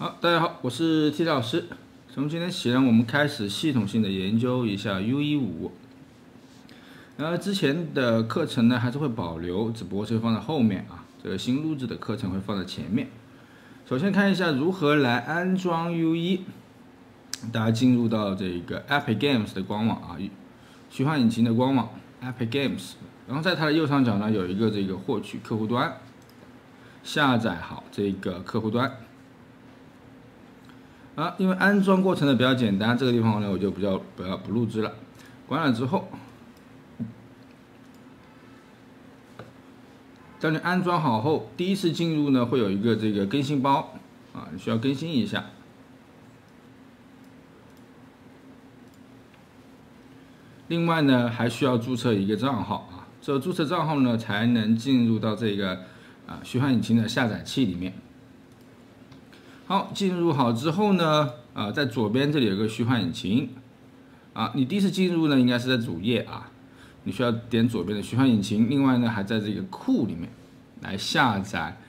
好，大家好，我是 T 老师。从今天起呢，我们开始系统性的研究一下 U15。之前的课程呢还是会保留，只不过是放在后面啊。这个新录制的课程会放在前面。首先看一下如何来安装 U1。大家进入到这个 Epic Games 的官网啊，虚幻引擎的官网 Epic Games。然后在它的右上角呢有一个这个获取客户端，下载好这个客户端。因为安装过程呢比较简单，这个地方呢我就不录制了。关了之后，当你安装好后，第一次进入呢会有一个这个更新包啊，你需要更新一下。另外呢还需要注册一个账号啊，只有注册账号呢才能进入到这个虚幻引擎的下载器里面。好，进入好之后呢，在左边这里有个虚幻引擎，你第一次进入呢，应该是在主页啊，你需要点左边的虚幻引擎。另外呢，还在这个库里面来下载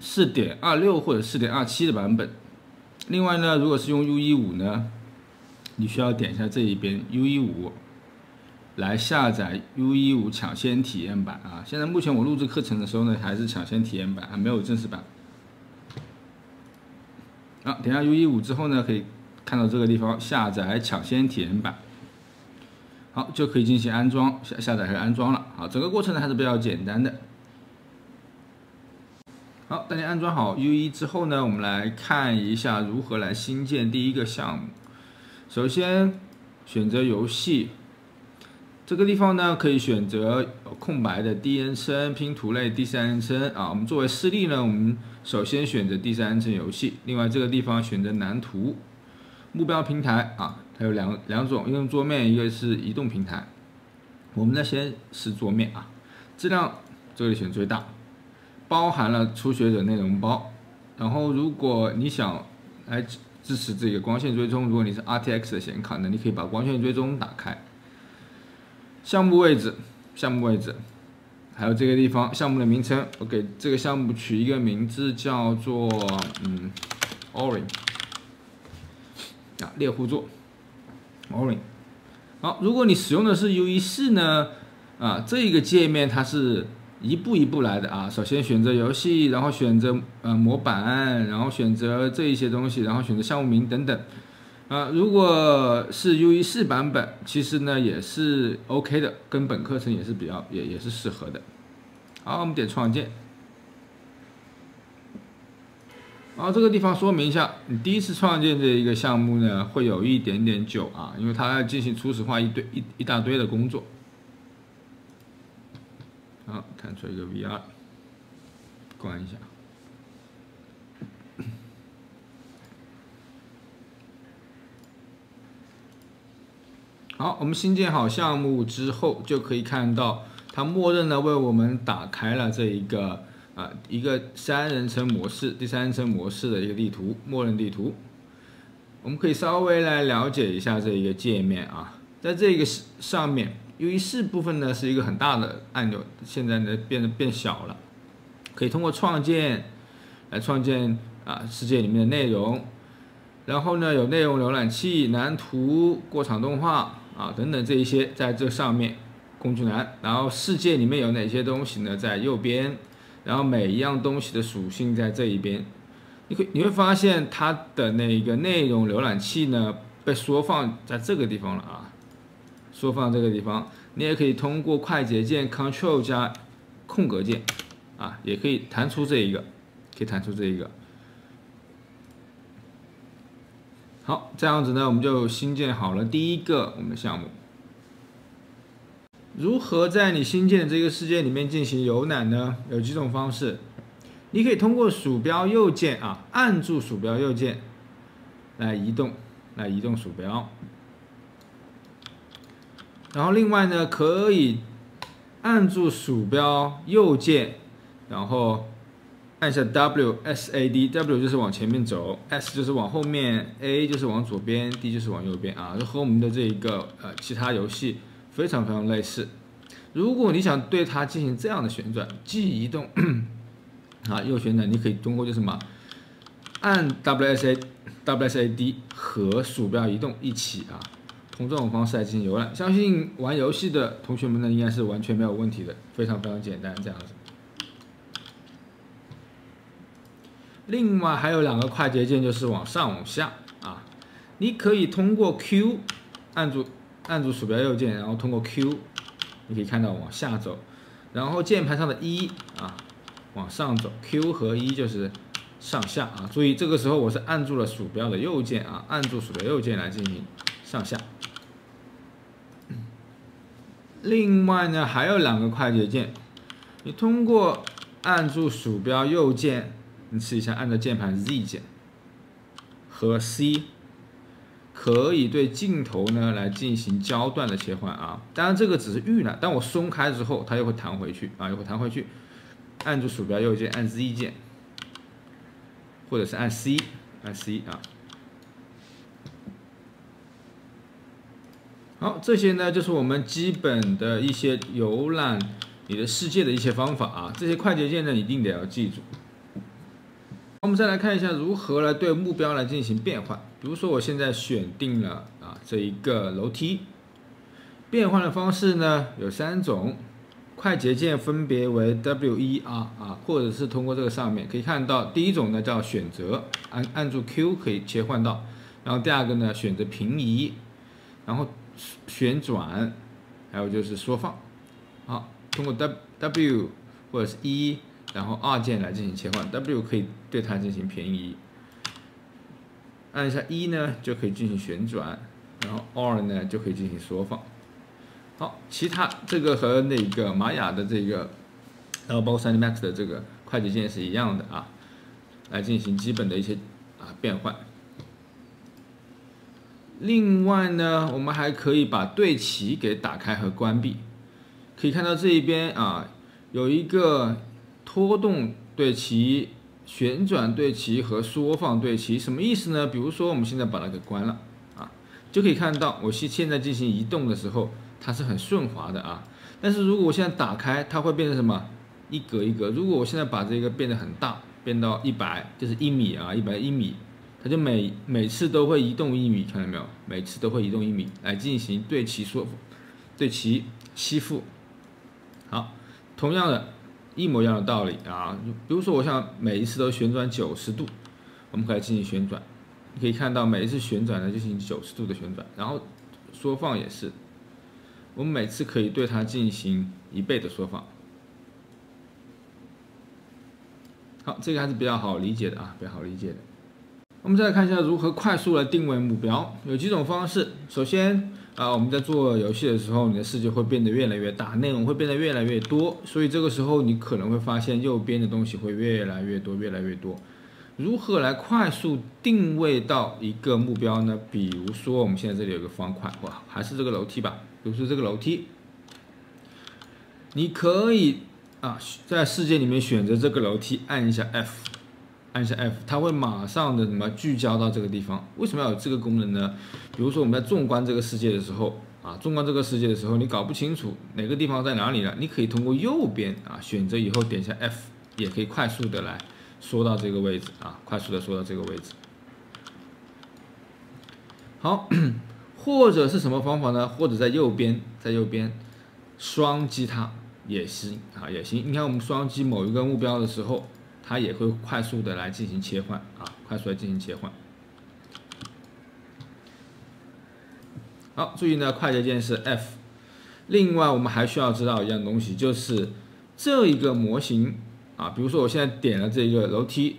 4.26 或者4.27的版本。另外呢，如果是用 U15 呢，你需要点一下这一边 U15 来下载 U15 抢先体验版啊。现在目前我录制课程的时候呢，还是抢先体验版，还没有正式版。点下 U15 之后呢，可以看到这个地方下载抢先体验版，好，就可以进行安装、下载和安装了。好，整个过程呢还是比较简单的。好，当你安装好 U1 之后呢，我们来看一下如何来新建第一个项目。首先选择游戏，这个地方呢可以选择空白的第一人称、拼图类、第三人称啊。我们作为示例呢，我们首先选择第三人称游戏。另外这个地方选择蓝图，目标平台啊，它有两种，一个桌面，一个是移动平台。我们呢先是桌面啊，质量这里选最大，包含了初学者内容包。然后如果你想来支持这个光线追踪，如果你是 RTX 的显卡呢，你可以把光线追踪打开。项目位置，还有这个地方项目的名称，我给这个项目取一个名字叫做Orin 猎户座 Orin。好，如果你使用的是 U14 呢，这个界面它是一步一步来的啊。首先选择游戏，然后选择模板，然后选择这一些东西，然后选择项目名等等。如果是 U14 版本，其实呢也是 OK 的，跟本课程也是也是适合的。好，我们点创建。好，这个地方说明一下，你第一次创建这一个项目呢，会有一点点久啊，因为它要进行初始化一大堆的工作。好，弹出一个 VR， 关一下。好，我们新建好项目之后，就可以看到它默认呢为我们打开了这一个一个三人称模式、第三人称模式的一个地图，默认地图。我们可以稍微来了解一下这一个界面啊，在这个上面 U14 部分呢是一个很大的按钮，现在呢变小了，可以通过创建来创建世界里面的内容。然后呢，有内容浏览器、蓝图、过场动画等等这一些在这上面工具栏。然后世界里面有哪些东西呢？在右边。然后每一样东西的属性在这一边。你会发现它的那个内容浏览器呢被缩放在这个地方了啊，缩放这个地方。你也可以通过快捷键 Ctrl 加空格键也可以弹出这一个，好，这样子呢，我们就新建好了第一个我们的项目。如何在你新建的这个世界里面进行游览呢？有几种方式，你可以通过鼠标右键按住鼠标右键来移动鼠标。然后另外呢，可以按住鼠标右键，然后按下 W， 就是往前面走 ，S 就是往后面 ，A 就是往左边 ，D 就是往右边就和我们的这个其他游戏非常类似。如果你想对它进行这样的旋转，既移动右旋转，你可以通过就是按 WSAD 和鼠标移动一起啊，通这种方式来进行浏览。相信玩游戏的同学们呢，应该是完全没有问题的，非常简单这样子。另外还有2个快捷键，就是往上往下啊，你可以通过 Q 按住鼠标右键，然后通过 Q， 你可以看到往下走，然后键盘上的E啊往上走 ，Q 和E就是上下啊。注意这个时候我是按住了鼠标的右键啊，按住鼠标右键来进行上下。另外呢还有2个快捷键，你通过按住鼠标右键。你试一下，按照键盘 Z 键和 C， 可以对镜头呢来进行焦段的切换啊。当然这个只是预览，当我松开之后，它又会弹回去啊，又会弹回去。按住鼠标右键，按 Z 键，或者是按 C 啊。好，这些呢就是我们基本的一些浏览你的世界的一些方法啊。这些快捷键呢一定得要记住。我们再来看一下如何来对目标来进行变换。比如说，我现在选定了这一个楼梯，变换的方式呢有3种，快捷键分别为 WER 或者是通过这个上面可以看到，第一种呢叫选择，按住 Q 可以切换到，然后第2个呢选择平移，然后旋转，还有就是缩放。好，通过 W 或者是 E。然后R 键来进行切换 ，W 可以对它进行平移，按一下 E 呢就可以进行旋转，然后 R 呢就可以进行缩放。好，其他这个和那个玛雅的这个，然后包括 3D Max 的这个快捷键是一样的啊，来进行基本的一些变换。另外呢，我们还可以把对齐给打开和关闭，可以看到这一边有一个。拖动对齐、旋转对齐和缩放对齐，什么意思呢？比如说，我们现在把它给关了就可以看到我现在进行移动的时候，它是很顺滑的啊。但是如果我现在打开，它会变成什么？一格一格。如果我现在把这个变得很大，变到100，就是1米101米，它就每次都会移动1米，看到没有？每次都会移动1米来进行对齐对齐吸附。好，同样的。一模一样的道理啊，比如说我想每一次都旋转90度，我们可以进行旋转，你可以看到每一次旋转呢就进行90度的旋转，然后缩放也是，我们每次可以对它进行1倍的缩放。好，这个还是比较好理解的比较好理解的。我们再来看一下如何快速来定位目标，有几种方式。首先我们在做游戏的时候，你的视觉会变得越来越大，内容会变得越来越多，所以这个时候你可能会发现右边的东西会越来越多。如何来快速定位到一个目标呢？比如说我们现在这里有个方块，还是这个楼梯吧，比如说这个楼梯，你可以在世界里面选择这个楼梯，按一下 F， 它会马上的聚焦到这个地方。为什么要有这个功能呢？比如说我们在纵观这个世界的时候你搞不清楚哪个地方在哪里了，你可以通过右边选择以后点一下 F， 也可以快速的来缩到这个位置快速的缩到这个位置。好，或者是什么方法呢？或者在右边双击它也行也行。你看我们双击某一个目标的时候，它也会快速的来进行切换好，注意呢，快捷键是 F。另外，我们还需要知道一样东西，就是这一个模型比如说我现在点了这个楼梯，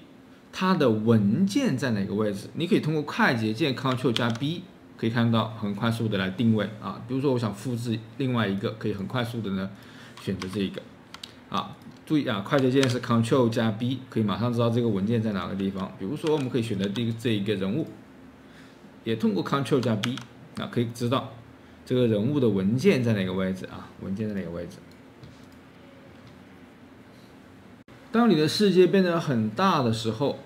它的文件在哪个位置？你可以通过快捷键 Ctrl 加 B， 可以看到很快速的来定位比如说我想复制另外一个，可以很快速的呢选择这一个注意快捷键是 Ctrl 加 B， 可以马上知道这个文件在哪个地方。比如说我们可以选择这一个人物，也通过 Ctrl 加 B。可以知道这个人物的文件在哪个位置当你的世界变得很大的时候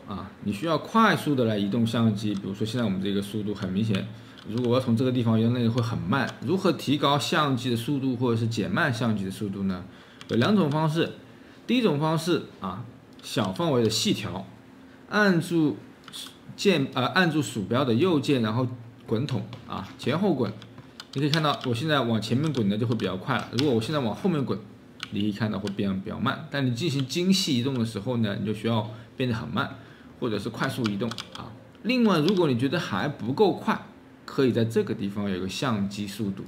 你需要快速的来移动相机。比如说现在我们这个速度很明显，如果我要从这个地方移动，那个会很慢。如何提高相机的速度或者是减慢相机的速度呢？有2种方式。第一种方式小范围的细调，按住按住鼠标的右键，然后滚筒啊，前后滚。你可以看到，我现在往前面滚呢就会比较快了。如果我现在往后面滚，你可以看到会变得比较慢。但你进行精细移动的时候呢，你就需要变得很慢，或者是快速移动啊。另外，如果你觉得还不够快，可以在这个地方有一个相机速度，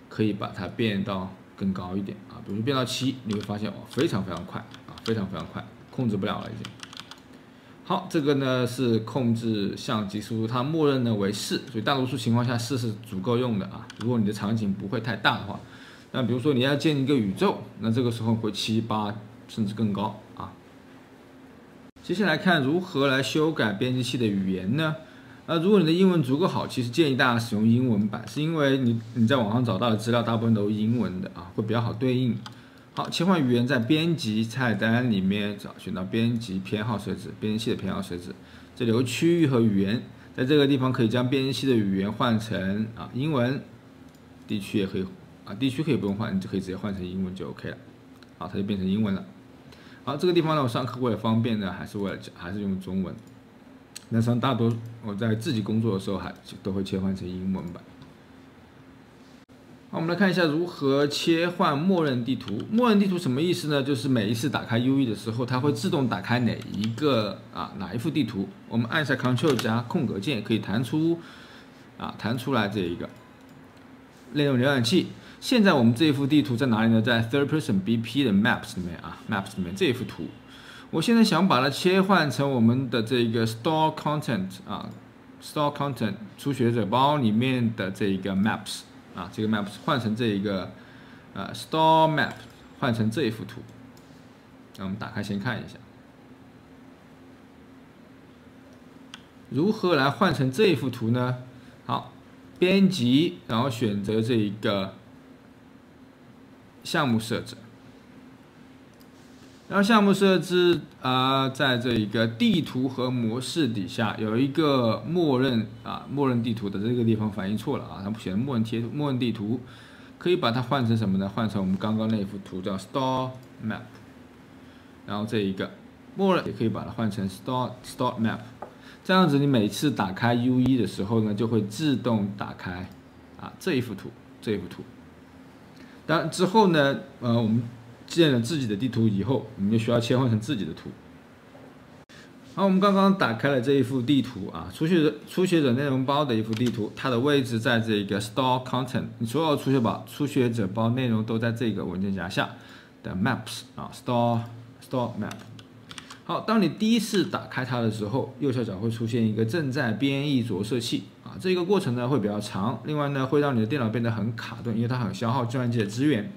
可以把它变到更高一点啊。比如说变到7，你会发现非常非常快啊，非常非常快，控制不了了已经。好，这个呢是控制相机速度，它默认呢为4，所以大多数情况下4是足够用的啊。如果你的场景不会太大的话，那比如说你要建一个宇宙，那这个时候会7、8甚至更高啊。接下来看如何来修改编辑器的语言呢？如果你的英文足够好，其实建议大家使用英文版，是因为你在网上找到的资料大部分都是英文的啊，会比较好对应。好，切换语言在编辑菜单里面选到编辑偏好设置，编辑器的偏好设置，这里有区域和语言，在这个地方可以将编辑器的语言换成英文，地区也可以地区可以不用换，你就可以直接换成英文就 OK 了。好，它就变成英文了。好，这个地方呢，我上课为了方便呢，还是用中文。那上大多我在自己工作的时候都会切换成英文版。好，我们来看一下如何切换默认地图。默认地图什么意思呢？就是每一次打开 UE 的时候，它会自动打开哪一幅地图。我们按下 Ctrl 加空格键，可以弹出来这一个内容浏览器。现在我们这一幅地图在哪里呢？在 Third Person BP 的 Maps 里面Maps 里面这一幅图。我现在想把它切换成我们的这个 Store Content Content 初学者包里面的这个 Maps。这个 Maps 换成这一个Store Map， 换成这一幅图。那我们打开先看一下，如何来换成这一幅图呢？好，编辑，然后选择这一个项目设置，然后项目设置在这一个地图和模式底下有一个默认地图的这个地方反映错了它写的默认地图，可以把它换成什么呢？换成我们刚刚那幅图叫 Store Map， 然后这一个默认也可以把它换成 Store Map， 这样子你每次打开 UE 的时候呢，就会自动打开这一幅图。当然之后呢，我们建了自己的地图以后，我们就需要切换成自己的图。好，我们刚刚打开了这一幅地图初学者内容包的一幅地图，它的位置在这个 Store Content， 你所有初学者包内容都在这个文件夹下的 Maps Store Map。好，当你第一次打开它的时候，右下角会出现一个正在编译着色器这个过程呢会比较长，另外呢会让你的电脑变得很卡顿，因为它很消耗计算机的资源。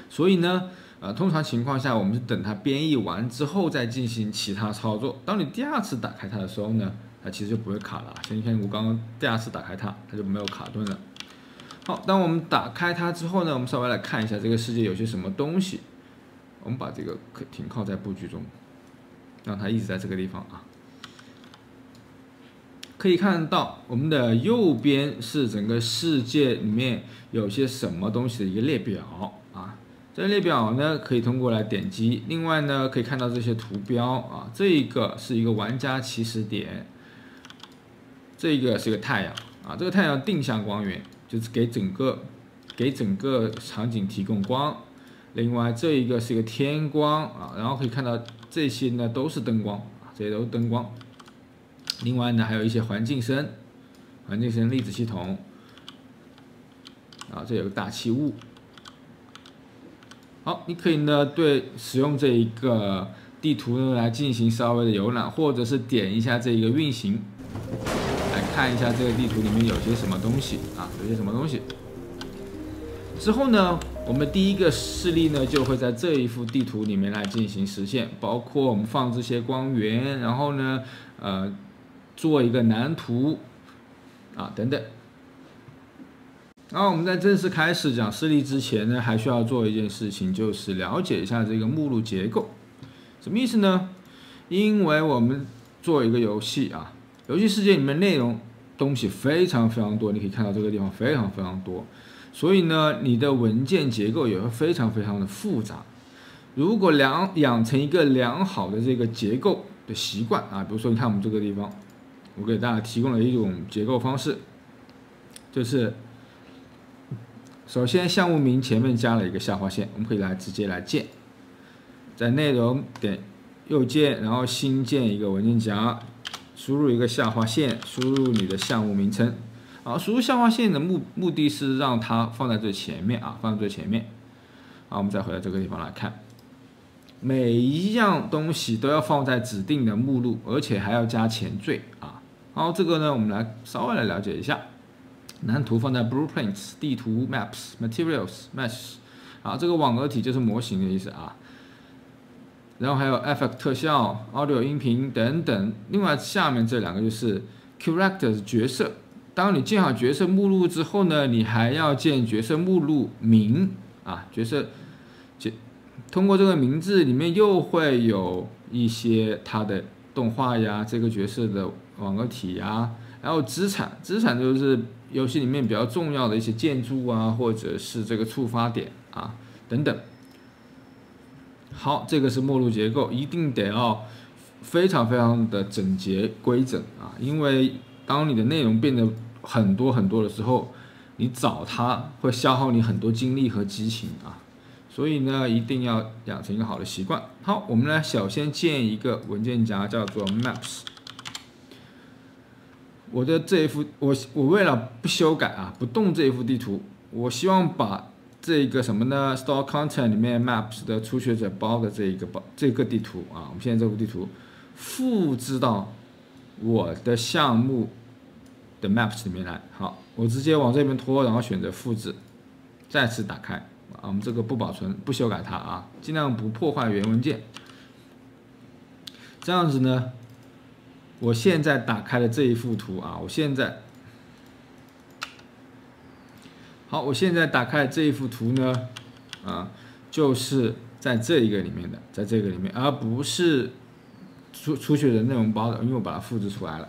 所以呢，通常情况下，我们是等它编译完之后再进行其他操作。当你第二次打开它的时候呢，它其实就不会卡了。像你看，我刚刚第二次打开它，它就没有卡顿了。好，当我们打开它之后呢，我们稍微来看一下这个世界有些什么东西。我们把这个停靠在布局中，让它一直在这个地方可以看到我们的右边是整个世界里面有些什么东西的一个列表这个列表呢可以通过来点击，另外呢可以看到这些图标这个是一个玩家起始点，这个是个太阳这个太阳定向光源就是给整个场景提供光，另外这一个是一个天光然后可以看到这些呢都是灯光这些都是灯光。另外呢，还有一些环境声粒子系统这有个大气雾。好，你可以呢使用这一个地图呢来进行稍微的浏览，或者是点一下这一个运行，来看一下这个地图里面有些什么东西之后呢，我们第一个示例呢就会在这一幅地图里面来进行实现，包括我们放这些光源，然后呢做一个蓝图等等。然后我们在正式开始讲示例之前呢，还需要做一件事情，就是了解一下这个目录结构。什么意思呢？因为我们做一个游戏游戏世界里面内容东西非常非常多，你可以看到这个地方非常非常多，所以呢，你的文件结构也会非常非常的复杂。如果养成一个良好的这个结构的习惯比如说你看我们这个地方我给大家提供了一种结构方式，就是首先项目名前面加了一个下划线，我们可以直接来建，在内容点右键，然后新建一个文件夹，输入一个下划线，输入你的项目名称。好，输入下划线的目的是让它放在最前面啊，放在最前面。好，我们再回到这个地方来看，每一样东西都要放在指定的目录，而且还要加前缀啊。好，这个呢，我们来稍微来了解一下。蓝图放在 Blueprints 地图 Maps Materials Mesh 啊，这个网格体就是模型的意思啊。然后还有 Effect 特效、Audio 音频等等。另外下面这两个就是 Characters 角色。当你建好角色目录之后呢，你还要建角色目录名啊，角色通过这个名字里面又会有一些它的动画呀，这个角色的网格体呀，还有资产就是游戏里面比较重要的一些建筑啊，或者是这个触发点啊等等。好，这个是目录结构，一定得要非常的整洁规整啊，因为当你的内容变得很多的时候，你找它会消耗你很多精力和激情啊，所以呢，一定要养成一个好的习惯。好，我们来首先建一个文件夹，叫做 Maps。我的这一幅，我为了不修改啊，不动这一幅地图，我希望把这个什么呢 ？Store Content 里面 Maps 的初学者包的这个地图啊，我们现在这幅地图复制到我的项目的 Maps 里面来。好，我直接往这边拖，然后选择复制，再次打开啊。我们这个不保存，不修改它啊，尽量不破坏原文件。这样子呢，我现在打开了这一幅图啊，我现在打开这一幅图呢，就是在这一个里面的，在这个里面，而不是初学者内容包的，因为我把它复制出来了。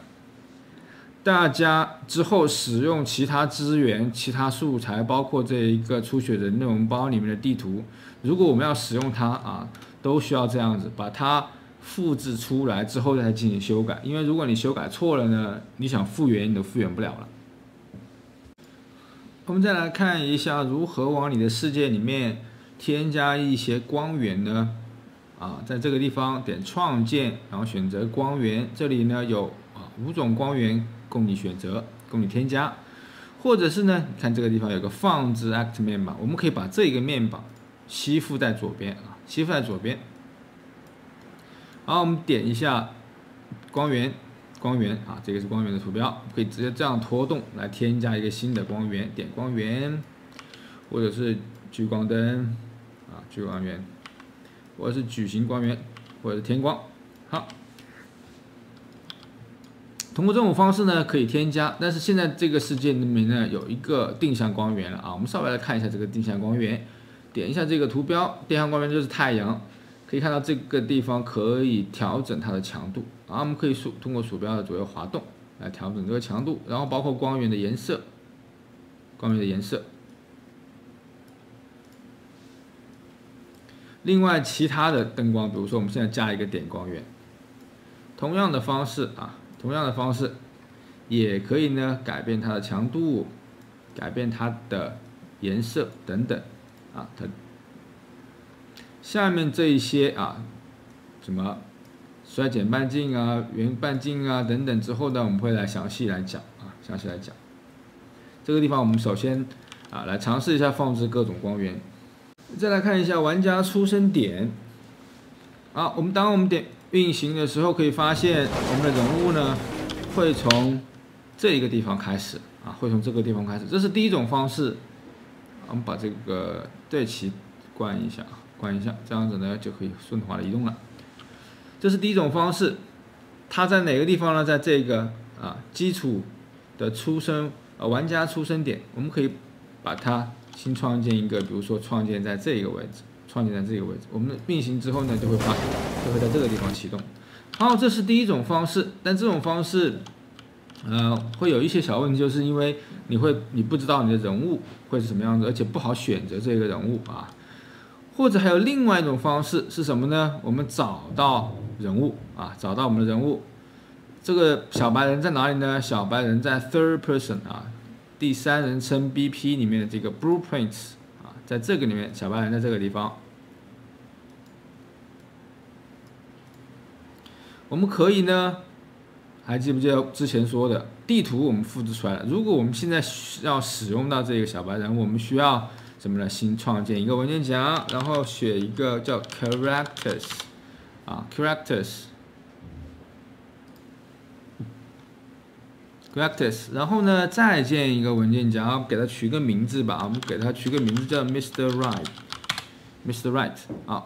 大家之后使用其他资源、其他素材，包括这一个初学者内容包里面的地图，如果我们要使用它啊，都需要这样子把它复制出来之后再进行修改，因为如果你修改错了呢，你想复原你都复原不了了。我们再来看一下如何往你的世界里面添加一些光源呢？在这个地方点创建，然后选择光源，这里呢有5种光源供你选择，供你添加，或者是呢，看这个地方有个放置 Act 面板，我们可以把这个面板吸附在左边啊，吸附在左边。好，我们点一下光源啊，这个是光源的图标，可以直接这样拖动来添加一个新的光源，点光源，或者是聚光灯啊，聚光源，或者是矩形光源，或者是天光。好，通过这种方式呢可以添加，但是现在这个世界里面呢有一个定向光源了啊，我们稍微来看一下这个定向光源，点一下这个图标，定向光源就是太阳。可以看到这个地方可以调整它的强度啊，我们可以通过鼠标的左右滑动来调整这个强度，然后包括光源的颜色，另外其他的灯光，比如说我们现在加一个点光源，同样的方式也可以呢改变它的强度，改变它的颜色等等啊，下面这一些啊，什么衰减半径啊、圆半径啊等等之后呢，我们会来详细来讲。这个地方我们首先来尝试一下放置各种光源。再来看一下玩家出生点。当我们点运行的时候，可以发现我们的人物呢会从这一个地方开始啊，这是第一种方式。我们把这个对齐关一下，这样子呢就可以顺滑的移动了。这是第一种方式，它在哪个地方呢？在这个基础的玩家出生点，我们可以把它新创建一个，比如说创建在这个位置，我们运行之后呢，就会在这个地方启动。好，这是第一种方式，但这种方式会有一些小问题，就是因为你不知道你的人物会是什么样子，而且不好选择这个人物啊。或者还有另外一种方式是什么呢？我们找到我们的人物，这个小白人在哪里呢？小白人在 third person 啊，第三人称 BP 里面的这个 blueprints 啊，在这个里面，小白人在这个地方。我们可以呢，还记不记得之前说的地图我们复制出来了？如果我们现在要使用到这个小白人，我们需要什么呢？新创建一个文件夹，然后选一个叫 characters 啊 characters， 然后呢再建一个文件夹，给它取个名字吧，我们给它取个名字叫 Mr. Right 啊，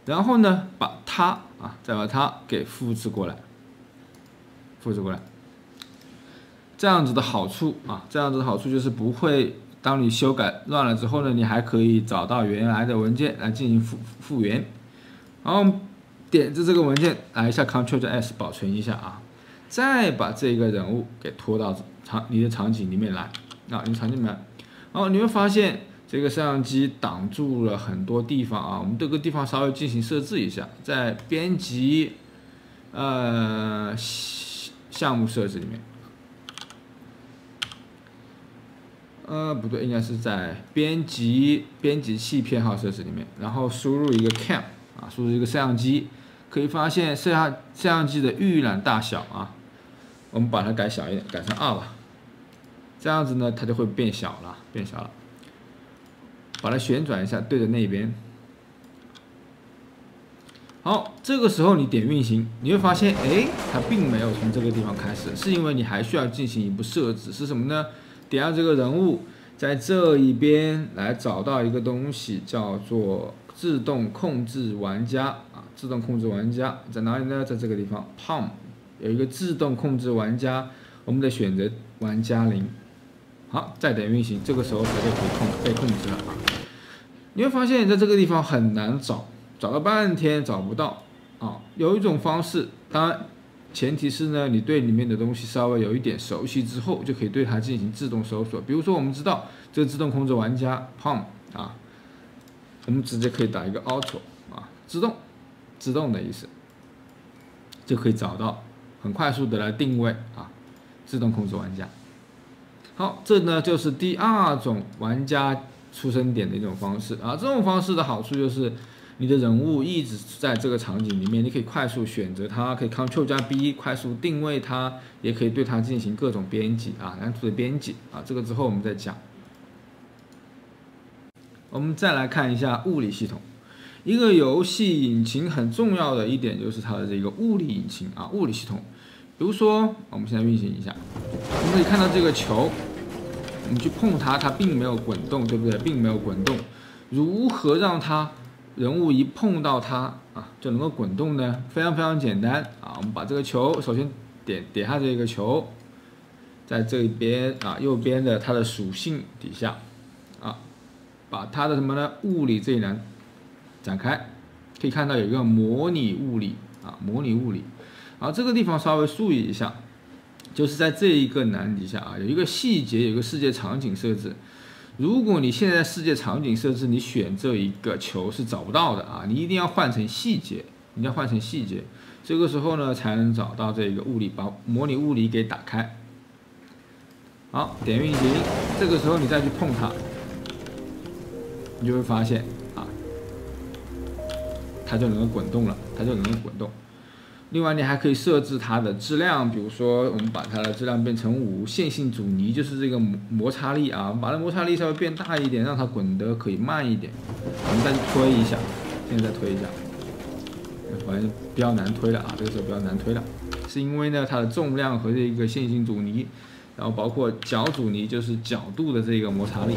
然后呢把它再把它给复制过来，这样子的好处就是不会，当你修改乱了之后呢，你还可以找到原来的文件来进行复原。然后点着这个文件来一下 Ctrl+S 保存一下啊，再把这个人物给拖到你的场景里面来啊，然后你会发现这个摄像机挡住了很多地方啊，我们这个地方稍微进行设置一下，在编辑项目设置里面，不对，应该是在编辑器编号设置里面，然后输入一个 cam 啊，输入一个摄像机，可以发现摄像机的预览大小啊，我们把它改小一点，改成2吧，这样子呢它就会变小了，把它旋转一下，对着那边。好，这个时候你点运行，你会发现，它并没有从这个地方开始，是因为你还需要进行一步设置，是什么呢？点到这个人物，在这一边来找到一个东西，叫做自动控制玩家啊，自动控制玩家在哪里呢？在这个地方 ，POM 有一个自动控制玩家，我们得选择玩家0。好，再点运行，这个时候它就可以被控制了啊。你会发现在这个地方很难找了半天找不到啊。有一种方式，当然前提是呢，你对里面的东西稍微有一点熟悉之后，就可以对它进行自动搜索。比如说，我们知道这个自动控制玩家 POM 啊，我们直接可以打一个 Auto 啊，自动的意思，就可以找到，很快速的来定位啊，自动控制玩家。好，这呢就是第2种玩家出生点的一种方式啊。这种方式的好处就是，你的人物一直在这个场景里面，你可以快速选择它，可以 Ctrl+B 快速定位它，也可以对它进行各种编辑啊，蓝图的编辑啊。这个之后我们再讲。我们再来看一下物理系统。一个游戏引擎很重要的一点就是它的这个物理引擎啊，物理系统。比如说，我们现在运行一下，我们可以看到这个球，我们去碰它，它并没有滚动，对不对？并没有滚动。如何让它人物一碰到它啊就能够滚动呢？非常简单啊！我们把这个球首先点下这个球，在这边啊右边的它的属性底下啊，把它的什么呢？物理这一栏展开，可以看到有一个模拟物理啊，模拟物理。好，这个地方稍微注意一下，就是在这一个栏底下啊，有一个细节，有一个世界场景设置。如果你现在世界场景设置，你选这一个球是找不到的啊，你一定要换成细节，这个时候呢才能找到这个物理，把模拟物理给打开。好，点运行，这个时候你再去碰它，你就会发现啊，它就能够滚动了，另外，你还可以设置它的质量，比如说我们把它的质量变成5，线性阻尼就是这个摩擦力啊，我们把它摩擦力稍微变大一点，让它滚得可以慢一点。我们再去推一下，现在再推一下，反正比较难推了啊，这个时候比较难推了，是因为呢它的重量和这个线性阻尼，然后包括角阻尼就是角度的这个摩擦力，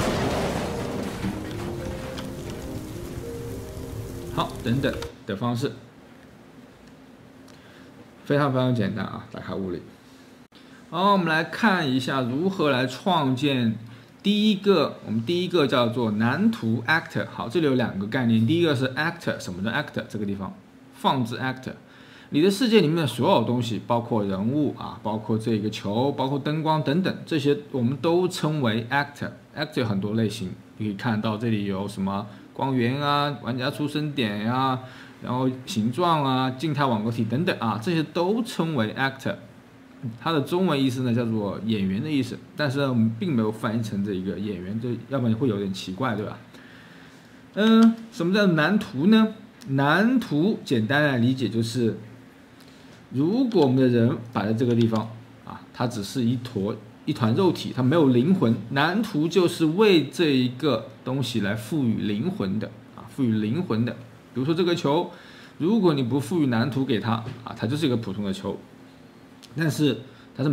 好，等等的方式。非常简单啊！打开物理。好，我们来看一下如何来创建我们第一个叫做蓝图 actor。好，这里有2个概念。第一个是 actor， 什么叫 actor？ 这个地方放置 actor， 你的世界里面的所有东西，包括人物啊，包括这个球，包括灯光等等，这些我们都称为 actor。actor 有很多类型，你可以看到这里有什么光源啊、玩家出生点呀、然后形状啊、静态网格体等等啊，这些都称为 actor 它的中文意思呢叫做演员的意思，但是呢我们并没有翻译成这一个演员，这要不然会有点奇怪，对吧？什么叫蓝图呢？蓝图简单来理解就是，如果我们的人摆在这个地方啊，它只是一团肉体，它没有灵魂，蓝图就是为这一个东西来赋予灵魂的啊，赋予灵魂的。比如说这个球，如果你不赋予蓝图给它啊，它就是一个普通的球，但是它是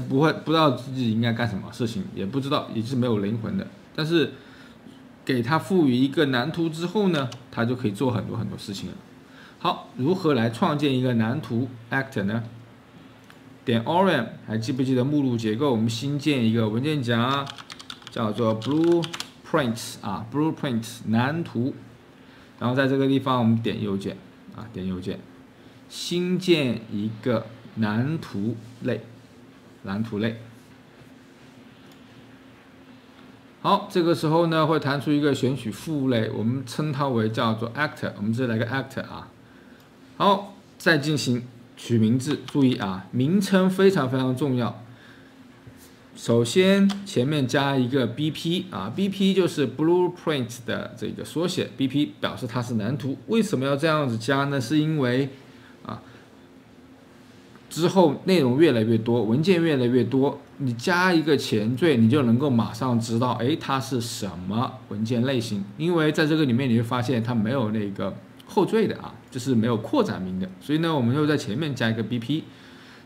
不知道自己应该干什么事情，也不知道，也是没有灵魂的。但是给它赋予一个蓝图之后呢，它就可以做很多很多事情了。好，如何来创建一个蓝图 actor 呢？点 orem， 还记不记得目录结构？我们新建一个文件夹，叫做 blueprints 啊 ，blueprints 蓝图。然后在这个地方我们点右键啊，点右键，新建一个蓝图类，蓝图类。好，这个时候呢会弹出一个选取副类，我们称它为叫做 actor， 我们这里来个 actor 啊。好，再进行取名字，注意啊，名称非常非常重要。首先前面加一个 BP 啊 ，BP 就是 Blueprint 的这个缩写 ，BP 表示它是蓝图。为什么要这样子加呢？是因为啊，之后内容越来越多，文件越来越多，你加一个前缀，你就能够马上知道，哎，它是什么文件类型。因为在这个里面你会发现它没有那个后缀的啊，就是没有扩展名的，所以呢，我们又在前面加一个 BP，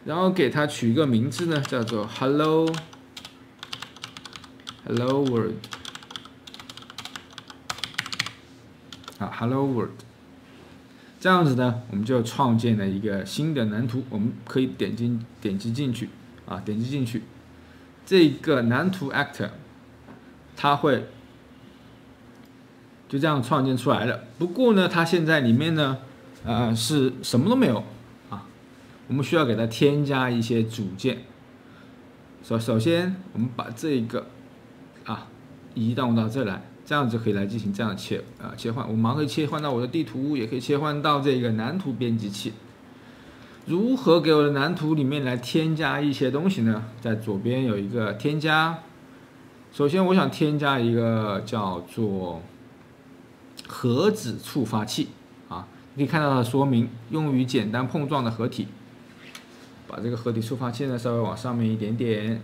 然后给它取一个名字呢，叫做 Hello World 啊 Hello World， 这样子呢，我们就创建了一个新的蓝图，我们可以点击进去啊，点击进去，这个蓝图 actor 它会就这样创建出来了。不过呢，它现在里面呢，是什么都没有啊，我们需要给它添加一些组件。首先我们把这个移动到这来，这样就可以来进行这样的切换。我马上可以切换到我的地图，也可以切换到这个蓝图编辑器。如何给我的蓝图里面来添加一些东西呢？在左边有一个添加。首先我想添加一个叫做核子触发器啊，你可以看到它的说明，用于简单碰撞的合体。把这个合体触发器呢稍微往上面一点点，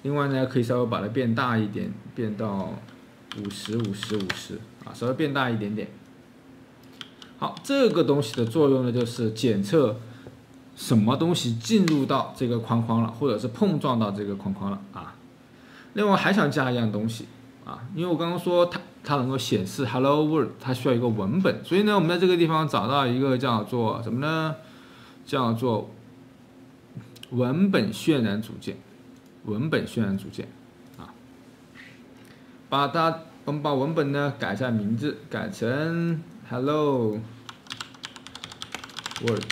另外呢可以稍微把它变大一点，变到50啊，稍微变大一点点。好，这个东西的作用呢就是检测什么东西进入到这个框框了，或者是碰撞到这个框框了啊。另外还想加一样东西啊，因为我刚刚说它能够显示 Hello World， 它需要一个文本，所以呢我们在这个地方找到一个叫做什么呢？叫做文本渲染组件，文本渲染组件啊，我们把文本呢改一下名字，改成 Hello World，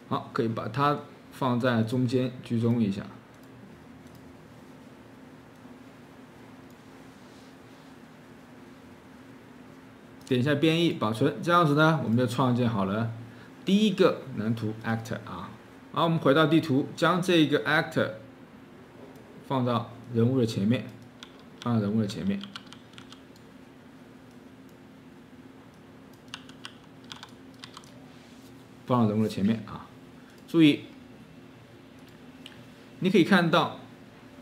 好，可以把它放在中间居中一下，点一下编译保存，这样子呢我们就创建好了第一个蓝图 actor 啊。好，我们回到地图，将这个 actor 放到人物的前面，放到人物的前面。放到人物的前面啊！注意，你可以看到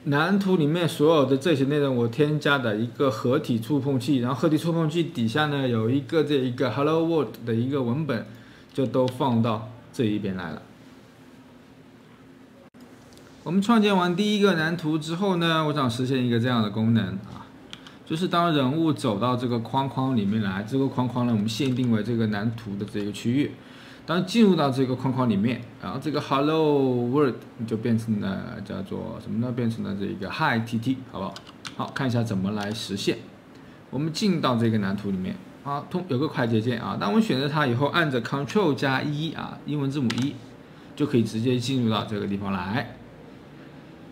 蓝图里面所有的这些内容，我添加的一个合体触碰器，然后合体触碰器底下呢有一个这一个 Hello World 的一个文本，就都放到这一边来了。我们创建完第一个蓝图之后呢，我想实现一个这样的功能啊，就是当人物走到这个框框里面来，这个框框呢我们限定为这个蓝图的这个区域。当进入到这个框框里面，然后这个 Hello World 就变成了叫做什么呢？变成了这个 Hi TT， 好不好？好，看一下怎么来实现。我们进到这个蓝图里面啊，有个快捷键啊，当我们选择它以后，按着 Ctrl+1啊，英文字母1，就可以直接进入到这个地方来。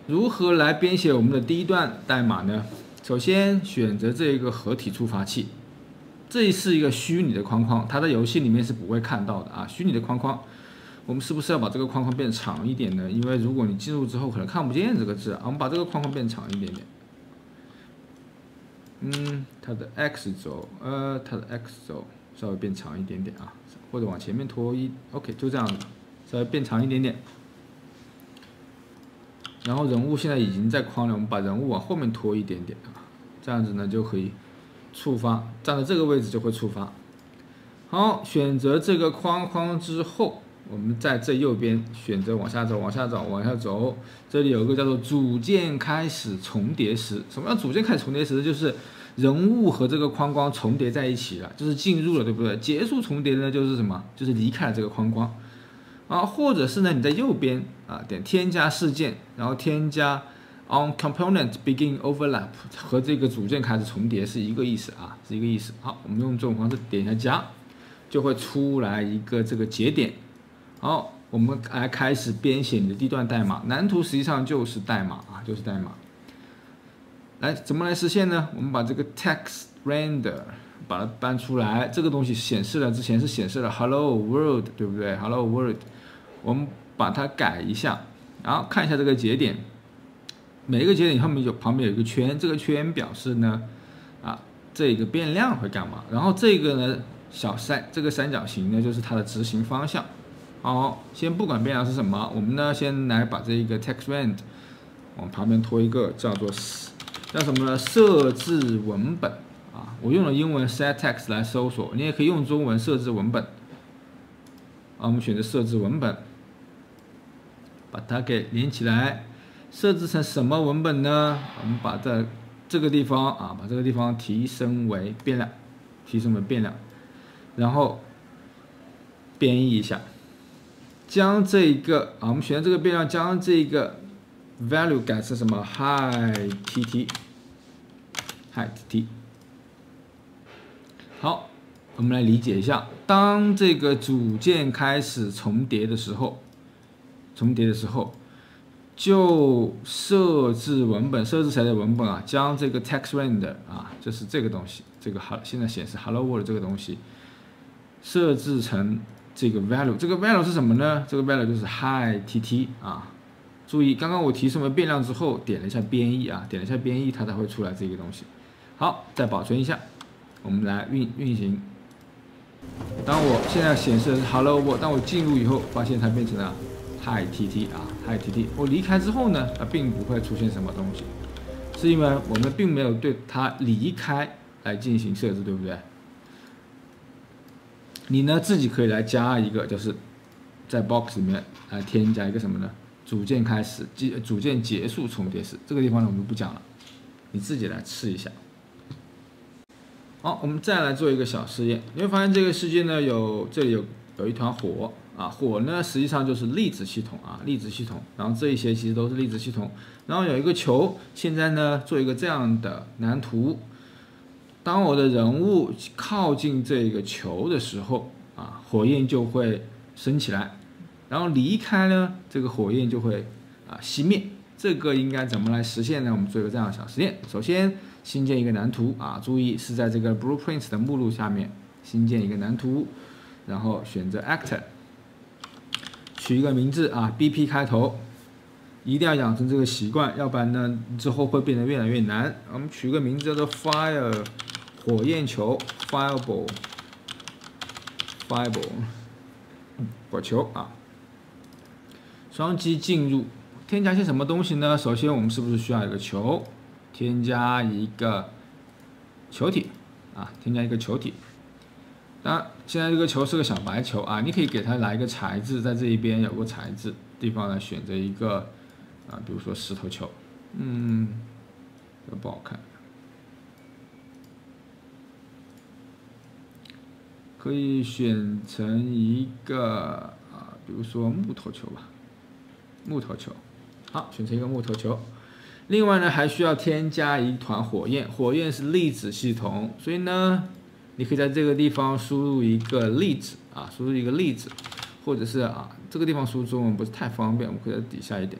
如何来编写我们的第一段代码呢？首先选择这个合体触发器，这是一个虚拟的框框，它在游戏里面是不会看到的啊。虚拟的框框，我们是不是要把这个框框变长一点呢？因为如果你进入之后可能看不见这个字啊，我们把这个框框变长一点点。它的 x 轴，它的 x 轴稍微变长一点点啊，或者往前面拖OK， 就这样子，稍微变长一点点。然后人物现在已经在框了，我们把人物往后面拖一点点啊，这样子呢就可以触发，站在这个位置就会触发。好，选择这个框框之后，我们在最右边选择往下走，往下走，往下走。这里有个叫做组件开始重叠时。什么叫组件开始重叠时？就是人物和这个框框重叠在一起了，就是进入了，对不对？结束重叠呢，就是什么？就是离开了这个框框。啊，或者是呢，你在右边啊点添加事件，然后添加 on component begin overlap 和这个组件开始重叠是一个意思啊，是一个意思。好，我们用这种方式点一下加。就会出来一个这个节点。好，我们来开始编写你的第一段代码。蓝图实际上就是代码啊，就是代码。来，怎么来实现呢？我们把这个 text render 把它搬出来，这个东西显示了之前是显示了 hello world， 对不对 ？hello world， 我们把它改一下，然后看一下这个节点，每一个节点后面旁边有一个圈，这个圈表示呢，这个变量会干嘛？然后这个呢？这个三角形呢，就是它的执行方向。好，先不管变量是什么，我们呢先来把这个 text rend 往旁边拖一个，叫什么呢？设置文本啊，我用了英文 set text 来搜索，你也可以用中文设置文本。啊，我们选择设置文本，把它给连起来，设置成什么文本呢？我们把这个地方啊，把这个地方提升为变量，然后编译一下，将这个我们选择这个变量，将这个 value 改成什么 height t。好，我们来理解一下，当这个组件开始重叠的时候，就设置文本，设置谁的文本啊？将这个 text render 啊，就是这个东西，这个现在显示 hello world 这个东西。设置成这个 value， 这个 value 是什么呢？这个 value 就是 height t 啊。注意，刚刚我提什么变量之后，点了一下编译啊，点了一下编译，它才会出来这个东西。好，再保存一下，我们来运行。当我现在显示的是 hello world， 当我进入以后，发现它变成了 height t 啊 height t。我离开之后呢，它并不会出现什么东西，是因为我们并没有对它离开来进行设置，对不对？你呢自己可以来加一个，就是在 box 里面来添加一个什么呢？组件开始，组件结束重叠时，这个地方呢我们不讲了，你自己来试一下。好，我们再来做一个小实验，你会发现这个世界呢这里有一团火啊，火呢实际上就是粒子系统啊，粒子系统，然后这一些其实都是粒子系统，然后有一个球，现在呢做一个这样的蓝图。当我的人物靠近这个球的时候啊，火焰就会升起来，然后离开呢，这个火焰就会熄灭。这个应该怎么来实现呢？我们做一个这样的小实验。首先新建一个蓝图啊，注意是在这个 Blueprints 的目录下面新建一个蓝图，然后选择 Actor， 取一个名字啊 ，BP 开头，一定要养成这个习惯，要不然呢之后会变得越来越难。我们取个名字叫做 Fire。火焰球 fireball 火球啊，双击进入，添加些什么东西呢？首先我们是不是需要一个球？添加一个球体啊，添加一个球体。当然，现在这个球是个小白球啊，你可以给它来一个材质，在这一边有个材质地方来选择一个比如说石头球，这不好看。可以选成一个比如说木头球吧，木头球，好，选成一个木头球。另外呢，还需要添加一团火焰，火焰是粒子系统，所以呢，你可以在这个地方输入一个粒子啊，输入一个粒子，或者是这个地方输入中文不是太方便，我们可以在底下一点。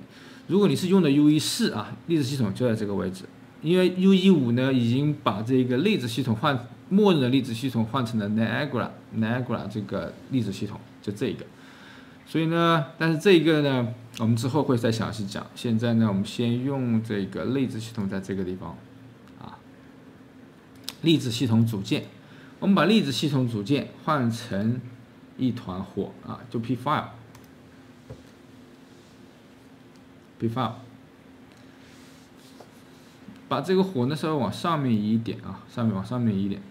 如果你是用的 UE4粒子系统就在这个位置，因为 UE5呢已经把这个粒子系统默认的粒子系统换成了 Niagara 这个粒子系统，就这个。所以呢，但是这个呢，我们之后会再详细讲。现在呢，我们先用这个类子系统在这个地方，啊，粒子系统组件，我们把粒子系统组件换成一团火啊，就 P file， 把这个火呢稍微往上面移一点啊，往上面移一点，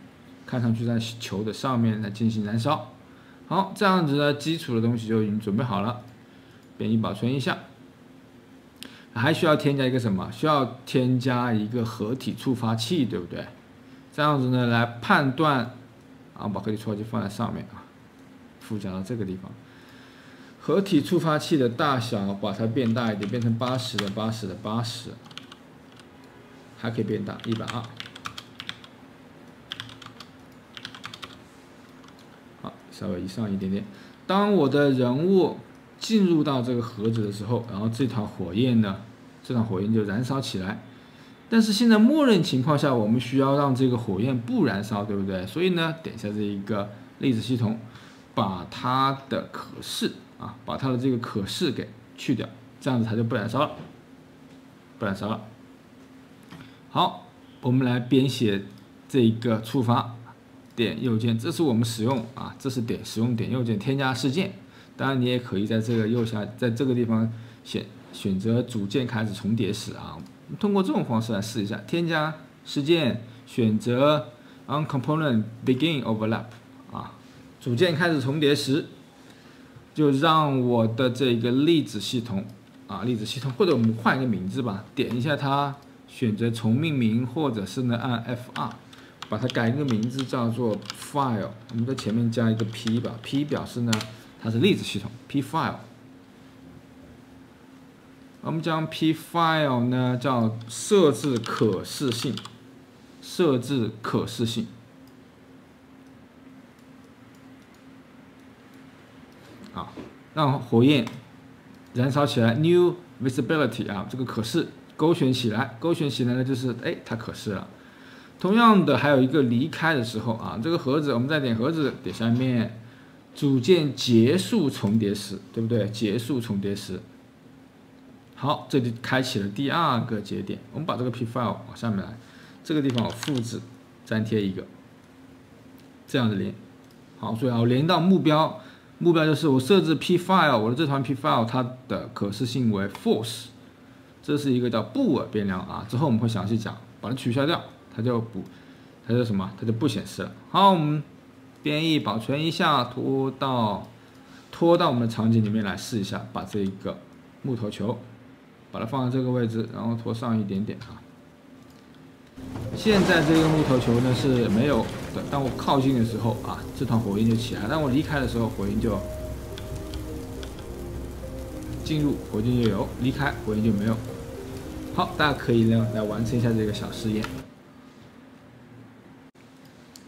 看上去在球的上面来进行燃烧。好，这样子呢，基础的东西就已经准备好了，编译保存一下。还需要添加一个什么？需要添加一个合体触发器，对不对？这样子呢，来判断啊，把合体触发器放在上面啊，附加到这个地方。合体触发器的大小把它变大一点，变成80的80的80，还可以变大120。好，稍微移上一点点。当我的人物进入到这个盒子的时候，然后这团火焰就燃烧起来。但是现在默认情况下，我们需要让这个火焰不燃烧，对不对？所以呢，点一下这一个粒子系统，把它的可视啊，把它的这个可视给去掉，这样子它就不燃烧了，好，我们来编写这一个触发点右键，这是我们使用啊，这是使用点右键添加事件。当然，你也可以在这个右下，在这个地方选择组件开始重叠时啊，通过这种方式来试一下，添加事件，选择 on component begin overlap 啊，组件开始重叠时，就让我的这个粒子系统啊，或者我们换一个名字吧，点一下它，选择重命名，或者是呢按 F2， 把它改一个名字叫做 file， 我们在前面加一个 P 吧 ，P 表示呢它是粒子系统 ，P file。我们将 P file 呢叫设置可视性，啊，让火焰燃烧起来 ，New visibility 啊，这个可视勾选起来呢就是它可视了。同样的还有一个离开的时候啊，这个盒子我们再点盒子，点下面组件结束重叠时，对不对？结束重叠时。好，这里开启了第2个节点，我们把这个 P file 往下面来，这个地方我复制粘贴一个，这样子连。好，所以我连到目标就是我设置 P file， 我的这团 P file 它的可视性为 false， 这是一个叫布尔变量啊，之后我们会详细讲，把它取消掉，它就不显示了。好，我们编译保存一下，拖到我们的场景里面来试一下，把这个木头球。把它放在这个位置，然后拖上一点点啊。现在这个木头球呢是没有的，当我靠近的时候啊，这团火焰就起来；当我离开的时候，火焰就进入，火焰就有；离开，火焰就没有。好，大家可以呢来完成一下这个小实验。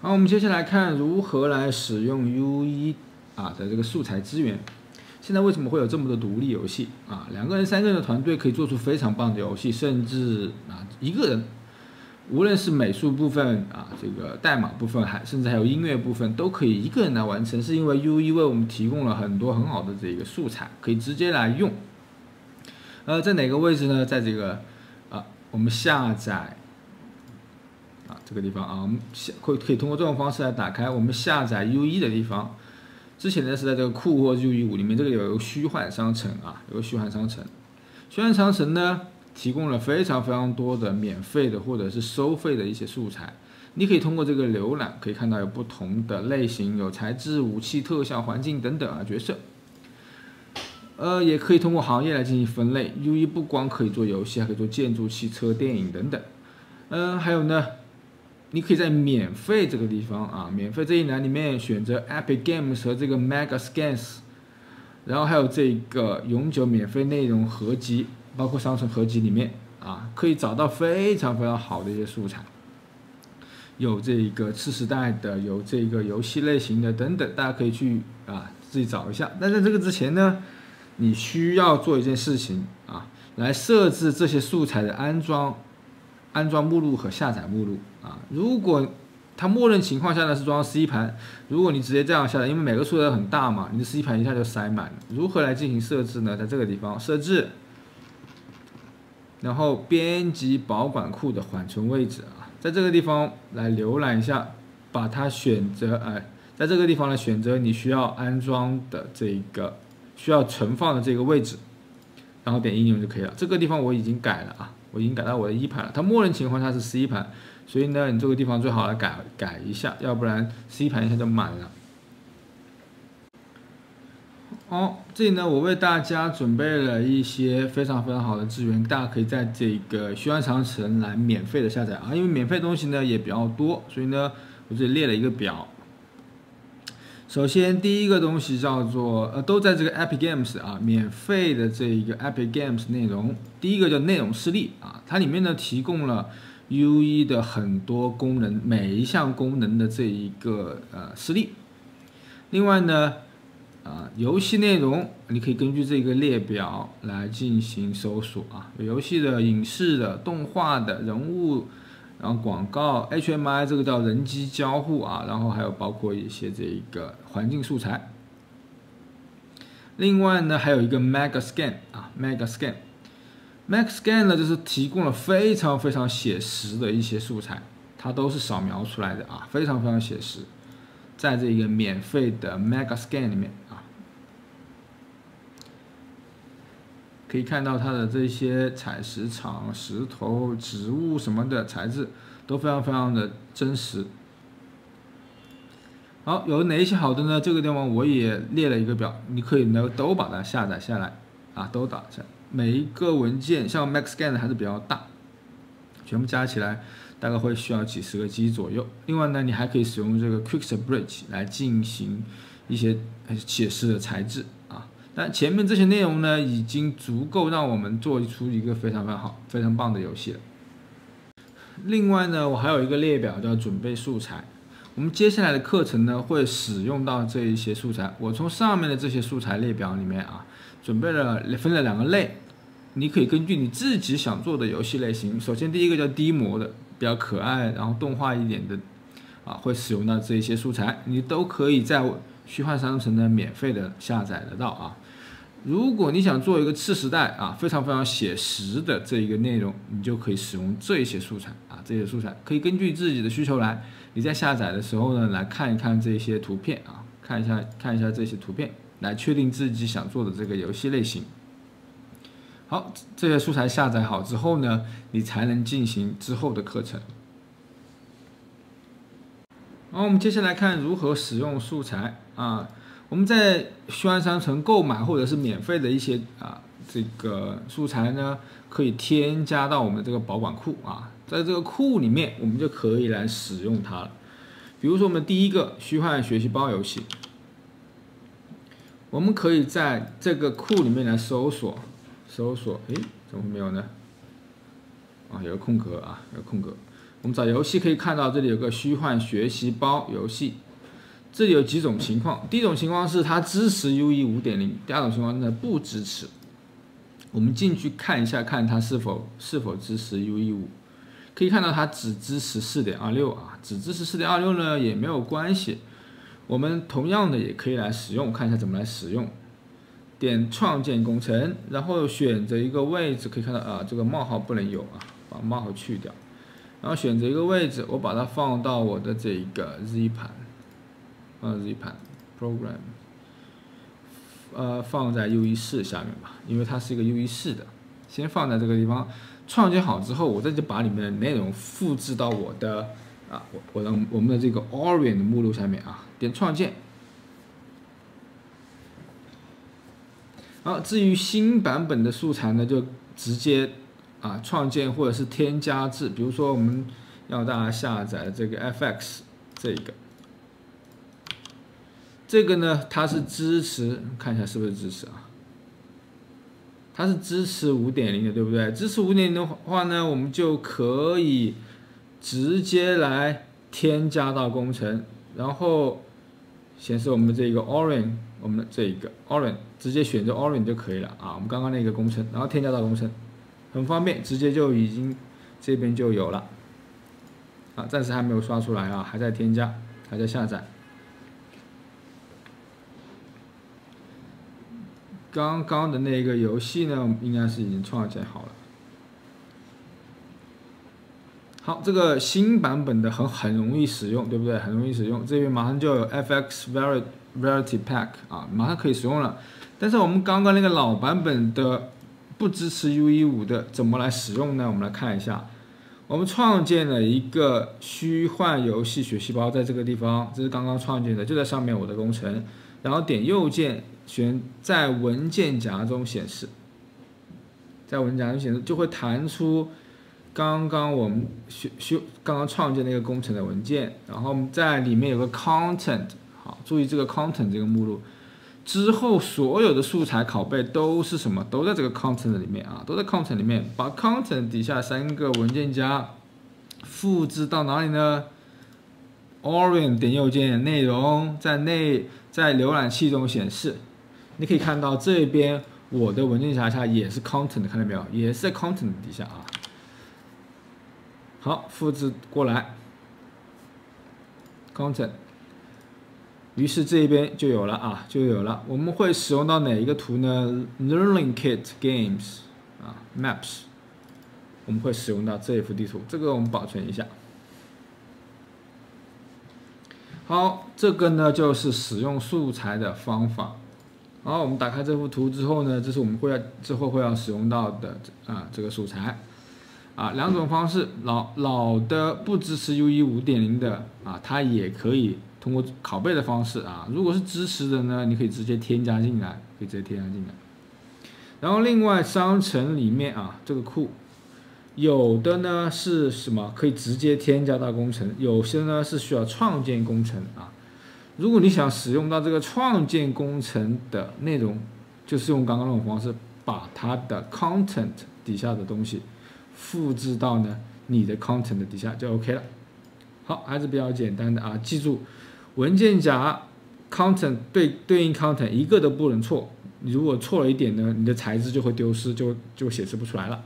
好，我们接下来看如何来使用 U1啊的这个素材资源。现在为什么会有这么多独立游戏啊？2个人、3个人的团队可以做出非常棒的游戏，甚至啊1个人，无论是美术部分啊，这个代码部分，甚至还有音乐部分，都可以1个人来完成，是因为 U1为我们提供了很多很好的这个素材，可以直接来用。在哪个位置呢？在这个我们下载这个地方啊，我们可以通过这种方式来打开我们下载 U1的地方。之前呢是在这个库或 U15里面，这个有一个虚幻商城啊，虚幻商城呢提供了非常非常多的免费的或者是收费的一些素材，你可以通过这个浏览可以看到有不同的类型，有材质、武器、特效、环境等等啊角色。也可以通过行业来进行分类。U1不光可以做游戏，还可以做建筑、汽车、电影等等。还有呢。你可以在免费这个地方啊，免费这一栏里面选择 Epic Games 和这个 Mega Scans， 然后还有这个永久免费内容合集，包括商城合集里面啊，可以找到非常非常好的一些素材，有这个次时代的，有这个游戏类型的等等，大家可以去自己找一下。但在这个之前呢，你需要做一件事情啊，来设置这些素材的安装目录和下载目录啊。如果它默认情况下呢是装 C 盘，如果你直接这样下载，因为每个数字很大嘛，你的 C 盘一下就塞满了。如何来进行设置呢？在这个地方设置，然后编辑保管库的缓存位置啊，在这个地方来浏览一下，把它选择在这个地方呢选择你需要安装的这个需要存放的这个位置，然后点应用就可以了。这个地方我已经改了啊，我已经改到我的1盘了，它默认情况下是 C 盘，所以呢你这个地方最好来改一下，要不然 C 盘一下就满了。好，这里呢，我为大家准备了一些非常好的资源，大家可以在这个虚幻长城来免费的下载啊。因为免费的东西呢也比较多，所以呢，我这里列了一个表。首先，第一个东西叫做都在这个 Epic Games 啊，免费的这一个 Epic Games 内容。第一个叫内容示例啊，它里面呢提供了 UE 的很多功能，每一项功能的这一个示例。另外呢。游戏内容你可以根据这个列表来进行搜索啊，有游戏的、影视的、动画的、人物，然后广告、HMI 这个叫人机交互啊，然后还有包括一些这个环境素材。另外呢，还有一个 Mega Scan 啊 ，Mega Scan 呢就是提供了非常写实的一些素材，它都是扫描出来的啊，非常写实。在这个免费的 Mega Scan 里面啊，可以看到它的这些采石场、石头、植物什么的材质都非常的真实。好，有哪一些好的呢？这个地方我也列了一个表，你可以呢都把它下载下来啊，都打下来。每一个文件像 Mega Scan 还是比较大，全部加起来。大概会需要几十个 G 左右。另外呢，你还可以使用这个 Quick Bridge 来进行一些写实的材质啊。但前面这些内容呢，已经足够让我们做出一个非常好、非常棒的游戏了。另外呢，我还有一个列表叫准备素材。我们接下来的课程呢，会使用到这一些素材。我从上面的这些素材列表里面啊，分了2个类。你可以根据你自己想做的游戏类型，首先第一个叫低模的，比较可爱，然后动画一点的，会使用到这一些素材，你都可以在虚幻商城呢免费的下载得到啊。如果你想做一个次时代啊非常写实的这一个内容，你就可以使用这些素材啊，这些素材可以根据自己的需求来，你在下载的时候呢来看一看这些图片啊，看一下这些图片，来确定自己想做的这个游戏类型。好，这些素材下载好之后呢，你才能进行之后的课程。好，我们接下来看如何使用素材啊。我们在虚幻商城购买或者是免费的一些这个素材呢，可以添加到我们的这个保管库啊，在这个库里面我们就可以来使用它了。比如说我们第一个虚幻学习包游戏，我们可以在这个库里面来搜索，怎么没有呢？有个空格啊，有个空格。我们找游戏可以看到这里有个虚幻学习包游戏，这里有几种情况。第一种情况是它支持 UE 5.0，第二种情况呢不支持。我们进去看一下，看它是否支持 UE 5。可以看到它只支持 4.26 啊，只支持 4.26 呢也没有关系，我们同样的也可以来使用，看一下怎么来使用。点创建工程，然后选择一个位置，可以看到这个冒号不能有啊，把冒号去掉。然后选择一个位置，我把它放到我的这个 Z 盘，Z 盘 Program， 放在 UE4 下面吧，因为它是一个 UE4 的，先放在这个地方。创建好之后，我再就把里面的内容复制到我的我们的这个 Orion 的目录下面啊，点创建。然后至于新版本的素材呢，就直接创建或者是添加至，比如说我们要大家下载的这个 FX 这个呢，它是支持，看一下是不是支持啊？它是支持 5.0 的，对不对？支持 5.0 的话呢，我们就可以直接来添加到工程，然后显示我们的这个 Orion， 我们的这个 Orion 直接选择 Orion 就可以了啊。我们刚刚那个工程，然后添加到工程，很方便，直接就已经这边就有了。啊，暂时还没有刷出来啊，还在添加，还在下载。刚刚的那个游戏呢，应该是已经创建好了。好，这个新版本的很容易使用，对不对？很容易使用，这边马上就有 FX Variety Pack 啊，马上可以使用了。但是我们刚刚那个老版本的不支持 UE5的，怎么来使用呢？我们来看一下，我们创建了一个虚幻游戏学习包，在这个地方，这是刚刚创建的，就在上面我的工程，然后点右键选在文件夹中显示，在文件夹中显示就会弹出刚刚我们刚刚创建那个工程的文件，然后在里面有个 content， 好，注意这个 content 这个目录之后所有的素材拷贝都是什么？都在这个 content 里面啊，都在 content 里面。把 content 底下3个文件夹复制到哪里呢 ？Orient 点右键，内容在浏览器中显示。你可以看到这边我的文件夹下也是 content， 看到没有？也是在 content 底下啊。好，复制过来 content， 于是这边就有了啊，就有了。我们会使用到哪一个图呢 ？Learning Kit Games 啊 ，Maps， 我们会使用到这一幅地图，这个我们保存一下。好，这个呢就是使用素材的方法。好，我们打开这幅图之后呢，这是我们之后会要使用到的这个素材。2种方式，老的不支持 UE 5.0 的它也可以通过拷贝的方式如果是支持的呢，你可以直接添加进来，然后另外商城里面这个库，有的呢是什么可以直接添加到工程，有些呢是需要创建工程如果你想使用到这个创建工程的内容，就是用刚刚那种方式，把它的 content 底下的东西复制到呢你的 content 的底下就 OK 了。好，还是比较简单的记住文件夹 content 对应 content 一个都不能错，你如果错了一点呢，你的材质就会丢失，就显示不出来了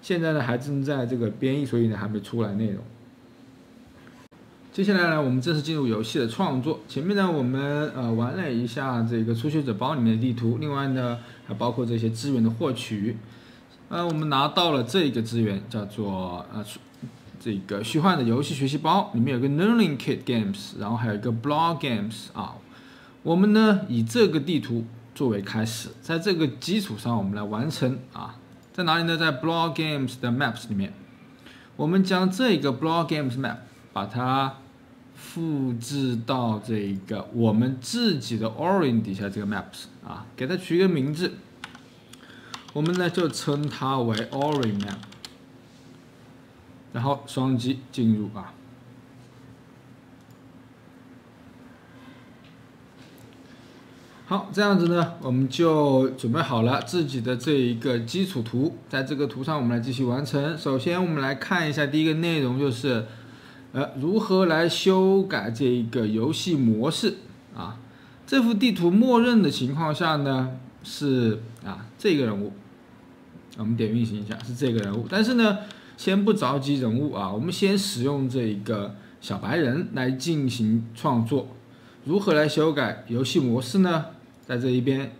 现在呢还正在这个编译，所以呢还没出来内容。接下来呢，我们正式进入游戏的创作。前面呢，我们玩了一下这个初学者包里面的地图，另外呢，还包括这些资源的获取。我们拿到了这个资源，叫做这个虚幻的游戏学习包，里面有个 Learning Kit Games， 然后还有一个 Blog Games 我们呢以这个地图作为开始，在这个基础上，我们来完成在哪里呢？在 Blog Games 的 Maps 里面，我们将这个 Blog Games Map 把它复制到这个我们自己的 Orient 底下这个 Maps 给它取一个名字，我们呢就称它为 Orient Map， 然后双击进入好，这样子呢，我们就准备好了自己的这一个基础图，在这个图上我们来继续完成。首先我们来看一下第一个内容，就是如何来修改这一个游戏模式这幅地图默认的情况下呢是这个人物，我们点运行一下是这个人物，但是呢先不着急人物我们先使用这一个小白人来进行创作。如何来修改游戏模式呢？在这一边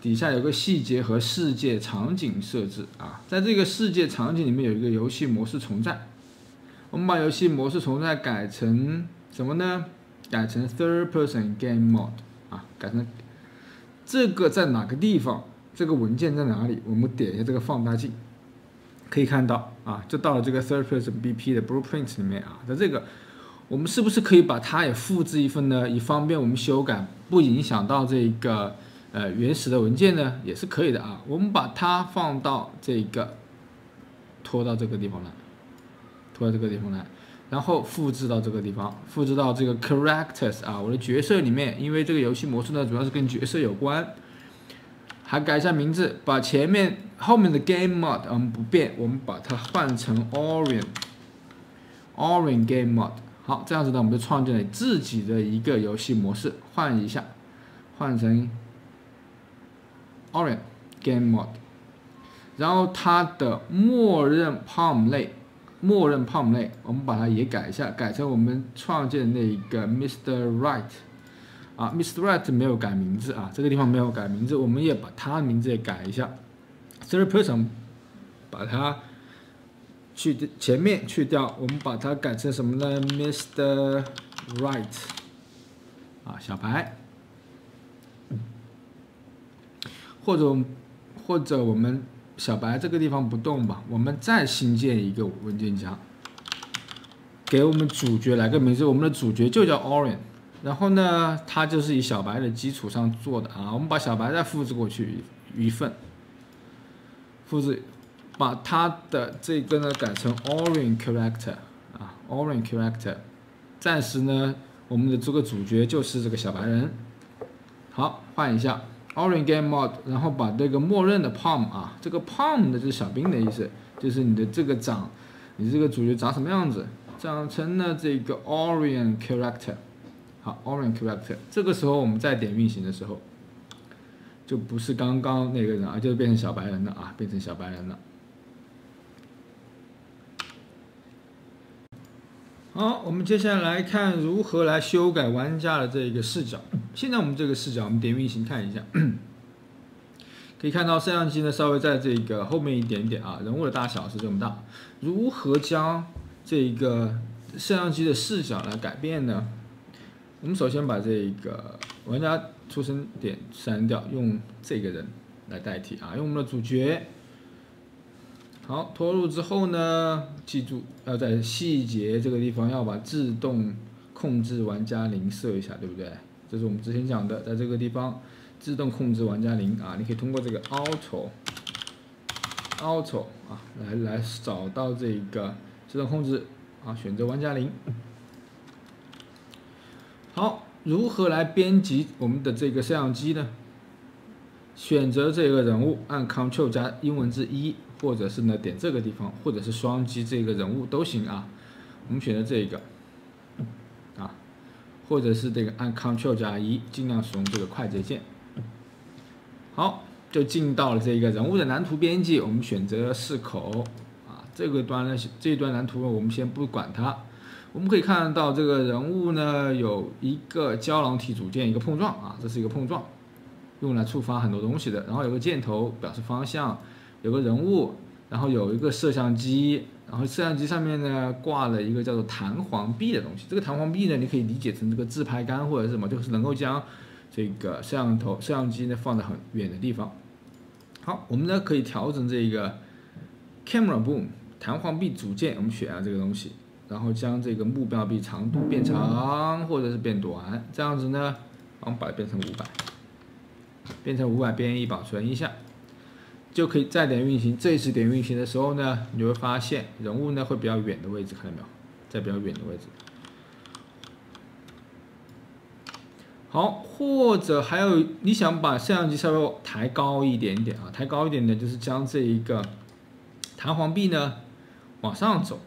底下有个细节和世界场景设置在这个世界场景里面有一个游戏模式重载，我们把游戏模式重载改成什么呢？改成 Third Person Game Mode 改成这个在哪个地方？这个文件在哪里？我们点一下这个放大镜，可以看到就到了这个 Third Person BP 的 Blueprint 里面在这个我们是不是可以把它也复制一份呢？以方便我们修改，不影响到这个原始的文件呢，也是可以的我们把它放到这个拖到这个地方来，然后复制到这个地方，复制到这个 characters 我的角色里面，因为这个游戏模式呢主要是跟角色有关，还改一下名字，把后面的 game mode 我们不变，我们把它换成 Orient Game Mode。好，这样子呢，我们就创建了自己的一个游戏模式，换一下，换成 Orient Game Mode， 然后它的默认 POM 类默认 POM 内，我们把它也改一下，改成我们创建的那一个 Mr. Right 啊 ，Mr. Right 没有改名字啊，这个地方没有改名字，我们也把它的名字也改一下 ，third person 把它前面去掉，我们把它改成什么呢 ？Mr. Right 啊，小白，或者我们小白这个地方不动吧，我们再新建一个文件夹，给我们主角来个名字，我们的主角就叫 Orion， 然后呢，它就是以小白的基础上做的啊，我们把小白再复制过去一份，复制，把它的这个呢改成 Orion Character 啊 ，Orion Character， 暂时呢，我们的这个主角就是这个小白人，好，换一下。Orion Game Mode， 然后把这个默认的 POM 啊，这个 POM 的就是小兵的意思，就是你的这个你这个主角长什么样子，长成了这个 Orion Character， 好 ，Orion Character， 这个时候我们再点运行的时候，就不是刚刚那个人啊，就是变成小白人了啊，变成小白人了。好，我们接下来看如何来修改玩家的这个视角。现在我们这个视角，我们点运行看一下，可以看到摄像机呢稍微在这个后面一点点啊，人物的大小是这么大。如何将这个摄像机的视角来改变呢？我们首先把这个玩家出生点删掉，用这个人来代替啊，用我们的主角。好，拖入之后呢，记住要在细节这个地方要把自动控制玩家零设一下，对不对？这是我们之前讲的，在这个地方自动控制玩家零啊，你可以通过这个 Auto 啊来找到这个自动控制啊，选择玩家零。好，如何来编辑我们的这个摄像机呢？选择这个人物，按 Ctrl 加英文字1，或者是呢点这个地方，或者是双击这个人物都行啊。我们选择这个啊，或者是这个按 Ctrl 加1，尽量使用这个快捷键。好，就进到了这个人物的蓝图编辑，我们选择4口啊。这一段蓝图我们先不管它。我们可以看到这个人物呢有一个胶囊体组件，一个碰撞啊，这是一个碰撞。用来触发很多东西的，然后有个箭头表示方向，有个人物，然后有一个摄像机，然后摄像机上面呢挂了一个叫做弹簧臂的东西。这个弹簧臂呢，你可以理解成这个自拍杆或者是什么，就是能够将这个摄像机呢放在很远的地方。好，我们呢可以调整这个 Camera Boom 弹簧臂组件，我们选了这个东西，然后将这个目标臂长度变长或者是变短，这样子呢，我们把它变成500。变成500，编译保存一下，就可以再点运行。这一次点运行的时候呢，你会发现人物呢会比较远的位置，看到没有？在比较远的位置。好，或者还有你想把摄像机稍微抬高一点点啊，抬高一点点就是将这一个弹簧臂呢往上走。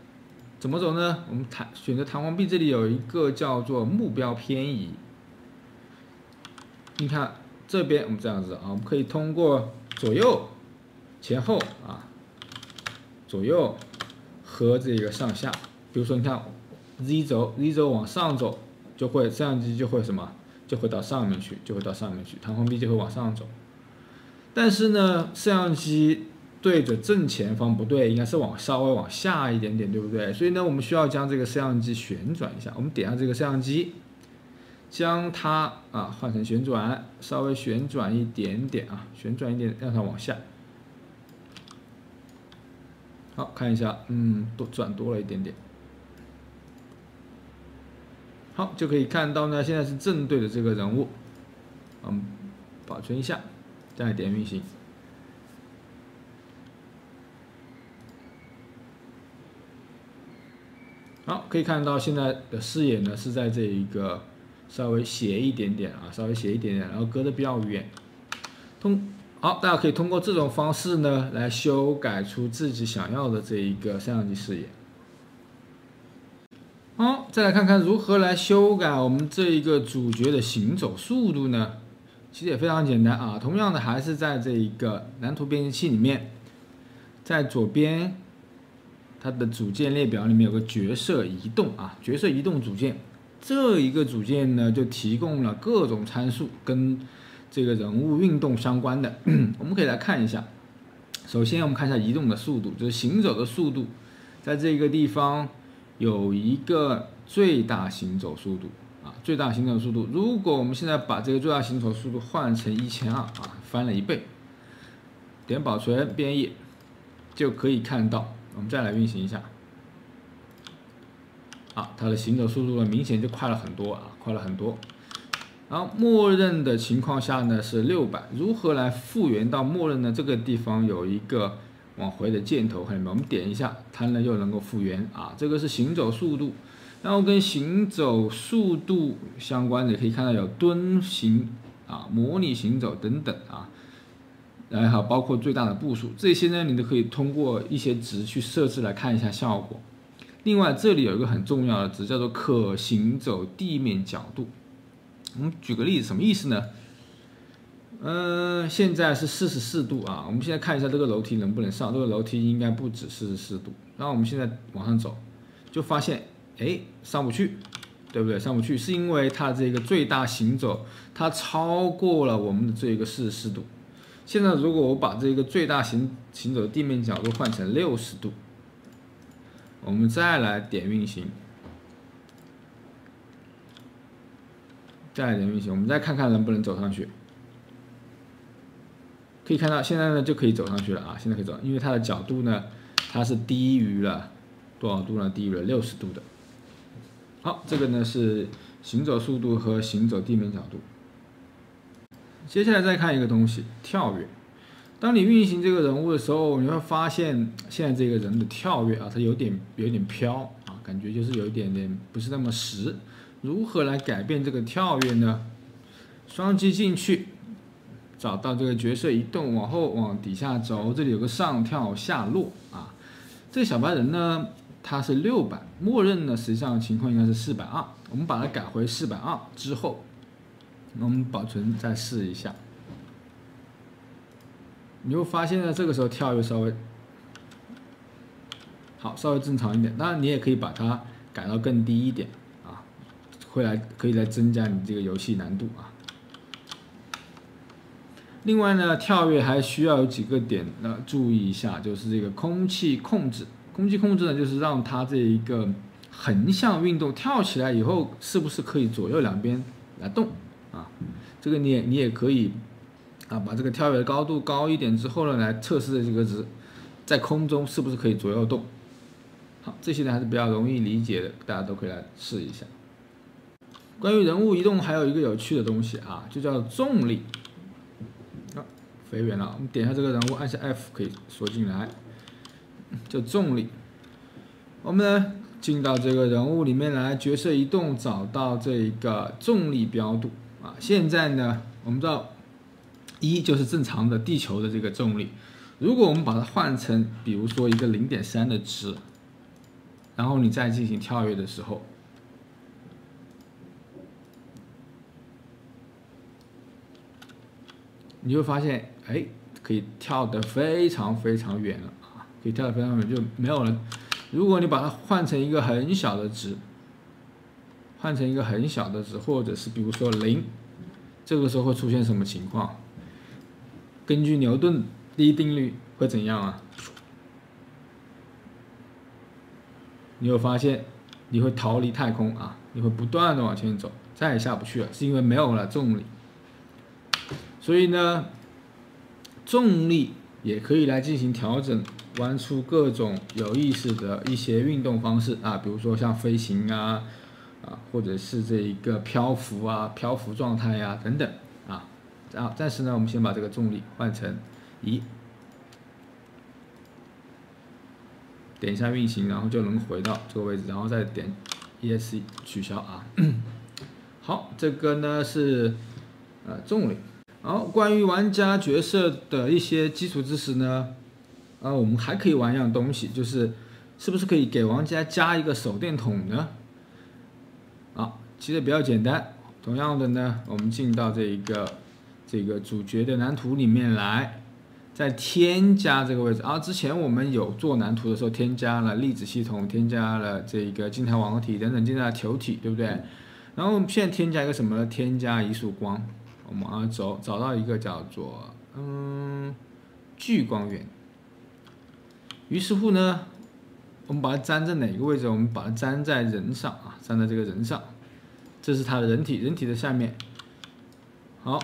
怎么走呢？我们选择弹簧臂，这里有一个叫做目标偏移。你看。这边我们这样子啊，我们可以通过左右、前后啊，左右和这个上下。比如说，你看 Z 轴往上走，就会摄像机就会什么，就会到上面去，弹簧臂就会往上走。但是呢，摄像机对着正前方不对，应该是稍微往下一点点，对不对？所以呢，我们需要将这个摄像机旋转一下。我们点上这个摄像机。将它换成旋转，稍微旋转一点点啊，旋转一点，让它往下。好，看一下，转多了一点点。好，就可以看到呢，现在是正对着这个人物，保存一下，再点运行。好，可以看到现在的视野呢是在这一个。稍微斜一点点啊，然后隔得比较远。好，大家可以通过这种方式呢，来修改出自己想要的这一个摄像机视野。好，再来看看如何来修改我们这一个主角的行走速度呢？其实也非常简单啊，同样的还是在这一个蓝图编辑器里面，在左边它的组件列表里面有个角色移动啊，角色移动组件，这一个组件呢就提供了各种参数跟这个人物运动相关的，我们可以来看一下。首先我们看一下移动的速度，就是行走的速度，在这个地方有一个最大行走速度啊，最大行走速度。如果我们现在把这个最大行走速度换成1200啊，翻了1倍，点保存编译就可以看到。我们再来运行一下，啊，它的行走速度呢明显就快了很多啊，快了很多。然后默认的情况下呢是600，如何来复原到默认呢？这个地方有一个往回的箭头，看见没有？我们点一下，它呢又能够复原啊。这个是行走速度，然后跟行走速度相关的可以看到有蹲行啊、模拟行走等等啊。然后包括最大的步数，这些呢你都可以通过一些值去设置来看一下效果。另外这里有一个很重要的值叫做可行走地面角度。我们举个例子，什么意思呢？现在是44度啊，我们现在看一下这个楼梯能不能上，这个楼梯应该不止44度。然后我们现在往上走，就发现上不去，对不对？上不去是因为它这个最大行走它超过了我们的这个44度。现在如果我把这个最大行走的地面角度换成60度，我们再来点运行，我们再看看能不能走上去。可以看到现在呢就可以走上去了啊，现在可以走，因为它的角度呢它是低于了多少度呢？低于了60度的。好，这个呢是行走速度和行走地面角度。接下来再看一个东西，跳跃。当你运行这个人物的时候，你会发现现在这个人的跳跃啊，它有点飘啊，感觉就是有一点点不是那么实。如何来改变这个跳跃呢？双击进去，找到这个角色移动，往后往底下走，这里有个上跳下落啊。这个小白人呢，它是600，默认呢实际上情况应该是420。我们把它改回420之后。我们保存再试一下，你会发现呢，这个时候跳跃稍微正常一点。当然，你也可以把它改到更低一点啊，可以来增加你这个游戏难度啊。另外呢，跳跃还需要有几个点注意一下，就是这个空气控制。空气控制呢，就是让它这一个横向运动跳起来以后，是不是可以左右两边来动？啊，这个你也可以啊，把这个跳跃的高度高一点之后呢，来测试这个值，在空中是不是可以左右动？好，这些呢还是比较容易理解的，大家都可以来试一下。关于人物移动还有一个有趣的东西啊，就叫重力。飞远了，我们点一下这个人物，按下 F 可以缩进来，叫重力。我们呢进到这个人物里面来，角色移动，找到这一个重力标度。啊，现在呢，我们知道1就是正常的地球的这个重力，如果我们把它换成，比如说一个0.3的值，然后你再进行跳跃的时候，你会发现，可以跳得非常远了啊，可以跳得非常远，就没有了。如果你把它换成一个很小的值，或者是比如说0，这个时候会出现什么情况？根据牛顿第一定律会怎样啊？你会发现你会逃离太空啊，你会不断的往前走，再也下不去了，是因为没有了重力。所以呢，重力也可以来进行调整，玩出各种有意思的一些运动方式啊，比如说像飞行啊，或者是这一个漂浮啊、漂浮状态啊等等啊。暂时呢，我们先把这个重力换成1，点一下运行，然后就能回到这个位置，然后再点 ESC 取消啊。好，这个呢是重力。好，关于玩家角色的一些基础知识呢，我们还可以玩一样东西，就是是不是可以给玩家加一个手电筒呢？其实比较简单。同样的呢，我们进到这个主角的蓝图里面来，在添加这个位置。之前我们有做蓝图的时候，添加了粒子系统，添加了这个静态网格体等等，添加了球体，对不对？然后我们现在添加一个什么呢？添加一束光。我们往上走，找到一个叫做聚光源。于是乎呢，我们把它粘在哪个位置？我们把它粘在人上啊，粘在这个人上。这是它的人体，人体的下面。好。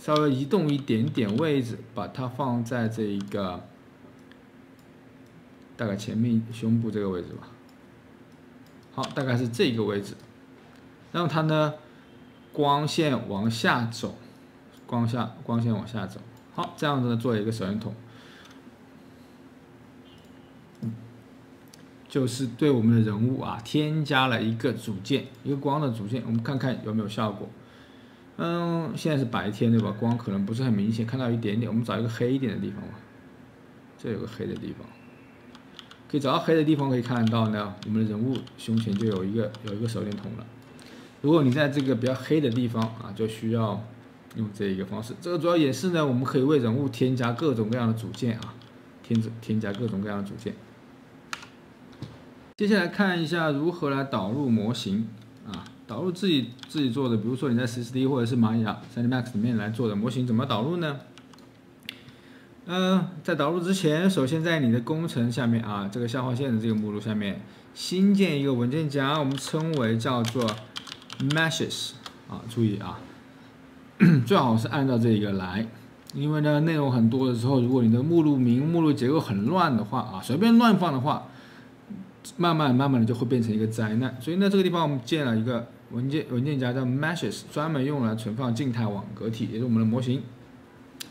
稍微移动一点点位置，把它放在这一个大概前面胸部这个位置吧。好，大概是这个位置，让它呢光线往下走，光线往下走。好，这样子呢做一个手电筒，就是对我们的人物添加了一个组件，一个光的组件，我们看看有没有效果。现在是白天对吧？光可能不是很明显，看到一点点。我们找一个黑一点的地方吧，这有个黑的地方，可以找到黑的地方，可以看到呢，我们的人物胸前就有一个手电筒了。如果你在这个比较黑的地方就需要用这一个方式。这个主要也是呢，我们可以为人物添加各种各样的组件添加各种各样的组件。接下来看一下如何来导入模型导入自己做的，比如说你在10SD或者是玛雅 3D Max 里面来做的模型，怎么导入呢？在导入之前，首先在你的工程下面这个下划线的这个目录下面，新建一个文件夹，我们称为叫做 Meshes 注意最好是按照这个来，因为呢内容很多的时候，如果你的目录名、目录结构很乱的话随便乱放的话，慢慢的就会变成一个灾难。所以呢，这个地方我们建了一个文件夹叫 Meshes， 专门用来存放静态网格体，也是我们的模型。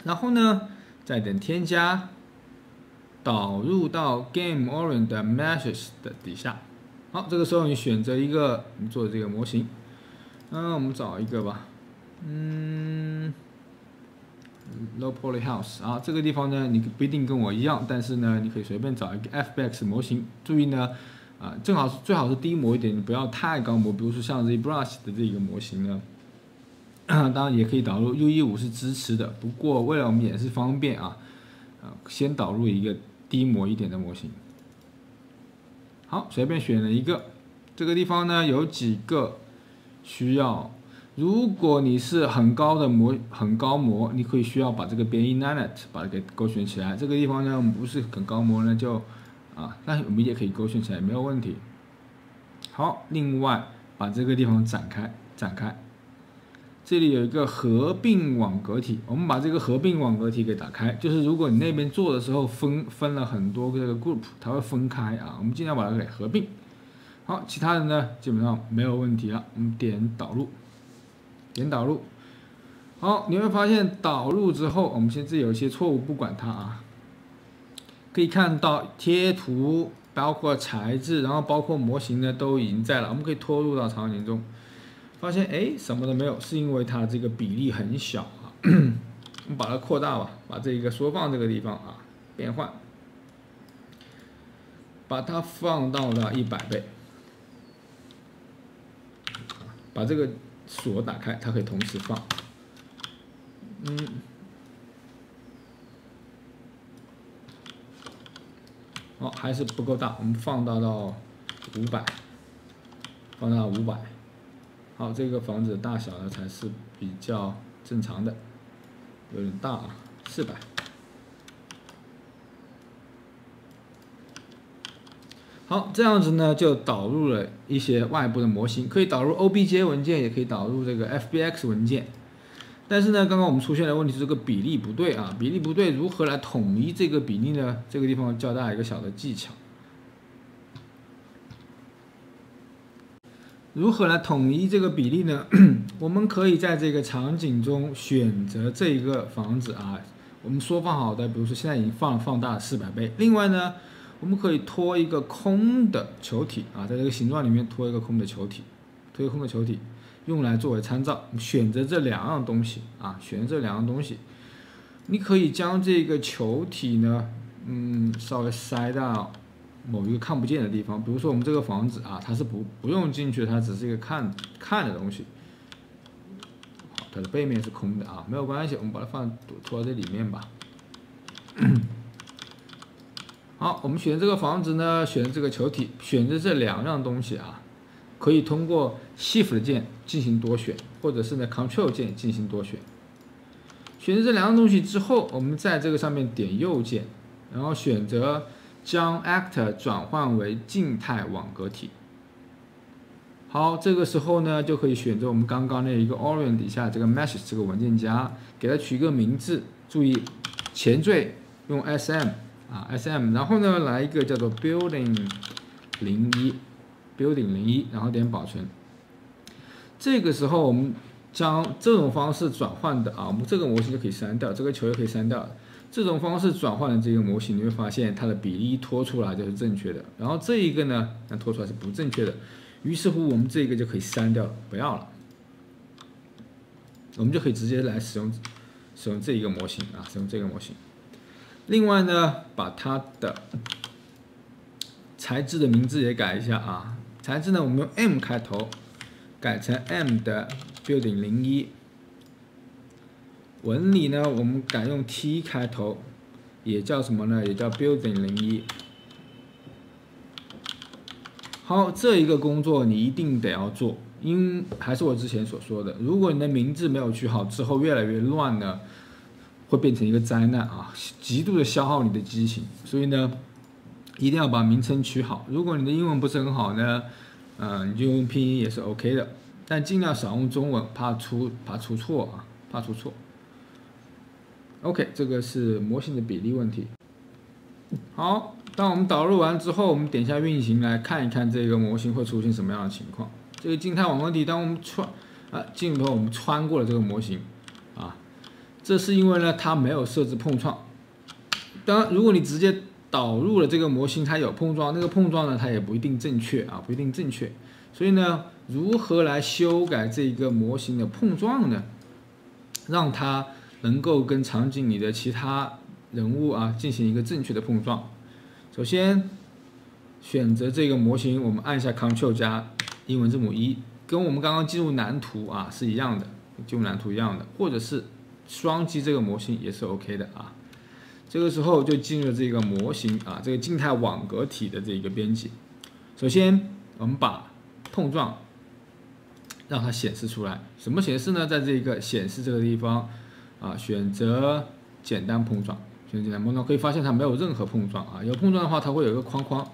然后呢，再点添加，导入到 Game Orient 的 Meshes 的底下。好，这个时候你选择一个你做的这个模型，我们找一个吧，Low Poly House 这个地方呢，你不一定跟我一样，但是呢，你可以随便找一个 FBX 模型。注意呢，最好是低模一点，你不要太高模。比如说像ZBrush 的这个模型呢，当然也可以导入 U15是支持的，不过为了我们演示方便先导入一个低模一点的模型。好，随便选了一个，这个地方呢有几个需要。如果你是很高模，你可以需要把这个边 Inanimate 把它给勾选起来。这个地方呢，我们不是很高模呢，就但我们也可以勾选起来，没有问题。好，另外把这个地方展开，这里有一个合并网格体，我们把这个合并网格体给打开。就是如果你那边做的时候分了很多个这个 group， 它会分开我们尽量把它给合并。好，其他的呢基本上没有问题了，我们点导入。好，你会发现导入之后，我们现在有一些错误，不管它可以看到贴图，包括材质，然后包括模型呢都已经在了，我们可以拖入到场景中，发现什么都没有，是因为它这个比例很小我们把它扩大吧，把这个缩放这个地方变换，把它放到了100倍，把这个锁打开，它可以同时放。好，还是不够大，我们放到500，放到500。好，这个房子的大小呢才是比较正常的，有点大400。好，这样子呢就导入了一些外部的模型，可以导入 OBJ 文件，也可以导入这个 FBX 文件。但是呢，刚刚我们出现的问题是这个比例不对比例不对，如何来统一这个比例呢？这个地方教大家一个小的技巧。如何来统一这个比例呢？我们可以在这个场景中选择这个房子我们缩放好的，比如说现在已经放大了400倍。另外呢，我们可以拖一个空的球体在这个形状里面拖一个空的球体，用来作为参照。选择这两样东西你可以将这个球体呢，稍微塞到某一个看不见的地方。比如说我们这个房子它是不用进去的，它只是一个看的东西。好，它的背面是空的没有关系，我们把它拖到这里面吧。好，我们选这个房子呢，选这个球体，选择这两样东西啊，可以通过 Shift 键进行多选，或者是呢 Control 键进行多选。选择这两样东西之后，我们在这个上面点右键，然后选择将 Actor 转换为静态网格体。好，这个时候呢，就可以选择我们刚刚那一个 Orion 底下这个 Mesh 这个文件夹，给它取一个名字，注意前缀用 SM，然后呢来一个叫做 Building 01，然后点保存。这个时候我们将这种方式转换的啊，我们这个模型就可以删掉，这个球也可以删掉。这种方式转换的这个模型，你会发现它的比例拖出来就是正确的，然后这一个呢，那拖出来是不正确的。于是乎，我们这个就可以删掉了，不要了。我们就可以直接来使用这一个模型啊，使用这个模型。另外呢，把它的材质的名字也改一下啊。材质呢，我们用 M 开头，改成 M 的 Building 01。纹理呢，我们改用 T 开头，也叫什么呢？也叫 Building 01。好，这一个工作你一定得要做，还是我之前所说的，如果你的名字没有取好，之后越来越乱呢，会变成一个灾难啊，极度的消耗你的激情。所以呢，一定要把名称取好。如果你的英文不是很好呢，你就用拼音也是 OK 的，但尽量少用中文，怕出错啊，怕出错。OK， 这个是模型的比例问题。好，当我们导入完之后，我们点一下运行来看一看这个模型会出现什么样的情况。这个静态网格体，当我们进入后我们穿过了这个模型啊，这是因为呢它没有设置碰撞。当然，如果你直接导入了这个模型，它有碰撞，那个碰撞呢它也不一定正确啊，不一定正确。所以呢，如何来修改这个模型的碰撞呢？让它能够跟场景里的其他人物啊进行一个正确的碰撞。首先选择这个模型，我们按下 Ctrl 加英文字母1，跟我们刚刚进入蓝图啊是一样的，进入蓝图一样的，或者是双击这个模型也是 OK 的啊。这个时候就进入了这个模型啊，这个静态网格体的这个编辑。首先我们把碰撞让它显示出来，怎么显示呢？在这个显示这个地方啊，选择简单碰撞。选择简单碰撞，可以发现它没有任何碰撞啊。有碰撞的话，它会有一个框框。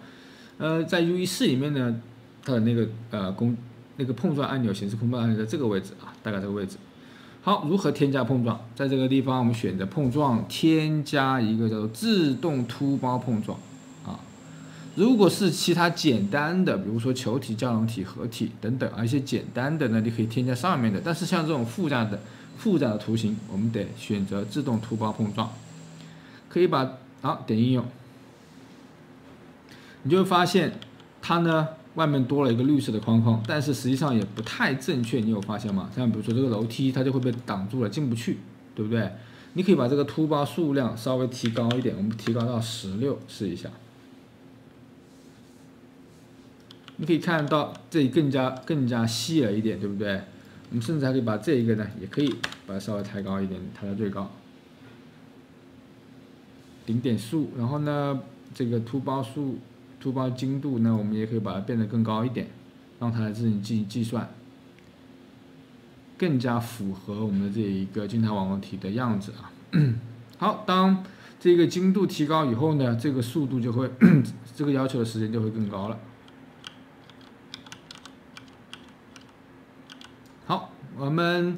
在 UE4 里面呢，它的那个碰撞按钮显示碰撞按钮在这个位置啊，大概这个位置。好，如何添加碰撞？在这个地方我们选择碰撞，添加一个叫做自动凸包碰撞啊。如果是其他简单的，比如说球体、交融体、合体等等，一些简单的呢，你可以添加上面的。但是像这种复杂的图形，我们得选择自动凸包碰撞。可以点应用，你就会发现它呢外面多了一个绿色的框框，但是实际上也不太正确，你有发现吗？像比如说这个楼梯，它就会被挡住了，进不去，对不对？你可以把这个凸包数量稍微提高一点，我们提高到16，试一下。你可以看到这里更加细了一点，对不对？我们甚至还可以把这一个呢，也可以把它稍微抬高一点，抬到最高。顶点数，然后呢，这个凸包精度呢，我们也可以把它变得更高一点，让它来自行计算，更加符合我们的这一个静态网格体的样子啊。好，当这个精度提高以后呢，这个速度就会这个要求的时间就会更高了。好，我们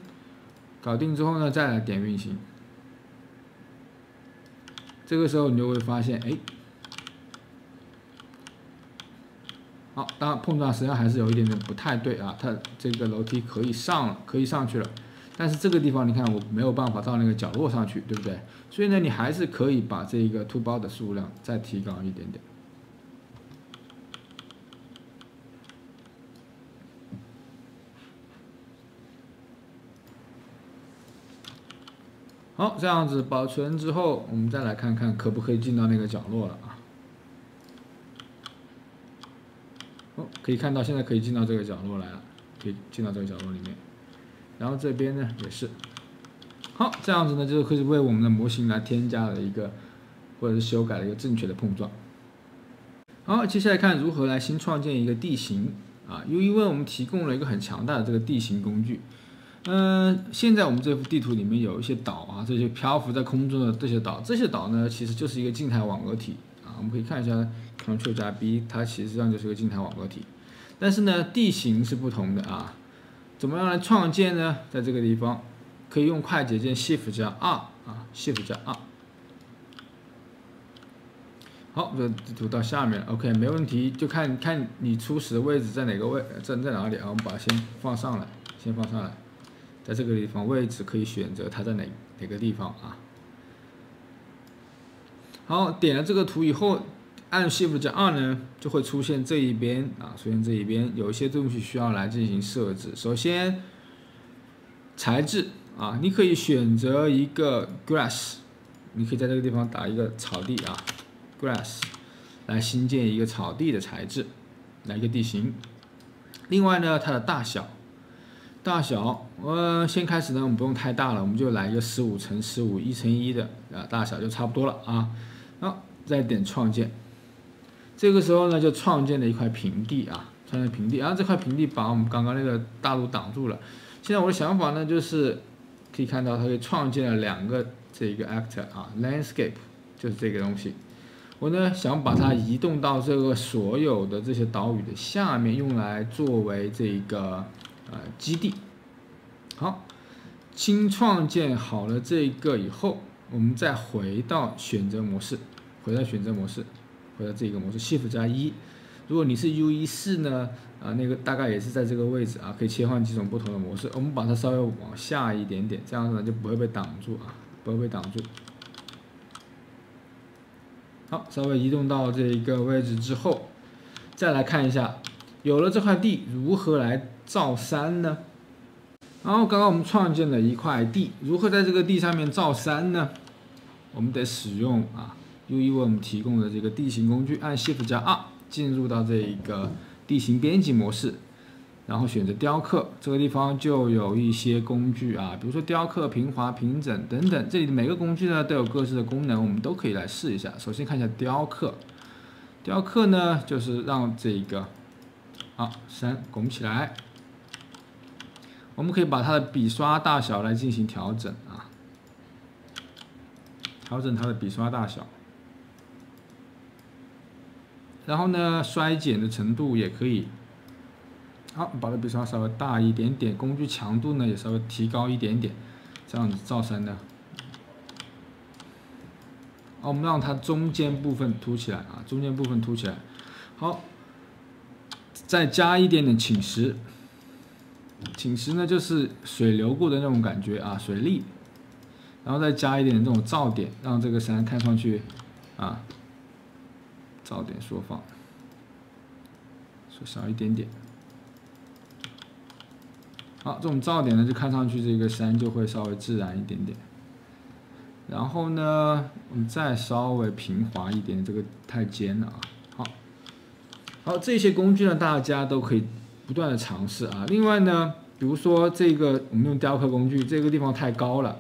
搞定之后呢，再来点运行。这个时候你就会发现，好，当然碰撞实际上还是有一点点不太对啊，它这个楼梯可以上去了，但是这个地方你看我没有办法到那个角落上去，对不对？所以呢，你还是可以把这个凸包的数量再提高一点点。好，这样子保存之后，我们再来看看可不可以进到那个角落了啊？可以看到现在可以进到这个角落来了，可以进到这个角落里面。然后这边呢也是。好，这样子呢就可以为我们的模型来添加了一个或者是修改了一个正确的碰撞。好，接下来看如何来新创建一个地形啊。UE为我们提供了一个很强大的这个地形工具。现在我们这幅地图里面有一些岛啊，这些漂浮在空中的这些岛呢，其实就是一个静态网格体啊。我们可以看一下 Ctrl+B， 它其实上就是一个静态网格体。但是呢，地形是不同的啊。怎么样来创建呢？在这个地方可以用快捷键 Shift+R 啊 ，Shift+R。好，这地图到下面了 ，OK， 没问题，就看你初始的位置在哪个在哪里啊？我们把它先放上来，在这个地方位置可以选择它在哪个地方啊。好，点了这个图以后，按 Shift+R 呢，就会出现这一边啊，有一些东西需要来进行设置。首先，材质啊，你可以选择一个 grass， 你可以在这个地方打一个草地啊。grass 来新建一个草地的材质，来一个地形。另外呢，它的大小，先开始呢，我们不用太大了，我们就来一个15×15 1×1的啊，大小就差不多了啊。好，再点创建，这个时候呢，就创建了一块平地啊，然后这块平地把我们刚刚那个大陆挡住了。现在我的想法呢，就是可以看到它可以创建了2个这个 actor 啊 ，landscape 就是这个东西。我呢想把它移动到这个所有的这些岛屿的下面，用来作为这个基地。好，新创建好了这个以后，我们再回到选择模式，回到这个模式 Shift+1。如果你是 UE4 呢，那个大概也是在这个位置啊，可以切换几种不同的模式。我们把它稍微往下一点点，这样子呢就不会被挡住啊，好，稍微移动到这个位置之后，再来看一下，有了这块地，如何来造山呢？然后刚刚我们创建了一块地，如何在这个地上面造山呢？我们得使用UE 为我们提供的这个地形工具，按 Shift+R 进入到这一个地形编辑模式。然后选择雕刻，这个地方就有一些工具啊，比如说雕刻、平滑、平整等等。这里的每个工具呢都有各自的功能，我们都可以来试一下。首先看一下雕刻，雕刻呢就是让这个山拱起来，我们可以把它的笔刷大小来进行调整啊，调整它的笔刷大小。然后呢，衰减的程度也可以。好，把它笔刷稍微大一点点，工具强度呢也稍微提高一点点，这样子造山呢。好，我们让它中间部分凸起来啊，好，再加一点点侵蚀，侵蚀呢就是水流过的那种感觉啊，水粒，然后再加一点这种噪点，让这个山看上去噪点缩放，缩小一点点。好，这种噪点呢，就看上去这个山就会稍微自然一点点。然后呢，我们再稍微平滑一点，这个太尖了啊。好，这些工具呢，大家都可以不断的尝试啊。另外呢，比如说这个我们用雕刻工具，这个地方太高了，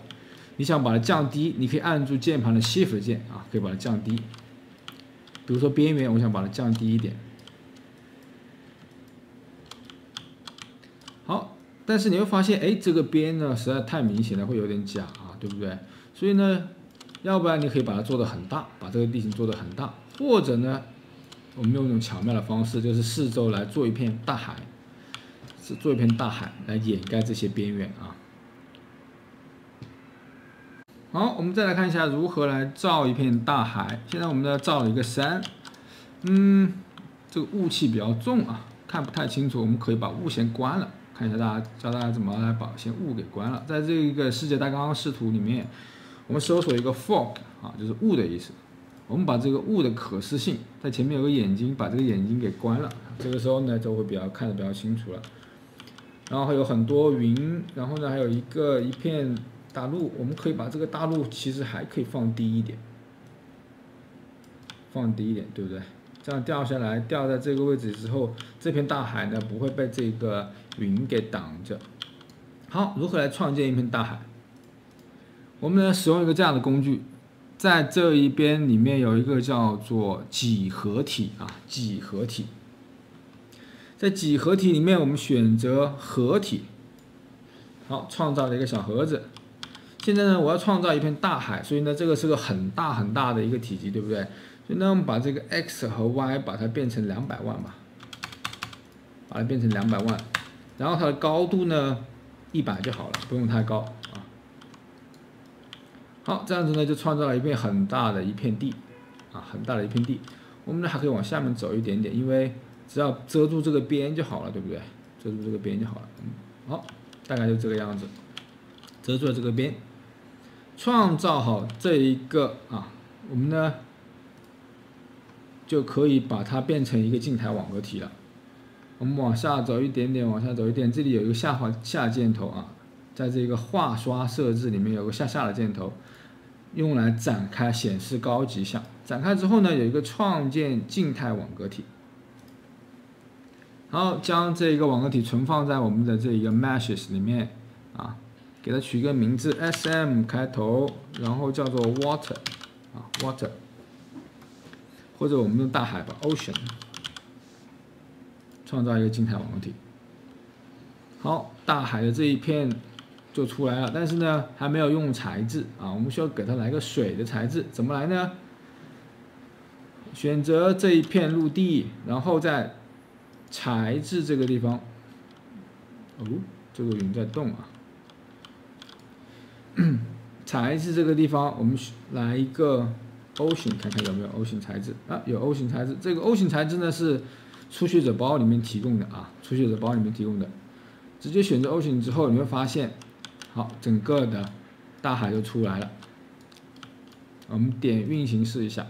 你想把它降低，你可以按住键盘的 Shift 键啊，可以把它降低。比如说边缘，我想把它降低一点。好。但是你会发现，这个边呢实在太明显了，会有点假啊，对不对？所以呢，要不然你可以把它做得很大，把这个地形做得很大，或者呢，我们用一种巧妙的方式，就是四周来做一片大海，来掩盖这些边缘啊。好，我们再来看一下如何来造一片大海。现在我们呢造了一个山，这个雾气比较重啊，看不太清楚，我们可以把雾先关了。看一下教大家怎么来把先雾给关了。在这个世界大纲视图里面，我们搜索一个 fog 啊，就是雾的意思。我们把这个雾的可视性，在前面有个眼睛，把这个眼睛给关了。这个时候呢，就会看得比较清楚了。然后还有很多云，然后呢还有一片大陆，我们可以把这个大陆其实还可以放低一点，对不对？这样掉下来，掉在这个位置之后，这片大海呢不会被这个云给挡着。好，如何来创建一片大海？我们呢使用一个这样的工具，在这一边里面有一个叫做几何体啊，几何体。在几何体里面，我们选择合体，好，创造了一个小盒子。现在呢，我要创造一片大海，所以呢，这个是个很大很大的一个体积，对不对？所以呢，我们把这个 x 和 y 把它变成200万吧，把它变成200万，然后它的高度呢100就好了，不用太高啊。好，这样子呢就创造了一片很大的一片地啊，很大的一片地。我们呢还可以往下面走一点点，因为只要遮住这个边就好了，对不对？遮住这个边就好了。好，大概就这个样子，遮住了这个边，创造好这一个啊，我们呢就可以把它变成一个静态网格体了。我们往下走一点点，往下走一点，这里有一个下箭头啊，在这个画刷设置里面有个下的箭头，用来展开显示高级项。展开之后呢，有一个创建静态网格体。然后将这个网格体存放在我们的这一个 meshes 里面啊，给它取一个名字 SM 开头，然后叫做 water 啊 water， 或者我们用大海吧 ocean， 创造一个静态网格体。好，大海的这一片就出来了，但是呢还没有用材质啊，我们需要给它来个水的材质，怎么来呢？选择这一片陆地，然后在材质这个地方，哦，这个云在动啊。材质这个地方，我们来一个 O 型，看看有没有 O 型材质啊？有 O 型材质。这个 O 型材质呢是初学者包里面提供的啊，初学者包里面提供的。直接选择 O 型之后，你会发现，好，整个的大海就出来了。我们点运行试一下。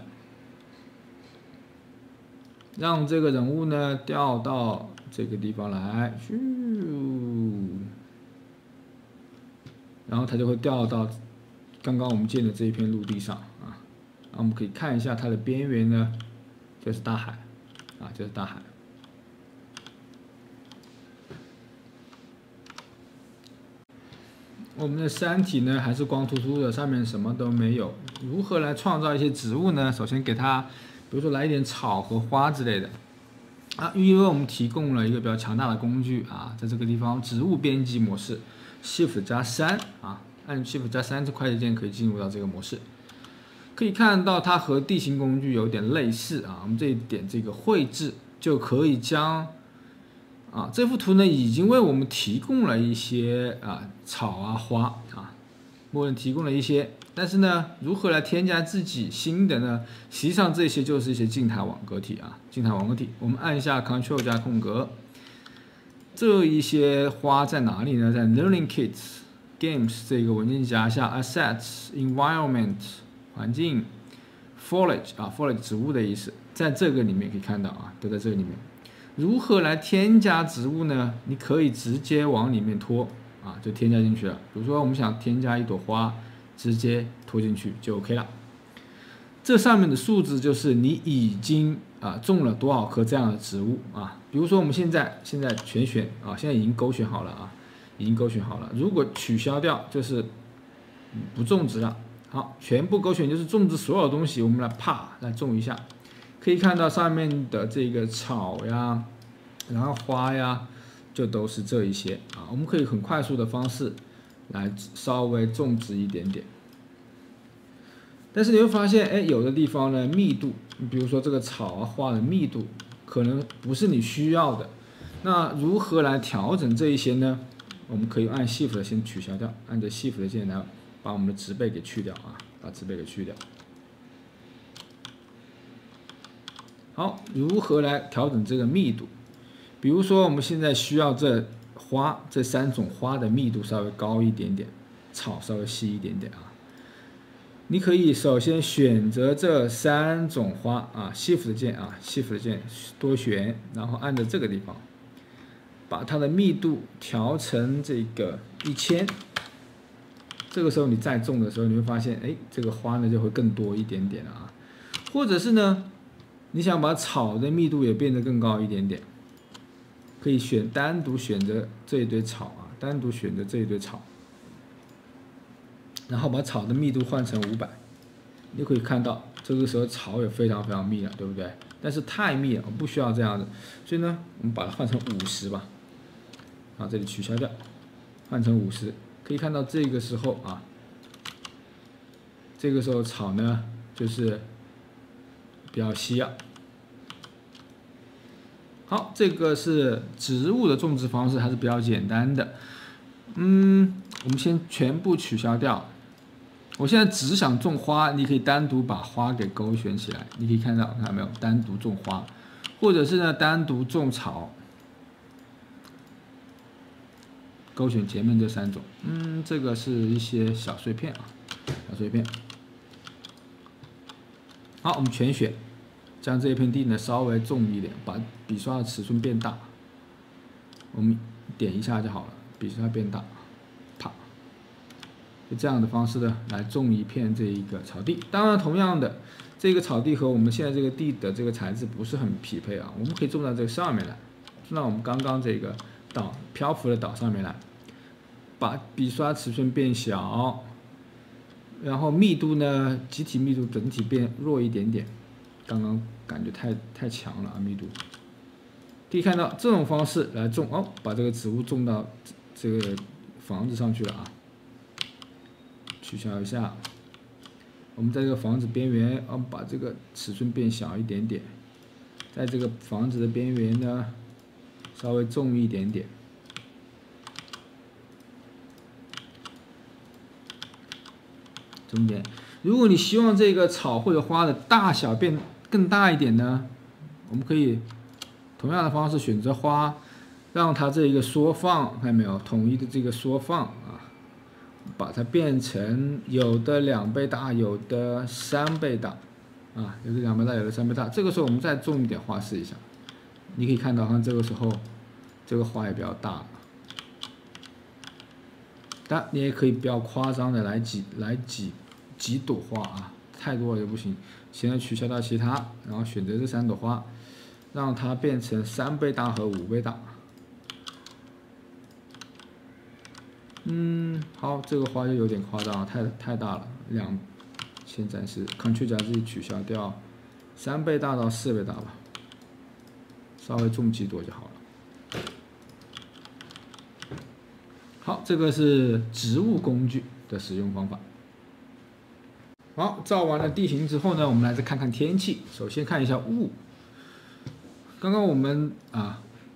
让这个人物呢掉到这个地方来，咻，然后它就会掉到刚刚我们建的这一片陆地上啊。然后我们可以看一下它的边缘呢，就是大海啊，就是大海。我们的山体呢还是光秃秃的，上面什么都没有。如何来创造一些植物呢？首先给它。比如说来一点草和花之类的啊，因为我们提供了一个比较强大的工具啊，在这个地方植物编辑模式 ，Shift 加3啊，按 Shift 加3这快捷键可以进入到这个模式。可以看到它和地形工具有点类似啊，我们这一点这个绘制就可以将啊这幅图呢已经为我们提供了一些啊草啊花啊，默认提供了一些。但是呢，如何来添加自己新的呢？实际上这些就是一些静态网格体啊，静态网格体。我们按一下 Ctrl 加空格，这一些花在哪里呢？在 Learning Kits Games 这个文件夹下 Assets Environment 环境 Foliage 啊 Foliage 植物的意思，在这个里面可以看到啊，都在这个里面。如何来添加植物呢？你可以直接往里面拖啊，就添加进去了。比如说我们想添加一朵花。直接拖进去就 OK 了。这上面的数字就是你已经种了多少棵这样的植物啊。比如说我们现在全选啊，现在已经勾选好了啊，已经勾选好了。如果取消掉就是不种植了。好，全部勾选就是种植所有东西，我们来种一下。可以看到上面的这个草呀，然后花呀，就都是这一些啊。我们可以很快速的方式。来稍微种植一点点，但是你会发现，哎，有的地方呢密度，比如说这个草啊花的密度，可能不是你需要的。那如何来调整这一些呢？我们可以按 Shift 先取消掉，按着 Shift 的键来把我们的植被给去掉啊，把植被给去掉。好，如何来调整这个密度？比如说我们现在需要这3种花的密度稍微高一点点，草稍微细一点点啊。你可以首先选择这3种花啊 ，Shift 键啊 ，Shift 键多选，然后按着这个地方，把它的密度调成这个1000。这个时候你再种的时候，你会发现，哎，这个花呢就会更多一点点啊。或者是呢，你想把草的密度也变得更高一点点。可以单独选择这一堆草啊，单独选择这一堆草，然后把草的密度换成500，你可以看到这个时候草也非常非常密了，对不对？但是太密了，我不需要这样的，所以呢，我们把它换成50吧。啊，这里取消掉，换成50，可以看到这个时候啊，这个时候草呢就是比较稀啊。好，这个是植物的种植方式，还是比较简单的。我们先全部取消掉。我现在只想种花，你可以单独把花给勾选起来，你可以看到没有？单独种花，或者是呢单独种草，勾选前面这3种。这个是一些小碎片啊，小碎片。好，我们全选，将这一片地呢稍微重一点，把笔刷的尺寸变大。我们点一下就好了，笔刷变大。就这样的方式呢，来种一片这一个草地。当然，同样的，这个草地和我们现在这个地的这个材质不是很匹配啊。我们可以种到这个上面来，种到我们刚刚这个岛漂浮的岛上面来，把笔刷尺寸变小，然后密度呢，集体密度整体变弱一点点。刚刚感觉太强了啊，密度。可以看到这种方式来种哦，把这个植物种到这个房子上去了啊。取消一下，我们在这个房子边缘，把这个尺寸变小一点点，在这个房子的边缘呢，稍微重一点点。中间，如果你希望这个草或者花的大小变更大一点呢，我们可以同样的方式选择花，让它这一个缩放，看见没有？统一的这个缩放啊。把它变成有的2倍大，有的3倍大，啊，有的2倍大，有的3倍大。这个时候我们再种一点花试一下，你可以看到，像这个时候，这个花也比较大了。当然，你也可以比较夸张的来几朵花啊，太多了就不行。现在取消掉其他，然后选择这3朵花，让它变成3倍大和5倍大。好，这个花就有点夸张了，太大了，先暂时 Ctrl 加 Z 取消掉，3倍大到4倍大吧，稍微种几朵就好了。好，这个是植物工具的使用方法。好，照完了地形之后呢，我们来再看看天气。首先看一下雾，刚刚我们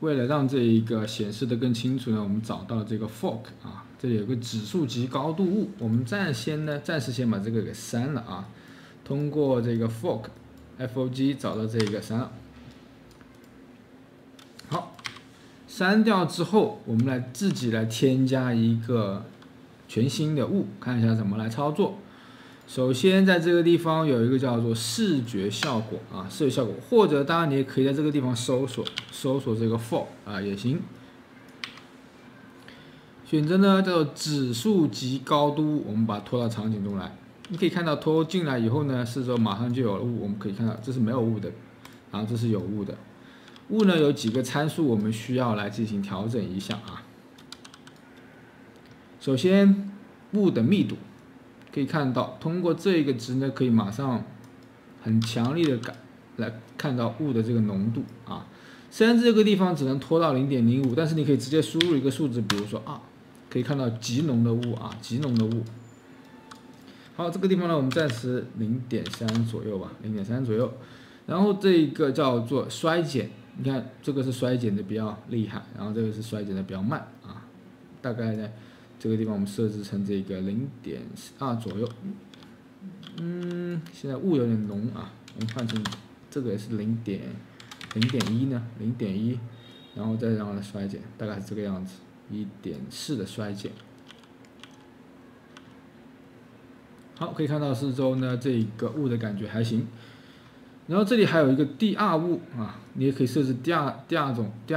为了让这一个显示的更清楚呢，我们找到这个 fog 啊。这里有个指数级高度雾，我们暂时先把这个给删了啊。通过这个 fog 找到这个删了。好，删掉之后，我们自己来添加一个全新的雾，看一下怎么来操作。首先在这个地方有一个叫做视觉效果啊，视觉效果，或者当然你也可以在这个地方搜索这个 fog 啊也行。选择呢叫做指数级高度，我们把它拖到场景中来。你可以看到拖进来以后呢，四周马上就有了雾。我们可以看到这是没有雾的，然后这是有雾的。雾呢有几个参数我们需要来进行调整一下啊。首先雾的密度，可以看到通过这个值呢，可以马上很强力的来看到雾的这个浓度啊。虽然这个地方只能拖到0.05，但是你可以直接输入一个数字，比如说可以看到极浓的雾啊，极浓的雾。好，这个地方呢，我们暂时0.3左右吧，0.3左右。然后这个叫做衰减，你看这个是衰减的比较厉害，然后这个是衰减的比较慢啊。大概呢，这个地方我们设置成这个0.2左右。现在雾有点浓啊，我们换成这个也是0.1呢，0.1，然后再让它衰减，大概是这个样子。1.4的衰减。好，可以看到四周呢，这个雾的感觉还行。然后这里还有一个第二雾啊，你也可以设置第二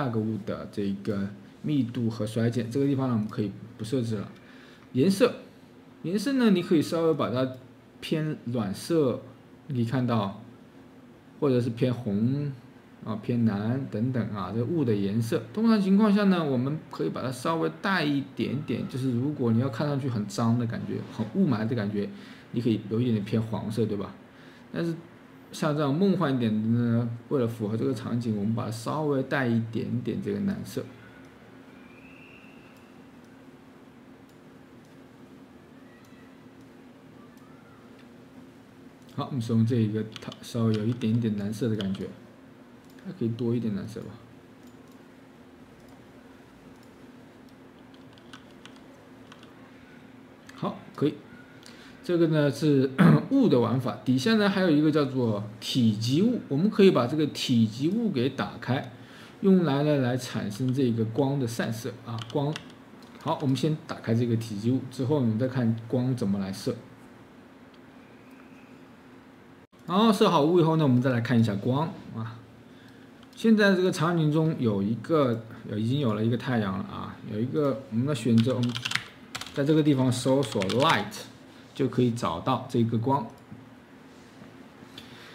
个雾的这个密度和衰减。这个地方呢，我们可以不设置了。颜色呢，你可以稍微把它偏暖色，你可以看到，或者是偏红。偏蓝等等啊，这雾的颜色，通常情况下呢，我们可以把它稍微带一点点，就是如果你要看上去很脏的感觉，很雾霾的感觉，你可以有一点点偏黄色，对吧？但是像这样梦幻一点的呢，为了符合这个场景，我们把它稍微带一点点这个蓝色。好，我们使用这一个，它稍微有一点点蓝色的感觉，还可以多一点蓝色吧。好，可以。这个呢是物的玩法，底下呢还有一个叫做体积物，我们可以把这个体积物给打开，用来产生这个光的散射啊光。好，我们先打开这个体积物，之后我们再看光怎么来射。然后设好物以后呢，我们再来看一下光啊。现在这个场景中已经有了一个太阳了啊，有一个我们的选择，我们在这个地方搜索 light 就可以找到这个光。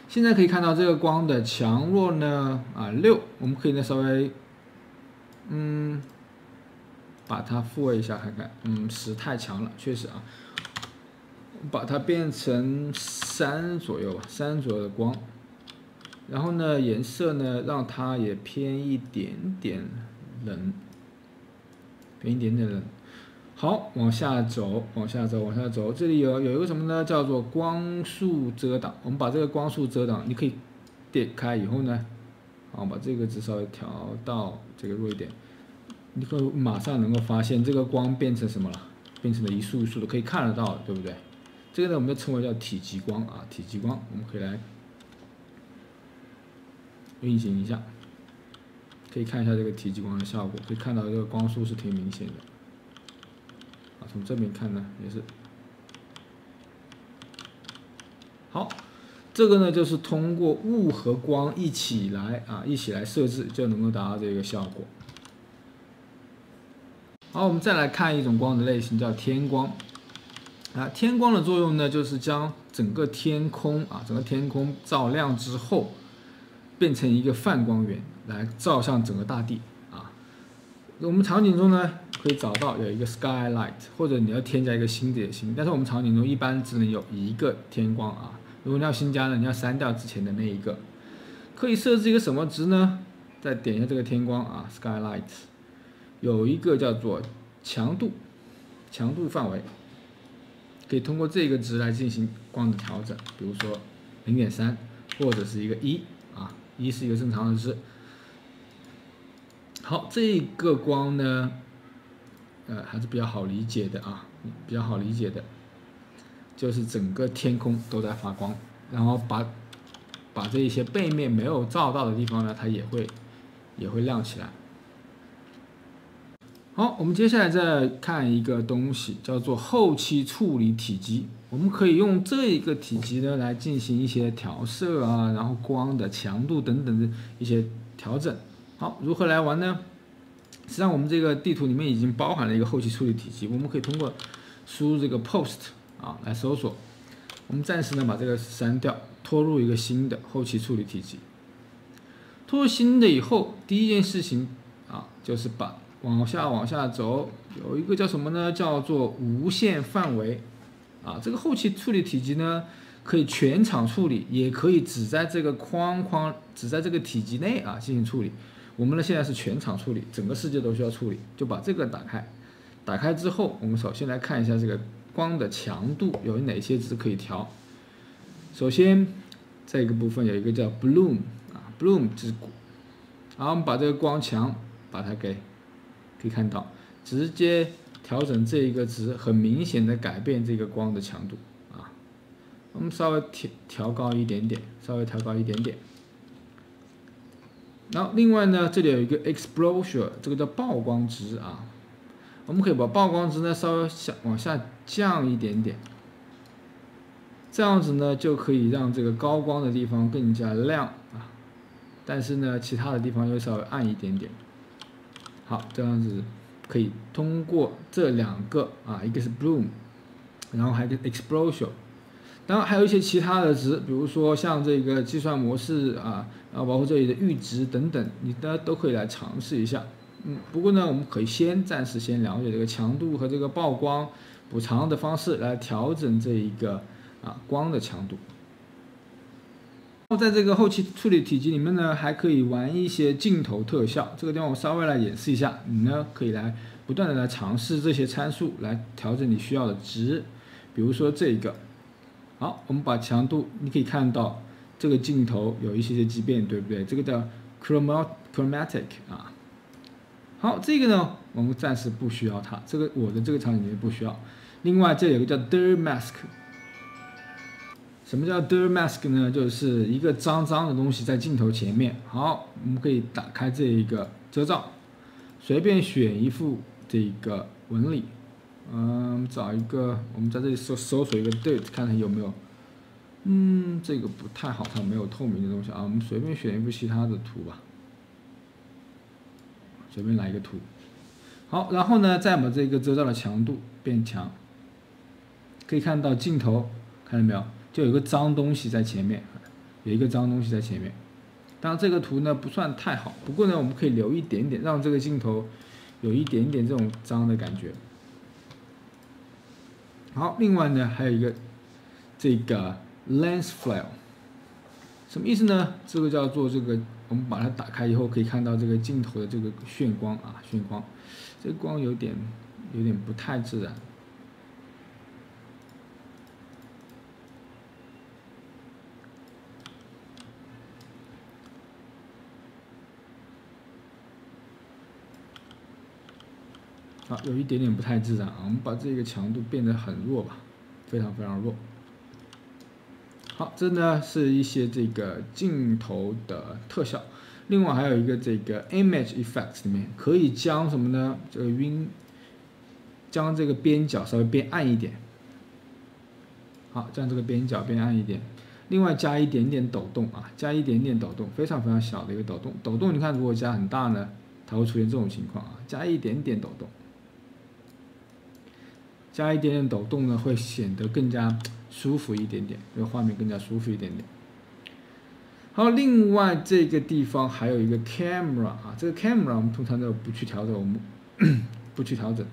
现在可以看到这个光的强弱呢6，我们可以呢稍微把它复位一下看看，10太强了，确实啊。把它变成3左右吧，3左右的光，然后呢，颜色呢让它也偏一点点冷，好，往下走，这里有一个什么呢？叫做光束遮挡。我们把这个光束遮挡，你可以点开以后呢，好，把这个值稍微调到这个弱一点，你会马上能够发现这个光变成什么了？变成了一束一束的，可以看得到，对不对？这个呢，我们就称为叫体积光啊，体积光，我们可以来运行一下，可以看一下这个体积光的效果，可以看到这个光束是挺明显的啊。从这边看呢，也是好。这个呢，就是通过雾和光一起来设置，就能够达到这个效果。好，我们再来看一种光的类型，叫天光。天光的作用呢，就是将整个天空照亮之后，变成一个泛光源，来照向整个大地啊。我们场景中呢，可以找到有一个 skylight， 或者你要添加一个新的也行，但是我们场景中一般只能有一个天光啊。如果你要新加呢，你要删掉之前的那一个。可以设置一个什么值呢？再点一下这个天光啊 ，skylight， 有一个叫做强度范围。可以通过这个值来进行光的调整，比如说0.3或者是一个1啊，1是一个正常的值。好，这个光呢，还是比较好理解的啊，就是整个天空都在发光，然后把这一些背面没有照到的地方呢，它也会亮起来。好，我们接下来再看一个东西，叫做后期处理体积。我们可以用这一个体积呢来进行一些调色啊，然后光的强度等等的一些调整。好，如何来玩呢？实际上，我们这个地图里面已经包含了一个后期处理体积，我们可以通过输入这个 post 来搜索。我们暂时呢把这个删掉，拖入一个新的后期处理体积。拖入新的以后，第一件事情就是把往下走，有一个叫什么呢？叫做无限范围这个后期处理体积呢，可以全场处理，也可以只在这个只在这个体积内进行处理。我们呢现在是全场处理，整个世界都需要处理，就把这个打开。打开之后，我们首先来看一下这个光的强度有哪些值可以调。首先这个部分有一个叫 bloom 之谷，然后我们把这个光强把它可以看到，直接调整这一个值，很明显的改变这个光的强度我们稍微调高一点点，然后另外呢，这里有一个 exposure， 这个叫曝光值我们可以把曝光值呢稍微往下降一点点，这样子呢就可以让这个高光的地方更加亮但是呢其他的地方又稍微暗一点点。好，这样子可以通过这两个一个是 bloom， 然后还有一个 exposure， 当然还有一些其他的值，比如说像这个计算模式然后包括这里的阈值等等，你都可以来尝试一下。不过呢，我们可以暂时先了解这个强度和这个曝光补偿的方式来调整这一个光的强度。在这个后期处理体积里面呢，还可以玩一些镜头特效。这个地方我稍微来演示一下，你呢可以来不断的来尝试这些参数，来调整你需要的值。比如说这个，好，我们把强度，你可以看到这个镜头有一些畸变，对不对？这个叫 chromatic 啊。好，这个呢我们暂时不需要它，我的这个场景里面不需要。另外这有个叫 dirt mask。什么叫 dirt mask 呢？就是一个脏脏的东西在镜头前面。好，我们可以打开这一个遮罩，随便选一幅这个纹理。找一个，我们在这里搜索一个 dirt， 看看有没有。这个不太好看，没有透明的东西啊。我们随便选一幅其他的图吧，随便来一个图。好，然后呢，再把这个遮罩的强度变强，可以看到镜头，看到没有？就有一个脏东西在前面，当然这个图呢不算太好，不过呢我们可以留一点点，让这个镜头有一点点这种脏的感觉。好，另外呢还有一个这个 lens flare， 什么意思呢？这个叫做这个，我们把它打开以后可以看到这个镜头的这个眩光，这个光有点不太自然。有一点点不太自然啊，我们把这个强度变得很弱吧，非常非常弱。好，这呢是一些这个镜头的特效，另外还有一个这个 image effects 里面可以将什么呢？将这个边角稍微变暗一点。好，将这个边角变暗一点。另外加一点点抖动啊，非常非常小的一个抖动。抖动你看如果加很大呢，它会出现这种情况啊，加一点点抖动。加一点点抖动呢，会显得更加舒服一点点，这个画面更加舒服一点点。好，另外这个地方还有一个 camera 啊，这个 camera 我们通常都不去调整，我们不去调整。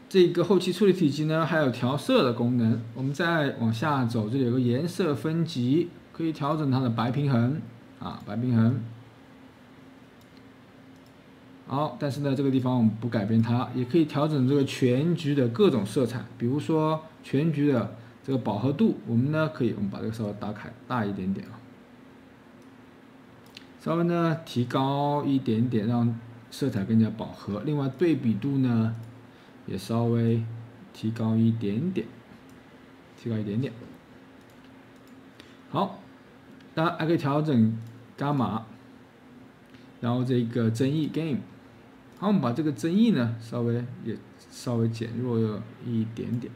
这个后期处理体积呢，还有调色的功能。我们再往下走，这里有个颜色分级，可以调整它的白平衡啊，白平衡。好，但是呢，这个地方我们不改变它，也可以调整这个全局的各种色彩，比如说全局的这个饱和度，我们把这个稍微打开大一点点啊，稍微呢提高一点点，让色彩更加饱和。另外对比度呢，也稍微提高一点点，好，当然还可以调整伽马，然后这个增益 gain。好，我们把这个增益呢稍微减弱一点点。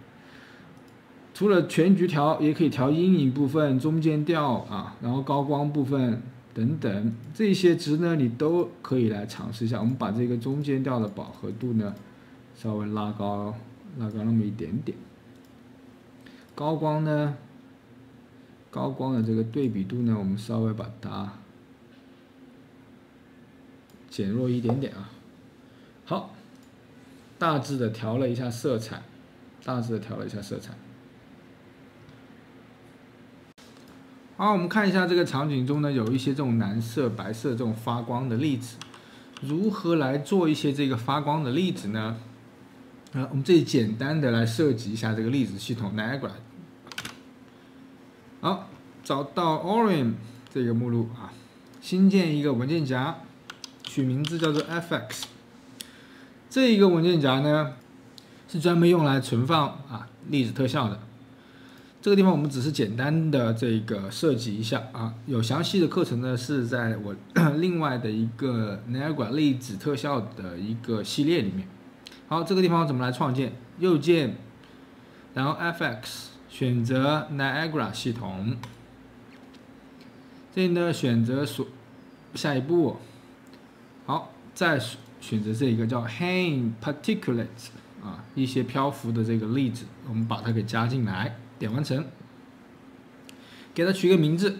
除了全局调，也可以调阴影部分、中间调啊，然后高光部分等等，这些值呢你都可以来尝试一下。我们把这个中间调的饱和度呢稍微拉高那么一点点。高光的这个对比度呢，我们稍微把它减弱一点点啊。好，大致的调了一下色彩，好，我们看一下这个场景中呢，有一些这种蓝色、白色这种发光的粒子，如何来做一些这个发光的粒子呢？我们这里简单的来设计一下这个粒子系统 Niagara。好，找到 Orion 这个目录啊，新建一个文件夹，取名字叫做 FX。这一个文件夹呢，是专门用来存放粒子特效的。这个地方我们只是简单的这个设计一下啊，有详细的课程呢是在我另外的一个 Niagara 粒子特效的一个系列里面。好，这个地方怎么来创建？右键，然后 FX 选择 Niagara 系统，这里呢选择下一步，好，再选择这个叫 Hang Particulates 啊，一些漂浮的这个粒子，我们把它给加进来，点完成，给它取个名字，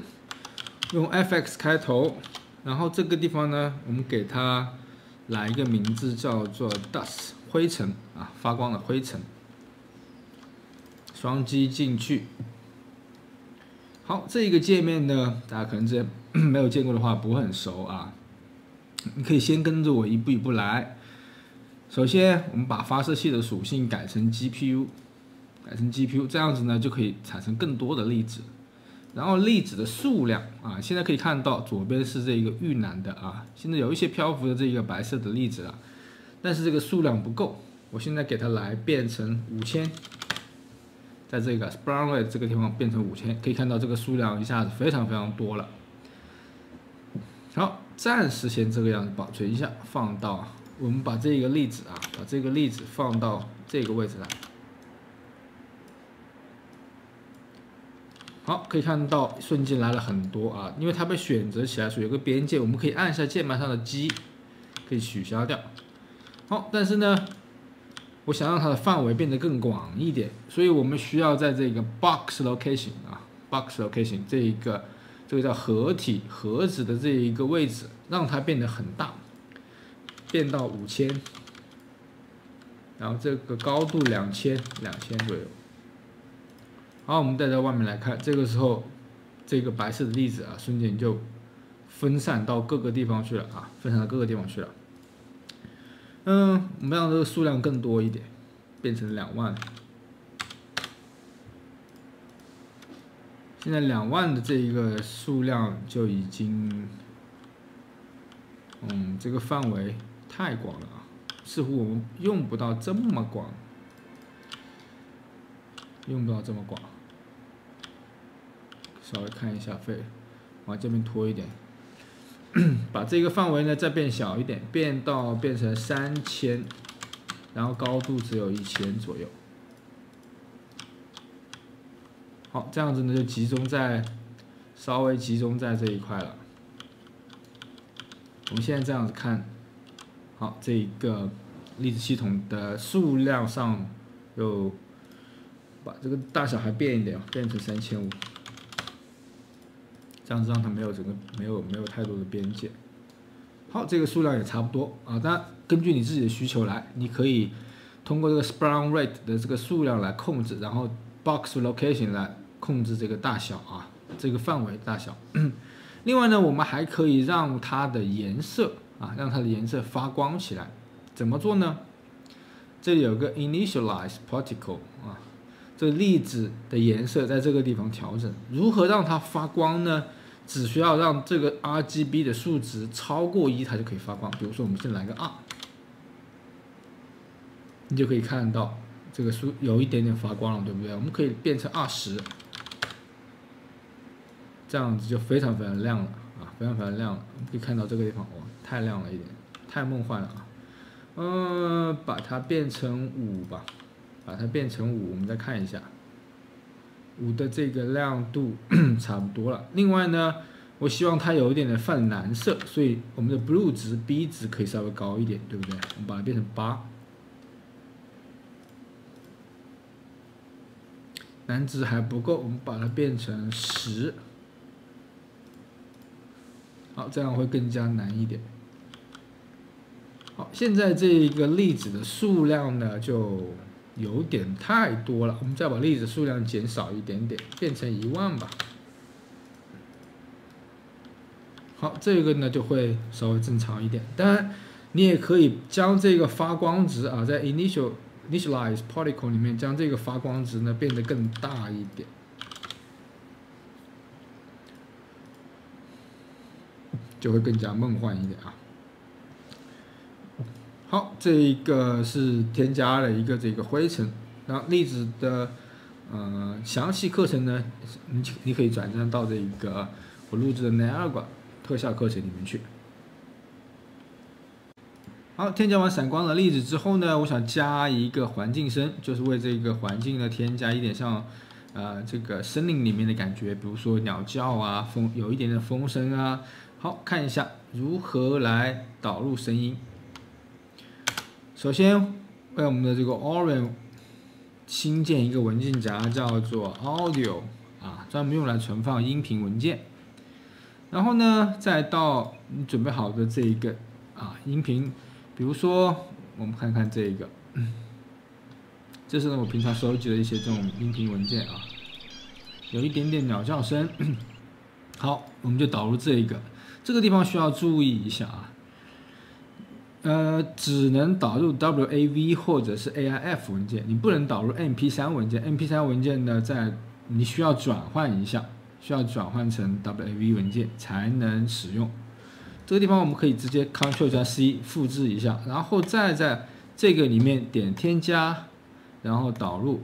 用 FX 开头，然后这个地方呢，我们给它来一个名字叫做 Dust 灰尘啊，发光的灰尘。双击进去。好，这个界面呢，大家可能之前没有见过的话，不会很熟啊。你可以先跟着我一步一步来。首先，我们把发射器的属性改成 GPU， 这样子呢就可以产生更多的粒子。然后粒子的数量啊，现在可以看到左边是这个预览的啊，现在有一些漂浮的这个白色的粒子了，但是这个数量不够，我现在给它来变成5000，在这个 Sprout Rate 这个地方变成5000，可以看到这个数量一下子非常非常多了。好，暂时先这个样子保存一下，放到我们把这个粒子啊，把这个粒子放到这个位置来。好，可以看到瞬间来了很多啊，因为它被选择起来，所以有个边界，我们可以按一下键盘上的 G， 可以取消掉。好，但是呢，我想让它的范围变得更广一点，所以我们需要在这个 Box Location 啊 ，Box Location 这个叫盒子的这一个位置，让它变得很大，变到5000，然后这个高度2000左右。好，我们带到外面来看，这个时候这个白色的粒子啊，瞬间就分散到各个地方去了啊，我们让这个数量更多一点，变成2万。现在2万的这一个数量就已经，这个范围太广了啊，似乎我们用不到这么广。稍微看一下往这边拖一点，把这个范围呢再变小一点，变成3000，然后高度只有1000左右。好，这样子呢就稍微集中在这一块了。我们现在这样子看，好，这个粒子系统的数量上又把这个大小还变一点，变成3500。这样子让它没有太多的边界。好，这个数量也差不多啊。当然，根据你自己的需求来，你可以通过这个 Sprout Rate 的这个数量来控制，然后 Box Location 来控制这个大小啊，这个范围大小。另外呢，我们还可以让它的颜色发光起来。怎么做呢？这里有个 Initialize Particle 啊，这个粒子的颜色在这个地方调整。如何让它发光呢？只需要让这个 RGB 的数值超过1，它就可以发光。比如说，我们先来个2，你就可以看到这个数有一点点发光了，对不对？我们可以变成20，这样子就非常非常亮了啊，非常非常亮了。我们可以看到这个地方，哇，太亮了一点，太梦幻了啊。把它变成5吧，我们再看一下。5的这个亮度差不多了。另外呢，我希望它有一点的泛蓝色，所以我们的 blue 值 B 值可以稍微高一点，对不对？我们把它变成8。蓝值还不够，我们把它变成10。好，这样会更加难一点。好，现在这一个粒子的数量呢，就有点太多了，我们再把粒子数量减少一点点，变成1万吧。好，这个呢就会稍微正常一点。当然，你也可以将这个发光值啊，在 Initialize Particle 里面将这个发光值呢变得更大一点，就会更加梦幻一点啊。好，这一个是添加了一个这个灰尘，然后粒子的详细课程呢，你可以转战到这个我录制的 Niagara 特效课程里面去。好，添加完闪光的粒子之后呢，我想加一个环境声，就是为这个环境呢添加一点像这个森林里面的感觉，比如说鸟叫啊，有一点点风声啊。好，看一下如何来导入声音。首先，为我们的这个 Orion 新建一个文件夹，叫做 Audio 啊，专门用来存放音频文件。然后呢，再到你准备好的这一个音频，比如说我们看看这个，这是呢我平常收集的一些这种音频文件啊，有一点点鸟叫声。好，我们就导入这个地方需要注意一下啊。只能导入 WAV 或者是 AIF 文件，你不能导入 MP3 文件。MP3 文件呢，你需要转换一下，需要转换成 WAV 文件才能使用。这个地方我们可以直接 Ctrl+C 复制一下，然后再在这个里面点添加，然后导入。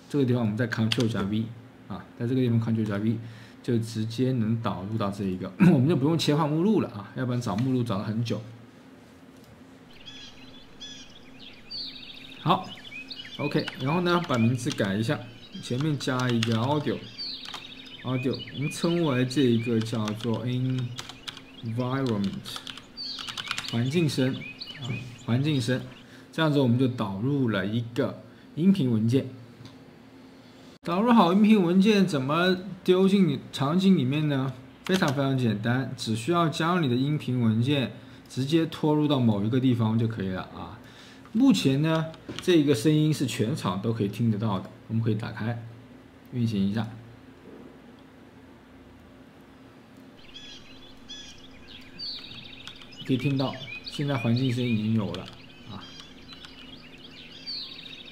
这个地方我们再 Ctrl+V 啊，在这个地方 Ctrl+V 就直接能导入到这一个，我们就不用切换目录了啊，要不然找目录找了很久。好 ，OK， 然后呢，把名字改一下，前面加一个 audio， 我们称为这一个叫做 environment 环境声啊，环境声，这样子我们就导入了一个音频文件。导入好音频文件，怎么丢进你场景里面呢？非常非常简单，只需要将你的音频文件直接拖入到某一个地方就可以了啊。目前呢，这个声音是全场都可以听得到的。我们可以打开，运行一下，可以听到现在环境声已经有了啊。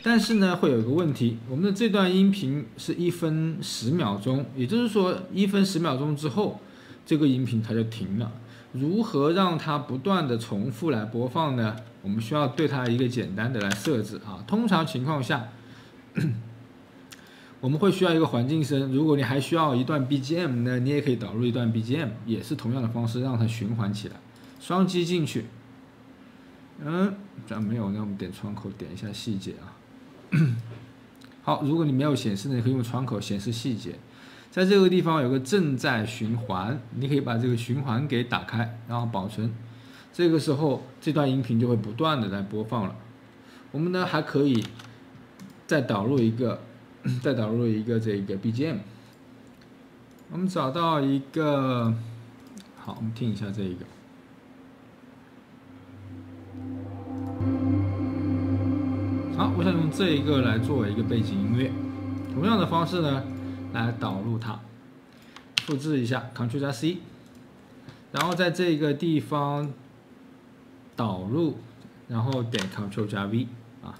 但是呢，会有一个问题，我们的这段音频是1分10秒钟，也就是说1分10秒钟之后，这个音频它就停了。如何让它不断的重复来播放呢？我们需要对它一个简单的来设置啊。通常情况下，我们会需要一个环境声。如果你还需要一段 BGM 呢，你也可以导入一段 BGM， 也是同样的方式让它循环起来。双击进去，这样没有，那我们点窗口点一下细节啊。好，如果你没有显示呢，你可以用窗口显示细节。在这个地方有个正在循环，你可以把这个循环给打开，然后保存。这个时候，这段音频就会不断的在播放了。我们呢还可以再导入一个这个 BGM。我们找到一个，好，我们听一下这一个。好，我想用这一个来作为一个背景音乐。同样的方式呢，来导入它，复制一下 ，Ctrl+C， 然后在这个地方导入，然后点 Ctrl+V 啊，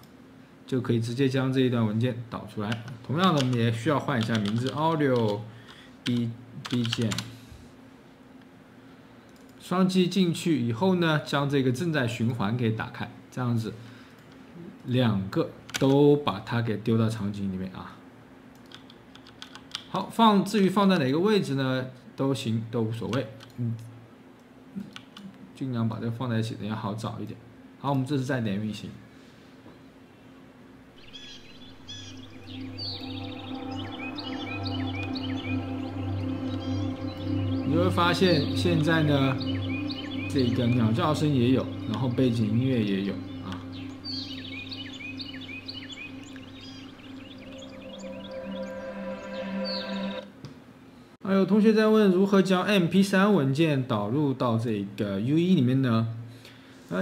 就可以直接将这一段文件导出来。同样的，我们也需要换一下名字 ，Audio BGM。双击进去以后呢，将这个正在循环给打开，这样子两个都把它给丢到场景里面啊。好，至于放在哪个位置呢，都行，都无所谓，尽量把这个放在一起，等下好找一点。好，我们这是再点运行，你会发现现在呢，这个鸟叫声也有，然后背景音乐也有。有同学在问如何将 MP3 文件导入到这个 UE 里面呢？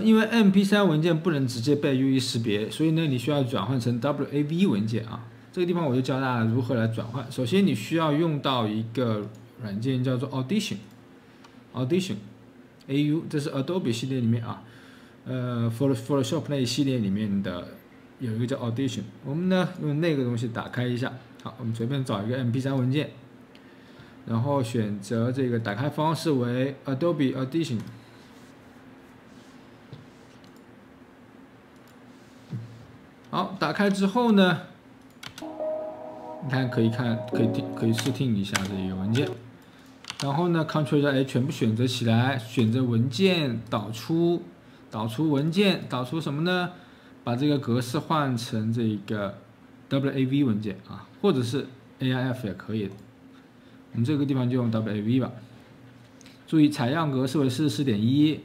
因为 MP3 文件不能直接被 UE 识别，所以呢你需要转换成 WAV 文件啊。这个地方我就教大家如何来转换。首先你需要用到一个软件叫做 Audition AU， 这是 Adobe 系列里面啊，Photoshop 那一系列里面的有一个叫 Audition。我们呢用那个东西打开一下，好，我们随便找一个 MP3 文件。然后选择这个打开方式为 Adobe Audition， 好，打开之后呢，你看可以试听一下这一个文件，然后呢 Ctrl+A 全部选择起来，选择文件导出文件，导出什么呢？把这个格式换成这个 WAV 文件啊，或者是 AIF 也可以的。我们这个地方就用 WAV 吧，注意采样格式为44.1，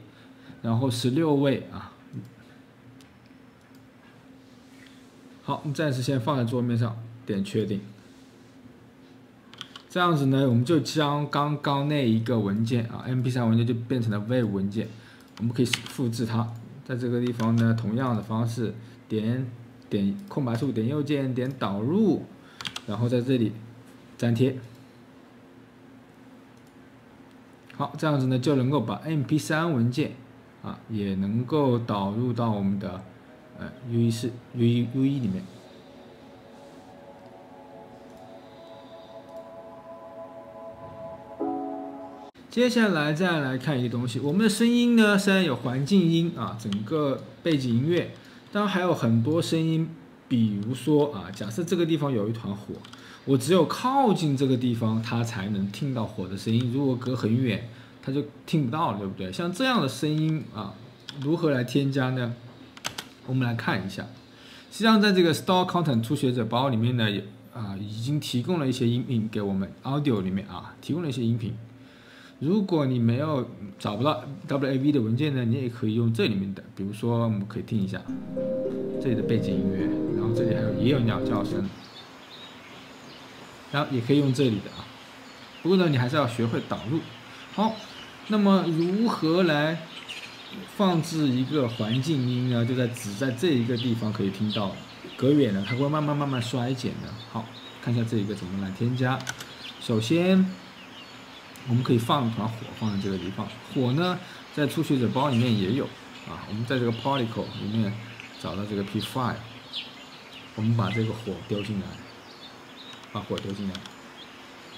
然后16位啊。好，我们暂时先放在桌面上，点确定。这样子呢，我们就将刚刚那一个文件啊 ，MP3 文件就变成了 WAV 文件，我们可以复制它，在这个地方呢，同样的方式点点空白处点右键点导入，然后在这里粘贴。好，这样子呢就能够把 MP3 文件啊也能够导入到我们的U1里面。接下来再来看一个东西，我们的声音呢，虽然有环境音啊，整个背景音乐，当然还有很多声音，比如说啊，假设这个地方有一团火，我只有靠近这个地方，它才能听到火的声音，如果隔很远，它就听不到了，对不对？像这样的声音啊，如何来添加呢？我们来看一下，实际上在这个 Store Content 初学者包里面呢，已经提供了一些音频给我们 Audio 里面啊，提供了一些音频。如果你没有找不到 WAV 的文件呢，你也可以用这里面的，比如说我们可以听一下这里的背景音乐，然后这里也有鸟叫声，然后也可以用这里的啊。不过呢，你还是要学会导入。好，那么如何来放置一个环境音呢？就只在这一个地方可以听到，隔远了它会慢慢衰减的。好，看一下这一个怎么来添加。首先，我们可以放一团火放在这个地方，火呢在初学者包里面也有啊。我们在这个 Particle 里面找到这个 P5， 我们把这个火丢进来，把火丢进来，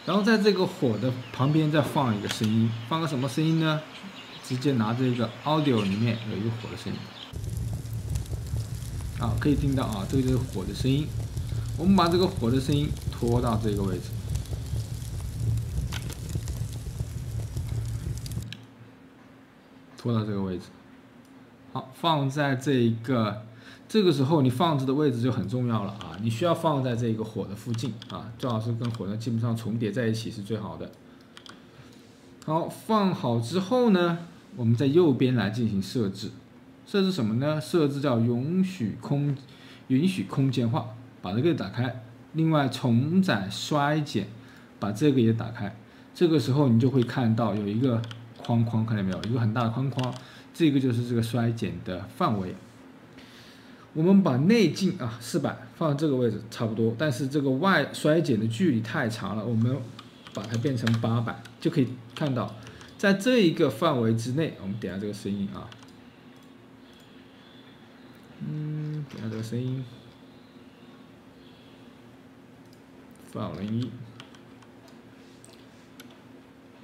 然后在这个火的旁边再放一个声音，放个什么声音呢？直接拿这个 Audio 里面有一个火的声音啊，可以听到啊，这个就是火的声音。我们把这个火的声音拖到这个位置。拖到这个位置，好，放在这个时候你放置的位置就很重要了啊！你需要放在这个火的附近啊，最好是跟火呢基本上重叠在一起是最好的。好，放好之后呢，我们在右边来进行设置，设置什么呢？设置叫允许空间化，把这个打开。另外重载衰减，把这个也打开。这个时候你就会看到有一个框框，看见没有？一个很大的框框，这个就是这个衰减的范围。我们把内径啊400放在这个位置差不多，但是这个外衰减的距离太长了，我们把它变成800，就可以看到，在这一个范围之内，我们点下这个声音啊，点下这个声音，201。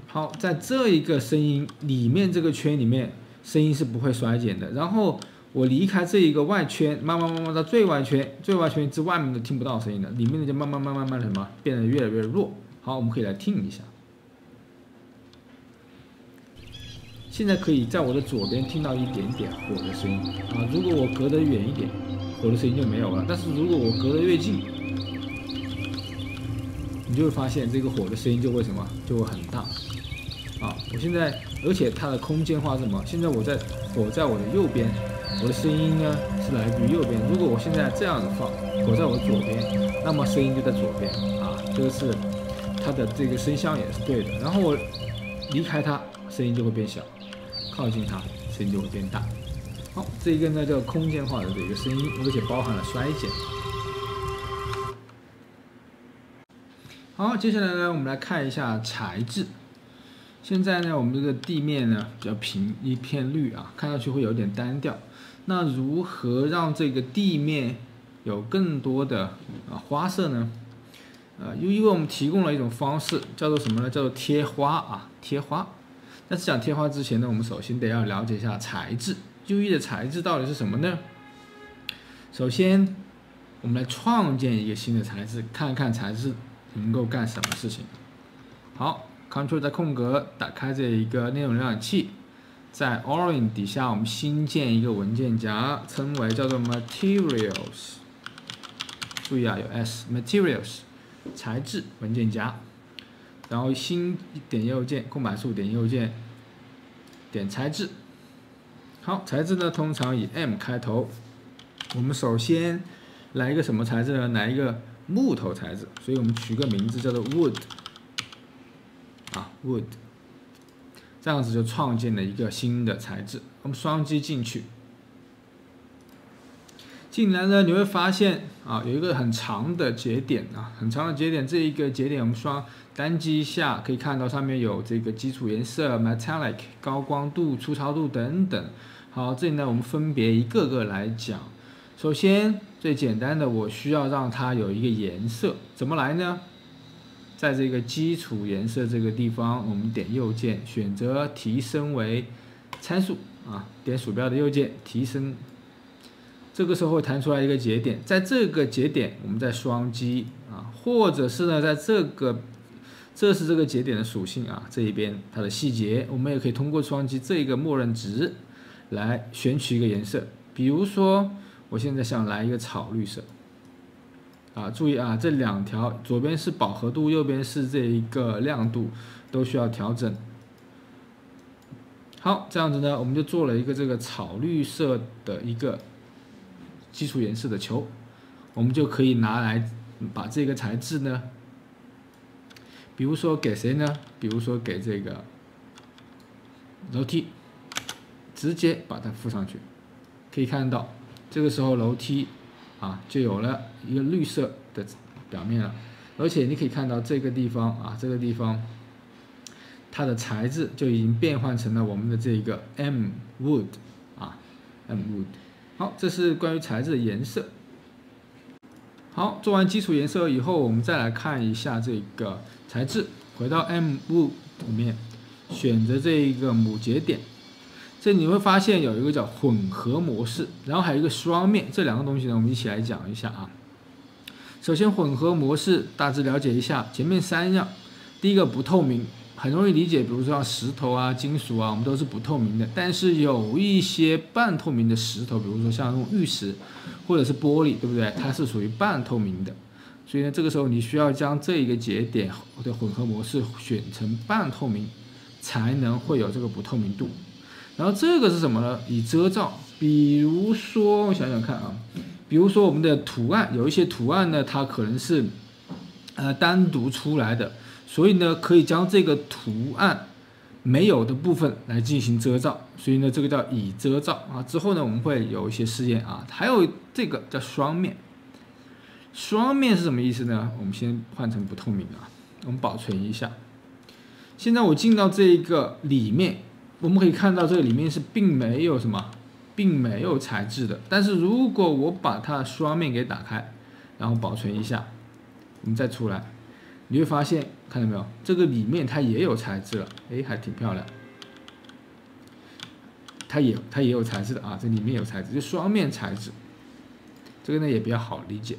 好，在这一个声音里面，这个圈里面声音是不会衰减的。然后我离开这一个外圈，慢慢到最外圈，最外圈之外面的听不到声音了，里面的就慢慢什么变得越来越弱。好，我们可以来听一下。现在可以在我的左边听到一点点火的声音啊。如果我隔得远一点，火的声音就没有了。但是如果我隔得越近，你就会发现这个火的声音就会就会很大。啊，我现在，而且它的空间化是什么？现在火在我的右边，我的声音呢是来自于右边。如果我现在这样子放，火在我左边，那么声音就在左边啊。这个是它的这个声箱也是对的。然后我离开它，声音就会变小；靠近它，声音就会变大。好，这个呢叫空间化的这个声音，而且包含了衰减。好，接下来呢，我们来看一下材质。现在呢，我们这个地面呢比较平，一片绿啊，看上去会有点单调。那如何让这个地面有更多的花色呢？因为我们提供了一种方式，叫做什么呢？叫做贴花啊，贴花。但是讲贴花之前呢，我们首先得要了解一下材质。UI 的材质到底是什么呢？首先，我们来创建一个新的材质，看看材质能够干什么事情。好。Ctrl 在空格打开这一个内容浏览器，在 Orange 底下我们新建一个文件夹，称为叫做 Materials。注意啊，有 S，Materials 材质文件夹。然后新点右键，空白处点右键，点材质。好，材质呢通常以 M 开头。我们首先来一个什么材质呢？来一个木头材质，所以我们取个名字叫做 Wood。Wood， 这样子就创建了一个新的材质。我们双击进去，进来呢，你会发现啊，有一个很长的节点啊，很长的节点。这一个节点我们双单击下可以看到上面有这个基础颜色 metallic 高光度、粗糙度等等。好，这里呢我们分别一个个来讲。首先最简单的，我需要让它有一个颜色，怎么来呢？在这个基础颜色这个地方，我们点右键选择提升为参数啊，点鼠标的右键提升。这个时候会弹出来一个节点，在这个节点我们再双击啊，或者是呢，在这是这个节点的属性啊，这一边它的细节，我们也可以通过双击这个默认值来选取一个颜色。比如说，我现在想来一个草绿色啊，注意啊，这两条左边是饱和度，右边是这一个亮度，都需要调整。好，这样子呢，我们就做了一个这个草绿色的一个基础颜色的球，我们就可以拿来把这个材质呢，比如说给谁呢？比如说给这个楼梯，直接把它附上去。可以看到，这个时候楼梯啊就有了一个绿色的表面了，而且你可以看到这个地方啊，这个地方它的材质就已经变换成了我们的这个 M Wood 啊 M Wood。好，这是关于材质的颜色。好，做完基础颜色以后，我们再来看一下这个材质。回到 M Wood 里面，选择这一个母节点，这你会发现有一个叫混合模式，然后还有一个双面，这两个东西呢，我们一起来讲一下啊。首先，混合模式大致了解一下，前面三样，第一个不透明。很容易理解，比如说像石头啊、金属啊，我们都是不透明的。但是有一些半透明的石头，比如说像那种玉石或者是玻璃，对不对？它是属于半透明的。所以呢，这个时候你需要将这一个节点的混合模式选成半透明，才能会有这个不透明度。然后这个是什么呢？以遮罩，比如说我想想看啊，比如说我们的图案，有一些图案呢，它可能是单独出来的。所以呢，可以将这个图案没有的部分来进行遮罩，所以呢，这个叫以遮罩啊。之后呢，我们会有一些试验啊。还有这个叫双面，双面是什么意思呢？我们先换成不透明啊，我们保存一下。现在我进到这个里面，我们可以看到这个里面是并没有什么，并没有材质的。但是如果我把它双面给打开，然后保存一下，我们再出来。你会发现，看到没有？这个里面它也有材质了，哎，还挺漂亮。它也有材质的啊，这里面有材质，就双面材质。这个呢也比较好理解。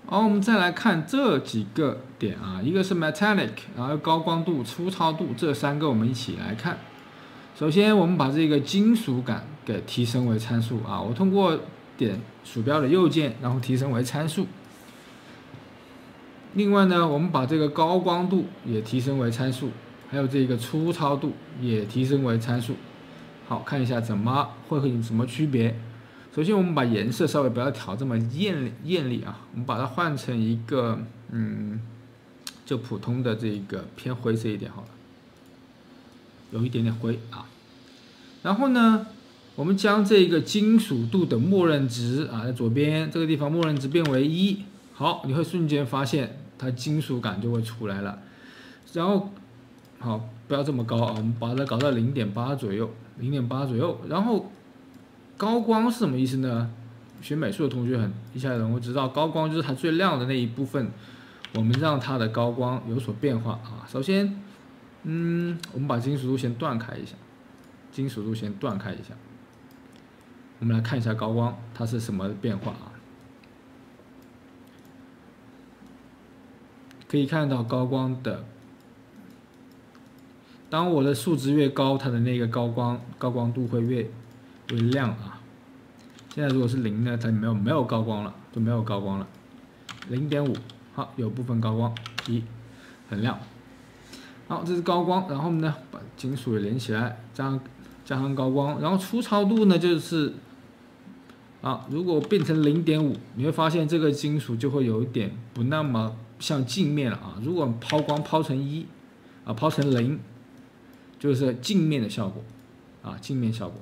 好，我们再来看这几个点啊，一个是 metallic， 然后高光度、粗糙度，这三个我们一起来看。首先，我们把这个金属感给提升为参数啊，我通过点鼠标的右键，然后提升为参数。另外呢，我们把这个高光度也提升为参数，还有这个粗糙度也提升为参数。好，看一下怎么会有什么区别。首先，我们把颜色稍微不要调这么艳丽啊，我们把它换成一个就普通的这个偏灰色一点好了，有一点点灰啊。然后呢，我们将这个金属度的默认值啊，在左边这个地方默认值变为1。好，你会瞬间发现它金属感就会出来了。然后，好，不要这么高啊，我们把它搞到0.8左右，0.8左右。然后，高光是什么意思呢？学美术的同学一下能够知道，高光就是它最亮的那一部分，我们让它的高光有所变化啊。首先，我们把金属度先断开一下，我们来看一下高光它是什么变化啊。可以看到高光的，当我的数值越高，它的那个高光度会越亮啊。现在如果是0呢，它没有高光了，就没有高光了。0.5，好，有部分高光，1，很亮。好，这是高光，然后呢，把金属也连起来，加上高光，然后粗糙度呢就是如果变成0.5，你会发现这个金属就会有一点不那么像镜面了啊。如果抛光抛成1，抛成0，就是镜面的效果啊，镜面效果。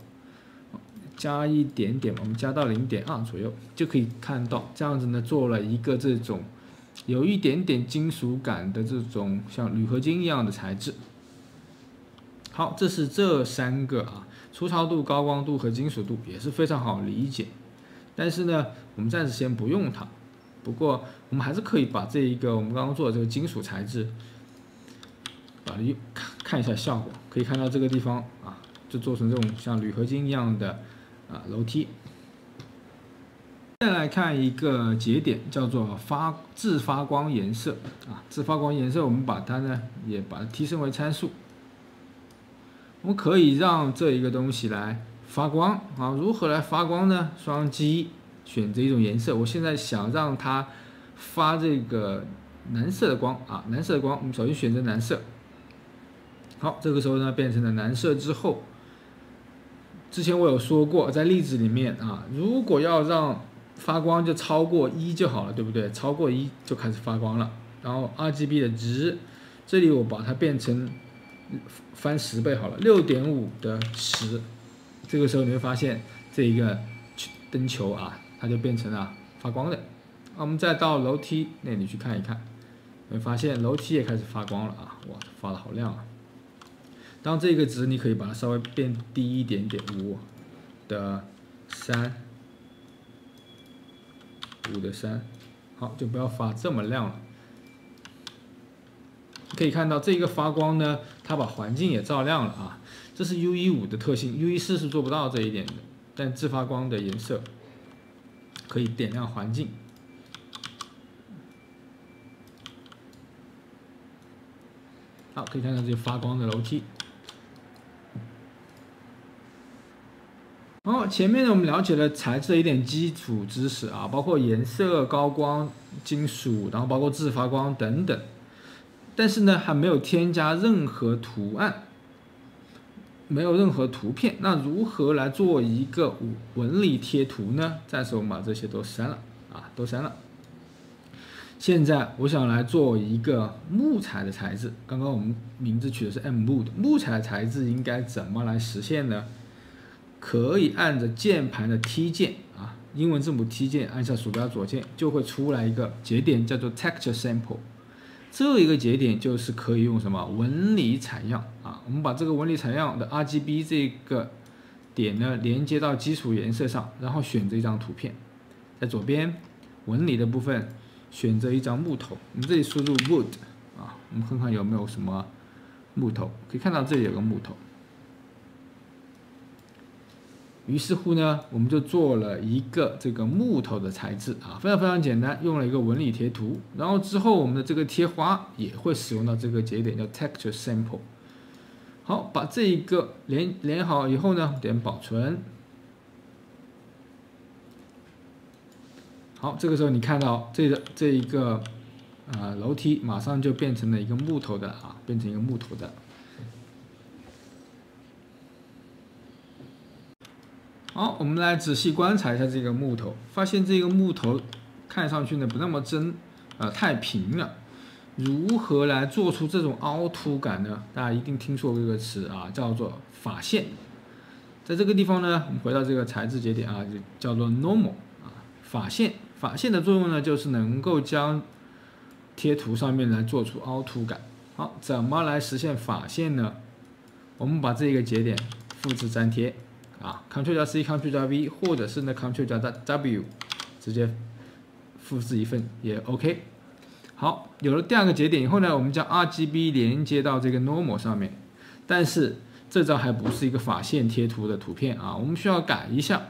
加一点点，我们加到0.2左右，就可以看到这样子呢，做了一个这种有一点点金属感的这种像铝合金一样的材质。好，这是这3个啊，粗糙度、高光度和金属度也是非常好理解。但是呢，我们暂时先不用它。不过我们还是可以把这一个我们刚刚做的这个金属材质，把它看一下效果。可以看到这个地方啊，就做成这种像铝合金一样的楼梯。再来看一个节点，叫做自发光颜色啊。自发光颜色，我们把它呢也把它提升为参数。我们可以让这一个东西来发光啊。如何来发光呢？双击选择一种颜色。我现在想让它发这个蓝色的光啊，蓝色的光。我们首先选择蓝色。好，这个时候呢变成了蓝色之后，之前我有说过，在例子里面啊，如果要让发光就超过1就好了，对不对？超过1就开始发光了。然后 RGB 的值，这里我把它变成翻10倍好了，6.5的10。这个时候你会发现这一个灯球啊，它就变成了发光的。我们再到楼梯那里去看一看，你会发现楼梯也开始发光了啊！哇，发的好亮啊！当这个值你可以把它稍微变低一点点，5的3，5的3，好，就不要发这么亮了。可以看到这个发光呢，它把环境也照亮了啊。这是 UE5 的特性 ，UE4 是做不到这一点的。但自发光的颜色可以点亮环境。好，可以看到这发光的楼梯。好，前面呢我们了解了材质的一点基础知识啊，包括颜色、高光、金属，然后包括自发光等等。但是呢，还没有添加任何图案，没有任何图片。那如何来做一个纹理贴图呢？暂时我们把这些都删了啊，都删了。现在我想来做一个木材的材质。刚刚我们名字取的是 Mwood， 木材材质应该怎么来实现呢？可以按着键盘的 T 键啊，英文字母 T 键，按下鼠标左键，就会出来一个节点，叫做 Texture Sample。这一个节点就是可以用什么纹理采样啊？我们把这个纹理采样的 RGB 这个点呢连接到基础颜色上，然后选择一张图片，在左边纹理的部分选择一张木头，我们这里输入 wood 啊，我们看看有没有什么木头，可以看到这里有个木头。于是乎呢，我们就做了一个这个木头的材质啊，非常非常简单，用了一个纹理贴图。然后之后我们的这个贴花也会使用到这个节点，叫 Texture Sample。好，把这一个连好以后呢，点保存。好，这个时候你看到这一个楼梯马上就变成了一个木头的啊，变成一个木头的。好，我们来仔细观察一下这个木头，发现这个木头看上去呢不那么太平了。如何来做出这种凹凸感呢？大家一定听说过这个词啊，叫做法线。在这个地方呢，我们回到这个材质节点啊，就叫做 normal 啊，法线。法线的作用呢，就是能够将贴图上面来做出凹凸感。好，怎么来实现法线呢？我们把这个节点复制粘贴。啊 ，Ctrl 加 C，Ctrl 加 V， 或者是呢 Ctrl 加 W， 直接复制一份也 OK。好，有了第二个节点以后呢，我们将 RGB 连接到这个 Normal 上面，但是这张还不是一个法线贴图的图片啊，我们需要改一下。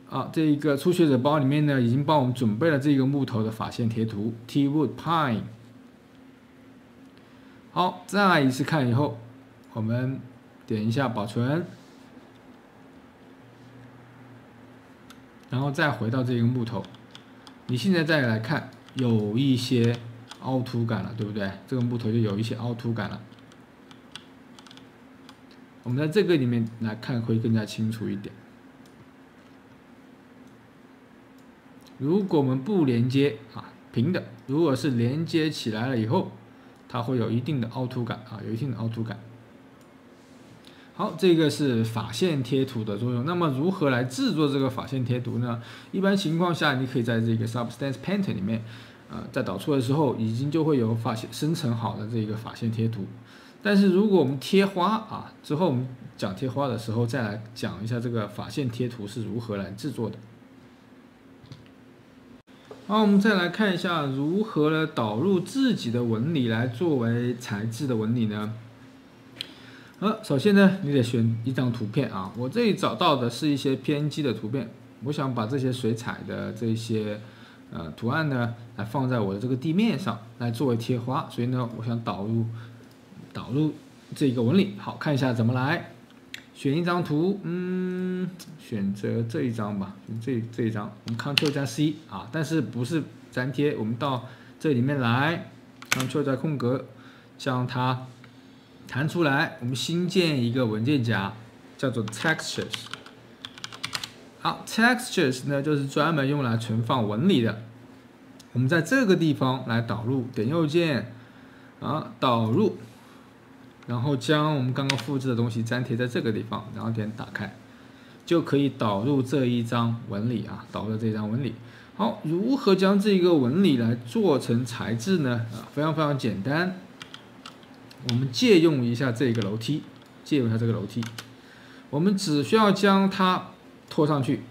啊，这一个初学者包里面呢，已经帮我们准备了这个木头的法线贴图 T-Wood Pine。好，再一次看以后，我们点一下保存。然后再回到这个木头，你现在再来看，有一些凹凸感了，对不对？这个木头就有一些凹凸感了。我们在这个里面来看会更加清楚一点。如果我们不连接啊，平的；如果是连接起来了以后，它会有一定的凹凸感啊，有一定的凹凸感。好，这个是法线贴图的作用。那么如何来制作这个法线贴图呢？一般情况下，你可以在这个 Substance Painter 里面，在导出的时候，已经就会有生成好的这个法线贴图。但是如果我们贴花啊，之后我们讲贴花的时候，再来讲一下这个法线贴图是如何来制作的。好，我们再来看一下如何来导入自己的纹理来作为材质的纹理呢？首先呢，你得选一张图片啊。我这里找到的是一些 PNG 的图片，我想把这些水彩的这些图案呢，来放在我的这个地面上，来作为贴花。所以呢，我想导入这个纹理。好，看一下怎么来。选一张图，选择这一张吧，选这一张。我们 Ctrl 加 C 啊，但是不是粘贴，我们到这里面来 ，Ctrl 加空格，将它弹出来。我们新建一个文件夹，叫做 Textures。好 ，Textures 呢就是专门用来存放纹理的。我们在这个地方来导入，点右键，导入。然后将我们刚刚复制的东西粘贴在这个地方，然后点打开，就可以导入这一张纹理啊，导入这张纹理。好，如何将这个纹理来做成材质呢？非常非常简单，我们借用一下这个楼梯，我们只需要将它拖上去，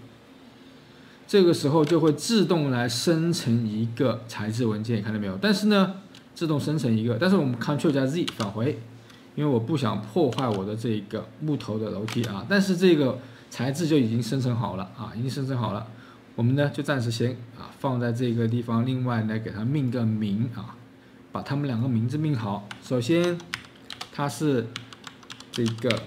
这个时候就会自动来生成一个材质文件，看到没有？但是呢，自动生成一个，但是我们 Ctrl 加 Z 返回。因为我不想破坏我的这个木头的楼梯啊，但是这个材质就已经生成好了啊，我们呢就暂时先放在这个地方，另外呢给它命个名啊，把它们两个名字命好。首先它是这个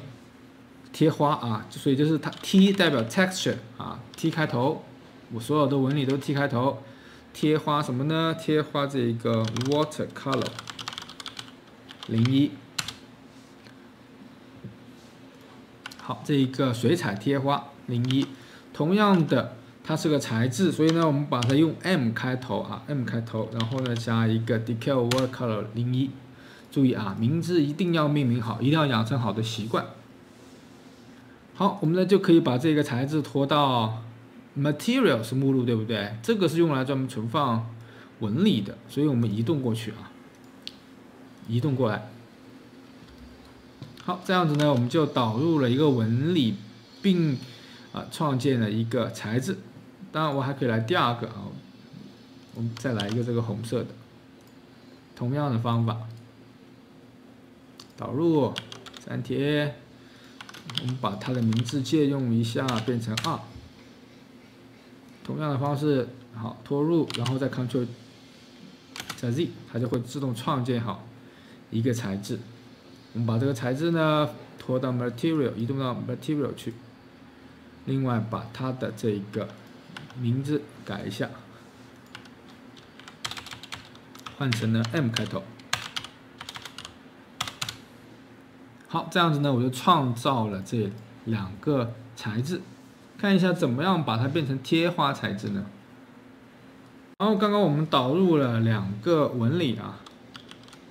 贴花啊，所以就是它 T 代表 texture 啊 ，T 开头，我所有的纹理都 T 开头。贴花什么呢？贴花这个 watercolor 01。好，这一个水彩贴花01，同样的，它是个材质，所以呢，我们把它用 M 开头啊 ，M 开头，然后呢加一个 Decal Watercolor 01，注意啊，名字一定要命名好，一定要养成好的习惯。好，我们呢就可以把这个材质拖到 Materials 目录，对不对？这个是用来专门存放纹理的，所以我们移动过去啊，移动过来。好，这样子呢，我们就导入了一个纹理，并创建了一个材质。当然，我还可以来第二个啊，我们再来一个这个红色的，同样的方法，导入粘贴，我们把它的名字借用一下，变成2。同样的方式，好，拖入，然后再 Ctrl 加 Z， 它就会自动创建好一个材质。我们把这个材质呢拖到 Material， 移动到 Material 去。另外把它的这个名字改一下，换成了 M 开头。好，这样子呢，我就创造了这两个材质。看一下怎么样把它变成贴花材质呢？然后刚刚我们导入了两个纹理啊。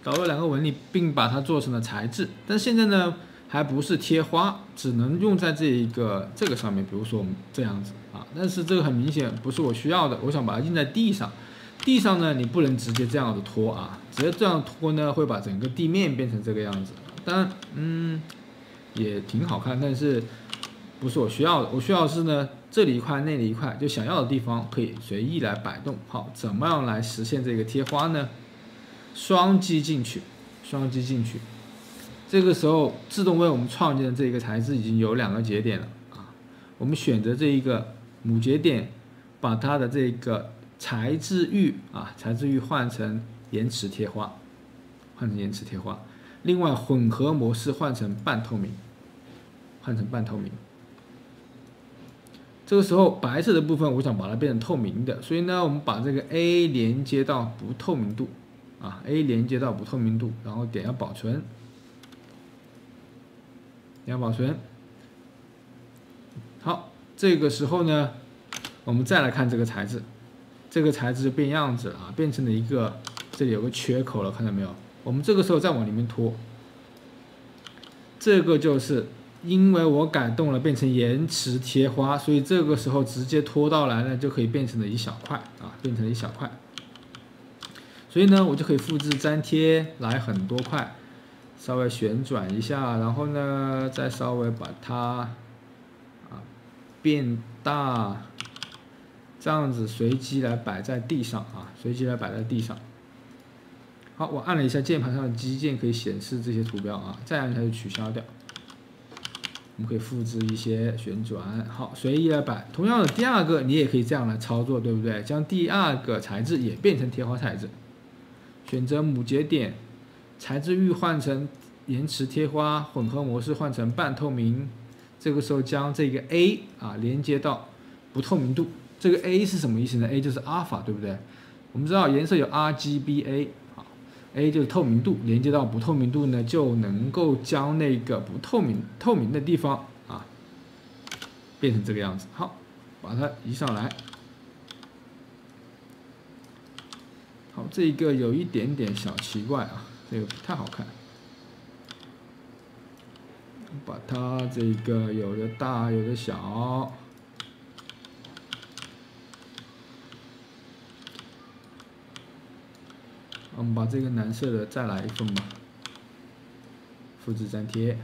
导入两个纹理，并把它做成了材质，但现在呢还不是贴花，只能用在这个上面，比如说我们这样子啊。但是这个很明显不是我需要的，我想把它印在地上。地上呢你不能直接这样子拖啊，直接这样拖呢会把整个地面变成这个样子。当然也挺好看，但是不是我需要的。我需要的是呢这里一块那里一块，就想要的地方可以随意来摆动。好，怎么样来实现这个贴花呢？双击进去，这个时候自动为我们创建的这个材质已经有2个节点了啊。我们选择这一个母节点，把它的这个材质域换成延迟贴花，另外混合模式换成半透明，这个时候白色的部分我想把它变成透明的，所以呢，我们把这个 A 连接到不透明度。A 连接到不透明度，然后点要保存，好，这个时候呢，我们再来看这个材质，这个材质就变样子了啊，变成了一个这里有个缺口了，看到没有？我们这个时候再往里面拖，这个就是因为我改动了变成延迟贴花，所以这个时候直接拖到来呢就可以变成了一小块啊，变成了一小块。所以呢，我就可以复制粘贴来很多块，稍微旋转一下，然后呢再稍微把它变大，这样子随机来摆在地上啊，随机来摆在地上。好，我按了一下键盘上的基键，可以显示这些图标啊，再按一下就取消掉。我们可以复制一些旋转，好，随意来摆。同样的，第二个你也可以这样来操作，对不对？将第二个材质也变成贴花材质，选择母节点，材质域换成延迟贴花，混合模式换成半透明。这个时候将这个 A 连接到不透明度。这个 A 是什么意思呢 ？A 就是阿尔法，对不对？我们知道颜色有 RGBA。A 就是透明度，连接到不透明度呢，就能够将那个不透明的地方变成这个样子。好，把它移上来。好，这个有一点点小奇怪啊，这个不太好看。把它这个有的大，有的小。我们把这个蓝色的再来一份吧，复制粘贴，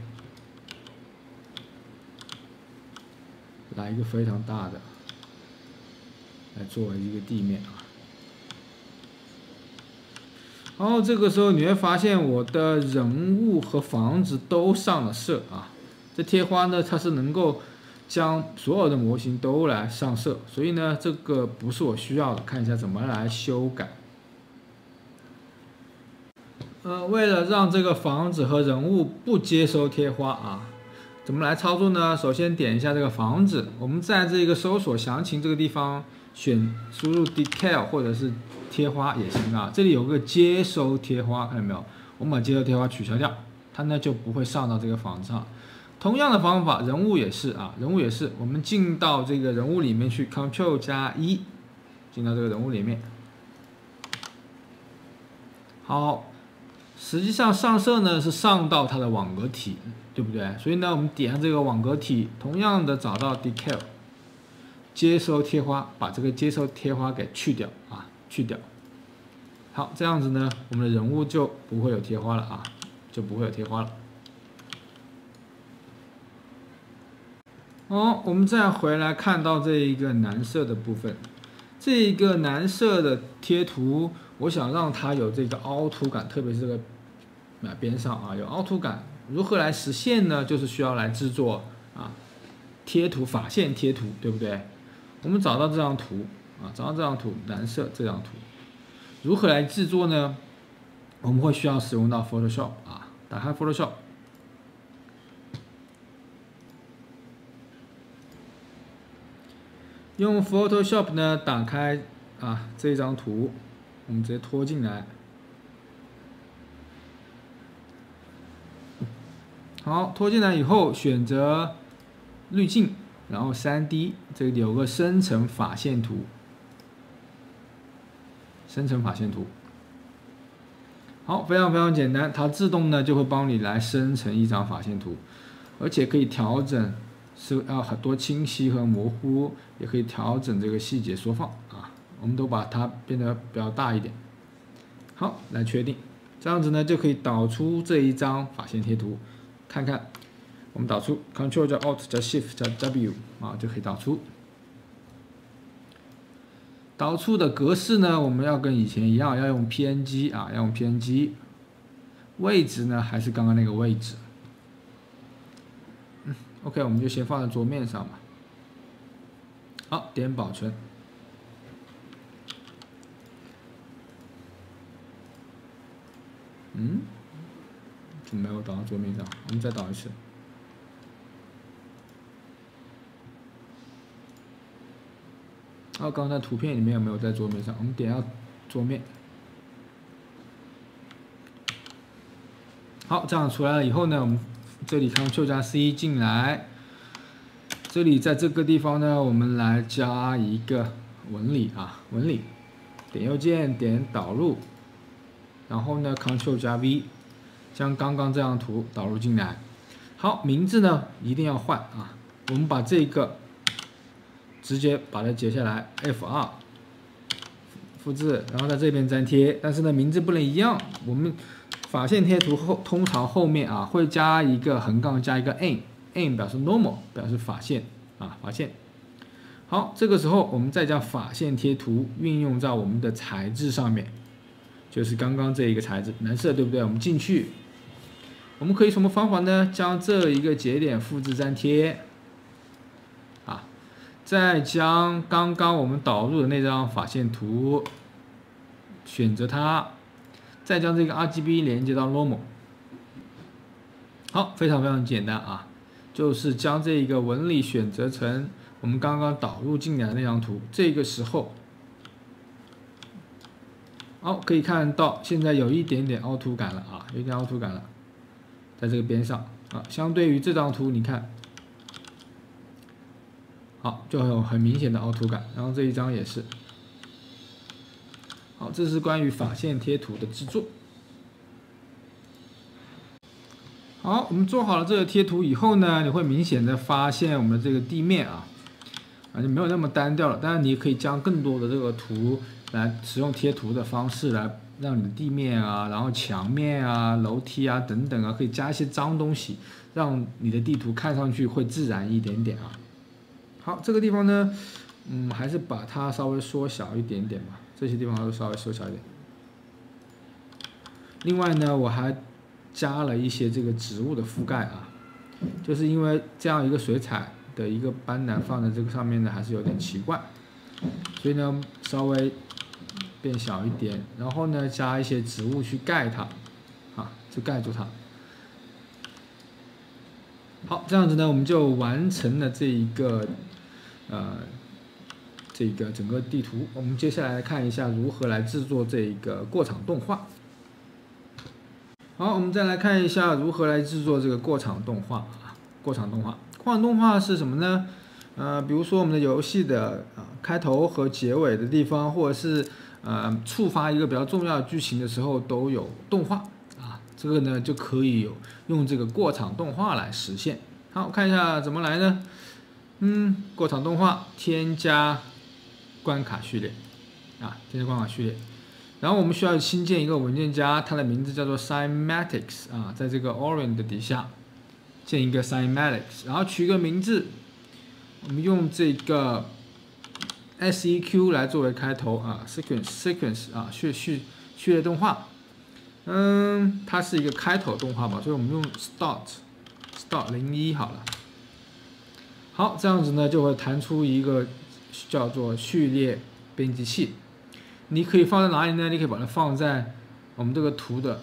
来一个非常大的，来作为一个地面啊。然后这个时候你会发现我的人物和房子都上了色啊。这贴花呢，它是能够将所有的模型都来上色，所以呢，这个不是我需要的。看一下怎么来修改。为了让这个房子和人物不接收贴花怎么来操作呢？首先点一下这个房子，我们在这个搜索详情这个地方输入 detail 或者是贴花也行这里有个接收贴花，看到没有？我们把接收贴花取消掉，它呢就不会上到这个房子上。同样的方法，人物也是人物也是，我们进到这个人物里面去 ，Ctrl+1，进到这个人物里面。好。实际上上色呢是上到它的网格体，对不对？所以呢，我们点上这个网格体，同样的找到 Decal， 接收贴花，把这个接收贴花给去掉去掉。好，这样子呢，我们的人物就不会有贴花了就不会有贴花了。我们再回来看到这一个蓝色的部分，这一个蓝色的贴图。我想让它有这个凹凸感，特别是这个边上有凹凸感，如何来实现呢？就是需要来制作贴图法线贴图，对不对？我们找到这张图找到这张图，蓝色这张图，如何来制作呢？我们会需要使用到 Photoshop 打开 Photoshop， 用 Photoshop 呢打开这张图。我们直接拖进来，好，拖进来以后选择滤镜，然后3D， 这里有个生成法线图，好，非常非常简单，它自动呢就会帮你来生成一张法线图，而且可以调整是很多清晰和模糊，也可以调整这个细节缩放我们都把它变得比较大一点。好，来确定，这样子呢就可以导出这一张法线贴图。看看，我们导出 Ctrl 加 Alt 加 Shift 加 W 就可以导出。导出的格式呢，我们要跟以前一样，要用 PNG 要用 PNG。位置呢还是刚刚那个位置。OK， 我们就先放在桌面上吧。好，点保存。怎么没有导到桌面上？我们再导一次。刚才图片里面有没有在桌面上？我们点到桌面。好，这样出来了以后呢，我们这里 Ctrl 加 C 进来，这里在这个地方呢，我们来加一个纹理纹理，点右键点导入，然后呢 Ctrl 加 V， 将刚刚这张图导入进来。好，名字呢一定要换啊，我们把这个直接把它截下来 F2 复制，然后在这边粘贴，但是呢名字不能一样，我们法线贴图通常后面啊会加一个横杠加一个 n 表示 normal 表示法线啊法线。好，这个时候我们再将法线贴图运用在我们的材质上面，就是刚刚这一个材质蓝色，对不对？我们进去，我们可以什么方法呢？将这一个节点复制粘贴，啊，再将刚刚我们导入的那张法线图选择它，再将这个 RGB 连接到 normal。好，非常非常简单啊，就是将这一个纹理选择成我们刚刚导入进来的那张图。这个时候，好，可以看到现在有一点点凹凸感了啊，有一点凹凸感了，在这个边上啊，相对于这张图，你看，好，就有很明显的凹凸感。然后这一张也是。好，这是关于法线贴图的制作。好，我们做好了这个贴图以后呢，你会明显的发现我们的这个地面就没有那么单调了。当然，你也可以将更多的这个图来使用贴图的方式来让你的地面啊，然后墙面啊、楼梯啊等等啊，可以加一些脏东西，让你的地图看上去会自然一点点啊。好，这个地方呢，还是把它稍微缩小一点点吧，这些地方都稍微缩小一点。另外呢，我还加了一些这个植物的覆盖啊，就是因为这样一个水彩的一个斑斓放在这个上面呢，还是有点奇怪，所以呢稍微变小一点，然后呢加一些植物去盖它，去盖住它。好，这样子呢我们就完成了这一个这个整个地图。我们接下来看一下如何来制作这一个过场动画。好，我们再来看一下如何来制作这个过场动画啊。过场动画是什么呢？比如说我们的游戏的开头和结尾的地方，或者是触发一个比较重要的剧情的时候，都有动画啊。这个呢就可以用这个过场动画来实现。好，看一下怎么来呢？过场动画添加关卡序列添加关卡序列。然后我们需要新建一个文件夹，它的名字叫做 Cymatics 在这个 Orient 的底下建一个 Cymatics， 然后取一个名字，我们用这个 seq 来作为开头sequence 序列动画，它是一个开头动画嘛，所以我们用 start 01好了。好，这样子呢就会弹出一个叫做序列编辑器。你可以放在哪里呢？你可以把它放在我们这个图的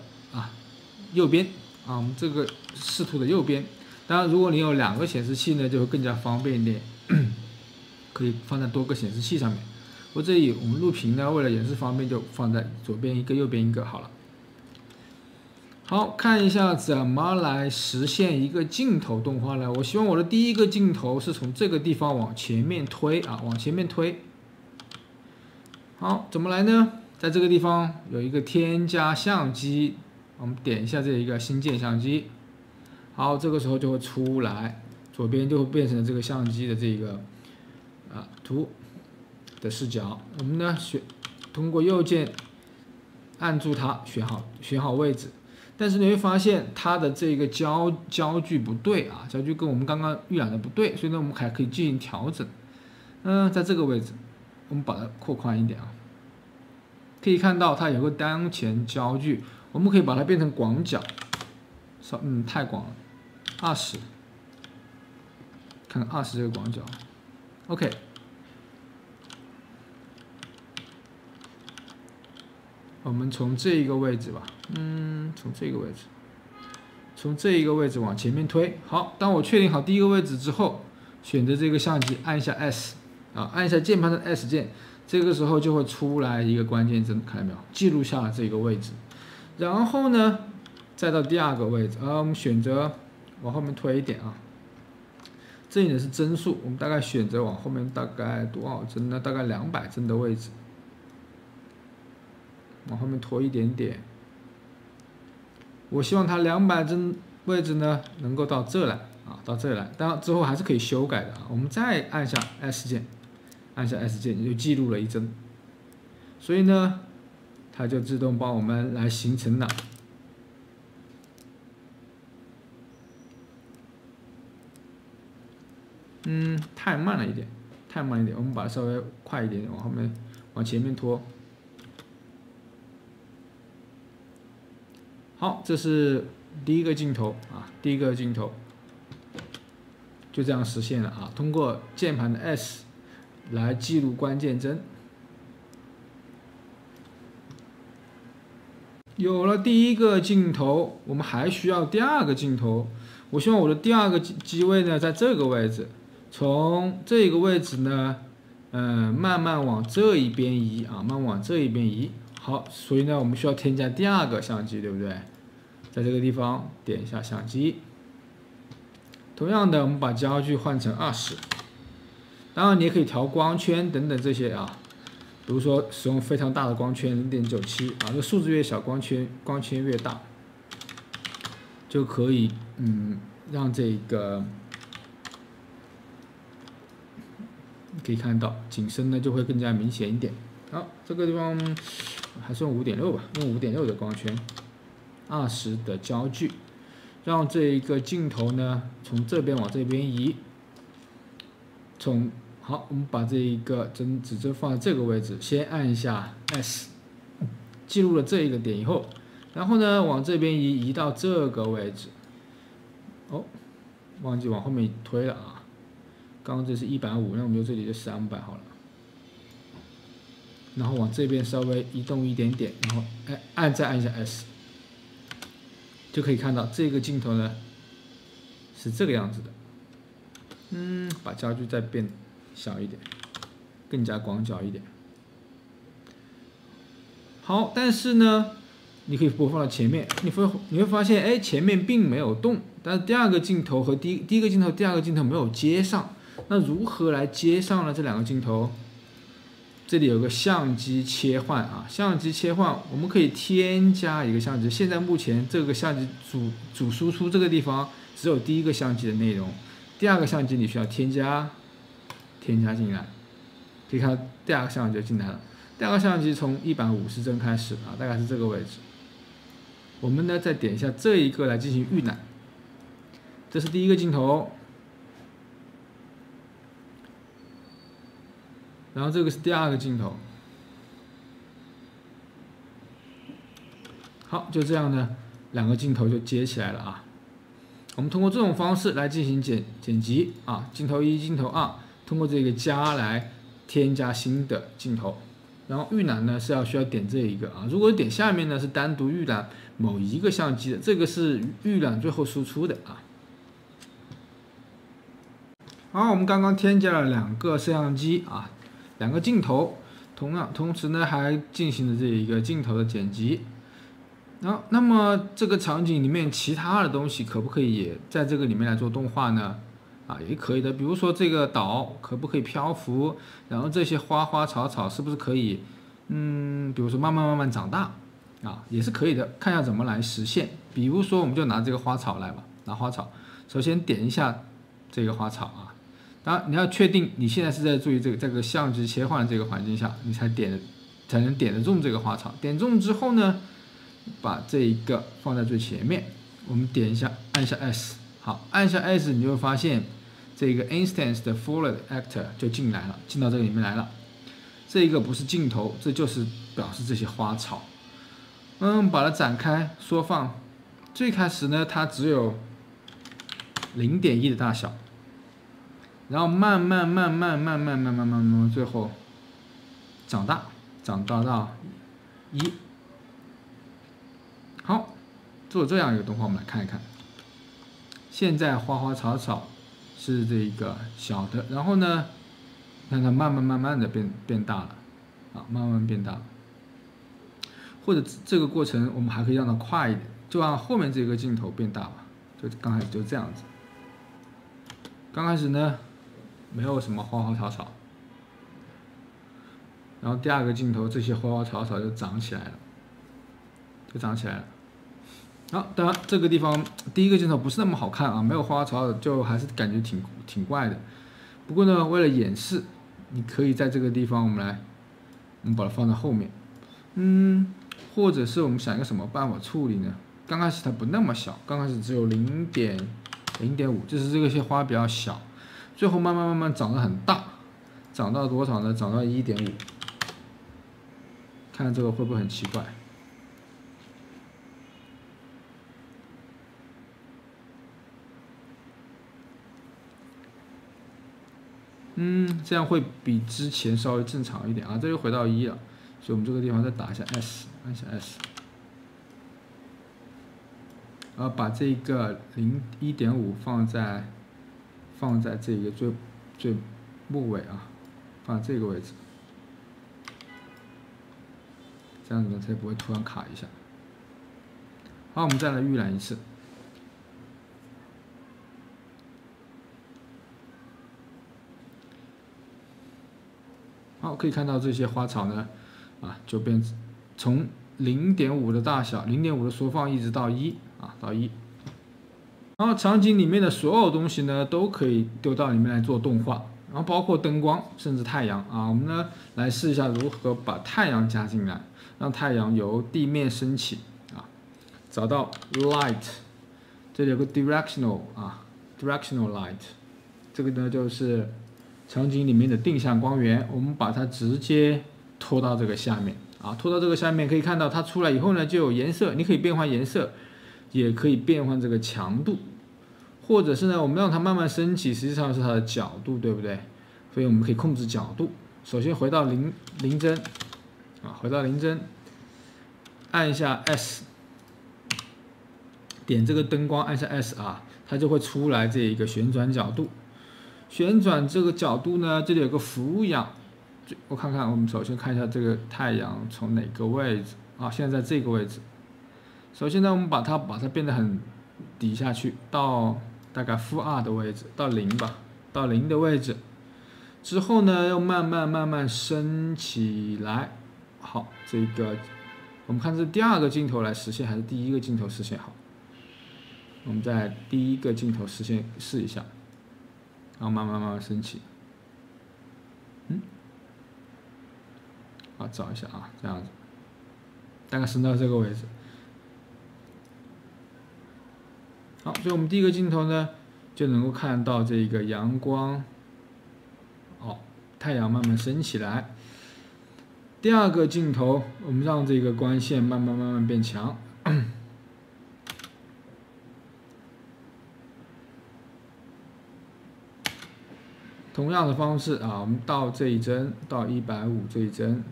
右边我们这个视图的右边。当然，如果你有2个显示器呢，就会更加方便一点，可以放在多个显示器上面。我这里我们录屏呢，为了演示方便，就放在左边一个，右边一个好了。好，看一下怎么来实现一个镜头动画呢？我希望我的第一个镜头是从这个地方往前面推往前面推。好，怎么来呢？在这个地方有一个添加相机，我们点一下这一个新建相机。好，这个时候就会出来，左边就会变成这个相机的这个图的视角。我们呢通过右键按住它，选好位置。但是你会发现它的这个焦距不对焦距跟我们刚刚预览的不对，所以呢我们还可以进行调整。在这个位置。我们把它扩宽一点可以看到它有个当前焦距，我们可以把它变成广角，太广了，20，看看20这个广角 ，OK， 我们从这一个位置吧，从这一个位置往前面推。好，当我确定好第一个位置之后，选择这个相机，按一下 S。按一下键盘的 S 键，这个时候就会出来一个关键字，看到没有？记录下了这个位置，然后呢，再到第2个位置，我们选择往后面推一点这里呢是帧数，我们大概选择往后面大概多少帧呢？大概200帧的位置，往后面拖一点点。我希望它200帧位置呢能够到这来啊，到这来，当然之后还是可以修改的啊。我们再按下 S 键，按下 S 键，你就记录了一帧，所以呢，它就自动帮我们来形成了。太慢了一点，太慢一点，我们把它稍微快一点，往前面拖。好，这是第一个镜头啊，第一个镜头就这样实现了啊。通过键盘的 S 来记录关键帧。有了第一个镜头，我们还需要第二个镜头。我希望我的第二个机位呢，在这个位置，从这个位置呢，慢慢往这一边移啊，慢慢往这一边移。好，所以呢，我们需要添加第二个相机，对不对？在这个地方点一下相机。同样的，我们把焦距换成20。当然，你也可以调光圈等等这些啊。比如说，使用非常大的光圈0.97啊，这个数字越小，光圈越大，就可以让这个可以看到景深呢就会更加明显一点。好，这个地方还是用5.6吧，用5.6的光圈，20的焦距，让这一个镜头呢从这边往这边移，好，我们把这一个指针放在这个位置，先按一下 S， 记录了这一个点以后，然后呢往这边移到这个位置。哦，忘记往后面推了啊！刚刚这是150，那我们就这里就300好了。然后往这边稍微移动一点点，然后再按一下 S， 就可以看到这个镜头呢是这个样子的。把焦距再变小一点，更加广角一点。好，但是呢，你可以播放到前面，你会发现，哎，前面并没有动，但是第二个镜头和第一个镜头、第二个镜头没有接上。那如何来接上呢？这两个镜头，这里有个相机切换啊，相机切换，我们可以添加一个相机。现在目前这个相机主输出这个地方只有第一个相机的内容，第二个相机你需要添加进来，可以看到第二个相机就进来了。第二个相机从150帧开始啊，大概是这个位置。我们呢再点一下这一个来进行预览，这是第一个镜头，然后这个是第二个镜头。好，就这样呢，两个镜头就接起来了啊。我们通过这种方式来进行剪辑啊，镜头1、镜头2，通过这个加来添加新的镜头。然后预览呢是需要点这一个啊，如果点下面呢是单独预览某一个相机的，这个是预览最后输出的啊。好，我们刚刚添加了2个摄像机啊，2个镜头，同时呢还进行了这一个镜头的剪辑。那么这个场景里面其他的东西可不可以也在这个里面来做动画呢？啊，也可以的。比如说这个岛可不可以漂浮？然后这些花花草草是不是可以，比如说慢慢长大，啊，也是可以的。看一下怎么来实现。比如说我们就拿这个花草来吧，拿花草，首先点一下这个花草啊。当然你要确定你现在是在注意这个相机切换的这个环境下，你才能点得中这个花草。点中之后呢，把这一个放在最前面，我们点一下，按下 S， 好，按下 S， 你就会发现这个 Instance 的 Forward Actor 就进来了，进到这个里面来了。这个不是镜头，这就是表示这些花草。把它展开缩放，最开始呢它只有0.1的大小，然后慢慢最后长大到1。好，做这样一个动画，我们来看一看。现在花花草草是这个小的，然后呢，看它慢慢的变大了，啊，慢慢变大了。或者这个过程我们还可以让它快一点，就让后面这个镜头变大吧，就刚开始就这样子。刚开始呢，没有什么花花草草，然后第二个镜头这些花花草草就长起来了，好，当然这个地方第一个镜头不是那么好看啊，没有花槽的，就还是感觉挺怪的。不过呢，为了演示，你可以在这个地方我们把它放在后面，或者是我们想一个什么办法处理呢？刚开始它不那么小，刚开始只有0.5，就是这些花比较小，最后慢慢长得很大，长到多少呢？长到1.5，看这个会不会很奇怪？这样会比之前稍微正常一点啊。这又回到1了，所以我们这个地方再打一下 S， 按一下 S， 然后把这个1.5放在这个最末尾啊，放在这个位置，这样子呢才不会突然卡一下。好，我们再来预览一次。好，可以看到这些花草呢，就从0.5的大小，0.5的缩放一直到1啊，到1。然后场景里面的所有东西呢，都可以丢到里面来做动画，然后包括灯光，甚至太阳啊。我们呢来试一下如何把太阳加进来，让太阳由地面升起啊。找到 light， 这里有个 directional light， 这个呢就是场景里面的定向光源，我们把它直接拖到这个下面啊，拖到这个下面可以看到它出来以后呢就有颜色，你可以变换颜色，也可以变换这个强度，或者是呢我们让它慢慢升起，实际上是它的角度，对不对？所以我们可以控制角度。首先回到零帧回到0帧，按一下 S， 点这个灯光，按下 S 啊，它就会出来这一个旋转角度。旋转这个角度呢，这里有个俯仰，我看看，我们首先看一下这个太阳从哪个位置啊？现在在这个位置。首先呢，我们把它变得很低下去，到大概负2的位置，到0吧，到0的位置。之后呢，又慢慢升起来。好，这个我们看是第2个镜头来实现，还是第1个镜头实现好？我们在第1个镜头实现试一下。然后慢慢升起，好，找一下啊，这样子，大概升到这个位置。好，所以我们第1个镜头呢，就能够看到这个阳光，太阳慢慢升起来。第2个镜头，我们让这个光线慢慢变强。同样的方式啊，我们到这一帧，到150这一帧，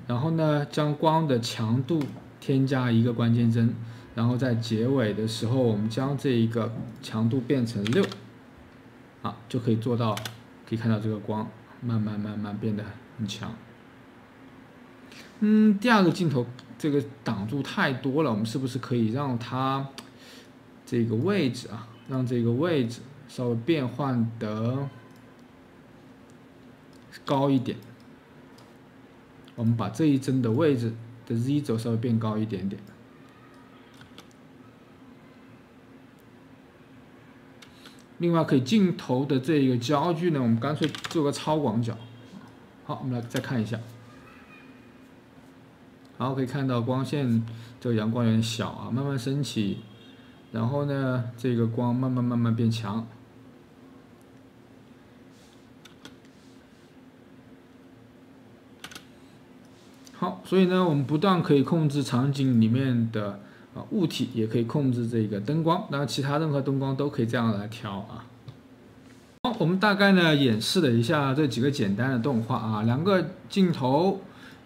然后呢，将光的强度添加1个关键帧，然后在结尾的时候，我们将这一个强度变成6，就可以做到，可以看到这个光慢慢变得很强。第2个镜头这个挡住太多了，我们是不是可以让它这个位置让这个位置稍微变换得高一点？我们把这一帧的位置的 Z 轴稍微变高一点点。另外，可以镜头的这个焦距呢，我们干脆做个超广角。好，我们来再看一下。好，可以看到光线这个阳光有点小慢慢升起，然后呢，这个光慢慢变强。好，所以呢，我们不但可以控制场景里面的物体，也可以控制这个灯光，当然其他任何灯光都可以这样来调好，我们大概呢演示了一下这几个简单的动画2个镜头，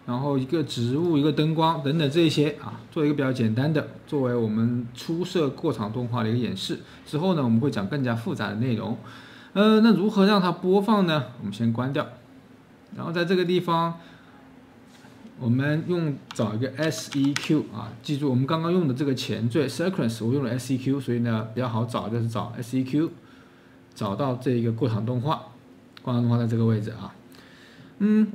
然后1个植物、1个灯光等等这些做一个比较简单的，作为我们初设过场动画的一个演示。之后呢，我们会讲更加复杂的内容。那如何让它播放呢？我们先关掉，然后在这个地方。我们找一个 SEQ 记住我们刚刚用的这个前缀 sequence， 我用了 SEQ， 所以呢比较好找，就是找 SEQ， 找到这个过场动画，在这个位置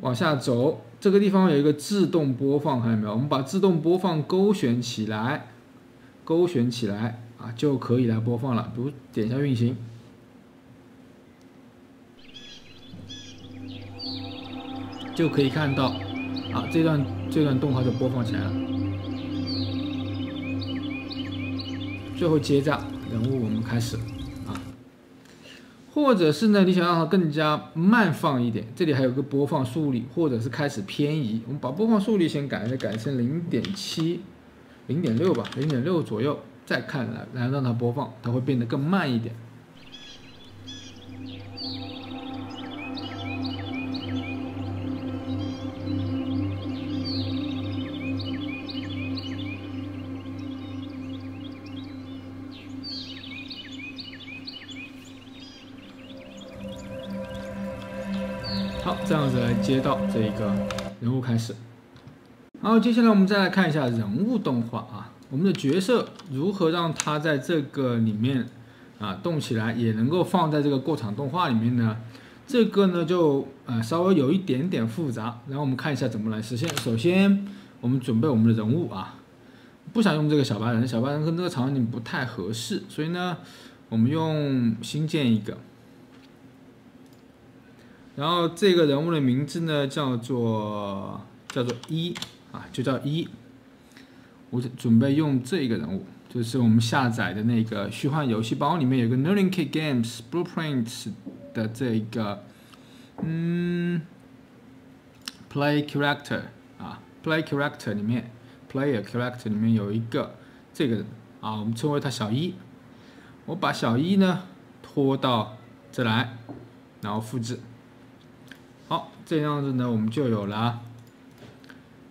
往下走，这个地方有一个自动播放，看到没有？我们把自动播放勾选起来，勾选起来啊，就可以来播放了。比如点一下运行，就可以看到啊，这段动画就播放起来了。最后接着人物我们开始啊，或者是呢，你想让它更加慢放一点，这里还有个播放速率，或者是开始偏移。我们把播放速率先改成0.7、0.6吧，0.6左右，再看来让它播放，它会变得更慢一点。好，这样子来接到这个人物开始。好，接下来我们再来看一下人物动画啊，我们的角色如何让它在这个里面啊动起来，也能够放在这个过场动画里面呢？这个呢就稍微有一点点复杂，然后我们看一下怎么来实现。首先，我们准备我们的人物啊，不想用这个小白人，小白人跟这个场景不太合适，所以呢，我们用新建一个。然后这个人物的名字呢叫做一啊，就叫一。我准备用这个人物，就是我们下载的那个虚幻游戏包里面有个 Learning Kit Games Blueprints 的这个Play Character 啊 ，Play Character 里面 Player Character 里面有一个这个人啊，我们称为他小一。我把小一呢拖到这来，然后复制。好，这样子呢，我们就有了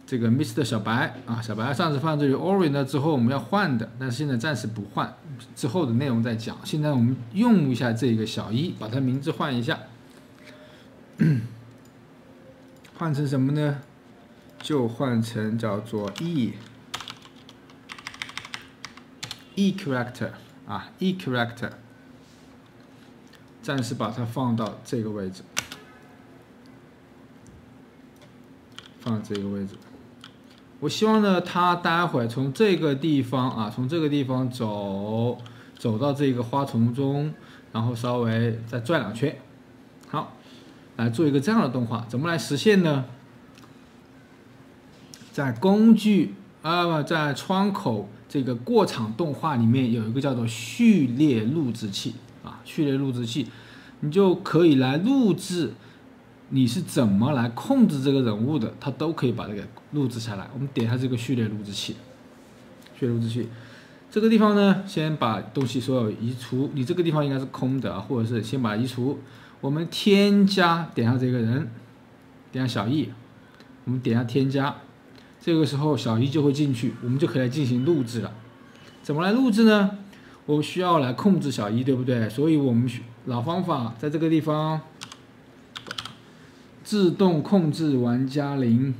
这个 Mr. 小白啊，小白上次放这里 Ori 呢之后我们要换的，但是现在暂时不换，之后的内容再讲。现在我们用一下这个小一，把它名字换一下，换成什么呢？就换成叫做 E character 啊 ，E character， 暂时把它放到这个位置。放这个位置，我希望呢，他待会从这个地方啊，从这个地方走到这个花丛中，然后稍微再转2圈，好，来做一个这样的动画，怎么来实现呢？在工具在窗口这个过场动画里面有一个叫做序列录制器啊，序列录制器，你就可以来录制。你是怎么来控制这个人物的，它都可以把这个录制下来。我们点一下这个序列录制器，序列录制器这个地方呢，先把东西所有移除。你这个地方应该是空的，或者是先把它移除。我们添加，点下这个人，点下小易，我们点下添加。这个时候小易就会进去，我们就可以来进行录制了。怎么来录制呢？我们需要来控制小易，对不对？所以我们老方法，在这个地方。自动控制玩家0，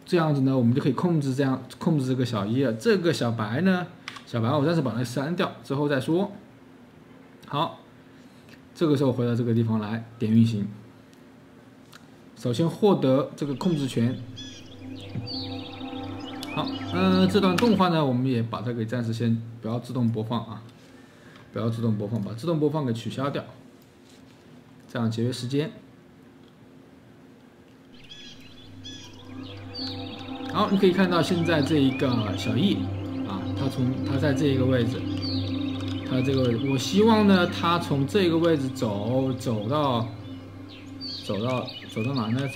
这样子呢，我们就可以控制这个小一了。这个小白呢，我暂时把它删掉，之后再说。好，这个时候回到这个地方来，点运行。首先获得这个控制权。好，这段动画呢，我们也把它给暂时先不要自动播放啊，不要自动播放，把自动播放给取消掉，这样节约时间。好，你可以看到现在这一个小易啊，他在这一个位置，我希望呢，他从这个位置走到哪呢？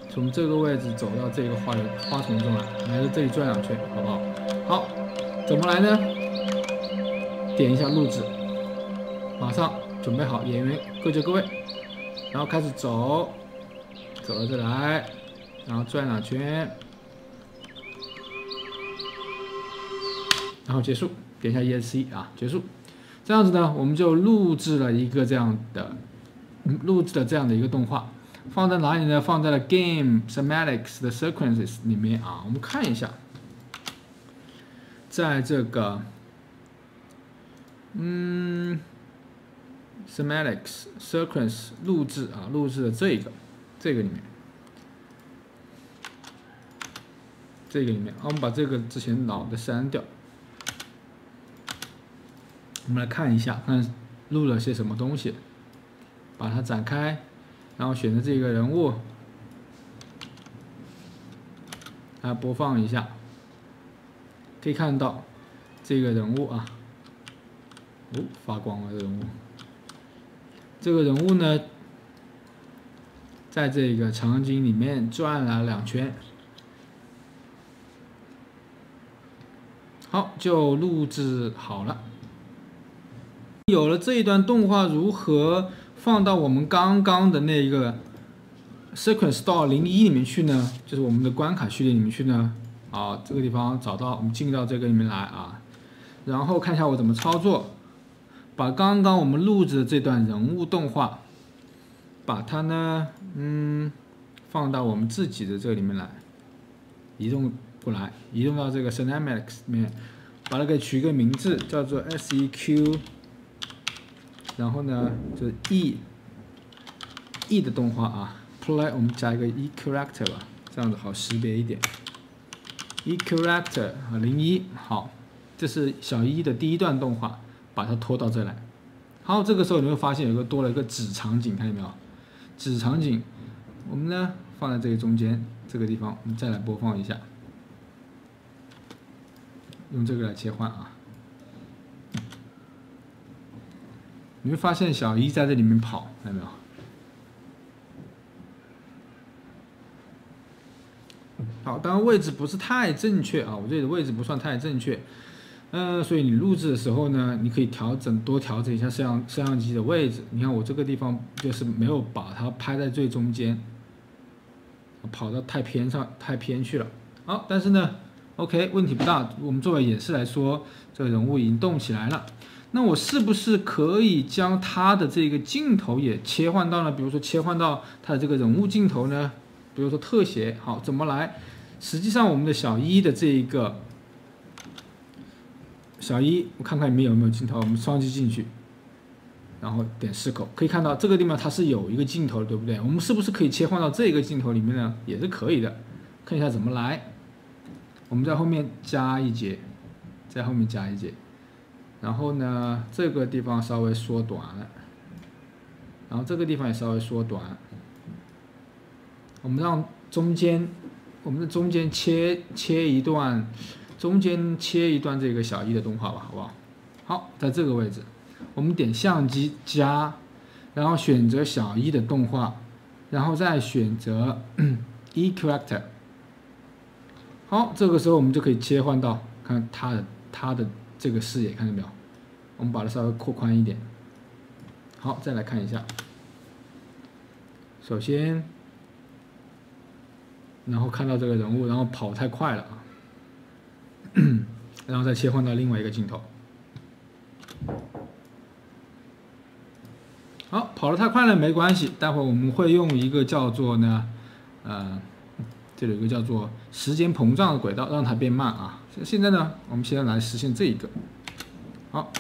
从这个位置走到这个花丛中来到这里转2圈，好不好？好，怎么来呢？点一下录制，马上准备好，演员各就各位，然后开始走到这来。然后转2圈，然后结束，点一下 ESC 啊，结束。这样子呢，我们就录制了这样的一个动画，放在哪里呢？放在了 Game Semantics 的 Sequences 里面啊。我们看一下，在这个Semantics Sequence 录制的这个里面。这个里面，我们把这个之前老的删掉。我们来看一下，看录了些什么东西，把它展开，然后选择这个人物，来播放一下，可以看到这个人物啊，发光了，这个人物。这个人物呢，在这个场景里面转了2圈。好，就录制好了。有了这一段动画，如何放到我们刚刚的那个 sequence 到01里面去呢？就是我们的关卡序列里面去呢？啊，这个地方找到，我们进到这个里面来啊，然后看一下我怎么操作，把刚刚我们录制的这段人物动画，把它呢，放到我们自己的这个里面来，移动过来，移动到这个 Cinematics 里面，把它给取一个名字，叫做 SEQ。然后呢，就是 E 的动画啊 ，play 我们加一个 E character 吧，这样子好识别一点。E character 啊01，好，这是小一的第一段动画，把它拖到这来。好，这个时候你会发现多了一个子场景，看见没有？子场景，我们呢放在这个中间这个地方，我们再来播放一下，用这个来切换啊。你会发现小一在这里面跑，看到没有？好，当然位置不是太正确啊，我这里的位置不算太正确，所以你录制的时候呢，你可以多调整一下摄像机的位置。你看我这个地方就是没有把它拍在最中间，跑到太偏去了。好，但是呢 ，OK， 问题不大。我们作为演示来说，这个人物已经动起来了。那我是不是可以将它的这个镜头也切换到呢？比如说切换到它的这个人物镜头呢？比如说特写，好，怎么来？实际上我们的小一的这一个小一，我看看里面有没有镜头，我们双击进去，然后点10口，可以看到这个地方它是有一个镜头的，对不对？我们是不是可以切换到这个镜头里面呢？也是可以的，看一下怎么来。我们在后面加一节，在后面加一节。然后呢，这个地方稍微缩短了，然后这个地方也稍微缩短。我们让我们的中间切一段，中间切一段这个小一的动画吧，好不好？好，在这个位置，我们点相机加，然后选择小一的动画，然后再选择E character。好，这个时候我们就可以切换到看它的这个视野，看到没有？我们把它稍微扩宽一点。好，再来看一下。首先，然后看到这个人物，然后跑太快了啊，然后再切换到另外一个镜头。好，跑得太快了没关系，待会儿我们会用一个叫做呢，这里有一个叫做时间膨胀的轨道，让它变慢啊。现在呢，我们先来实现这一个。好，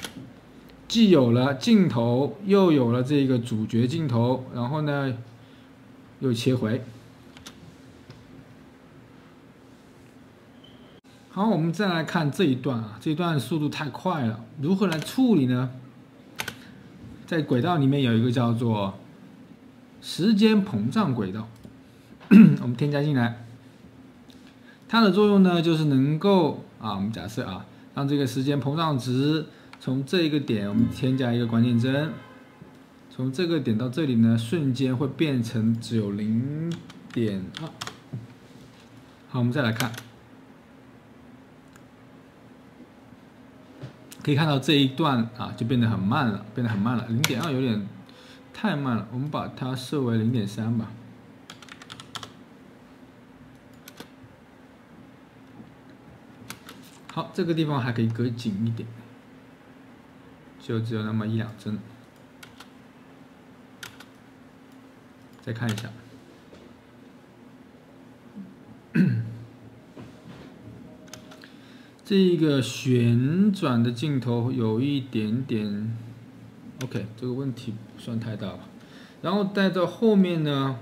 既有了镜头，又有了这个主角镜头，然后呢，又切回。好，我们再来看这一段啊，这一段速度太快了，如何来处理呢？在轨道里面有一个叫做时间膨胀轨道，我们添加进来。它的作用呢，就是能够我们假设让这个时间膨胀值从这个点，我们添加一个关键帧，从这个点到这里呢，瞬间会变成只有0.2。好，我们再来看。可以看到这一段就变得很慢了，0.2有点太慢了，我们把它设为0.3吧。好，这个地方还可以隔紧一点，就只有那么1-2帧。再看一下。这个旋转的镜头有一点点 ，OK， 这个问题不算太大吧。然后带到后面呢，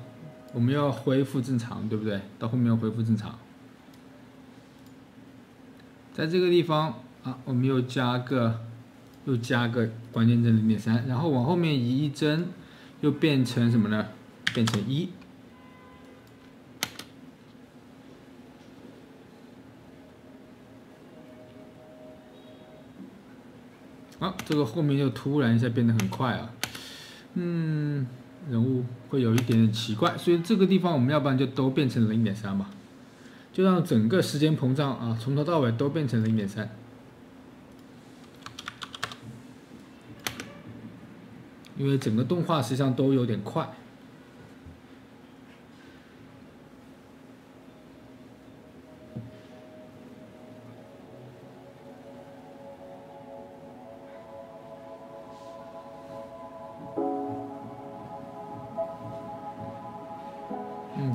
我们要恢复正常，对不对？到后面要恢复正常。在这个地方啊，我们又加个关键帧0.3，然后往后面移一帧，又变成什么呢？变成1。啊，这个后面又突然一下变得很快啊，人物会有一点点奇怪，所以这个地方我们要不然就都变成0.3吧，就让整个时间膨胀啊，从头到尾都变成0.3。因为整个动画实际上都有点快。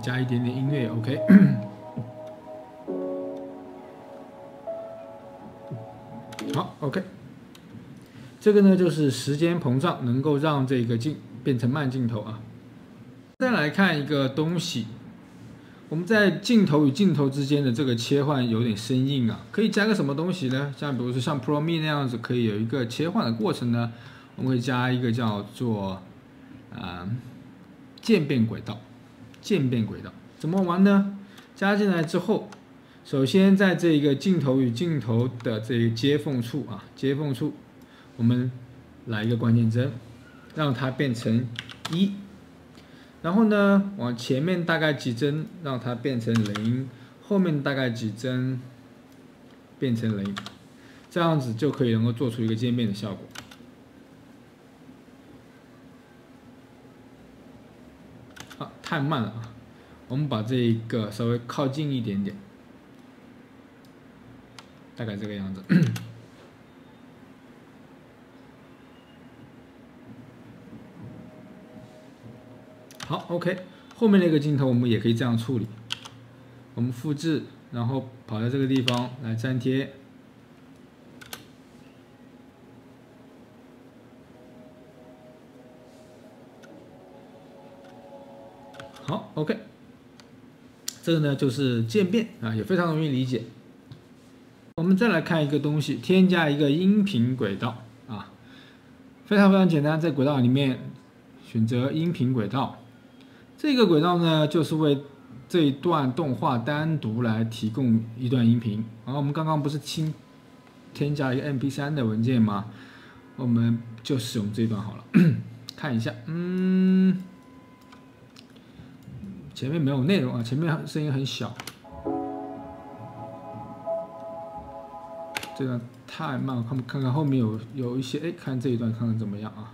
加一点点音乐 ，OK。好 ，OK。这个呢就是时间膨胀，能够让这个变成慢镜头啊。再来看一个东西，我们在镜头与镜头之间的这个切换有点生硬啊，可以加个什么东西呢？像比如说像 ProMe 那样子，可以有一个切换的过程呢。我们会加一个叫做渐变轨道。渐变轨道怎么玩呢？加进来之后，首先在这个镜头与镜头的这个接缝处啊，我们来一个关键帧，让它变成1，然后呢，往前面大概几帧让它变成0，后面大概几帧变成0，这样子就可以能够做出一个渐变的效果。啊，太慢了啊！我们把这个稍微靠近一点点，大概这个样子。好 ，OK， 后面那个镜头我们也可以这样处理。我们复制，然后跑到这个地方来粘贴。好 ，OK， 这个呢就是渐变啊，也非常容易理解。我们再来看一个东西，添加一个音频轨道啊，非常简单，在轨道里面选择音频轨道。这个轨道呢，就是为这一段动画单独来提供一段音频。然后我们刚刚不是添加一个 MP3 的文件吗？我们就使用这一段好了。看一下，前面没有内容啊，前面声音很小，这段太慢了，看看后面有一些，哎，看这一段看看怎么样啊？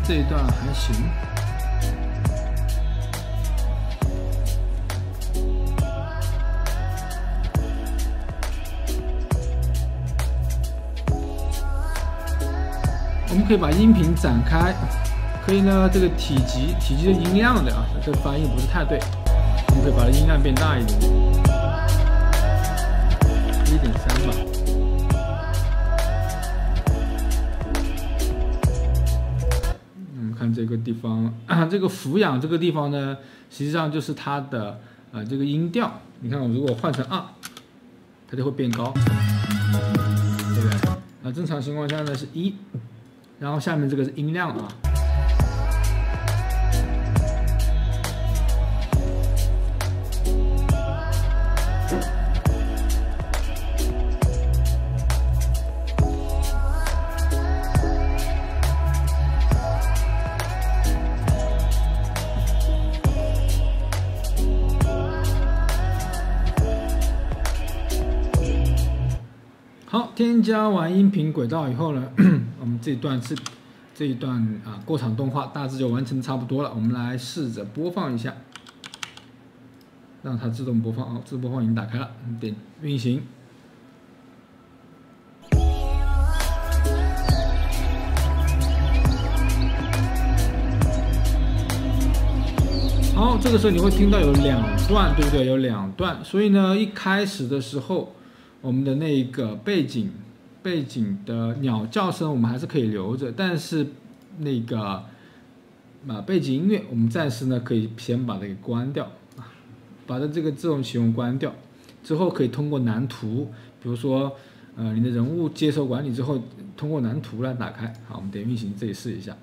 这一段还行。我们可以把音频展开。可以呢，这个体积的音量的啊，这个发音不是太对，我们可以把它音量变大一点，1.3吧。我们看这个地方，这个俯仰这个地方呢，实际上就是它的这个音调。你看，我如果换成2，它就会变高，对不对？正常情况下呢是1，然后下面这个是音量啊。好，添加完音频轨道以后呢，我们这一段过场动画大致就完成的差不多了。我们来试着播放一下，让它自动播放。自动播放已经打开了，点运行。好，这个时候你会听到有2段，对不对？有2段，所以呢，一开始的时候，我们的那个背景的鸟叫声我们还是可以留着，但是那个背景音乐我们暂时呢可以先把它给关掉啊，把它这个自动启用关掉，之后可以通过蓝图，比如说你的人物接受管理之后，通过蓝图来打开。好，我们点运行，这里试一下。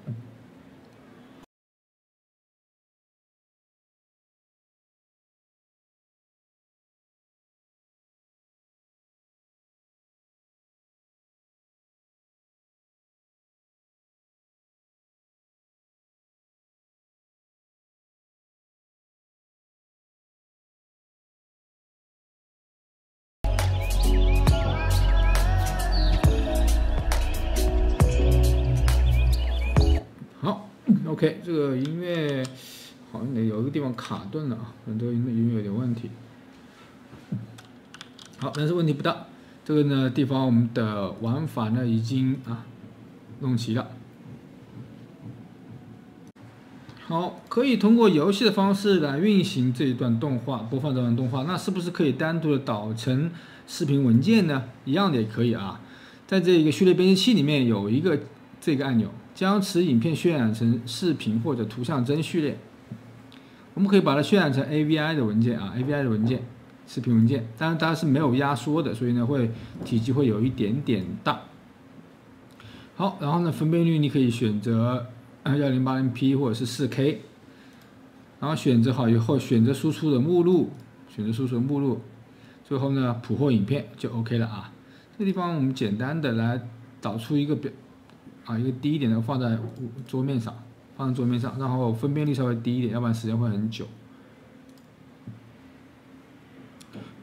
好 ，OK， 这个音乐好像有一个地方卡顿了啊，可能这个音乐有点问题。好，但是问题不大。这个呢地方我们的玩法呢已经弄齐了。好，可以通过游戏的方式来运行这一段动画，播放这段动画。那是不是可以单独的导成视频文件呢？一样的也可以啊。在这个序列编辑器里面有一个这个按钮，将此影片渲染成视频或者图像真序列。我们可以把它渲染成 AVI 的文件，AVI 的文件，视频文件。当然它是没有压缩的，所以呢体积会有一点点大。好，然后呢分辨率你可以选择1080p 或者是4K， 然后选择好以后，选择输出的目录，最后呢捕获影片就 OK 了啊。这个地方我们简单的来导出一个一个低一点的放在桌面上，然后分辨率稍微低一点，要不然时间会很久。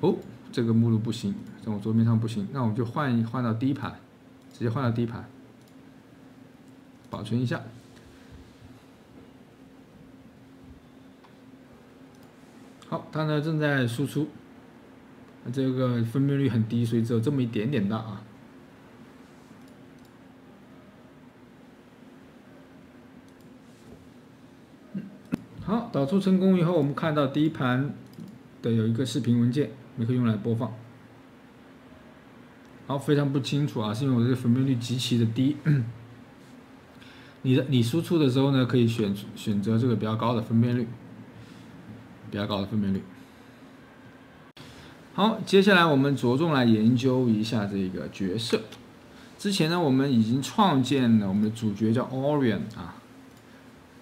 哦，这个目录不行，在我桌面上不行，那我们就换到第一盘，直接换到第一盘，保存一下。好，它呢正在输出，这个分辨率很低，所以只有这么一点点大啊。好，导出成功以后，我们看到第一盘的有一个视频文件，也可以用来播放。好，非常不清楚啊，是因为我这个分辨率极其的低。你输出的时候呢，可以选择这个比较高的分辨率。好，接下来我们着重来研究一下这个角色。之前呢，我们已经创建了我们的主角叫 Orion 啊，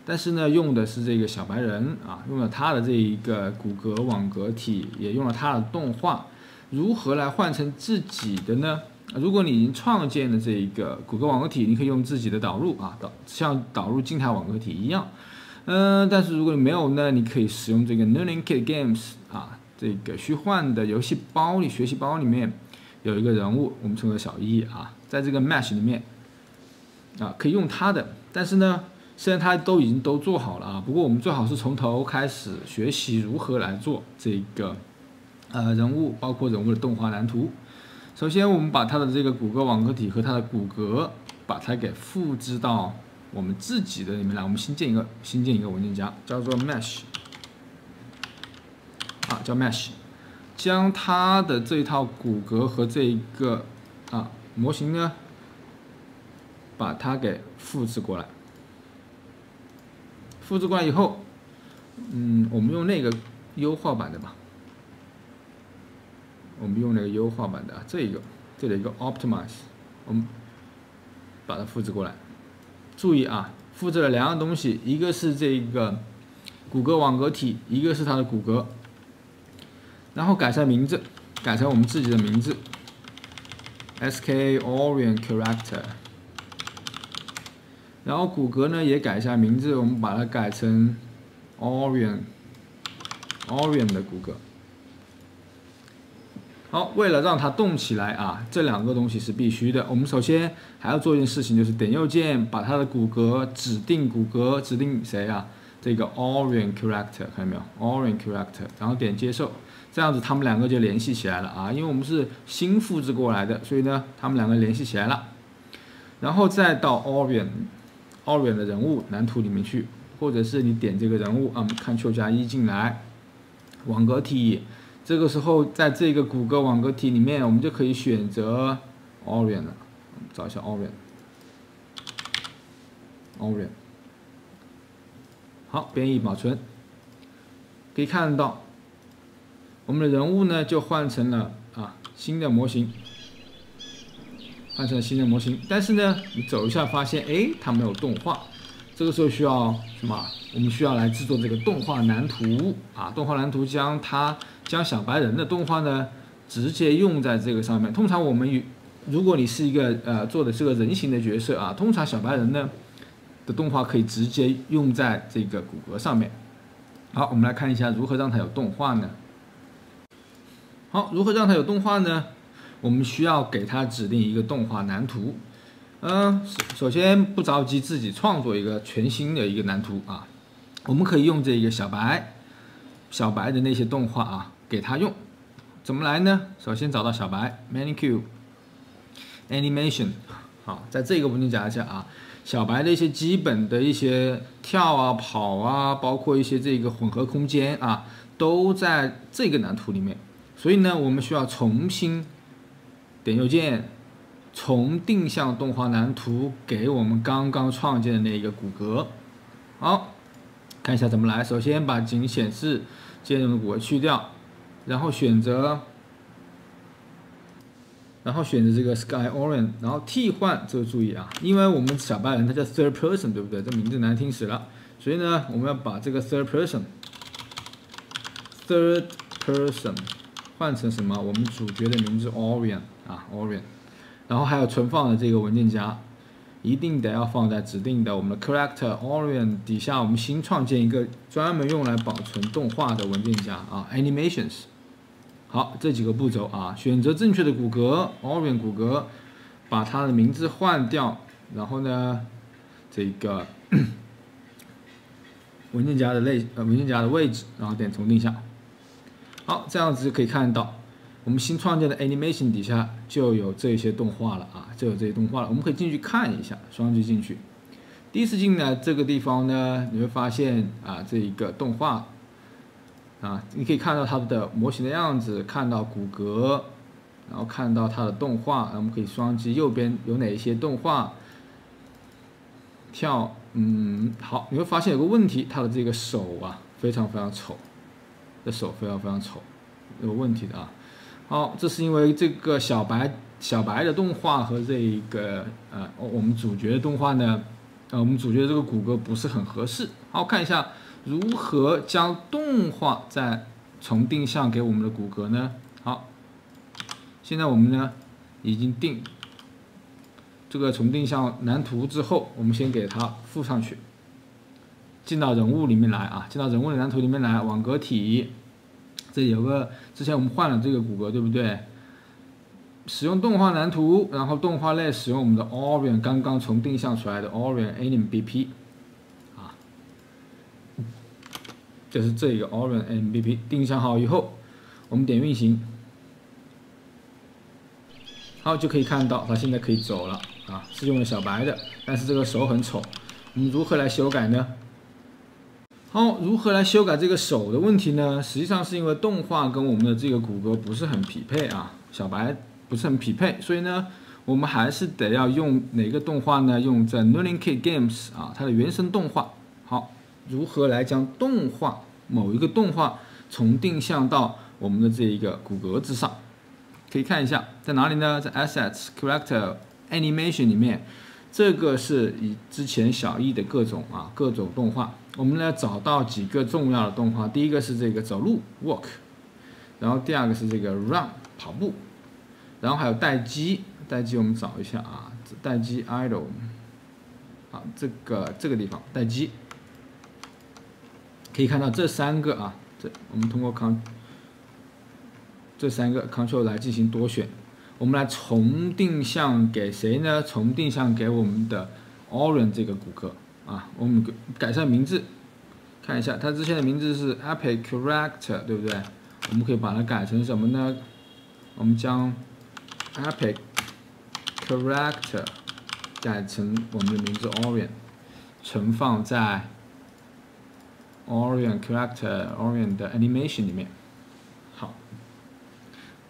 但是呢，用的是这个小白人啊，用了他的这一个骨骼网格体，也用了他的动画。如何来换成自己的呢？如果你已经创建了这一个骨骼网格体，你可以用自己的导入啊，像导入静态网格体一样。但是如果你没有呢，你可以使用这个 Learning Kit Games 啊，这个虚幻的游戏包里、学习包里面有一个人物，我们称为小一啊，在这个 Mesh 里面可以用它的。但是呢，虽然它已经都做好了啊，不过我们最好是从头开始学习如何来做这个人物，包括人物的动画蓝图。首先，我们把它的这个骨骼网格体和它的骨骼，把它给复制到我们自己的里面来。我们新建一个文件夹，叫做 Mesh， 叫 Mesh， 将它的这一套骨骼和这一个模型呢，把它给复制过来。复制过来以后，我们用那个优化版的吧。我们用那个优化版的这里有一个 Optimize， 我们把它复制过来。注意啊，复制了两样东西，一个是这个骨骼网格体，一个是它的骨骼。然后改一下名字，改成我们自己的名字 ，SK Orion Character。然后骨骼呢也改一下名字，我们把它改成 Orion 的骨骼。好，为了让它动起来啊，这两个东西是必须的。我们首先还要做一件事情，就是点右键把它的骨骼指定谁啊？这个 Orion Character 看到没有 ？Orion Character， 然后点接受，这样子他们两个就联系起来了啊。因为我们是新复制过来的，所以呢，他们两个联系起来了。然后再到 Orion 的人物蓝图里面去，或者是你点这个人物Ctrl+1进来，网格体。这个时候，在这个骨骼网格体里面，我们就可以选择 Orion 了。找一下 Orion。好，编译保存。可以看到，我们的人物呢就换成了新的模型，但是呢，你走一下发现，哎，它没有动画。这个时候需要什么？我们需要来制作这个动画蓝图动画蓝图将小白人的动画呢直接用在这个上面。通常如果你是一个做的是个人形的角色通常小白人呢的动画可以直接用在这个骨骼上面。好，我们来看一下如何让它有动画呢？好，如何让它有动画呢？我们需要给它指定一个动画蓝图。首先不着急自己创作一个全新的一个蓝图我们可以用这个小白的那些动画给它用。怎么来呢？首先找到小白 Manicure Animation， 好，在这个文件夹下小白的一些基本的一些跳跑包括一些这个混合空间都在这个蓝图里面。所以呢，我们需要重新点右键，重定向动画蓝图给我们刚刚创建的那个骨骼。好，看一下怎么来。首先把仅显示兼容的骨骼去掉，然后选择这个 Sky Orange， 然后替换这个注意因为我们小白人他叫 third person， 对不对？这名字难听死了，所以呢，我们要把这个 third person 换成什么？我们主角的名字 Orion Orion， 然后还有存放的这个文件夹，一定得要放在指定的我们的 Character Orion 底下。我们新创建一个专门用来保存动画的文件夹Animations。好，这几个步骤选择正确的骨骼 Orion 骨骼，把它的名字换掉，然后呢，这个文件夹的位置，然后点重定向。好，这样子可以看到，我们新创建的 Animation 底下就有这些动画了我们可以进去看一下，双击进去。第一次进来这个地方呢，你会发现这一个动画你可以看到它的模型的样子，看到骨骼，然后看到它的动画。我们可以双击右边有哪一些动画跳。好，你会发现有个问题，它的这个手非常非常丑。有问题的好，这是因为这个小白的动画和这个我们主角的动画呢，我们主角的这个骨骼不是很合适。好，看一下如何将动画再重定向给我们的骨骼呢？好，现在我们呢已经定这个重定向蓝图之后，我们先给它附上去。进到人物里面来进到人物的蓝图里面来，网格体，这里有个之前我们换了这个骨骼，对不对？使用动画蓝图，然后动画类使用我们的 Orion 刚刚重定向出来的 Orion Anim BP 就是这个 Orion Anim BP 定向好以后，我们点运行，好，就可以看到它现在可以走了是用了小白的，但是这个手很丑。我们如何来修改呢？好，如何来修改这个手的问题呢？实际上是因为动画跟我们的这个骨骼不是很匹配小白不是很匹配，所以呢，我们还是得要用哪个动画呢？用这 Learning Kit Games 它的原生动画。好，如何来将某一个动画重定向到我们的这一个骨骼之上？可以看一下在哪里呢？在 Assets Character Animation 里面，这个是以之前小艺的各种动画。我们呢找到几个重要的动画，第一个是这个走路 walk， 然后第二个是这个 run 跑步，然后还有待机我们找一下待机 idle， 这个地方待机，可以看到这三个我们通过这三个 Ctrl 来进行多选，我们来重定向给谁呢？重定向给我们的 Orion 这个骨骼。我们改善名字，看一下它之前的名字是 Epic Character， 对不对？我们可以把它改成什么呢？我们将 Epic Character 改成我们的名字 Orion， 存放在 Orion Character Orion 的 Animation 里面。好，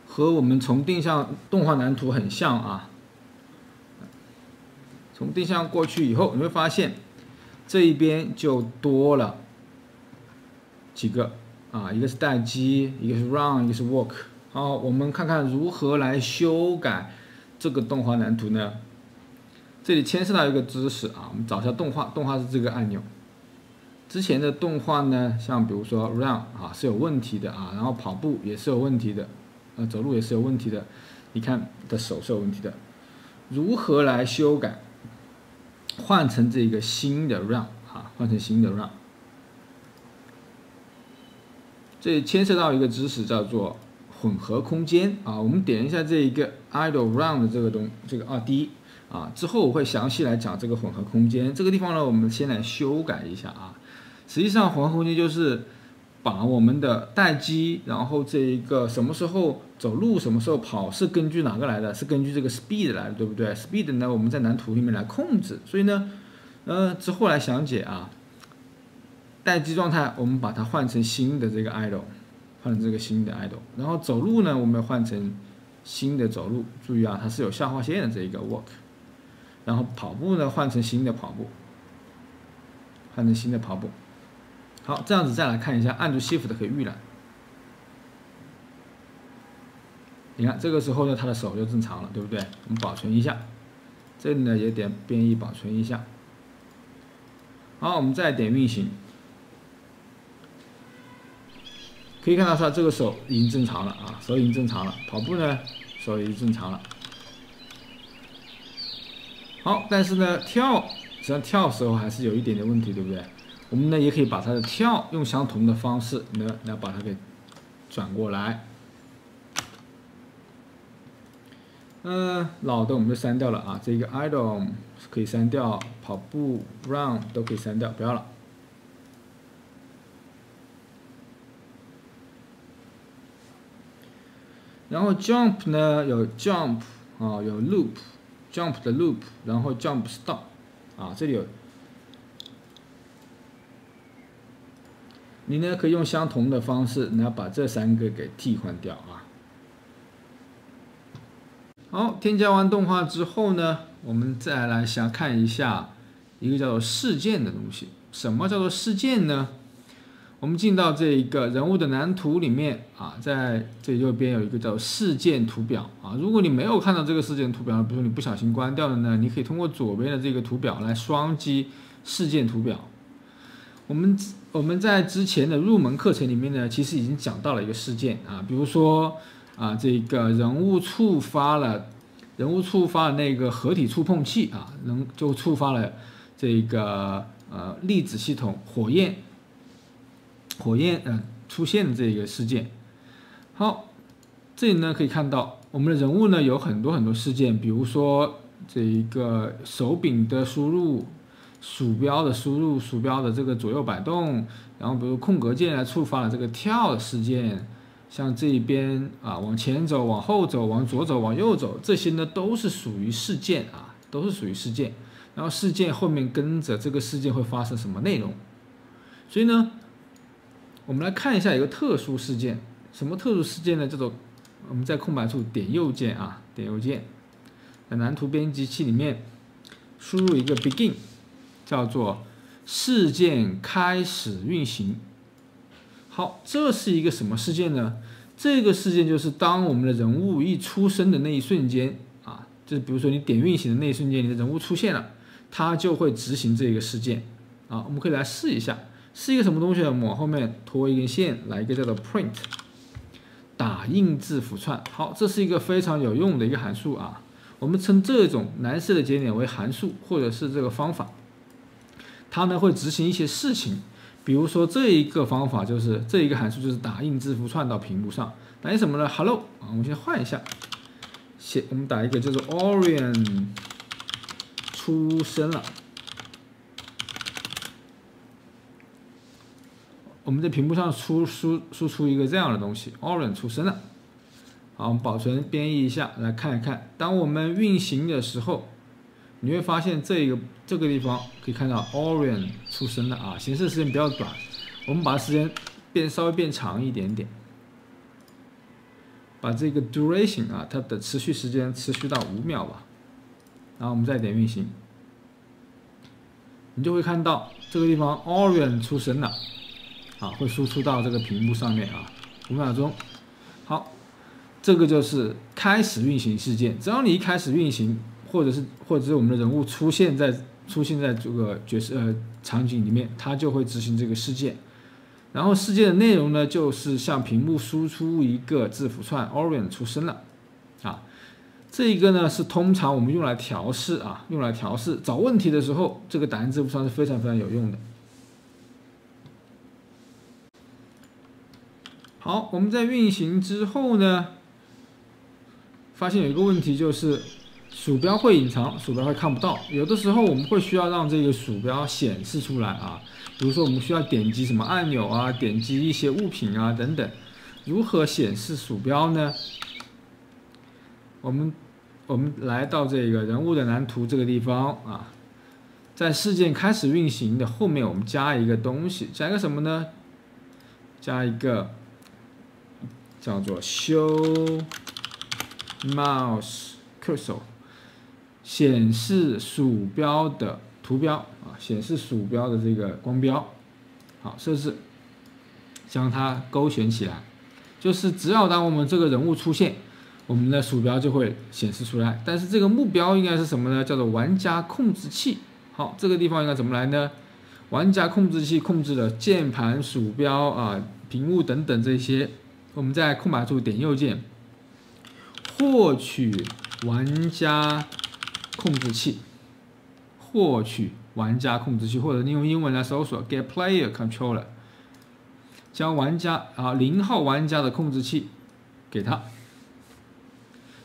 和我们重定向动画蓝图很像从定向过去以后，你会发现这一边就多了几个啊，一个是待机，一个是 run， 一个是 walk。好，我们看看如何来修改这个动画蓝图呢？这里牵涉到一个知识啊，我们找一下动画，动画是这个按钮。之前的动画呢，像比如说 run 啊是有问题的啊，然后跑步也是有问题的，走路也是有问题的，你看的手是有问题的。如何来修改？换成这个新的 run 啊，换成新的 run。这里牵涉到一个知识叫做混合空间啊，我们点一下这一个 idle run 的这个2D。之后我会详细来讲这个混合空间。这个地方呢，我们先来修改一下啊。实际上，混合空间就是把我们的待机，然后这一个什么时候走路，什么时候跑，是根据哪个来的？是根据这个 speed 来的，对不对 ？speed 呢，我们在蓝图里面来控制。所以呢，之后来详解啊。待机状态，我们把它换成新的这个 idle， 换成这个新的 idle。然后走路呢，我们要换成新的走路。注意啊，它是有下划线的这一个 walk。然后跑步呢，换成新的跑步，换成新的跑步。好，这样子再来看一下，按住 Shift 可以预览。你看这个时候呢，他的手就正常了，对不对？我们保存一下，这里呢也点编译保存一下。好，我们再点运行，可以看到它这个手已经正常了啊，手已经正常了。跑步呢，手已经正常了。好，但是呢，实际上跳的时候还是有一点点问题，对不对？我们呢也可以把它的跳用相同的方式呢来把它给转过来。老的我们就删掉了啊，这个 idle 可以删掉，跑步 run 都可以删掉，不要了。然后 jump 呢有 jump 啊，有 loop。jump 的 loop， 然后 jump stop， 啊，这里有，你呢可以用相同的方式，然后把这3个给替换掉啊。好，添加完动画之后呢，我们再来看一下一个叫做事件的东西。什么叫做事件呢？我们进到这一个人物的蓝图里面啊，在这右边有一个叫事件图表啊。如果你没有看到这个事件图表，比如说你不小心关掉了呢，你可以通过左边的这个图表来双击事件图表。我们在之前的入门课程里面呢，其实已经讲到了一个事件啊，比如说这个人物触发了那个合体触碰器啊，就触发了这个粒子系统火焰出现的这个事件。好，这里呢可以看到我们的人物呢有很多事件，比如说这一个手柄的输入、鼠标的输入、鼠标的这个左右摆动，然后比如空格键来触发了这个跳的事件，像这一边往前走、往后走、往左走、往右走，这些呢都是属于事件啊，都是属于事件。然后事件后面跟着这个事件会发生什么内容，所以呢。我们来看一下一个特殊事件，什么特殊事件呢？叫做我们在空白处点右键啊，点右键，在蓝图编辑器里面输入一个 begin， 叫做事件开始运行。好，这是一个什么事件呢？这个事件就是当我们的人物一出生的那一瞬间啊，就是比如说你点运行的那一瞬间，你的人物出现了，它就会执行这个事件啊。我们可以来试一下。是一个什么东西呢？我们往后面拖一根线，来一个叫做 print， 打印字符串。好，这是一个非常有用的一个函数啊。我们称这种蓝色的节点为函数，或者是这个方法。它呢会执行一些事情，比如说这一个方法就是这一个函数就是打印字符串到屏幕上。打印什么呢 ？Hello 啊，我们先换一下，我们打一个叫做 Orion 出生了。我们在屏幕上输出一个这样的东西 ，Orion 出生了。好，我们保存编译一下，来看一看。当我们运行的时候，你会发现这个地方可以看到 Orion 出生了啊，显示时间比较短，我们把时间稍微变长一点点，把这个 duration 啊，它的持续时间持续到5秒吧。然后我们再点运行，你就会看到这个地方 Orion 出生了。会输出到这个屏幕上面5秒钟。好，这个就是开始运行事件。只要你一开始运行，或者是我们的人物出现在这个场景里面，它就会执行这个事件。然后事件的内容呢，就是向屏幕输出一个字符串 Orion 出生了这一个呢是通常我们用来调试找问题的时候，这个打印字符串是非常非常有用的。好，我们在运行之后呢，发现有一个问题，就是鼠标会隐藏，鼠标会看不到。有的时候我们会需要让这个鼠标显示出来比如说我们需要点击什么按钮点击一些物品等等。如何显示鼠标呢？我们来到这个人物的蓝图这个地方在事件开始运行的后面，我们加一个东西，加一个什么呢？加一个叫做 Show Mouse Cursor， 显示鼠标的图标显示鼠标的这个光标。好，设置将它勾选起来，就是只要当我们这个人物出现，我们的鼠标就会显示出来。但是这个目标应该是什么呢？叫做玩家控制器。好，这个地方应该怎么来呢？玩家控制器控制了键盘、鼠标屏幕等等这些。我们在空白处点右键，获取玩家控制器，或者你用英文来搜索 Get Player Controller， 将玩家0号玩家的控制器给他，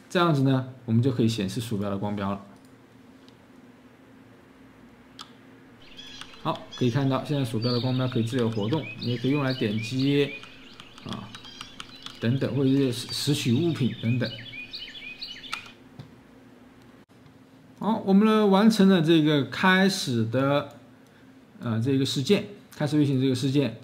这样子呢，我们就可以显示鼠标的光标了。好，可以看到现在鼠标的光标可以自由活动，你也可以用来点击等等，或者是拾取物品等等。好，我们完成了这个开始的这个事件，开始运行这个事件。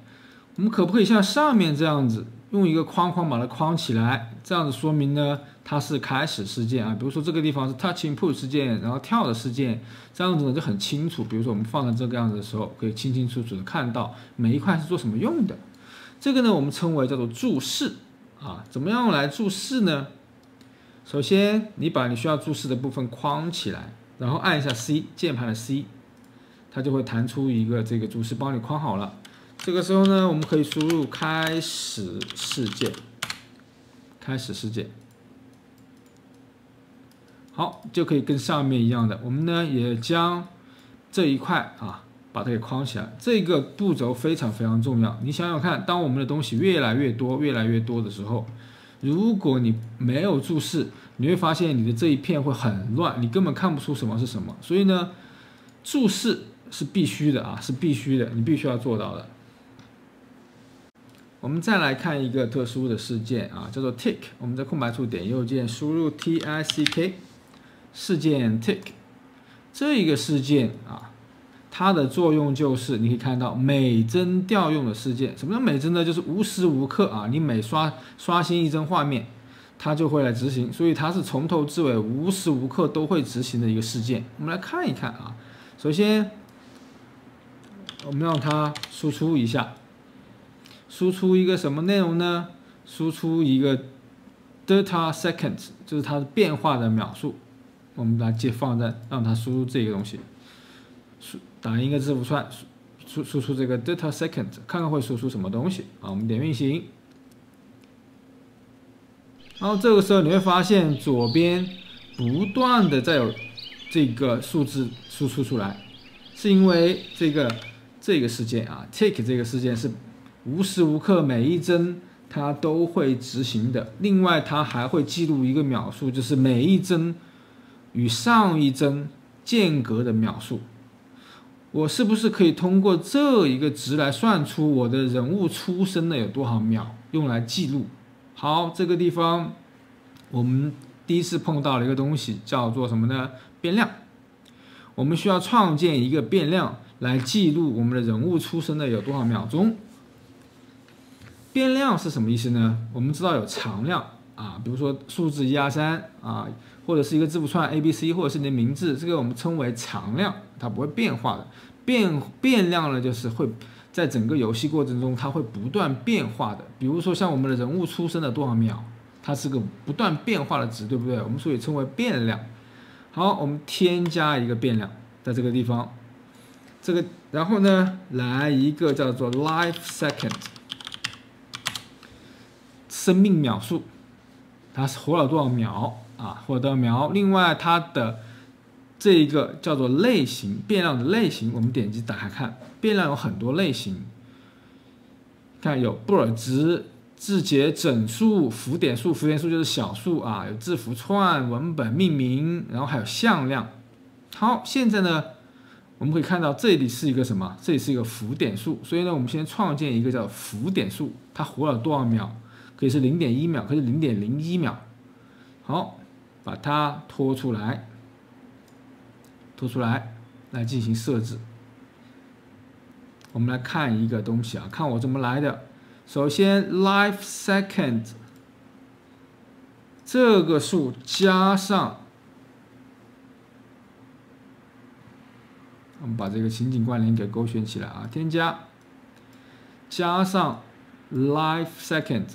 我们可不可以像上面这样子，用一个框框把它框起来？这样子说明呢，它是开始事件比如说这个地方是 touch input 事件，然后跳的事件，这样子呢就很清楚。比如说我们放在这个样子的时候，可以清清楚楚的看到每一块是做什么用的。这个呢，我们称为叫做注释怎么样来注释呢？首先，你把你需要注释的部分框起来，然后按一下 C 键盘的 C， 它就会弹出一个这个注释，帮你框好了。这个时候呢，我们可以输入开始事件，好，就可以跟上面一样的。我们呢也将这一块把它给框起来。这个步骤非常非常重要。你想想看，当我们的东西越来越多的时候，如果你没有注释，你会发现你的这一片会很乱，你根本看不出什么是什么。所以呢，注释是必须的你必须要做到的。我们再来看一个特殊的事件叫做 tick。我们在空白处点右键，输入 tick， 事件 tick。这一个事件它的作用就是你可以看到每帧调用的事件。什么叫每帧呢？就是无时无刻你每刷新一帧画面，它就会来执行。所以它是从头至尾无时无刻都会执行的一个事件。我们来看一看首先我们让它输出一下，输出一个什么内容呢？输出一个 data seconds， 就是它的变化的秒数。我们来放在让它输入这个东西，打一个字符串，输出这个 data seconds， 看看会输出什么东西我们点运行，然后这个时候你会发现左边不断的在有这个数字输出出来，是因为这个事件tick 这个事件是无时无刻每一帧它都会执行的。另外它还会记录一个秒数，就是每一帧与上一帧间隔的秒数。我是不是可以通过这一个值来算出我的人物出生的有多少秒，用来记录？好，这个地方我们第一次碰到了一个东西，叫做什么呢？变量。我们需要创建一个变量来记录我们的人物出生的有多少秒钟。变量是什么意思呢？我们知道有常量比如说数字1、2、3或者是一个字符串 ABC， 或者是你的名字，这个我们称为常量，它不会变化的。变量呢，就是会在整个游戏过程中它会不断变化的。比如说像我们的人物出生的多少秒，它是个不断变化的值，对不对？我们所以称为变量。好，我们添加一个变量在这个地方，然后呢，来一个叫做 life second， 生命秒数，它是活了多少秒啊？活了多少秒？另外它的这一个叫做类型，变量的类型，我们点击打开看，变量有很多类型，看有布尔值、字节、整数、浮点数，浮点数就是小数啊，有字符串、文本命名，然后还有向量。好，现在呢，我们可以看到这里是一个什么？这里是一个浮点数，所以呢，我们先创建一个叫浮点数，它活了多少秒？可以是 0.1 秒，可以是 0.01 秒。好，把它拖出来，来进行设置。我们来看一个东西啊，看我怎么来的。首先 life second 这个数加上，我们把这个情景关联给勾选起来啊，添加加上 life second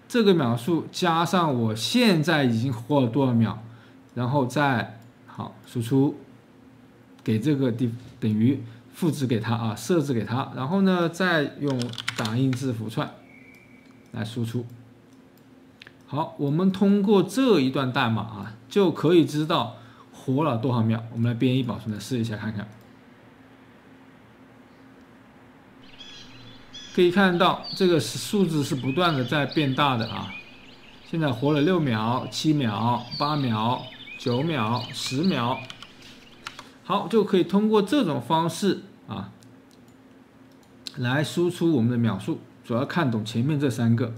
这个秒数加上我现在已经活了多少秒，然后再好输出给这个等于赋值给它啊，设置给它，然后呢再用打印字符串来输出。好，我们通过这一段代码啊，就可以知道活了多少秒。我们来编译保存来试一下看看。可以看到这个数字是不断的在变大的啊，现在活了6秒、7秒、8秒、9秒、10秒。好，就可以通过这种方式啊，来输出我们的秒数。主要看懂前面这3个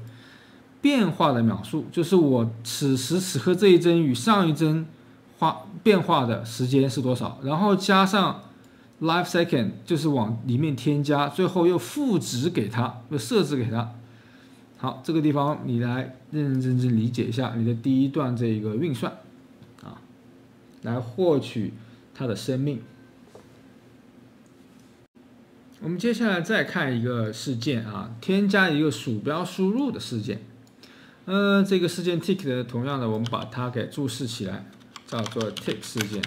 变化的秒数，就是我此时此刻这一帧与上一帧变化的时间是多少，然后加上 life second 就是往里面添加，最后又赋值给它，又设置给它。好，这个地方你来认认真真理解一下你的第一段这个运算啊，来获取它的生命。我们接下来再看一个事件啊，添加一个鼠标输入的事件。这个事件 tick 的同样的，我们把它给注释起来，叫做 tick 事件。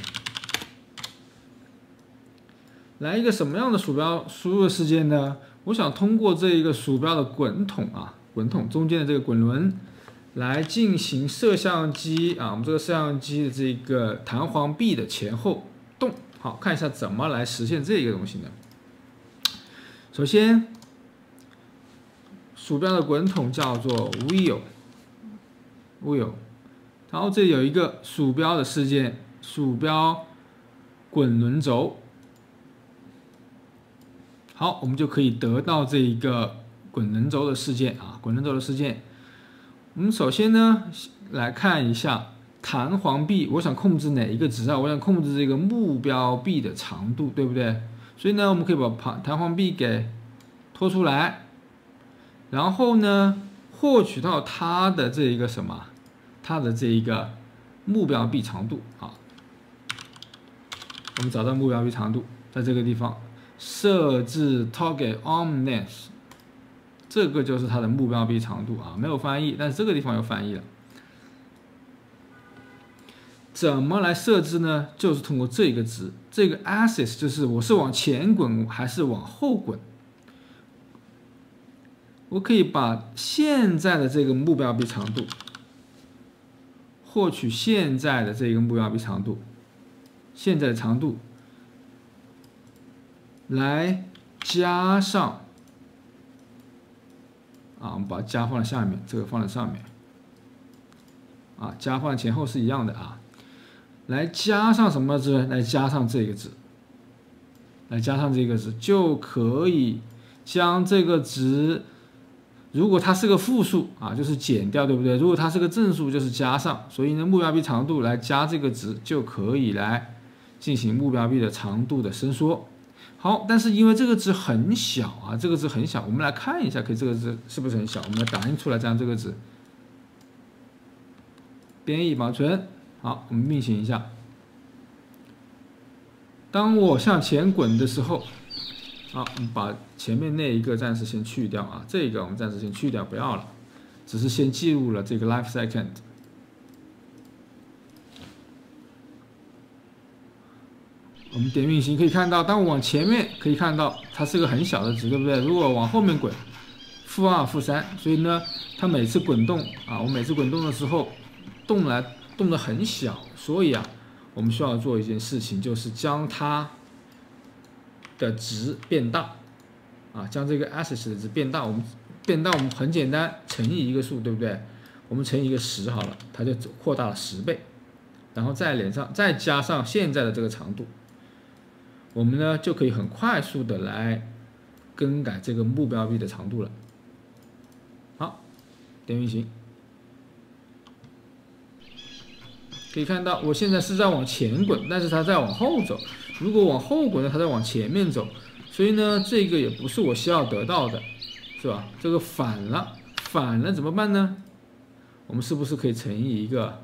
来一个什么样的鼠标输入的事件呢？我想通过这一个鼠标的滚筒啊，滚筒中间的这个滚轮，来进行摄像机啊，我们这个摄像机的这个弹簧臂的前后动。好，看一下怎么来实现这个东西呢？首先，鼠标的滚筒叫做 wheel， 然后这里有一个鼠标的事件，鼠标滚轮轴。好，我们就可以得到这一个滚轮轴的事件啊，滚轮轴的事件。我们首先呢，来看一下弹簧臂，我想控制哪一个值啊？我想控制这个目标臂的长度，对不对？所以呢，我们可以把弹簧臂给拖出来，然后呢，获取到它的这一个什么？它的这一个目标臂长度啊。我们找到目标臂长度，在这个地方。设置 target arm length， 这个就是它的目标臂长度啊，没有翻译，但是这个地方有翻译了。怎么来设置呢？就是通过这个值，这个 axis 就是我是往前滚还是往后滚。我可以把现在的这个目标臂长度，获取现在的这个目标臂长度，现在的长度。来加上啊，我们把加放在下面，这个放在上面啊，加放前后是一样的啊。来加上什么值？来加上这个值，就可以将这个值，如果它是个负数啊，就是减掉，对不对？如果它是个正数，就是加上。所以呢，目标臂长度来加这个值，就可以来进行目标臂的长度的伸缩。好，但是因为这个值很小啊，这个值很小，我们来看一下，可以这个值是不是很小？我们来打印出来，这样这个值，编译保存。好，我们运行一下。当我向前滚的时候，好，我们把前面那一个暂时先去掉啊，这个我们暂时先去掉，不要了，只是先记录了这个 life second。我们点运行可以看到，当我往前面可以看到它是个很小的值，对不对？如果往后面滚，-2、-3，所以呢，它每次滚动啊，我每次滚动的时候动得很小，所以啊，我们需要做一件事情，就是将它的值变大，啊，将这个 axis 的值变大。我们变大，我们很简单，乘以一个数，对不对？我们乘以一个10好了，它就扩大了10倍，然后再加上现在的这个长度，我们呢就可以很快速的来更改这个目标币的长度了。好，点运行。可以看到，我现在是在往前滚，但是它在往后走。如果往后滚呢，它在往前面走，所以呢，这个也不是我需要得到的，是吧？这个反了怎么办呢？我们是不是可以乘以一个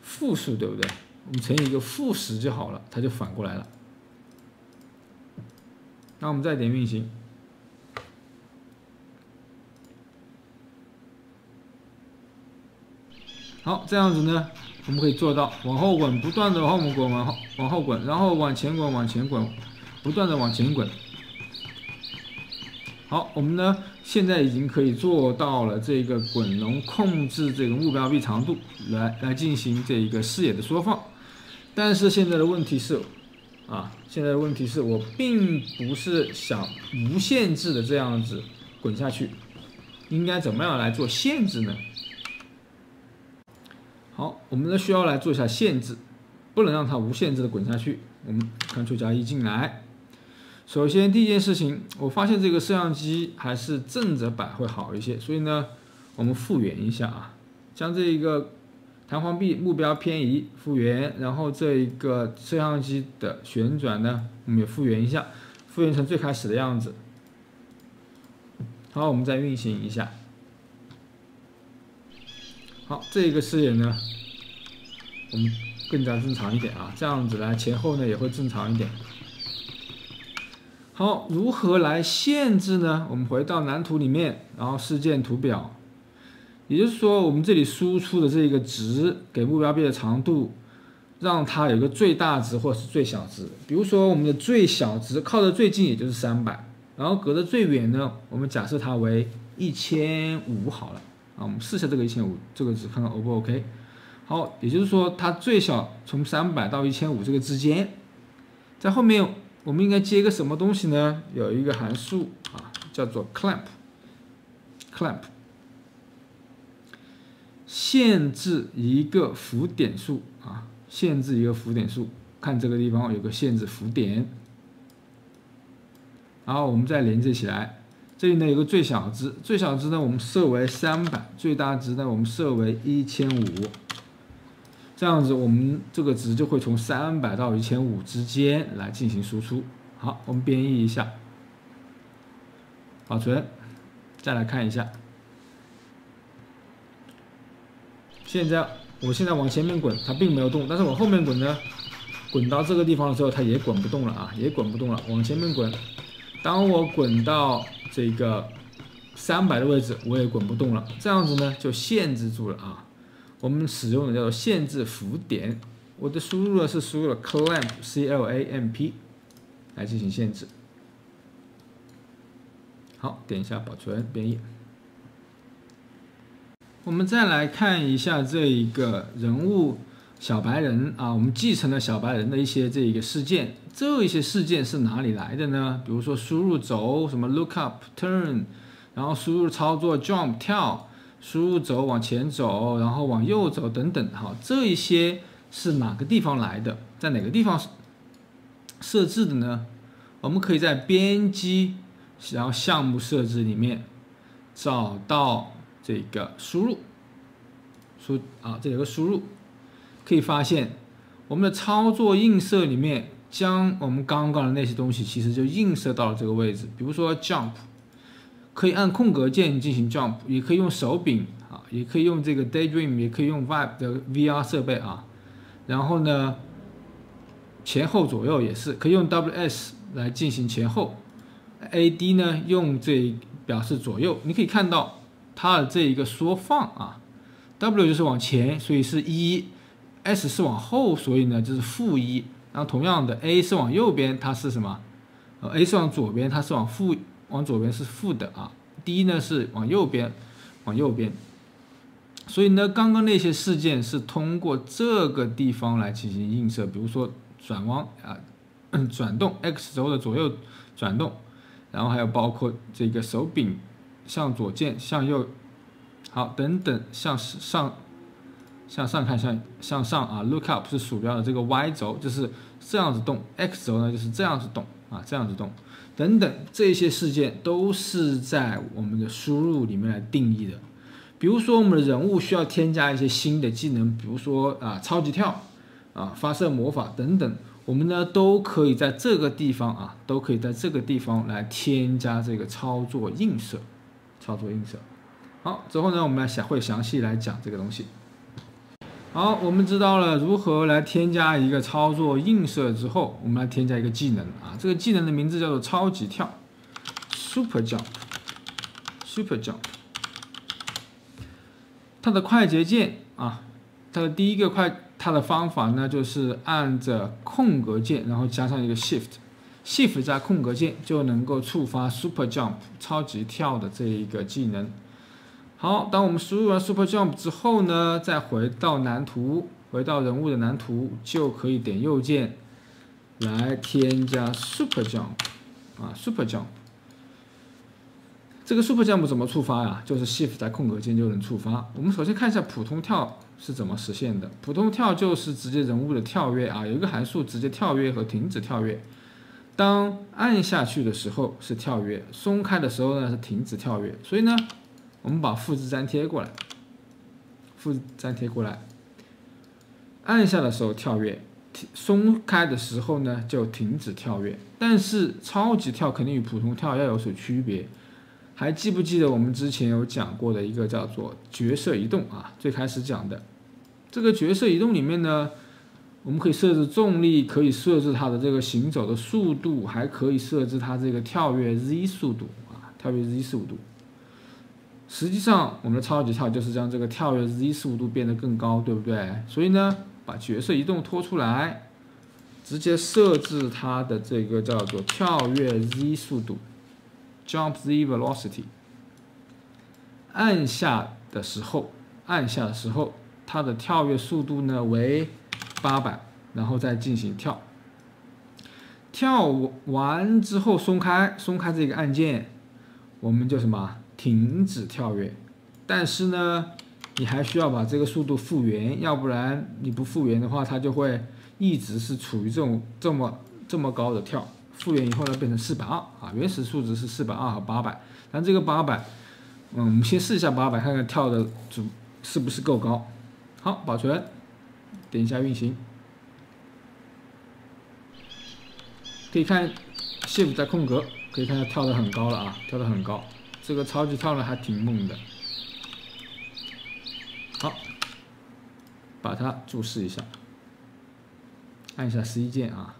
负数，对不对？我们乘以一个-10就好了，它就反过来了。那我们再点运行。好，这样子呢，我们可以做到往后滚，不断的往后滚，往后滚，然后往前滚，不断的往前滚。好，我们呢现在已经可以做到了这个滚轮控制这个目标币长度，来进行这一个视野的缩放。但是现在的问题是，我并不是想无限制的这样子滚下去，应该怎么样来做限制呢？好，我们呢需要来做一下限制，不能让它无限制的滚下去。我们 Ctrl+1进来。首先第一件事情，我发现这个摄像机还是正着摆会好一些，所以呢，我们复原一下啊，将这一个弹簧臂目标偏移复原，然后这一个摄像机的旋转呢，我们也复原一下，复原成最开始的样子。好，我们再运行一下。好，这个视野呢，我们更加正常一点啊，这样子来前后呢也会正常一点。好，如何来限制呢？我们回到蓝图里面，然后事件图表，也就是说，我们这里输出的这个值给目标币的长度，让它有一个最大值或是最小值。比如说，我们的最小值靠得最近也就是300，然后隔得最远呢，我们假设它为1500好了。啊，我们试下这个1500这个值，看看 O 不 OK。好，也就是说，它最小从300到1500这个之间，在后面我们应该接个什么东西呢？有一个函数啊，叫做 clamp， 限制一个浮点数啊，限制一个浮点数。看这个地方有个限制浮点，然后我们再连接起来。这里呢有个最小值，最小值呢我们设为300，最大值呢我们设为1500，这样子我们这个值就会从300到1500之间来进行输出。好，我们编译一下，保存，再来看一下。我现在往前面滚，它并没有动，但是往后面滚呢，滚到这个地方的时候，它也滚不动了啊，也滚不动了。往前面滚，当我滚到这个300的位置，我也滚不动了，这样子呢就限制住了啊。我们使用的叫做限制浮点，我的输入呢是输入了 clamp 来进行限制。好，点一下保存编译。我们再来看一下这一个人物小白人啊，我们继承了小白人的一些这个事件，这一些事件是哪里来的呢？比如说输入轴什么 look up turn， 然后输入操作 jump 跳，输入轴往前走，然后往右走等等，好，这一些是哪个地方来的？在哪个地方设置的呢？我们可以在编辑，然后项目设置里面找到这个输入，这有个输入。可以发现，我们的操作映射里面，将我们刚刚的那些东西，其实就映射到了这个位置。比如说 jump， 可以按空格键进行 jump， 也可以用手柄啊，也可以用这个 Daydream， 也可以用 Vive 的 VR 设备啊。然后呢，前后左右也是可以用 WS 来进行前后 ，AD 呢用这表示左右。你可以看到它的这一个缩放啊 ，W 就是往前，所以是1；S 是往后，所以呢就是-1。然后同样的 ，A 是往右边，它是什么？A 是往左边，它是往左边是负的啊。D 呢是往右边，所以呢，刚刚那些事件是通过这个地方来进行映射，比如说转弯转动 X 轴的左右转动，然后还有包括这个手柄向左键、向右，好等等，向上看，向上啊 ，look up 是鼠标的这个 Y 轴，就是这样子动 ，X 轴呢就是这样子动啊，这样子动，等等，这些事件都是在我们的输入里面来定义的。比如说我们的人物需要添加一些新的技能，比如说超级跳啊、发射魔法等等，我们呢都可以在这个地方来添加这个操作映射。好，之后呢我们会详细来讲这个东西。好，我们知道了如何来添加一个操作映射之后，我们来添加一个技能啊，这个技能的名字叫做超级跳 ，Super Jump。它的快捷键啊，它的第一个它的方法呢就是按着空格键，然后加上一个 Shift 加空格键就能够触发 Super Jump 超级跳的这一个技能。好，当我们输入完 Super Jump 之后呢，再回到人物的蓝图，就可以点右键来添加 Super Jump 啊 ，Super Jump。这个 Super Jump 怎么触发呀？就是 Shift 在空格键就能触发。我们首先看一下普通跳是怎么实现的。普通跳就是直接人物的跳跃啊，有一个函数直接跳跃和停止跳跃。当按下去的时候是跳跃，松开的时候呢是停止跳跃。所以呢，我们把复制粘贴过来，按下的时候跳跃，松开的时候呢就停止跳跃。但是超级跳肯定与普通跳要有所区别。还记不记得我们之前有讲过的一个叫做角色移动啊？最开始讲的这个角色移动里面呢，我们可以设置重力，可以设置它的这个行走的速度，还可以设置它这个跳跃 Z 速度啊，实际上，我们的超级跳就是将这个跳跃 Z 速度变得更高，对不对？所以呢，把角色移动拖出来，直接设置它的这个叫做跳跃 Z 速度。Jump Z velocity， 按下的时候，它的跳跃速度呢为800，然后再进行跳。跳完之后松开这个按键，我们就停止跳跃。但是呢，你还需要把这个速度复原，要不然你不复原的话，它就会一直是处于这么高的跳。复原以后呢，变成420啊，原始数值是420和800，但这个800，我们先试一下800，看看跳的是不是够高。好，保存，点一下运行，可以看 Shift 在空格，可以看它跳得很高了啊，跳得很高。这个超级跳呢还挺猛的。好，把它注释一下，按一下 C 键啊。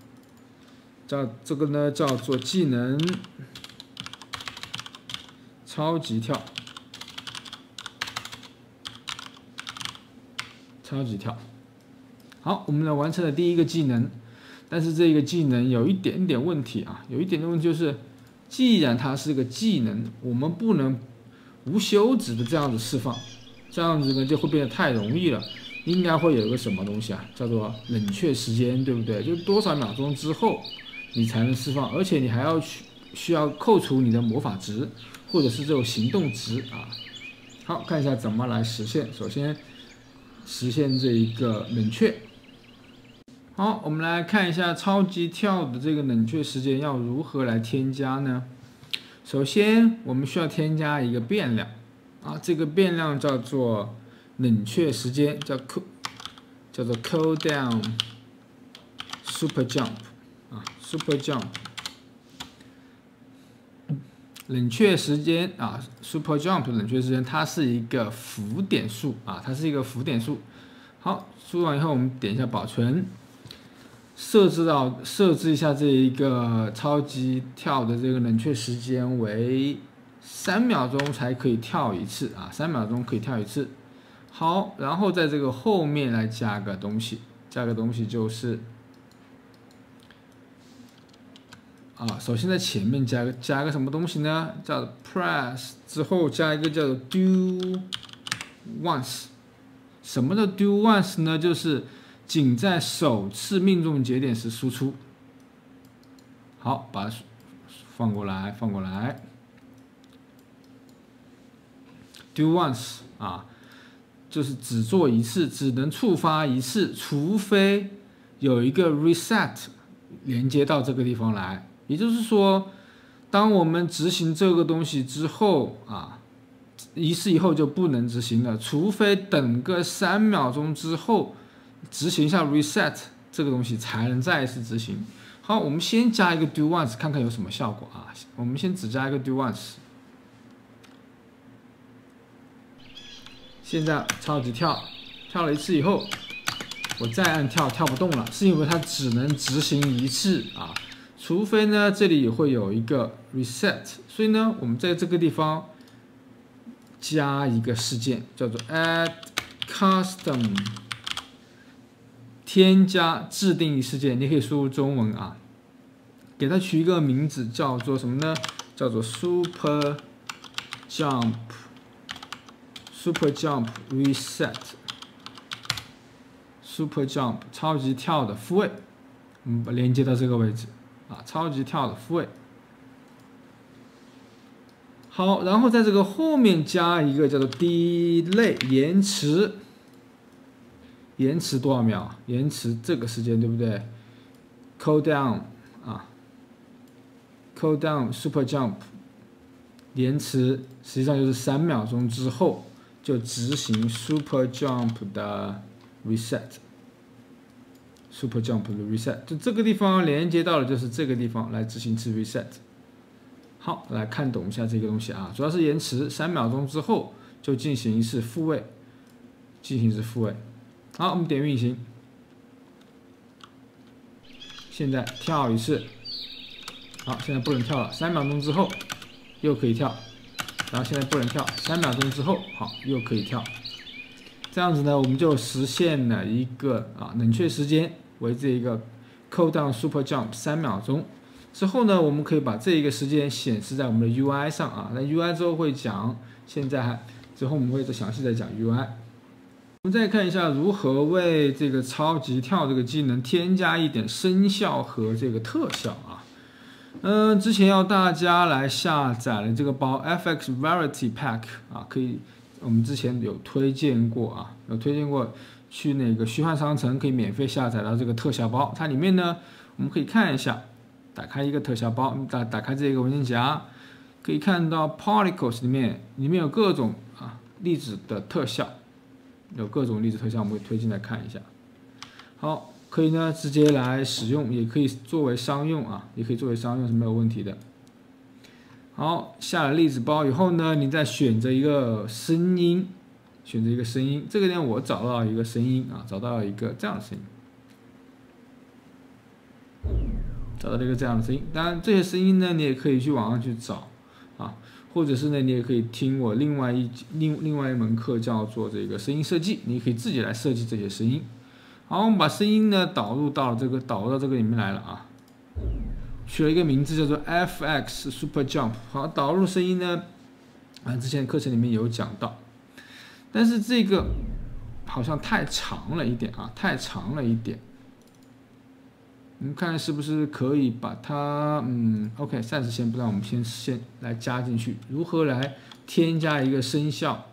这个呢叫做技能超级跳，好，我们呢完成了第一个技能，但是这个技能有一点点问题啊，就是，既然它是个技能，我们不能无休止的这样子释放，这样子呢就会变得太容易了。应该会有一个什么东西啊，叫做冷却时间，对不对？就多少秒钟之后你才能释放，而且你还要需要扣除你的魔法值或者是这种行动值啊。好，看一下怎么来实现。首先实现这一个冷却。好，我们来看一下超级跳的这个冷却时间要如何来添加呢？首先我们需要添加一个变量啊，这个变量叫做冷却时间，叫做 cooldown super jump。Super Jump 冷却时间啊 ，Super Jump 冷却时间，它是一个浮点数啊，好，输入完以后我们点一下保存，设置一下这一个超级跳的这个冷却时间为3秒钟才可以跳一次啊，3秒钟可以跳一次。好，然后在这个后面来加个东西，就是首先在前面加个什么东西呢？叫 press 之后加一个叫做 do once。什么叫 do once 呢？就是仅在首次命中节点时输出。好，把它放过来。do once 就是只做一次，只能触发一次，除非有一个 reset 连接到这个地方来。也就是说，当我们执行这个东西之后一次以后就不能执行了，除非等个3秒钟之后执行一下 reset 这个东西才能再一次执行。好，我们先加一个 do once 看看有什么效果啊。我们先只加一个 do once。现在超级跳了一次以后，我再按跳不动了，是因为它只能执行一次除非呢这里会有一个 reset， 所以呢我们在这个地方加一个事件叫做 add custom， 添加自定义事件，你可以输入中文给它取一个名字叫做什么呢？叫做 super jump reset， super jump 超级跳的复位，我们连接到这个位置超级跳的复位。好，然后在这个后面加一个叫做 delay 延迟多少秒？延迟这个时间对不对 ？cool down super jump 延迟实际上就是3秒钟之后就执行 super jump 的 reset。super jump 的 reset 就这个地方连接到的就是这个地方来执行一次 reset。好，来看懂一下这个东西主要是延迟3秒钟之后就进行一次复位，好，我们点运行，现在跳一次，好，现在不能跳了，3秒钟之后又可以跳，然后现在不能跳，3秒钟之后好又可以跳，这样子呢我们就实现了一个冷却时间为这一个 cool down super jump 3秒钟。之后呢，我们可以把这一个时间显示在我们的 UI 上那 UI 之后会讲，之后我们会再详细再讲 UI。我们再看一下如何为这个超级跳这个技能添加一点声效和这个特效之前要大家来下载了这个包 FX Variety Pack 可以，我们之前有推荐过去那个虚幻商城可以免费下载到这个特效包，它里面呢我们可以看一下。打开一个特效包，打开这个文件夹，可以看到 Particles 里面有各种粒子的特效，我们会推进来看一下。好，可以呢直接来使用，也可以作为商用是没有问题的。好，下了粒子包以后呢，你再选择一个声音，这个呢我找到一个声音找到一个这样的声音。找到了一个这样的声音，当然这些声音呢，你也可以去网上去找或者是呢，你也可以听我另外一门课叫做这个声音设计，你可以自己来设计这些声音。好，我们把声音呢导入到这个里面来了取了一个名字叫做 FX Super Jump。好，导入声音呢之前课程里面有讲到，但是这个好像太长了一点我们看是不是可以把它OK， 暂时先不让，我们先来加进去。如何来添加一个声效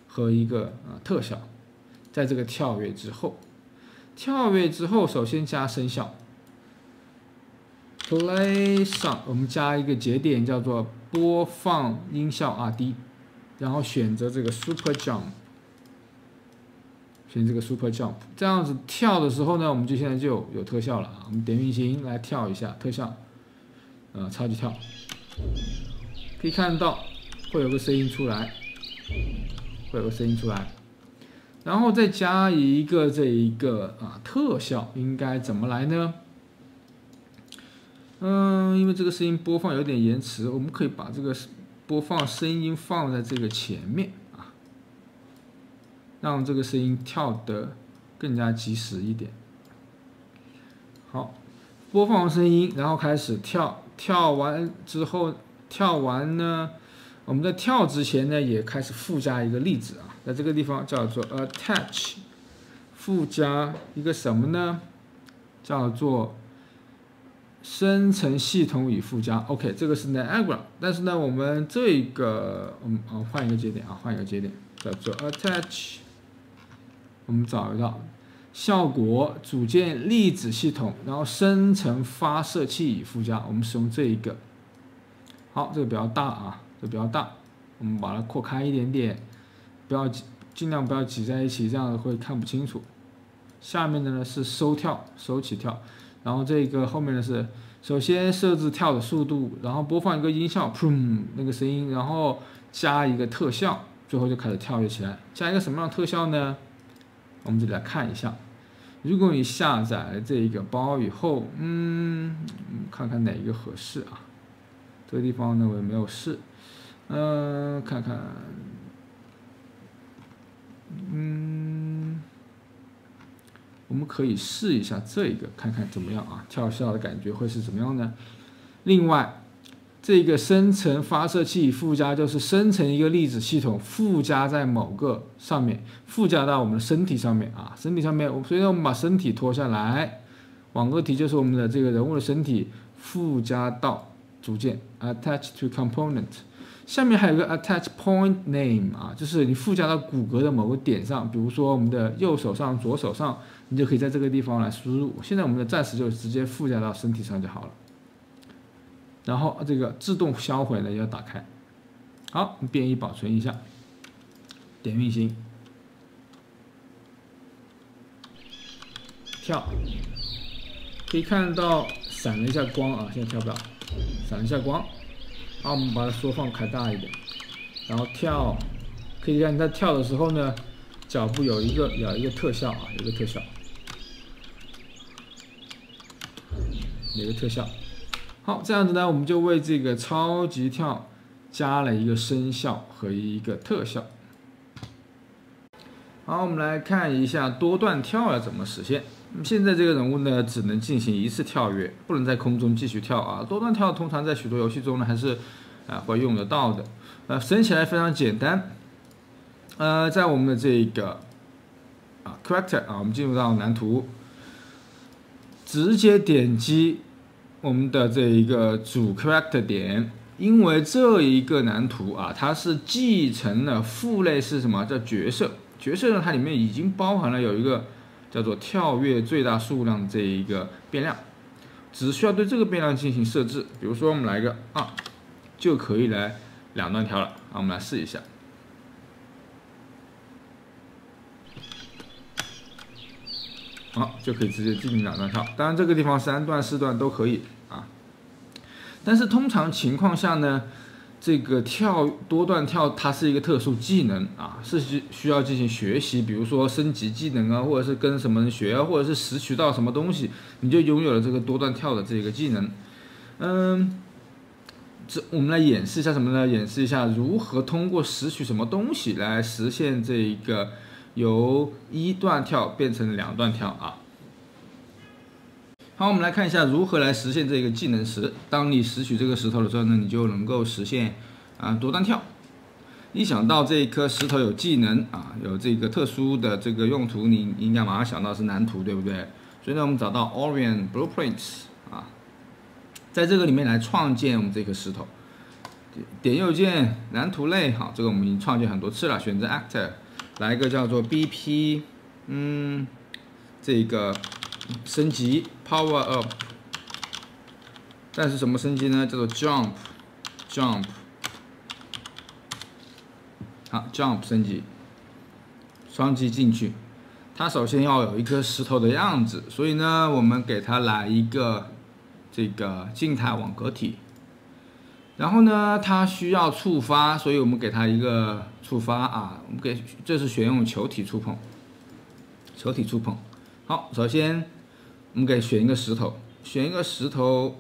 和一个特效？在这个跳跃之后，首先加声效 ，Play Sound， 我们加一个节点叫做播放音效RD， 然后选择这个 Super Jump。选这个 Super Jump， 这样子跳的时候呢，我们就现在就有特效了我们点运行来跳一下特效，超级跳，可以看到会有个声音出来，然后再加一个这一个特效，应该怎么来呢？因为这个声音播放有点延迟，我们可以把这个播放声音放在这个前面啊，让这个声音跳得更加及时一点。好，播放声音，然后开始跳，跳完之后，跳完呢，我们在跳之前呢，也开始附加一个例子啊，在这个地方叫做 attach， 附加一个什么呢？叫做生成系统与附加 ，OK， 这个是 Niagara， 但是呢，我们这个，换一个节点啊，换一个节点，叫做 attach， 我们找到效果组件粒子系统，然后生成发射器与附加，我们使用这一个。好，这个比较大啊，这个比较大，我们把它扩开一点点，不要尽量不要挤在一起，这样会看不清楚。下面的呢是收跳，收起跳。然后这个后面的是，首先设置跳的速度，然后播放一个音效，砰，那个声音，然后加一个特效，最后就开始跳跃起来。加一个什么样的特效呢？我们这里来看一下。如果你下载了这一个包以后，看看哪一个合适啊？这个地方呢我也没有试，看看，我们可以试一下这个，看看怎么样啊？跳效的感觉会是怎么样呢？另外，这个生成发射器附加就是生成一个粒子系统，附加在某个上面，附加到我们的身体上面啊，身体上面，所以我们把身体拖下来，网格题就是我们的这个人物的身体附加到组件 attach to component。下面还有一个 attach point name 啊，就是你附加到骨骼的某个点上，比如说我们的右手上、左手上，你就可以在这个地方来输入。现在我们的暂时就直接附加到身体上就好了。然后这个自动销毁呢也要打开。好，编译保存一下，点运行，跳，可以看到闪了一下光啊，现在跳不了，闪了一下光。好，我们把它缩放开大一点，然后跳，可以看你在跳的时候呢，脚步有一个特效啊，有一个特效，有一个特效。好，这样子呢，我们就为这个超级跳加了一个声效和一个特效。好，我们来看一下多段跳要怎么实现。现在这个人物呢，只能进行一次跳跃，不能在空中继续跳啊。多段跳通常在许多游戏中呢，还是会用得到的。实现起来非常简单。在我们的这个character 啊，我们进入到蓝图，直接点击我们的这一个主 character 点，因为这一个蓝图啊，它是继承了父类是什么？叫角色。角色呢，它里面已经包含了有一个叫做跳跃最大数量这一个变量，只需要对这个变量进行设置。比如说我们来一个2，就可以来2段跳了。好，我们来试一下。好，就可以直接进行2段跳。当然这个地方3段、4段都可以啊。但是通常情况下呢，这个多段跳它是一个特殊技能啊，是需要进行学习，比如说升级技能啊，或者是跟什么人学啊，或者是拾取到什么东西，你就拥有了这个多段跳的这个技能。我们来演示一下什么呢？演示一下如何通过拾取什么东西来实现这一个由1段跳变成2段跳啊。好，我们来看一下如何来实现这个技能时，当你拾取这个石头的时候呢，你就能够实现多段跳。一想到这一颗石头有技能啊，有这个特殊的这个用途，你应该马上想到是蓝图，对不对？所以呢，我们找到 Orient Blueprints 啊，在这个里面来创建我们这颗石头。点右键蓝图类，好，这个我们已经创建很多次了，选择 Actor， 来一个叫做 BP， 这个升级 Power Up， 但是什么升级呢？叫做 Jump， 好 ，Jump 升级，双击进去。它首先要有一颗石头的样子，所以呢，我们给它来一个这个静态网格体。然后呢，它需要触发，所以我们给它一个触发啊，我们这是选用球体触碰。好，首先我们给选一个石头，选一个石头，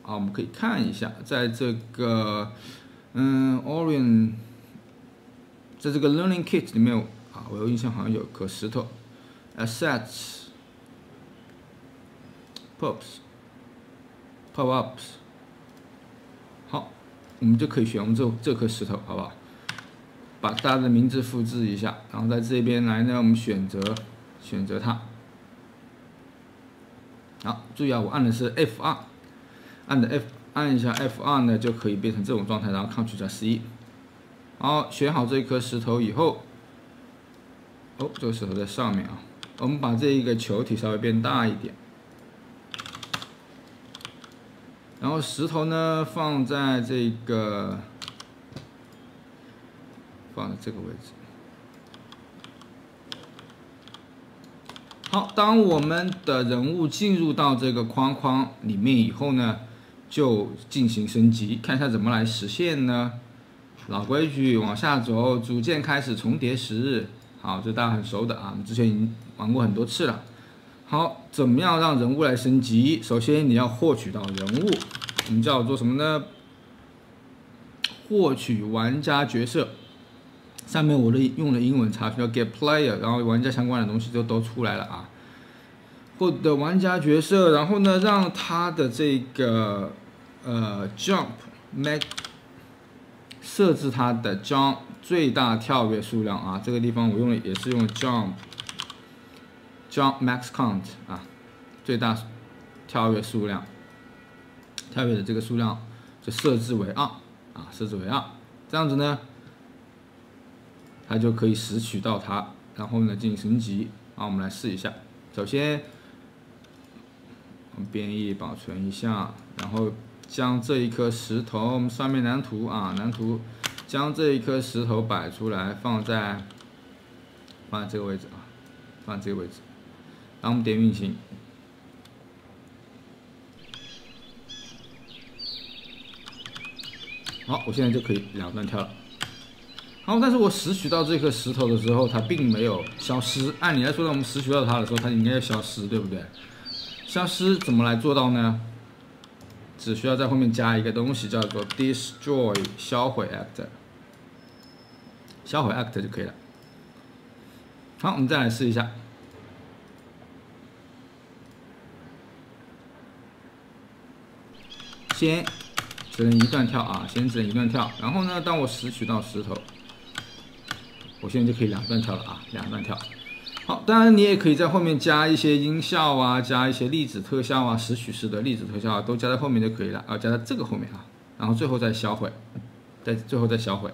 啊，我们可以看一下，在这个Orion， 在这个 Learning Kit 里面啊，我有印象好像有颗石头 ，Assets Pop-ups， 好，我们就可以选用这颗石头，好不好？把大家的名字复制一下，然后在这边来呢，我们选择它。好，注意啊，我按的是 F2， 按一下 F2 呢，就可以变成这种状态，然后 Ctrl+C。好，选好这一颗石头以后，哦，这个石头在上面啊，我们把这一个球体稍微变大一点，然后石头呢放在这个位置。好，当我们的人物进入到这个框框里面以后呢，就进行升级，看一下怎么来实现呢？老规矩，往下走，组件开始重叠时，好，这大家很熟的啊，我们之前已经玩过很多次了。好，怎么样让人物来升级？首先你要获取到人物，我们叫做什么呢？获取玩家角色。上面我用了英文查询叫 get player， 然后玩家相关的东西就都出来了啊。获得玩家角色，然后呢，让他的这个jump max 设置它的 jump 最大跳跃数量啊，这个地方我也是用 jump max count 啊，最大跳跃数量，跳跃的这个数量就设置为2啊，设置为2，这样子呢，它就可以拾取到它，然后呢进行升级。好，我们来试一下。首先，我们编译保存一下，然后将这一颗石头，我们上面蓝图啊，将这一颗石头摆出来，放在这个位置啊，放在这个位置。然后我们点运行。好，我现在就可以2段跳了。好，但是我拾取到这颗石头的时候，它并没有消失。按理来说呢，我们拾取到它的时候，它应该要消失，对不对？消失怎么来做到呢？只需要在后面加一个东西，叫做 destroy 销毁 act， 销毁 act 就可以了。好，我们再来试一下。先只能1段跳啊，先只能1段跳。然后呢，当我拾取到石头，我现在就可以2段跳了啊，2段跳。好，当然你也可以在后面加一些音效啊，加一些粒子特效啊，拾取式的粒子特效啊，都加在后面就可以了啊，加在这个后面啊，然后最后再销毁，最后再销毁。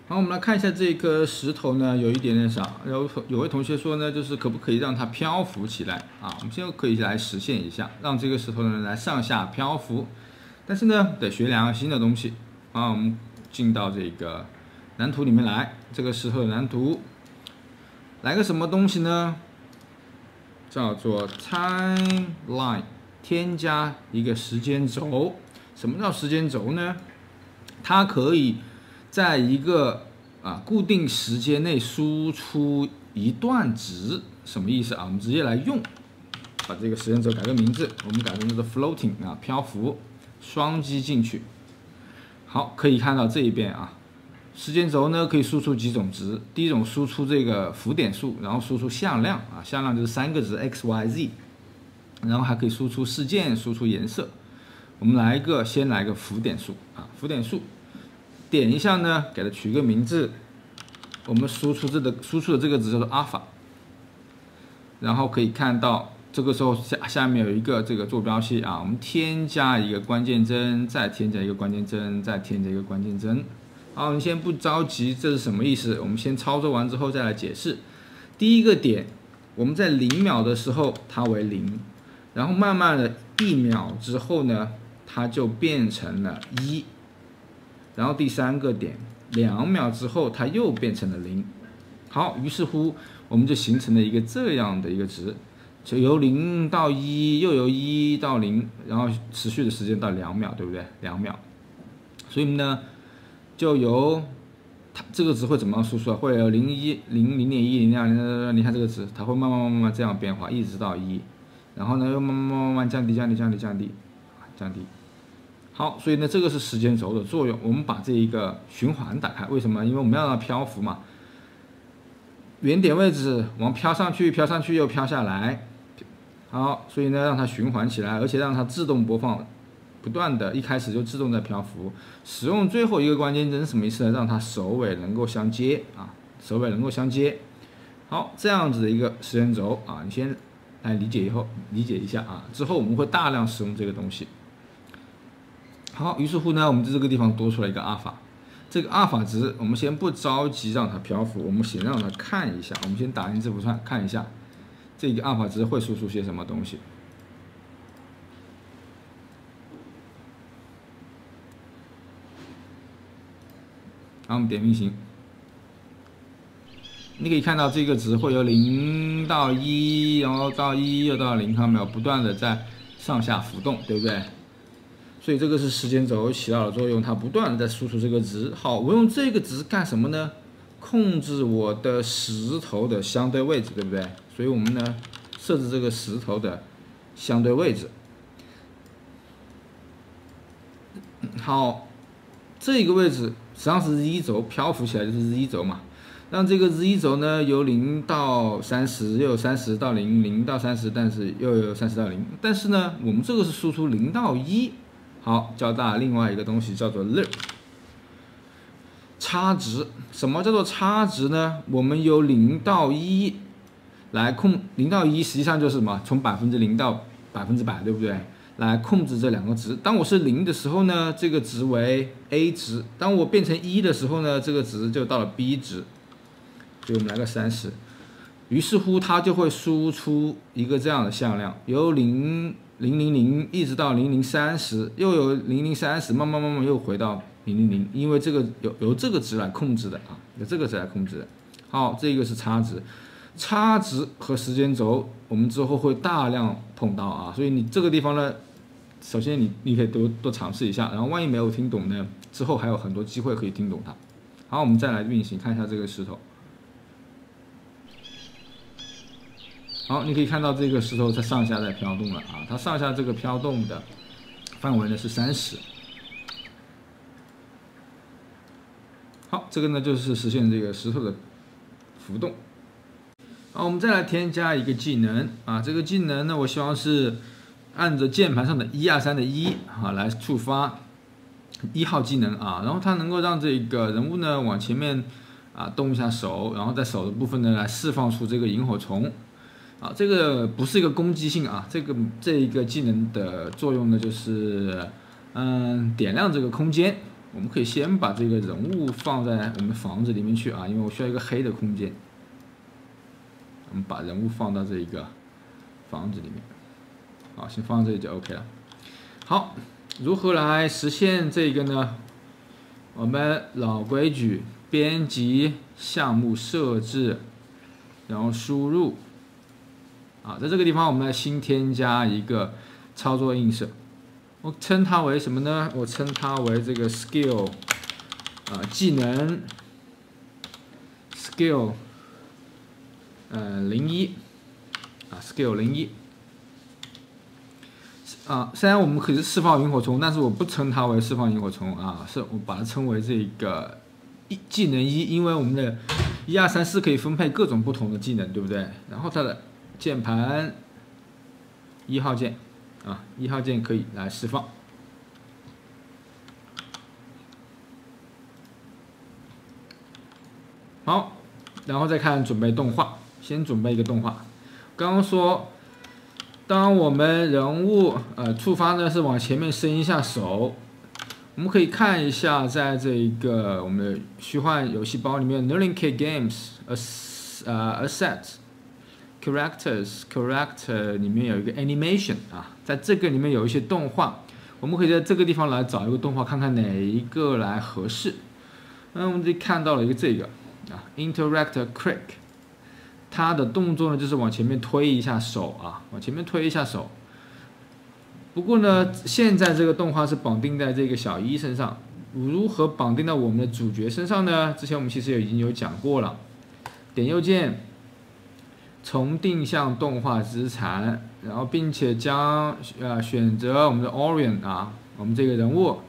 好，我们来看一下这颗石头呢，有一点点少。有位同学说呢，就是可不可以让它漂浮起来啊？我们现在可以来实现一下，让这个石头呢来上下漂浮。但是呢，得学2个新的东西啊。我们进到这个蓝图里面来，这个石头的蓝图，来个什么东西呢？叫做 timeline， 添加一个时间轴。什么叫时间轴呢？它可以在一个固定时间内输出一段值，什么意思啊？我们直接来用，把这个时间轴改个名字，我们改成叫做 floating 啊，漂浮，双击进去。好，可以看到这一边啊，时间轴呢可以输出几种值。第一种输出这个浮点数，然后输出向量啊，向量就是3个值 x y z， 然后还可以输出事件，输出颜色。我们先来一个浮点数啊，浮点数。点一下呢，给它取个名字，我们输出的这个值叫做 alpha， 然后可以看到这个时候下面有一个这个坐标系啊，我们添加一个关键帧，再添加一个关键帧，再添加一个关键帧。好，你先不着急，这是什么意思？我们先操作完之后再来解释。第一个点，我们在0秒的时候它为0，然后慢慢的1秒之后呢，它就变成了1。然后第3个点，2秒之后它又变成了0。好，于是乎我们就形成了一个这样的一个值，就由0到1，又由1到0，然后持续的时间到2秒，对不对？2秒。所以呢，就由它这个值会怎么样输出啊？会有0.1、0.2、0.2，你看这个值，它会慢慢这样变化，一直到1，然后呢又慢慢降低。好，所以呢这个是时间轴的作用。我们把这一个循环打开，为什么？因为我们要让它漂浮嘛。原点位置往飘上去又飘下来，好，所以呢让它循环起来，而且让它自动播放，不断的，一开始就自动在漂浮。使用最后一个关键帧是什么意思呢？让它首尾能够相接啊，首尾能够相接。好，这样子的一个时间轴啊，你先来理解一下啊，之后我们会大量使用这个东西。好，于是乎呢，我们在这个地方多出来一个阿尔法。这个阿尔法值，我们先不着急让它漂浮，我们先让它看一下。我们先打进字符串看一下，这个阿尔法值会输出些什么东西。然后我们点运行，你可以看到这个值会由0到1，然后到1又到0，看到没有？不断的在上下浮动，对不对？所以这个是时间轴起到的作用，它不断的在输出这个值。好，我用这个值干什么呢？控制我的石头的相对位置，对不对？所以我们呢设置这个石头的相对位置。好，这个位置实际上是 z 轴，漂浮起来就是 z 轴嘛。让这个 z 轴呢由0到30，又有30到0，0到30，但是又有30到0。但是呢，我们这个是输出0到1。好，教大家另外一个东西叫做 loop 差值。什么叫做差值呢？我们由0到1来0到1实际上就是什么？从0%到100%，对不对？来控制这两个值。当我是0的时候呢，这个值为 A 值；当我变成1的时候呢，这个值就到了 B 值。所以我们来个30，于是乎它就会输出一个这样的向量，由000一直到0030，又有0030，慢慢又回到000，因为这个由这个值来控制的啊，由这个值来控制的。好，这个是差值，差值和时间轴我们之后会大量碰到啊，所以你这个地方呢，首先你可以多尝试一下，然后万一没有听懂呢，之后还有很多机会可以听懂它。好，我们再来运行看一下这个石头。好，你可以看到这个石头它上下在飘动了啊，它上下这个飘动的范围呢是30。好，这个呢就是实现这个石头的浮动。好，我们再来添加一个技能啊，这个技能呢，我希望是按着键盘上的1、2、3的1啊来触发1号技能啊，然后它能够让这个人物呢往前面啊动一下手，然后在手的部分呢来释放出这个萤火虫。啊，这个不是一个攻击性啊，这一个技能的作用呢，就是点亮这个空间。我们可以先把这个人物放在我们房子里面去啊，因为我需要一个黑的空间。我们把人物放到这一个房子里面，好，先放在这里就 OK 了。好，如何来实现这个呢？我们老规矩，编辑项目设置，然后输入。啊，在这个地方我们来新添加一个操作映射，我称它为什么呢？我称它为这个 skill 技能 skill 01啊 skill 01啊，虽然我们可以释放萤火虫，但是我不称它为释放萤火虫啊，是我把它称为这个技能1，因为我们的1、2、3、4可以分配各种不同的技能，对不对？然后它的键盘1号键啊，1号键可以来释放。好，然后再看准备动画，先准备一个动画。刚刚说，当我们人物触发呢是往前面伸一下手，我们可以看一下，在这个我们的虚幻游戏包里面 ，Neuralink Games Asset Character 里面有一个 Animation 啊，在这个里面有一些动画，我们可以在这个地方来找一个动画，看看哪一个来合适。那我们这里看到了一个这个啊 ，Interact Quick， 它的动作呢就是往前面推一下手啊，往前面推一下手。不过呢，现在这个动画是绑定在这个小一身上，如何绑定到我们的主角身上呢？之前我们其实已经有讲过了，点右键。从定向动画资产，然后并且将选择我们的 Orion 啊，我们这个人物，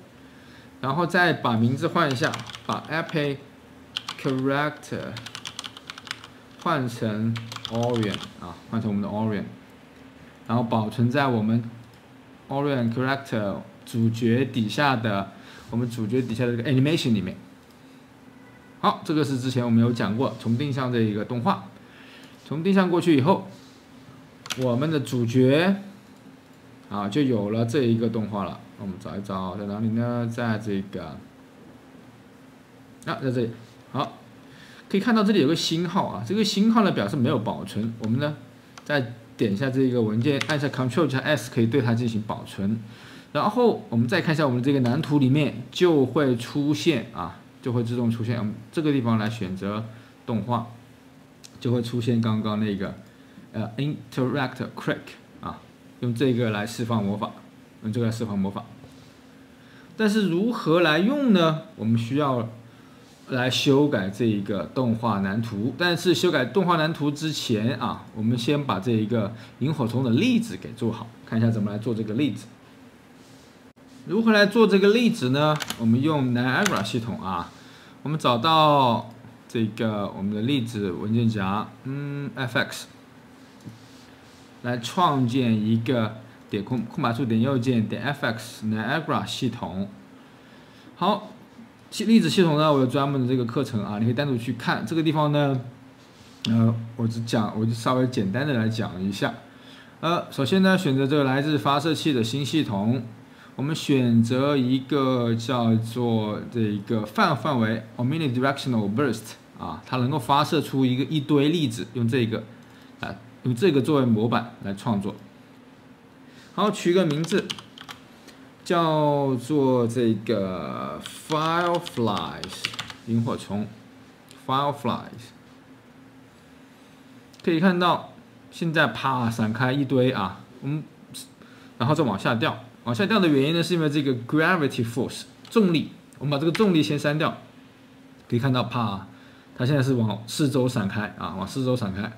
然后再把名字换一下，把 Epic Character 换成 Orion 啊，换成我们的 Orion， 然后保存在我们 Orion Character 主角底下的我们主角底下的这个 Animation 里面。好，这个是之前我们有讲过从定向这一个动画。从定向过去以后，我们的主角啊就有了这一个动画了。我们找一找在哪里呢？在这个在这里。好，可以看到这里有个星号啊，这个星号呢表示没有保存。我们呢再点一下这个文件，按下 Ctrl 加 S 可以对它进行保存。然后我们再看一下我们这个蓝图里面就会出现啊，就会自动出现。我们这个地方来选择动画。就会出现刚刚那个Interact Quick 啊，用这个来释放魔法，用这个来释放魔法。但是如何来用呢？我们需要来修改这一个动画蓝图。但是修改动画蓝图之前啊，我们先把这一个萤火虫的例子给做好，看一下怎么来做这个例子。如何来做这个例子呢？我们用 Niagara 系统啊，我们找到。这个我们的例子文件夹，FX， 来创建一个点空白处点右键点 FX Niagara 系统。好，例子系统呢，我有专门的这个课程啊，你可以单独去看。这个地方呢，我就稍微简单的来讲一下。首先呢，选择这个来自发射器的新系统。我们选择一个叫做这个范围 Omnidirectional Burst 啊，它能够发射出一堆粒子，用这个作为模板来创作。好，取个名字，叫做这个 Fireflies 萤火虫 Fireflies。可以看到，现在啪闪开一堆啊，然后再往下掉。往下掉的原因呢，是因为这个 gravity force 重力，我们把这个重力先删掉，可以看到，啪，它现在是往四周闪开啊，往四周闪开。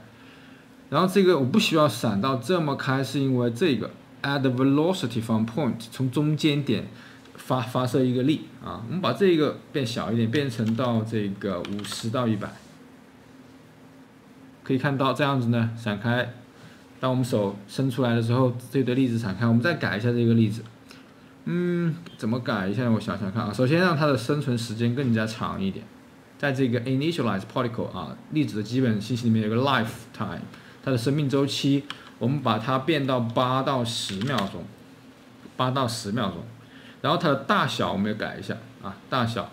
然后这个我不需要闪到这么开，是因为这个 add velocity from point 从中间点发射一个力啊，我们把这个变小一点，变成到这个50到100，可以看到这样子呢，闪开。当我们手伸出来的时候，这堆粒子闪开。我们再改一下这个例子，怎么改一下？我想想看啊。首先让它的生存时间更加长一点，在这个 initialize particle 啊，粒子的基本信息里面有个 lifetime， 它的生命周期，我们把它变到8到10秒钟，8到10秒钟。然后它的大小我们也改一下啊，大小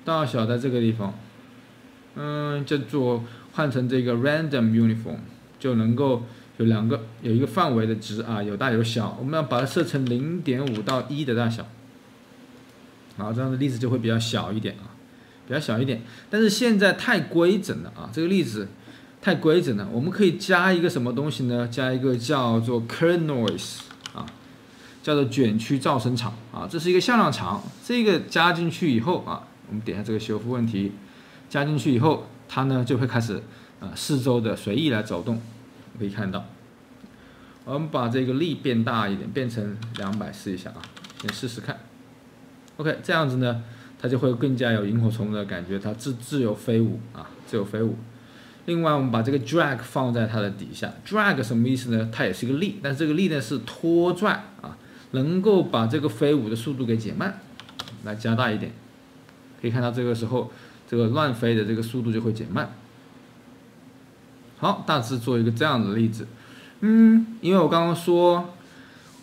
在这个地方，叫做换成这个 random uniform， 就能够。有一个范围的值啊，有大有小，我们要把它设成0.5到1的大小，好，这样的例子就会比较小一点啊，比较小一点。但是现在太规整了啊，这个例子太规整了，我们可以加一个什么东西呢？加一个叫做 Current Noise 啊，叫做卷曲噪声场啊，这是一个向量场。这个加进去以后啊，我们点一下这个修复问题，加进去以后，它呢就会开始四周的随意来走动。可以看到，我们把这个力变大一点，变成200试一下啊，先试试看。OK， 这样子呢，它就会更加有萤火虫的感觉，它自由飞舞啊，自由飞舞。另外，我们把这个 drag 放在它的底下 ，drag 什么意思呢？它也是一个力，但是这个力呢是拖拽啊，能够把这个飞舞的速度给减慢，来加大一点。可以看到这个时候，这个乱飞的这个速度就会减慢。好，大致做一个这样的例子，因为我刚刚说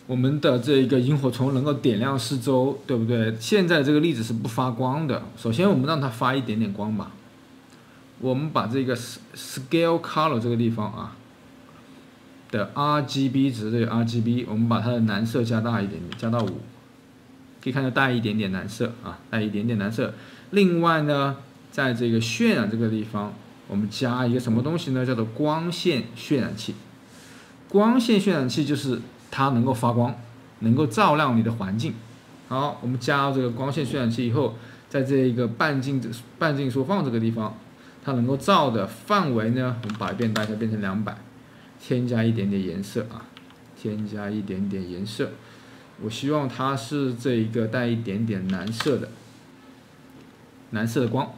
我们的这个萤火虫能够点亮四周，对不对？现在这个例子是不发光的，首先我们让它发一点点光吧。我们把这个 scale color 这个地方啊的 RGB 值，这个 RGB 我们把它的蓝色加大一点点，加到5，可以看到带一点点蓝色啊，带一点点蓝色。另外呢，在这个渲染这个地方。我们加一个什么东西呢？叫做光线渲染器。光线渲染器就是它能够发光，能够照亮你的环境。好，我们加到这个光线渲染器以后，在这一个半径缩放这个地方，它能够照的范围呢，我们把它变大一下，变成200。添加一点点颜色啊，添加一点点颜色。我希望它是这一个带一点点蓝色的光。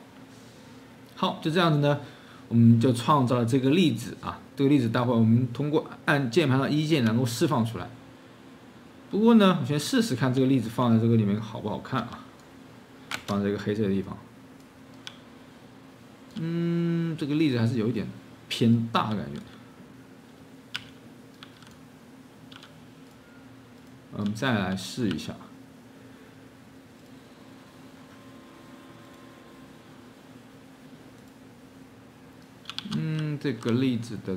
好，就这样子呢，我们就创造了这个粒子啊。这个粒子待会我们通过按键盘的1键能够释放出来。不过呢，我先试试看这个粒子放在这个里面好不好看啊？放在这个黑色的地方。这个粒子还是有一点偏大感觉。我们再来试一下。这个粒子的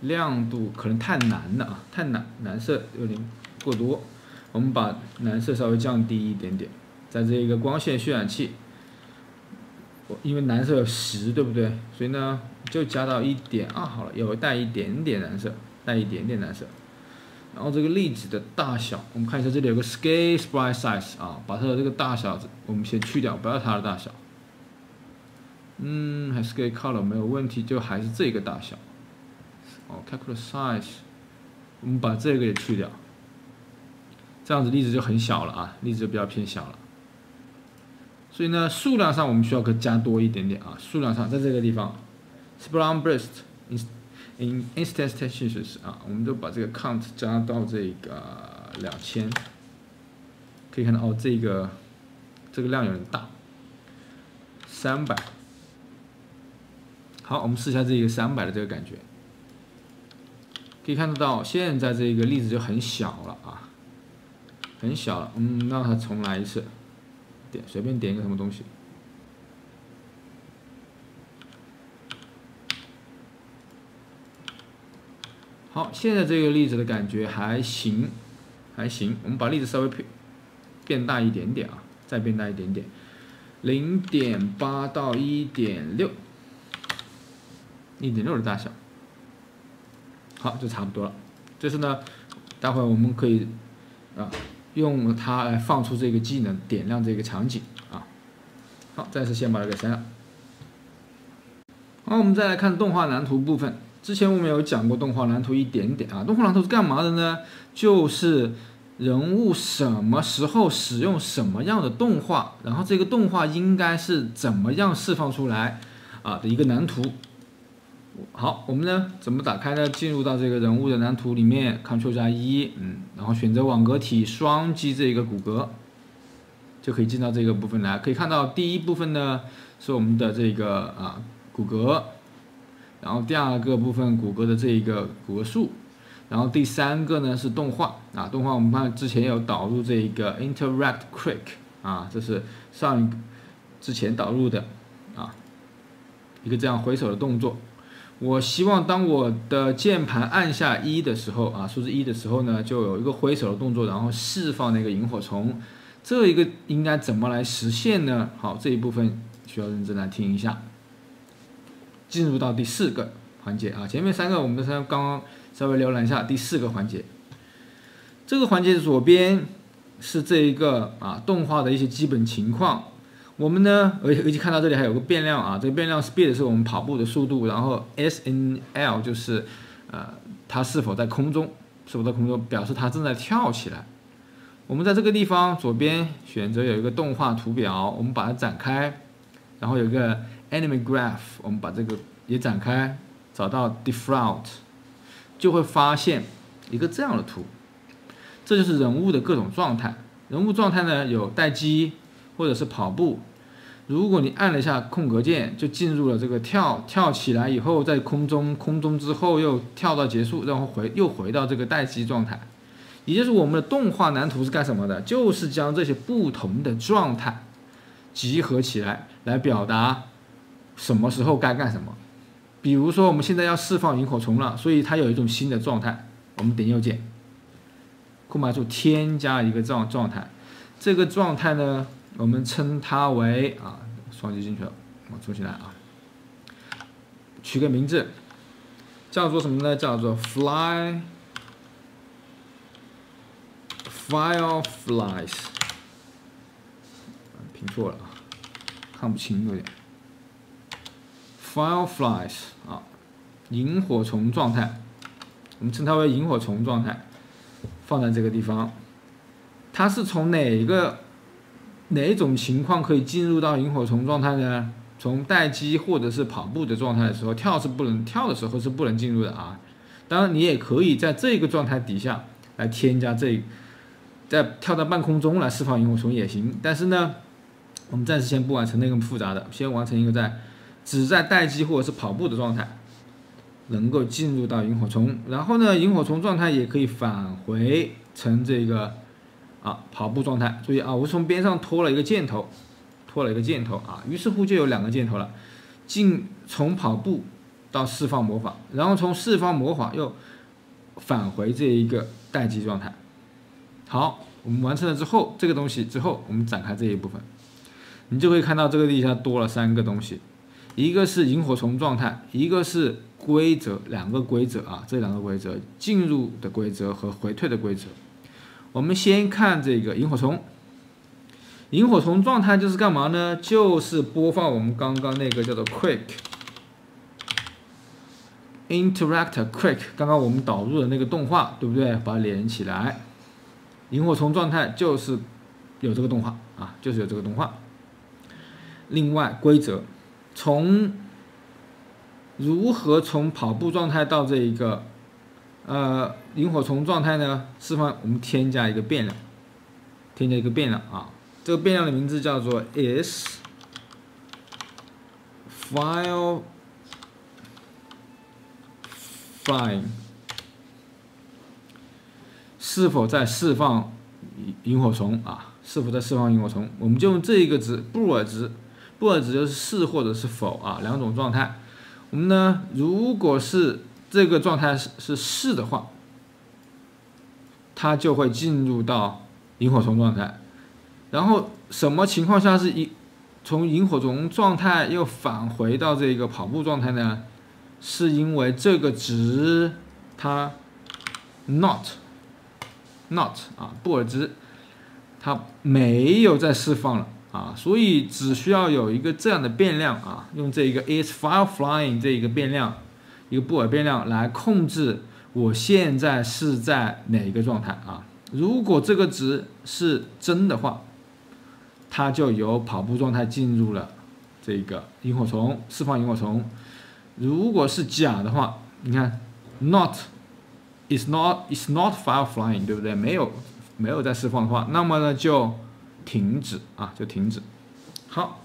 亮度可能太蓝了啊，太蓝色有点过多。我们把蓝色稍微降低一点点，在这个光线渲染器，因为蓝色有10，对不对？所以呢，就加到1点2好了，有带一点点蓝色，带一点点蓝色。然后这个粒子的大小，我们看一下这里有个 Scale Sprite Size 啊，把它的这个大小我们先去掉，不要它的大小。还 Scale Color 没有问题，就还是这个大小。Calculate Size， 我们把这个也去掉，这样子粒子就很小了啊，粒子就比较偏小了。所以呢，数量上我们需要加多一点点啊，数量上在这个地方 ，Brown Burst in Instance Temperatures 啊，我们就把这个 Count 加到这个2000，可以看到哦，这个量有点大，300。好，我们试一下这个300的这个感觉，可以看得到，现在这个粒子就很小了啊，很小了。让它重来一次，随便点一个什么东西。好，现在这个粒子的感觉还行，还行。我们把粒子稍微变大一点点啊，再变大一点点，0.8到1.6。1.6的大小，好，就差不多了。这是呢，待会我们可以用它来放出这个技能，点亮这个场景啊。好，暂时先把它给删了。好，我们再来看动画蓝图部分。之前我们有讲过动画蓝图一点点啊。动画蓝图是干嘛的呢？就是人物什么时候使用什么样的动画，然后这个动画应该是怎么样释放出来的一个蓝图。好，我们呢怎么打开呢？进入到这个人物的蓝图里面 ，Ctrl+1，然后选择网格体双击这个骨骼，就可以进到这个部分来。可以看到第一部分呢是我们的这个骨骼，然后第二个部分骨骼的这个骨骼数，然后第3个呢是动画动画我们看之前有导入这个 Interact Quick 这是之前导入的一个这样回手的动作。我希望当我的键盘按下1的时候数字1的时候呢，就有一个挥手的动作，然后释放那个萤火虫。这一个应该怎么来实现呢？好，这一部分需要认真来听一下。进入到第4个环节前面3个我们刚刚稍微浏览一下，第4个环节。这个环节的左边是这一个动画的一些基本情况。我们呢，而且看到这里还有个变量这个变量 speed 是我们跑步的速度，然后 SNL 就是它是否在空中，表示它正在跳起来。我们在这个地方左边选择有一个动画图表，我们把它展开，然后有一个 Anime Graph， 我们把这个也展开，找到 Default， 就会发现一个这样的图。这就是人物的各种状态。人物状态呢有待机或者是跑步。如果你按了一下空格键，就进入了这个跳起来以后，在空中之后又跳到结束，然后又回到这个待机状态。也就是我们的动画蓝图是干什么的？就是将这些不同的状态集合起来，来表达什么时候该干什么。比如说我们现在要释放萤火虫了，所以它有一种新的状态，我们点右键，空白处添加一个状态。这个状态呢，我们称它为双击进去了，我重新来取个名字，叫做什么呢？叫做 Fireflies， 拼错了看不清有点。Fireflies 萤火虫状态，我们称它为萤火虫状态，放在这个地方。它是从哪种情况可以进入到萤火虫状态呢？从待机或者是跑步的状态的时候，跳的时候是不能进入的啊。当然，你也可以在这个状态底下来添加再跳到半空中来释放萤火虫也行。但是呢，我们暂时先不完成那个复杂的，先完成一个只在待机或者是跑步的状态能够进入到萤火虫，然后呢，萤火虫状态也可以返回成这个跑步状态。注意啊，我从边上拖了一个箭头啊，于是乎就有2个箭头了，从跑步到释放魔法，然后从释放魔法又返回这一个待机状态。好，我们完成了这个东西之后，我们展开这一部分，你就会看到这个地下多了3个东西，一个是萤火虫状态，一个是规则，2个规则啊，这2个规则，进入的规则和回退的规则。我们先看这个萤火虫。萤火虫状态就是干嘛呢？就是播放我们刚刚那个叫做 Quick Interact Quick， 刚刚我们导入的那个动画，对不对？把它连起来。萤火虫状态就是有这个动画啊，就是有这个动画。另外规则，如何从跑步状态到这一个萤火虫状态呢？释放我们添加一个变量啊。这个变量的名字叫做 isFileFlying， 是否在释放萤火虫啊？是否在释放萤火虫？我们就用这一个值布尔值就是是或者是否啊，2种状态。我们呢，如果是这个状态是是的话，它就会进入到萤火虫状态。然后什么情况下是从萤火虫状态又返回到这个跑步状态呢？是因为这个值它 not 啊，布尔值它没有再释放了啊，所以只需要有一个这样的变量啊，用这个 isFileFlying 这一个变量，一个布尔变量来控制我现在是在哪个状态啊？如果这个值是真的话，它就由跑步状态进入了这个萤火虫，释放萤火虫。如果是假的话，你看 is not file flying， 对不对？没有再释放的话，那么呢就停止啊，就停止。好，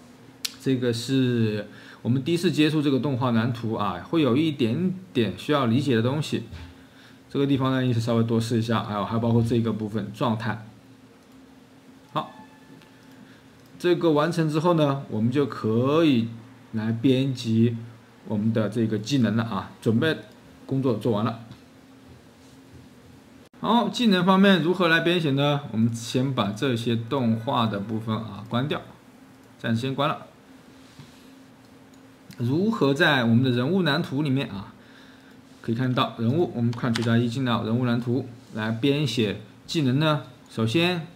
这个是我们第一次接触这个动画蓝图啊，会有一点点需要理解的东西。这个地方呢，你是稍微多试一下，还有包括这个部分状态。好，这个完成之后呢，我们就可以来编辑我们的这个技能了啊，准备工作做完了。好，技能方面如何来编写呢？我们先把这些动画的部分啊关掉，暂时先关了。如何在我们的人物蓝图里面啊，可以看到人物，我们Ctrl+1进到人物蓝图来编写技能呢？首先，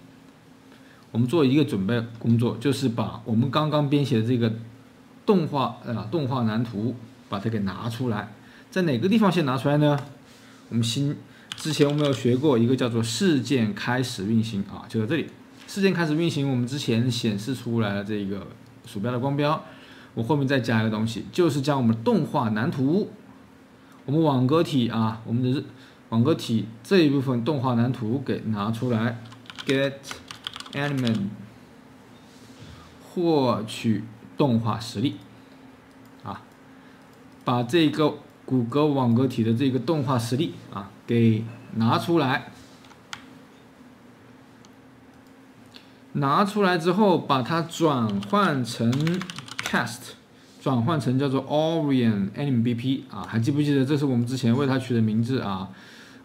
我们做一个准备工作，就是把我们刚刚编写的这个动画蓝图把它给拿出来。在哪个地方先拿出来呢？之前我们有学过一个叫做事件开始运行啊，就在这里。事件开始运行，我们之前显示出来了这个鼠标的光标，我后面再加一个东西，就是将我们的动画蓝图，我们网格体啊，我们的网格体这一部分动画蓝图给拿出来 ，get element 获取动画实例啊，把这个谷歌网格体的这个动画实例啊给拿出来。拿出来之后，把它转换成 cast， 转换成叫做 Orion AnimBP 啊，还记不记得这是我们之前为它取的名字啊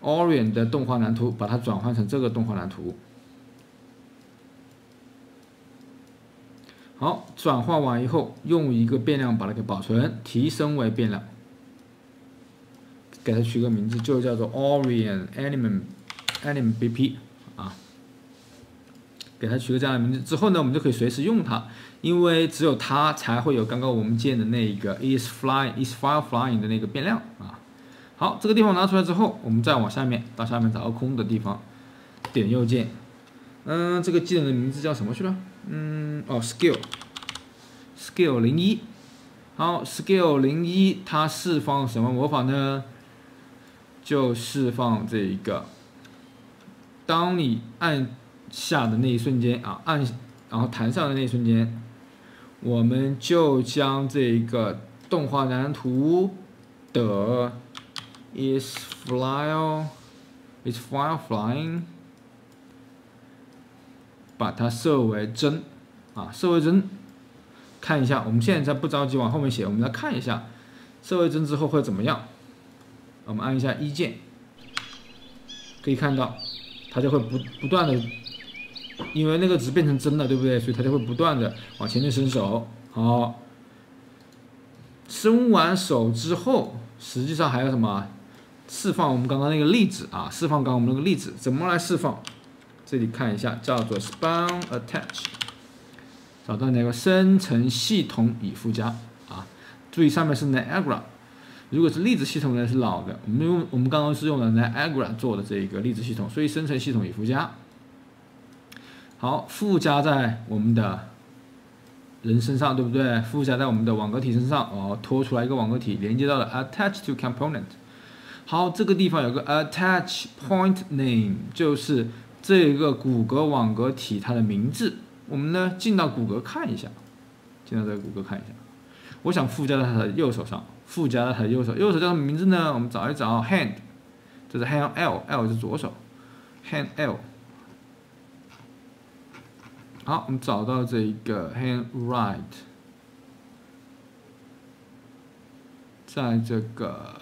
？Orion 的动画蓝图，把它转换成这个动画蓝图。好，转换完以后，用一个变量把它给保存，提升为变量，给它取个名字，就叫做 Orion AnimBP 啊。给它取个这样的名字之后呢，我们就可以随时用它，因为只有它才会有刚刚我们建的那个 isFileFlying 的那个变量啊。好，这个地方拿出来之后，我们再往下面到下面找个空的地方，点右键。这个技能的名字叫什么去了？skill 01。好 ，skill 01它释放什么魔法呢？就释放这一个，当你按下的那一瞬间啊，然后弹上的那一瞬间，我们就将这个动画蓝图的 is flying 把它设为真啊，设为真。看一下，我们现在不着急往后面写，我们来看一下设为真之后会怎么样。我们按一下1键，可以看到它就会不断的，因为那个值变成真了，对不对？所以它就会不断的往前面伸手。好，伸完手之后，实际上还有什么？释放我们刚刚那个粒子啊，释放刚刚我们那个粒子，怎么来释放？这里看一下，叫做 spawn attach。找到哪个生成系统已附加啊？注意上面是 Niagara， 如果是粒子系统呢是老的，我们刚刚是用了 Niagara 做的这一个粒子系统，所以生成系统已附加。好，附加在我们的人身上，对不对？附加在我们的网格体身上，拖出来一个网格体，连接到了 attach to component。好，这个地方有个 attach point name， 就是这个骨骼网格体它的名字。我们呢进到骨骼看一下，进到这个骨骼看一下。我想附加在它的右手上，附加在它的右手，右手叫什么名字呢？我们找一找 hand， 这是 hand L 是左手 hand L。好，我们找到这一个 hand right， 在这个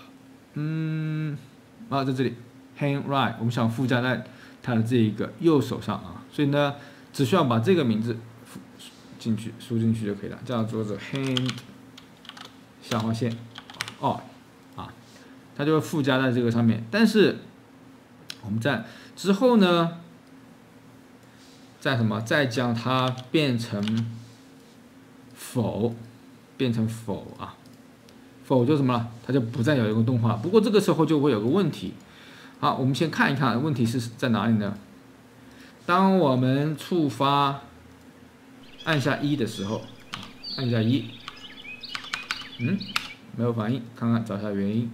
在这里 hand right， 我们想附加在它的这一个右手上啊，所以呢。只需要把这个名字输进去就可以了，叫做 hand 下划线它就会附加在这个上面。但是我们在之后呢，再将它变成否啊，否就什么了？它就不再有一个动画。不过这个时候就会有个问题。好，我们先看一看问题是在哪里呢？当我们触发按下1的时候，按下1，没有反应，看看找一下原因。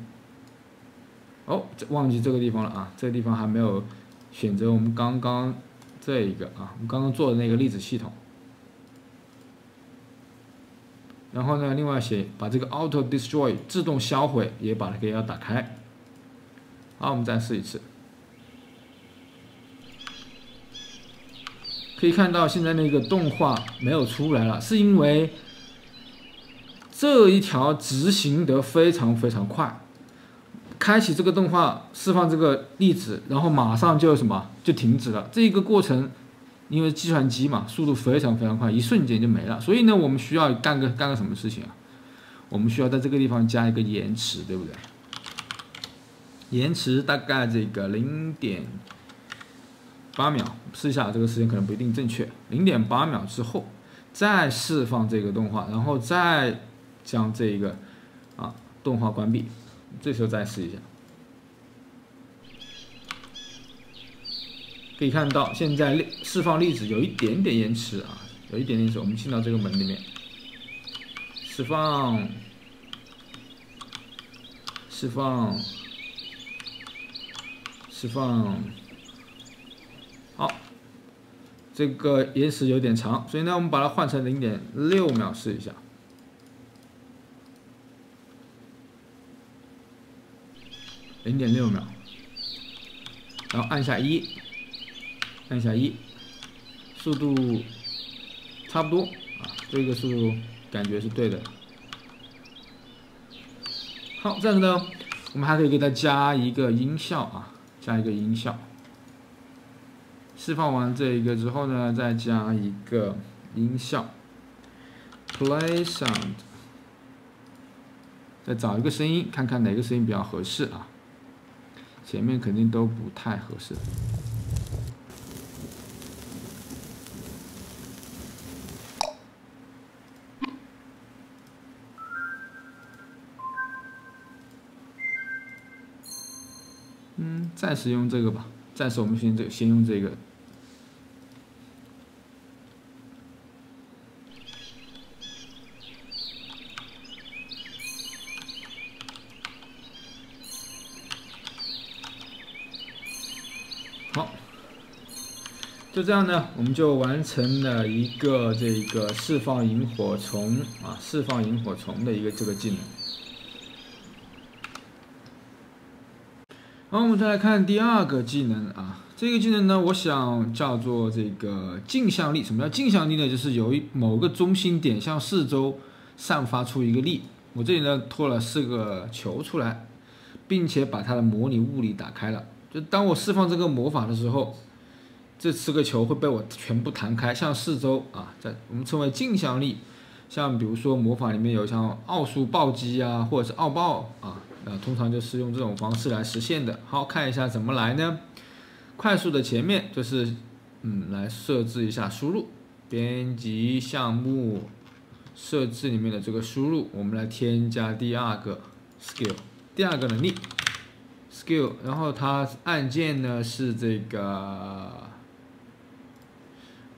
忘记这个地方了啊，这个地方还没有选择我们刚刚这一个啊，我们刚刚做的那个粒子系统。然后呢，另外把这个 auto destroy 自动销毁也把它给要打开。好，我们再试一次。可以看到现在那个动画没有出来了，是因为这一条执行得非常非常快，开启这个动画，释放这个粒子，然后马上就就停止了。这一个过程，因为计算机嘛，速度非常非常快，一瞬间就没了。所以呢，我们需要干个什么事情啊？我们需要在这个地方加一个延迟，对不对？延迟大概这个0.8秒，试一下这个时间可能不一定正确。0.8秒之后，再释放这个动画，然后再将这个动画关闭，这时候再试一下。可以看到现在释放粒子有一点点延迟啊，有一点点延迟。我们进到这个门里面，释放，好，这个延时有点长，所以呢，我们把它换成0.6秒试一下。0.6秒，然后按下1，速度差不多啊，这个速度感觉是对的。好，这样子呢，我们还可以给它加一个音效啊，释放完这一个之后呢，再加一个音效 ，play sound， 再找一个声音，看看哪个声音比较合适啊。前面肯定都不太合适。暂时用这个吧，暂时我们先用这个。好，就这样呢，我们就完成了一个这个释放萤火虫释放萤火虫的一个这个技能。然后我们再来看第二个技能这个技能呢，我想叫做这个镜像力。什么叫镜像力呢？就是由某个中心点向四周散发出一个力。我这里呢拖了4个球出来，并且把它的模拟物理打开了。就当我释放这个魔法的时候，这4个球会被我全部弹开，向四周我们称为镜像力。像比如说魔法里面有像奥数暴击或者是奥暴通常就是用这种方式来实现的。好，看一下怎么来呢？快速的前面就是来设置一下输入，编辑项目设置里面的这个输入，我们来添加第二个 skill， 第二个能力 skill， 然后它按键呢是这个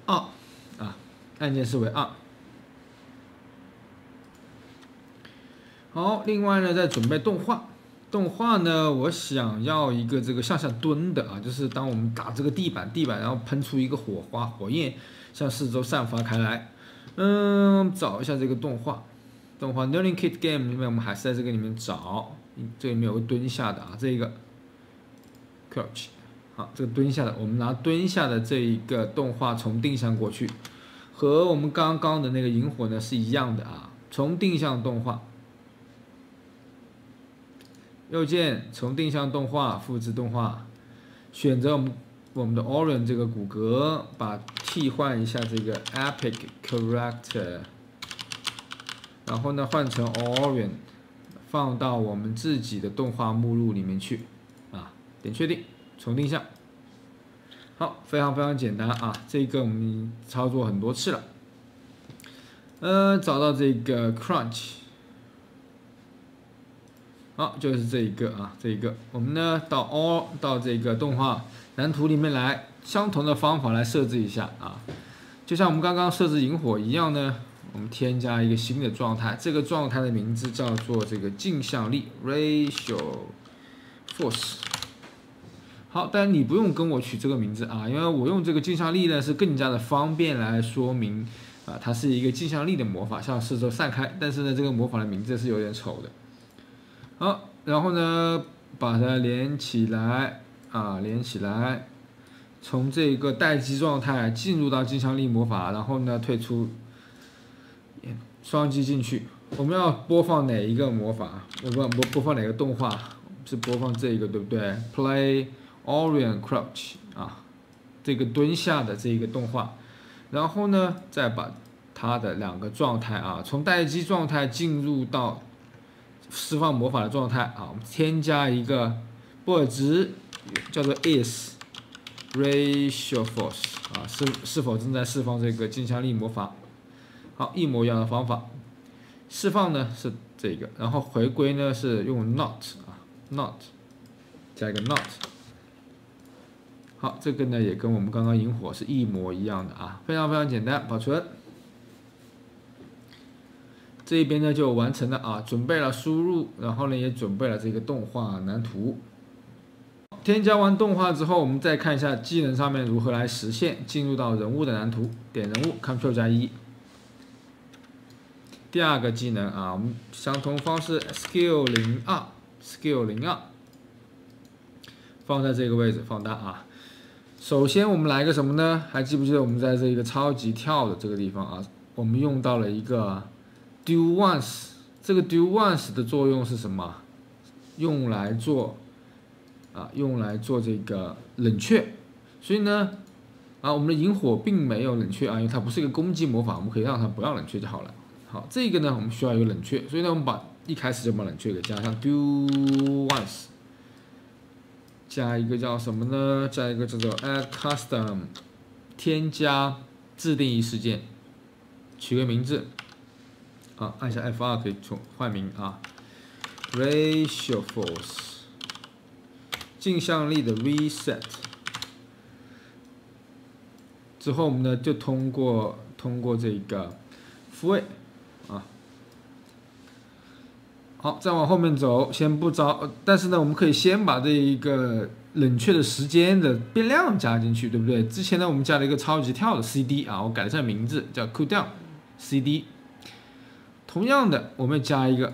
2按键是为2。好，另外呢，再准备动画。动画呢，我想要一个这个向下蹲的就是当我们打这个地板，然后喷出一个火焰，向四周散发开来。找一下这个动画 Learning Kit Game 里面，我们还是在这个里面找，这里面有个蹲下的这个 Crouch， 好，这个蹲下的，我们拿蹲下的这一个动画从定向过去，和我们刚刚的那个萤火呢是一样的从定向动画。右键从定向动画复制动画，选择我们的 Orion 这个骨骼，替换一下这个 Epic Character， 然后呢换成 Orion， 放到我们自己的动画目录里面去点确定，重定向。好，非常非常简单这个我们操作很多次了。找到这个 Crunch。好，就是这一个这一个，我们呢到这个动画蓝图里面来，相同的方法来设置一下就像我们刚刚设置萤火一样呢，我们添加一个新的状态，这个状态的名字叫做这个镜像力 Ratio Force。好，但你不用跟我取这个名字因为我用这个镜像力呢是更加的方便来说明它是一个镜像力的魔法，向四周散开，但是呢这个魔法的名字是有点丑的。好，然后呢，把它连起来连起来，从这个待机状态进入到镜像力魔法，然后呢退出，双击进去。我们要播放哪一个魔法？我们播放哪个动画？是播放这个对不对 ？Play Orion Crouch 这个蹲下的这个动画，然后呢再把它的2个状态从待机状态进入到释放魔法的状态我们添加一个波尔值，叫做 is ratio force 是否正在释放这个镜像力魔法？好，一模一样的方法，释放呢是这个，然后回归呢是用 not 加一个 not。好，这个呢也跟我们刚刚萤火是一模一样的非常非常简单，保存。这一边呢就完成了准备了输入，然后呢也准备了这个动画蓝图。添加完动画之后，我们再看一下技能上面如何来实现。进入到人物的蓝图，点人物 Ctrl+1。第二个技能我们相同方式 Skill 02，放在这个位置放大首先我们来个什么呢？还记不记得我们在这个超级跳的这个地方我们用到了一个 Do Once， 这个 Do Once 的作用是什么？用来做这个冷却。所以呢我们的萤火并没有冷却因为它不是一个攻击魔法，我们可以让它不要冷却就好了。好，这个呢我们需要有冷却，所以呢我们一开始就把冷却给加上 Do Once， 加一个叫什么呢？加一个叫做 Add Custom， 添加自定义事件，取个名字按下 F2 可以换名Ratio Force，镜像力的 reset 之后，我们呢就通过这个复位啊。好，再往后面走，先不着，但是呢，我们可以先把这一个冷却的时间的变量加进去，对不对？之前呢，我们加了一个超级跳的 CD 啊，我改了一下名字，叫 cooldown CD。同样的，我们加一个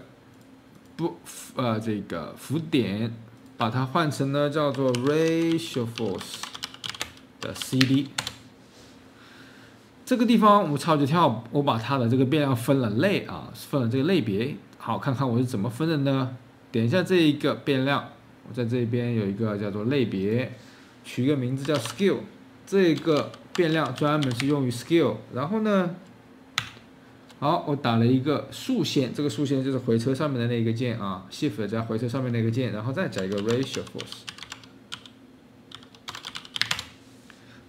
这个浮点，把它换成呢叫做 ratio force 的 CD。这个地方我们超级跳，我把它的这个变量分了类啊，分了这个类别。好，看看我是怎么分的呢？点一下这一个变量，我在这边有一个叫做类别，取一个名字叫 skill。这个变量专门是用于 skill。然后呢，好，我打了一个竖线，这个竖线就是回车上面的那个键啊 ，shift 加回车上面那个键，然后再加一个 ratio force。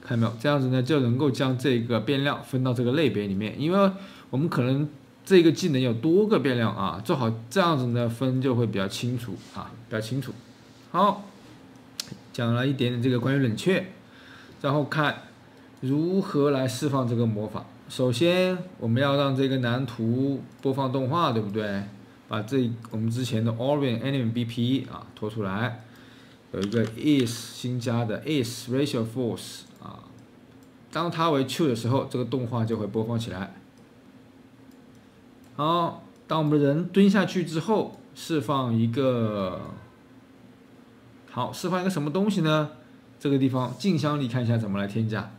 看到没有？这样子呢就能够将这个变量分到这个类别里面，因为我们可能这个技能有多个变量啊，做好这样子呢分就会比较清楚啊，比较清楚。好，讲了一点点这个关于冷却，然后看如何来释放这个魔法。首先我们要让这个蓝图播放动画，对不对？把我们之前的 Orient Element BP 啊拖出来，有一个 is 新加的 is ratio force 啊，当它为 true 的时候，这个动画就会播放起来。好，当我们人蹲下去之后，释放一个什么东西呢？这个地方镜像力看一下怎么来添加。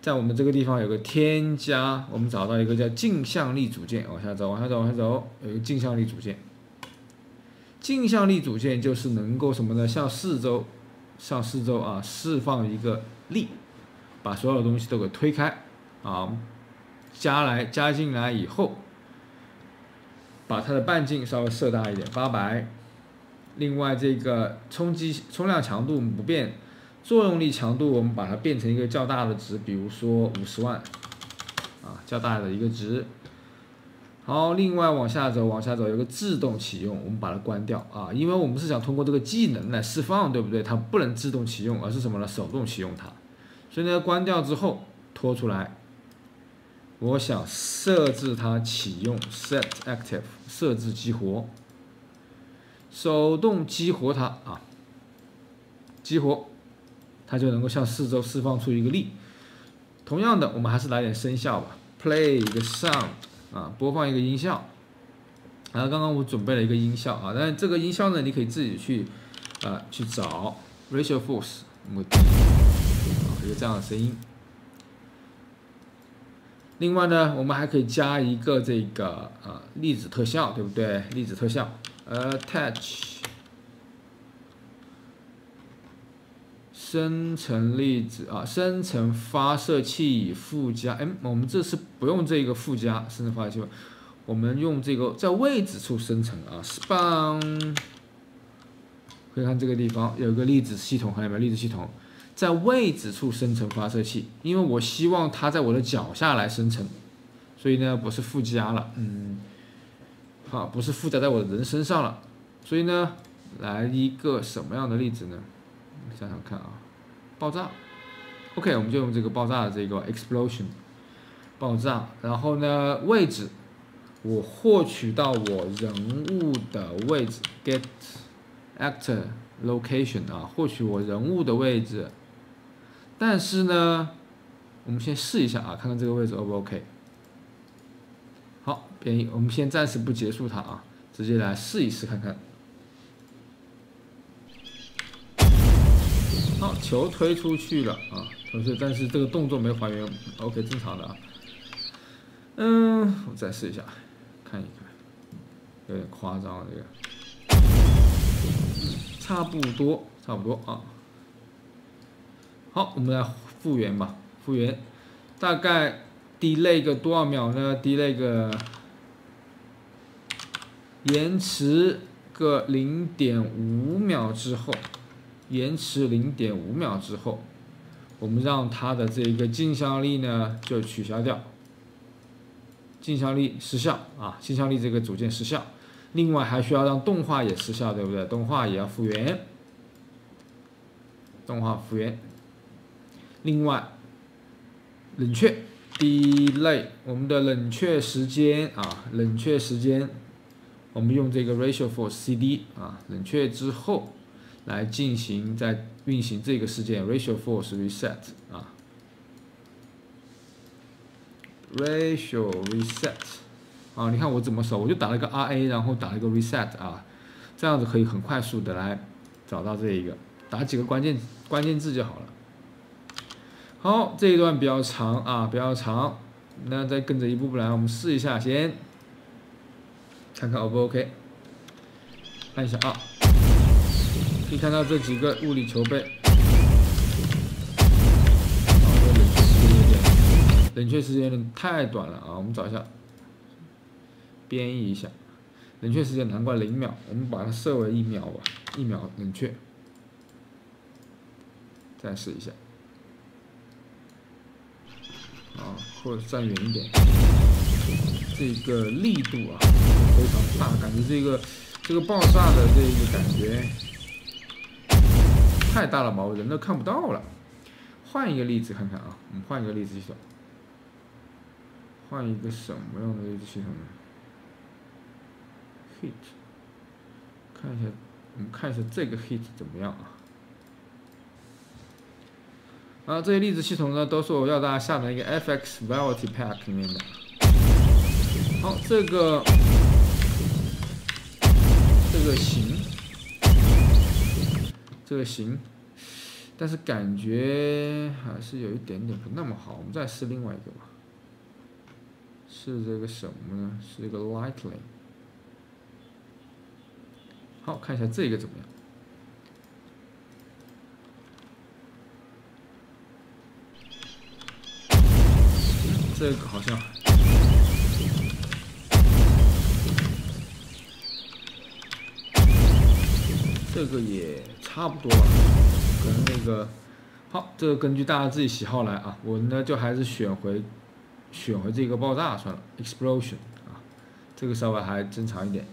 在我们这个地方有个添加，我们找到一个叫镜像力组件，往下走，有一个镜像力组件。镜像力组件就是能够什么呢？向四周啊释放一个力，把所有的东西都给推开啊。加进来以后，把它的半径稍微设大一点，800。另外这个冲量强度不变，作用力强度我们把它变成一个较大的值，比如说50万啊，较大的一个值。好，另外往下走有个自动启用，我们把它关掉啊，因为我们是想通过这个技能来释放，对不对？它不能自动启用，而是什么呢？手动启用它。所以呢，关掉之后拖出来。我想设置它启用 set active 设置激活，手动激活它啊，激活它就能够向四周释放出一个力。同样的，我们还是来点声效吧 ，play 一个 sound 啊，播放一个音效。然后刚刚我准备了一个音效啊，但是这个音效呢，你可以自己去找 ratio force 目的啊，有这样的声音。另外呢，我们还可以加一个这个粒子特效，对不对？粒子特效 ，attach 生成粒子啊，生成发射器附加。我们这次不用这个附加生成发射器，我们用这个在位置处生成啊 ，spawn。可以看这个地方有一个粒子系统，看到没有？粒子系统。在位置处生成发射器，因为我希望它在我的脚下来生成，所以呢不是附加了，不是附加在我的人身上了，所以呢来一个什么样的例子呢？想想看啊，爆炸 ，OK， 我们就用这个爆炸的这个 explosion 爆炸，然后呢位置我获取到我人物的位置 get actor location 啊，获取我人物的位置。但是呢，我们先试一下啊，看看这个位置 O 不 OK。好，变异，我们先暂时不结束它啊，直接来试一试看看。好，球推出去了啊，但是这个动作没还原 ，OK， 正常的啊。我再试一下，看一看，有点夸张了这个。差不多啊。好，我们来复原吧。复原大概 delay 个多少秒呢 ？delay 个延迟个0.5秒之后，我们让它的这个镜像力呢就取消掉，镜像力失效啊，镜像力这个组件失效。另外还需要让动画也失效，对不对？动画也要复原。动画复原。另外，冷却 delay 我们的冷却时间啊，冷却时间，我们用这个 ratio force CD 啊，冷却之后来进行再运行这个事件 ratio force reset 啊 ，ratio reset 啊，你看我怎么守，我就打了一个 RA， 然后打了一个 reset 啊，这样子可以很快速的来找到这一个，打几个关键字就好了。好，这一段比较长啊，比较长，那再跟着一步步来，我们试一下，先看看 O 不 OK， 按一下啊，可以看到这几个物理球背，冷却时间有点太短了啊，我们找一下，编译一下，冷却时间难怪0秒，我们把它设为1秒吧，1秒冷却，再试一下。啊，或者站远一点，这个力度啊非常大，感觉这个爆炸的这个感觉太大了吧，我人都看不到了。换一个例子看看啊，我们换一个例子系统，换一个什么样的例子系统呢 ？Hit， 看一下，我们看一下这个 hit 怎么样啊？啊，这些粒子系统呢，都是我要大家下载一个 FX Variety Pack 里面的。好，这个行，但是感觉还是有一点点不那么好。我们再试另外一个吧，是这个什么呢？是这个 Lightning。好，看一下这个怎么样？这个好像，这个也差不多吧，可能那个，好，这个根据大家自己喜好来啊，我呢就还是选回这个爆炸算了 ，explosion 啊，这个稍微还正常一点，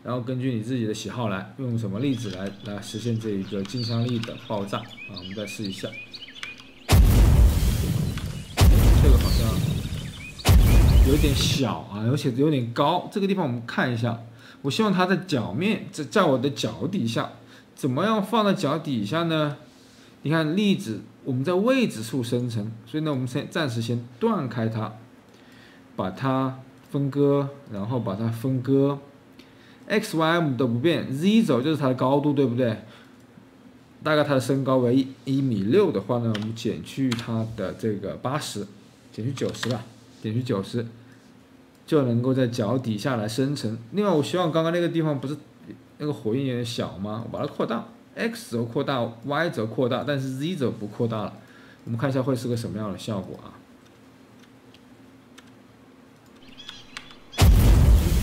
然后根据你自己的喜好来，用什么粒子来实现这一个镜像力的爆炸啊，我们再试一下，这个好像。有点小啊，而且有点高。这个地方我们看一下，我希望它在脚面，在我的脚底下，怎么样放在脚底下呢？你看粒子，我们在位置处生成，所以呢，我们暂时先断开它，把它分割，然后把它分割。x、y、m 都不变 ，z 轴就是它的高度，对不对？大概它的身高为1.6米的话呢，我们减去它的这个80，减去90吧。减去90，就能够在脚底下来生成。另外，我希望刚刚那个地方不是那个火焰有点小吗？我把它扩大 ，x 轴扩大 ，y 轴扩大，但是 z 轴不扩大了。我们看一下会是个什么样的效果啊？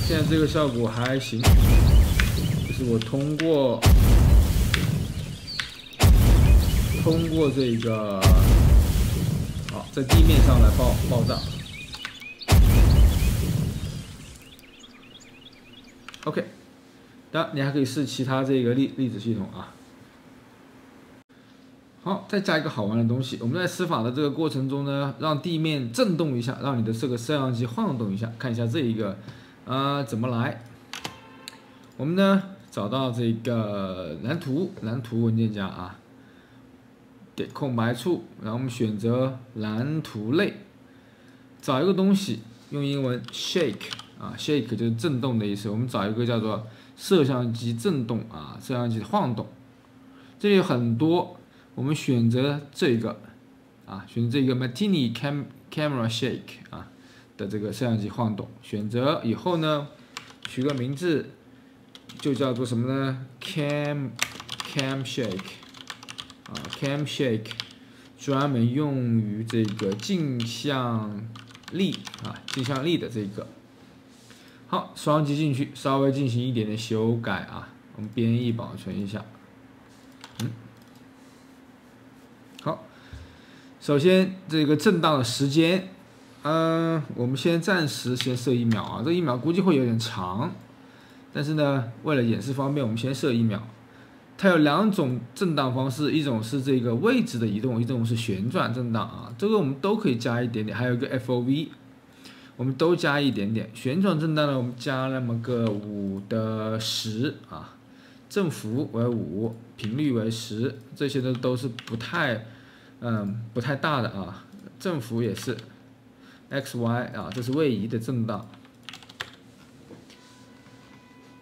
现在这个效果还行，就是我通过这个，好，在地面上来爆炸。OK， 当然你还可以试其他这个粒子系统啊。好，再加一个好玩的东西，我们在施法的这个过程中呢，让地面震动一下，让你的这个摄像机晃动一下，看一下这一个怎么来。我们呢找到这个蓝图文件夹啊，点空白处，然后我们选择蓝图类，找一个东西，用英文 shake。shake 就是震动的意思。我们找一个叫做摄像机震动啊，摄像机晃动。这里有很多，我们选择这个选择这个 Martini Camera Shake 的这个摄像机晃动。选择以后呢，取个名字，就叫做什么呢 ？Cam Shake Cam Shake 专门用于这个镜像力的这个。好，双击进去，稍微进行一点点修改啊，我们编译保存一下。好，首先这个震荡的时间，我们暂时先设1秒啊，这1秒估计会有点长，但是呢，为了演示方便，我们先设1秒。它有2种震荡方式，一种是这个位置的移动，一种是旋转震荡啊，这个我们都可以加一点点，还有一个 FOV， 我们都加一点点。旋转震荡呢，我们加那么个5的10啊，振幅为5，频率为10，这些都是不太大的啊，振幅也是 XY 啊，这是位移的震荡。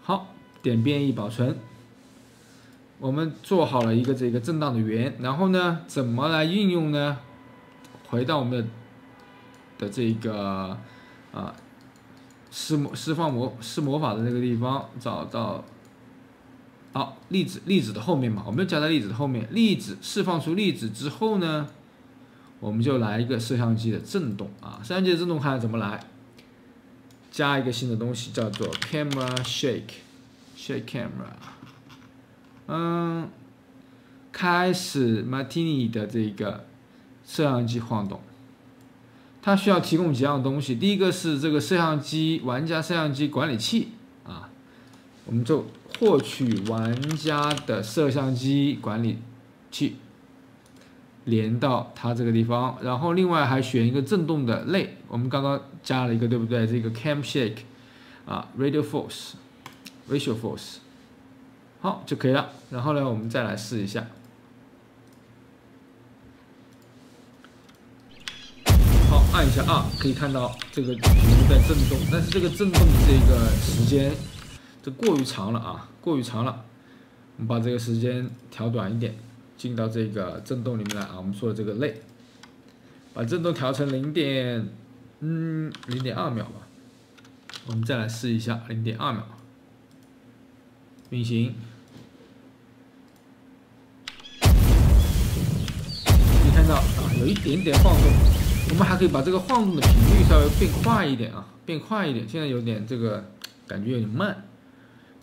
好，点变异保存。我们做好了一个这个震荡的圆，然后呢，怎么来运用呢？回到我们的这个施魔法的这个地方，找到好粒子的后面嘛，我们就加在粒子的后面。粒子释放出粒子之后呢，我们就来一个摄像机的震动啊，摄像机的震动看怎么来？加一个新的东西叫做 camera shake camera。开始 Martini 的这个摄像机晃动，它需要提供几样东西。第一个是这个玩家摄像机管理器啊，我们就获取玩家的摄像机管理器，连到它这个地方，然后另外还选一个震动的类，我们刚刚加了一个，对不对？这个 Cam Shake 啊 ，Radio Force、Visual Force。好就可以了，然后呢，我们再来试一下。好，按一下啊，可以看到这个屏幕在震动，但是这个震动的这个时间，这过于长了啊，过于长了。我们把这个时间调短一点，进到这个震动里面来啊。我们说的这个类，把震动调成0.2秒吧。我们再来试一下0.2秒，运行。看到啊，有一点点晃动，我们还可以把这个晃动的频率稍微变快一点啊，变快一点。现在有点这个感觉有点慢，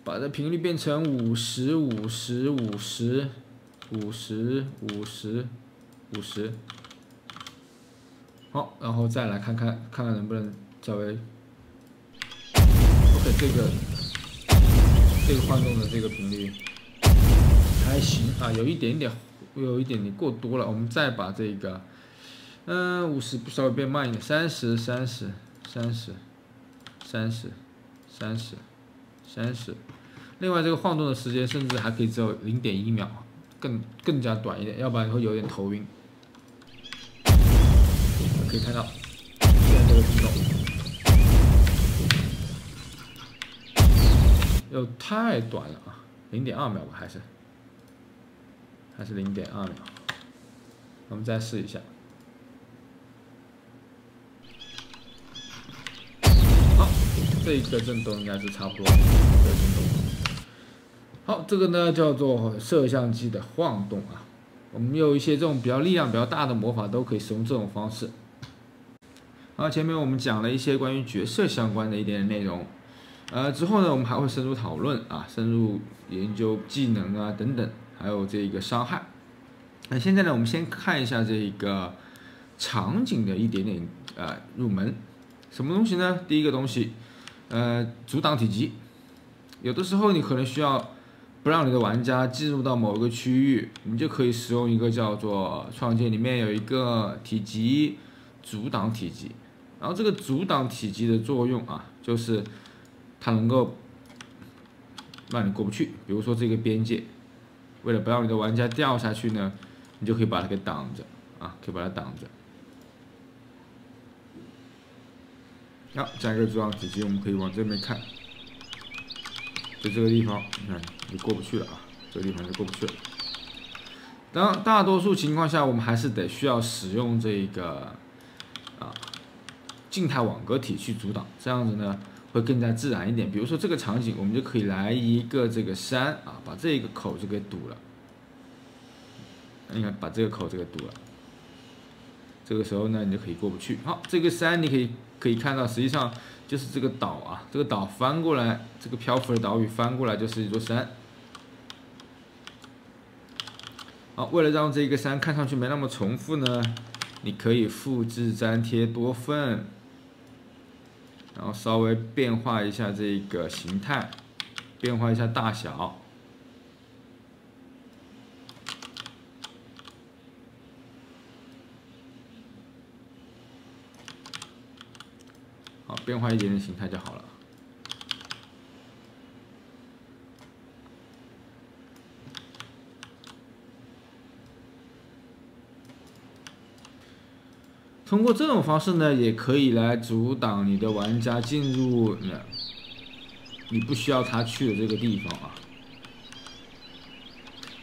把这频率变成50。好，然后再来看看能不能稍微 OK 这个晃动的这个频率还行啊，有一点点过多了，我们再把这个50稍微变慢一点，30，另外这个晃动的时间甚至还可以只有0.1秒，更加短一点，要不然会有点头晕。可以看到现在这个震动又太短了啊，0.2秒吧，还是0.2秒，我们再试一下。好，这个震动应该是差不多这个震动。好，这个呢叫做摄像机的晃动啊。我们有一些这种力量比较大的魔法都可以使用这种方式。好，前面我们讲了一些关于角色相关的一点内容，之后呢我们还会深入讨论啊，深入研究技能啊等等。还有这个伤害。那现在呢，我们先看一下这个场景的一点点入门。什么东西呢？第一个东西，阻挡体积。有的时候你可能需要不让你的玩家进入到某一个区域，你就可以使用一个叫做创建里面有一个体积阻挡体积。然后这个阻挡体积的作用啊，就是它能够让你过不去。比如说这个边界。为了不让你的玩家掉下去呢，你就可以把它给挡着啊，可以把它挡着。好，加一个阻挡体积，我们可以往这边看，就这个地方，你看你过不去了啊，这个地方就过不去了。当然，大多数情况下，我们还是需要使用这个静态网格体去阻挡，这样子呢会更加自然一点。比如说这个场景，我们就可以来一个这个山啊，把这个口就给堵了。你看，把这个口给堵了。这个时候呢，你就可以过不去。好，这个山你可以看到，实际上就是这个岛啊，这个岛翻过来，这个漂浮的岛屿翻过来就是一座山。好，为了让这个山看上去没那么重复呢，你可以复制粘贴多份。然后稍微变化一下这个形态，变化一下大小。变化一点点形态就好了。通过这种方式呢，也可以来阻挡你的玩家进入你不需要他去的这个地方啊。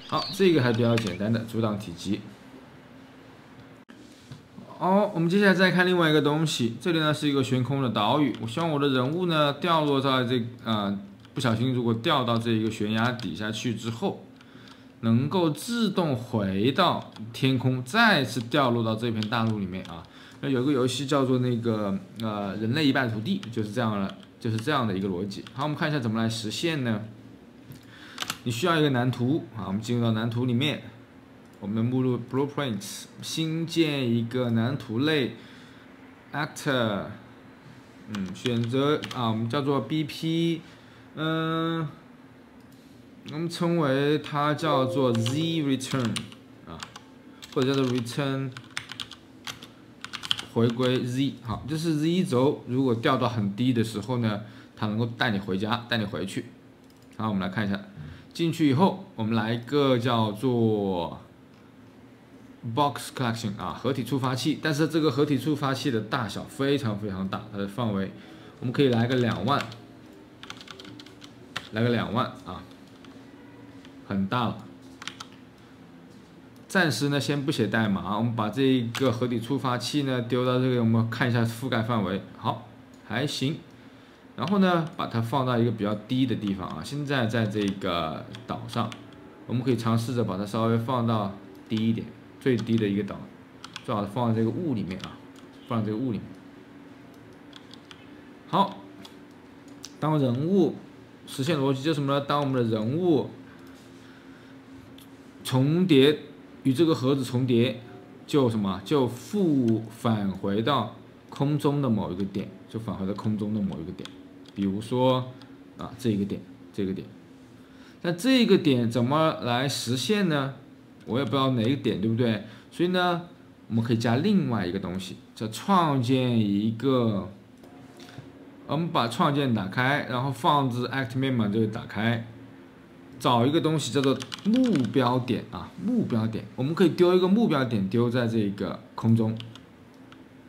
好，这个还比较简单的阻挡体积。好，我们接下来再看另外一个东西，这里呢是一个悬空的岛屿，我希望我的人物呢掉落在不小心如果掉到这一个悬崖底下去之后，能够自动回到天空，再次掉落到这片大陆里面啊。那有个游戏叫做那个人类一败涂地，就是这样的一个逻辑。好，我们看一下怎么来实现呢？你需要一个蓝图啊，我们进入到蓝图里面，我们的目录 Blueprints， 新建一个蓝图类 Actor， 选择啊，我们叫做 BP， 我们称为它叫做 Z Return 啊，或者叫做 Return。回归 Z 好，就是 Z 轴如果掉到很低的时候呢，它能够带你回家，带你回去。好，我们来看一下，进去以后，我们来一个叫做 Box Collection 啊，合体触发器。但是这个合体触发器的大小非常非常大，它的范围，我们可以来个2万，来个2万啊，很大了。暂时呢，先不写代码，我们把这个合体触发器呢丢到这个，我们看一下覆盖范围，好，还行。然后呢，把它放到一个比较低的地方啊。现在在这个岛上，我们可以尝试着把它稍微放到低一点，最低的一个岛，最好放在这个雾里面啊，放在这个雾里面。好，当人物实现逻辑就是什么呢？当我们的人物重叠。与这个盒子重叠，就什么？就返回到空中的某一个点，就返回到空中的某一个点。比如说啊，这个点，这个点。那这个点怎么来实现呢？我也不知道哪个点，对不对？所以呢，我们可以加另外一个东西，叫创建一个。我们把创建打开，然后放置 Act Memo 就会打开。找一个东西叫做目标点啊，目标点，我们可以丢一个目标点丢在这个空中。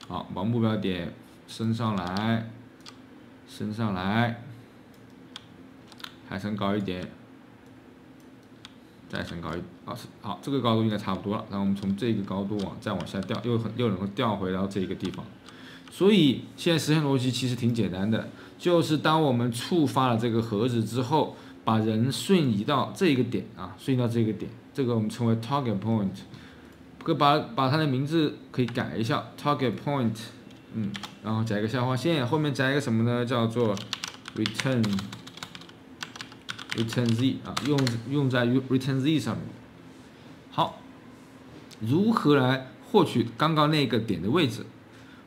好，把目标点升上来，升上来，还升高一点，再升高一点。好，这个高度应该差不多了。然后我们从这个高度再往下掉，又能够掉回到这个地方。所以现在实现逻辑其实挺简单的，就是当我们触发了这个盒子之后。把人瞬移到这个点啊，瞬移到这个点，这个我们称为 target point。可以把它的名字可以改一下 target point， 然后加一个下划线，后面加一个什么呢？叫做 return z 啊，用在 return z 上面。好，如何来获取刚刚那个点的位置？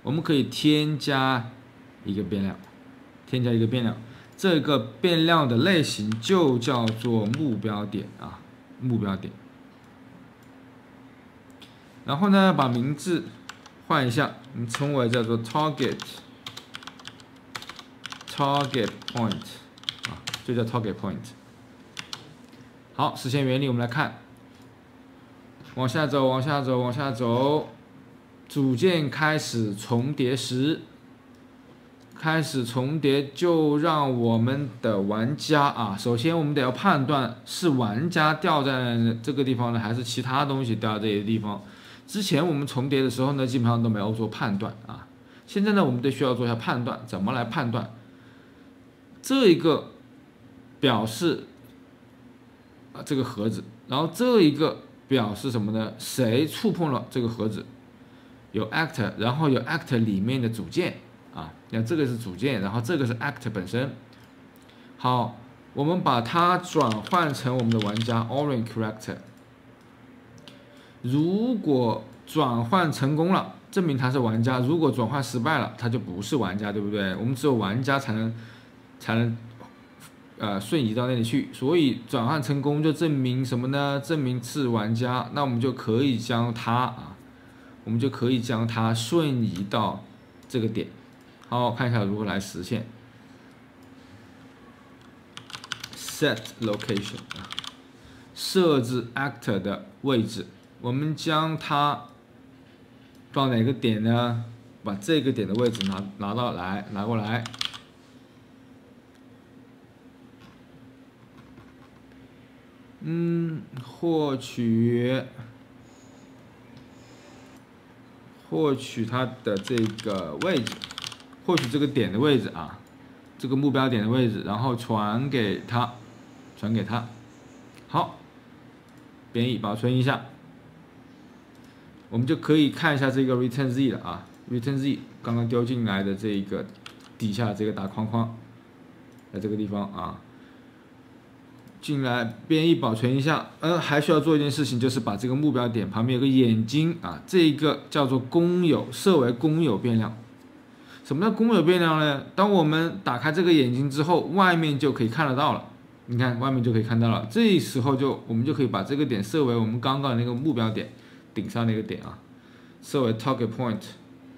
我们可以添加一个变量，添加一个变量。这个变量的类型就叫做目标点啊，目标点。然后呢，把名字换一下，我们称为叫做 target point 啊，就叫 target point。好，实现原理我们来看，往下走，往下走，往下走，组件开始重叠时。开始重叠，就让我们的玩家啊，首先我们得要判断是玩家掉在这个地方呢，还是其他东西掉在这些地方。之前我们重叠的时候呢，基本上都没有做判断啊。现在呢，我们得需要做一下判断，怎么来判断？这一个表示这个盒子，然后这一个表示什么呢？谁触碰了这个盒子？有 actor， 然后有 actor 里面的组件。啊，那这个是组件，然后这个是 act 本身。好，我们把它转换成我们的玩家 orient character。如果转换成功了，证明他是玩家；如果转换失败了，他就不是玩家，对不对？我们只有玩家才能瞬移到那里去。所以转换成功就证明什么呢？证明是玩家，那我们就可以将它瞬移到这个点。好，看一下如何来实现。Set location 啊，设置 actor 的位置，我们将它放哪个点呢？把这个点的位置拿过来。获取它的这个位置，获取这个点的位置啊，这个目标点的位置，然后传给它。好，编译保存一下，我们就可以看一下这个 return z 了啊。return z 刚刚丢进来的这个底下这个大框框，在这个地方啊。进来编译保存一下，还需要做一件事情，就是把这个目标点旁边有个眼睛啊，这一个叫做公有，设为公有变量。什么叫公有变量呢？当我们打开这个眼睛之后，外面就可以看得到了。你看，外面就可以看到了。这时候我们就可以把这个点设为我们刚刚的那个目标点顶上那个点啊，设为 target point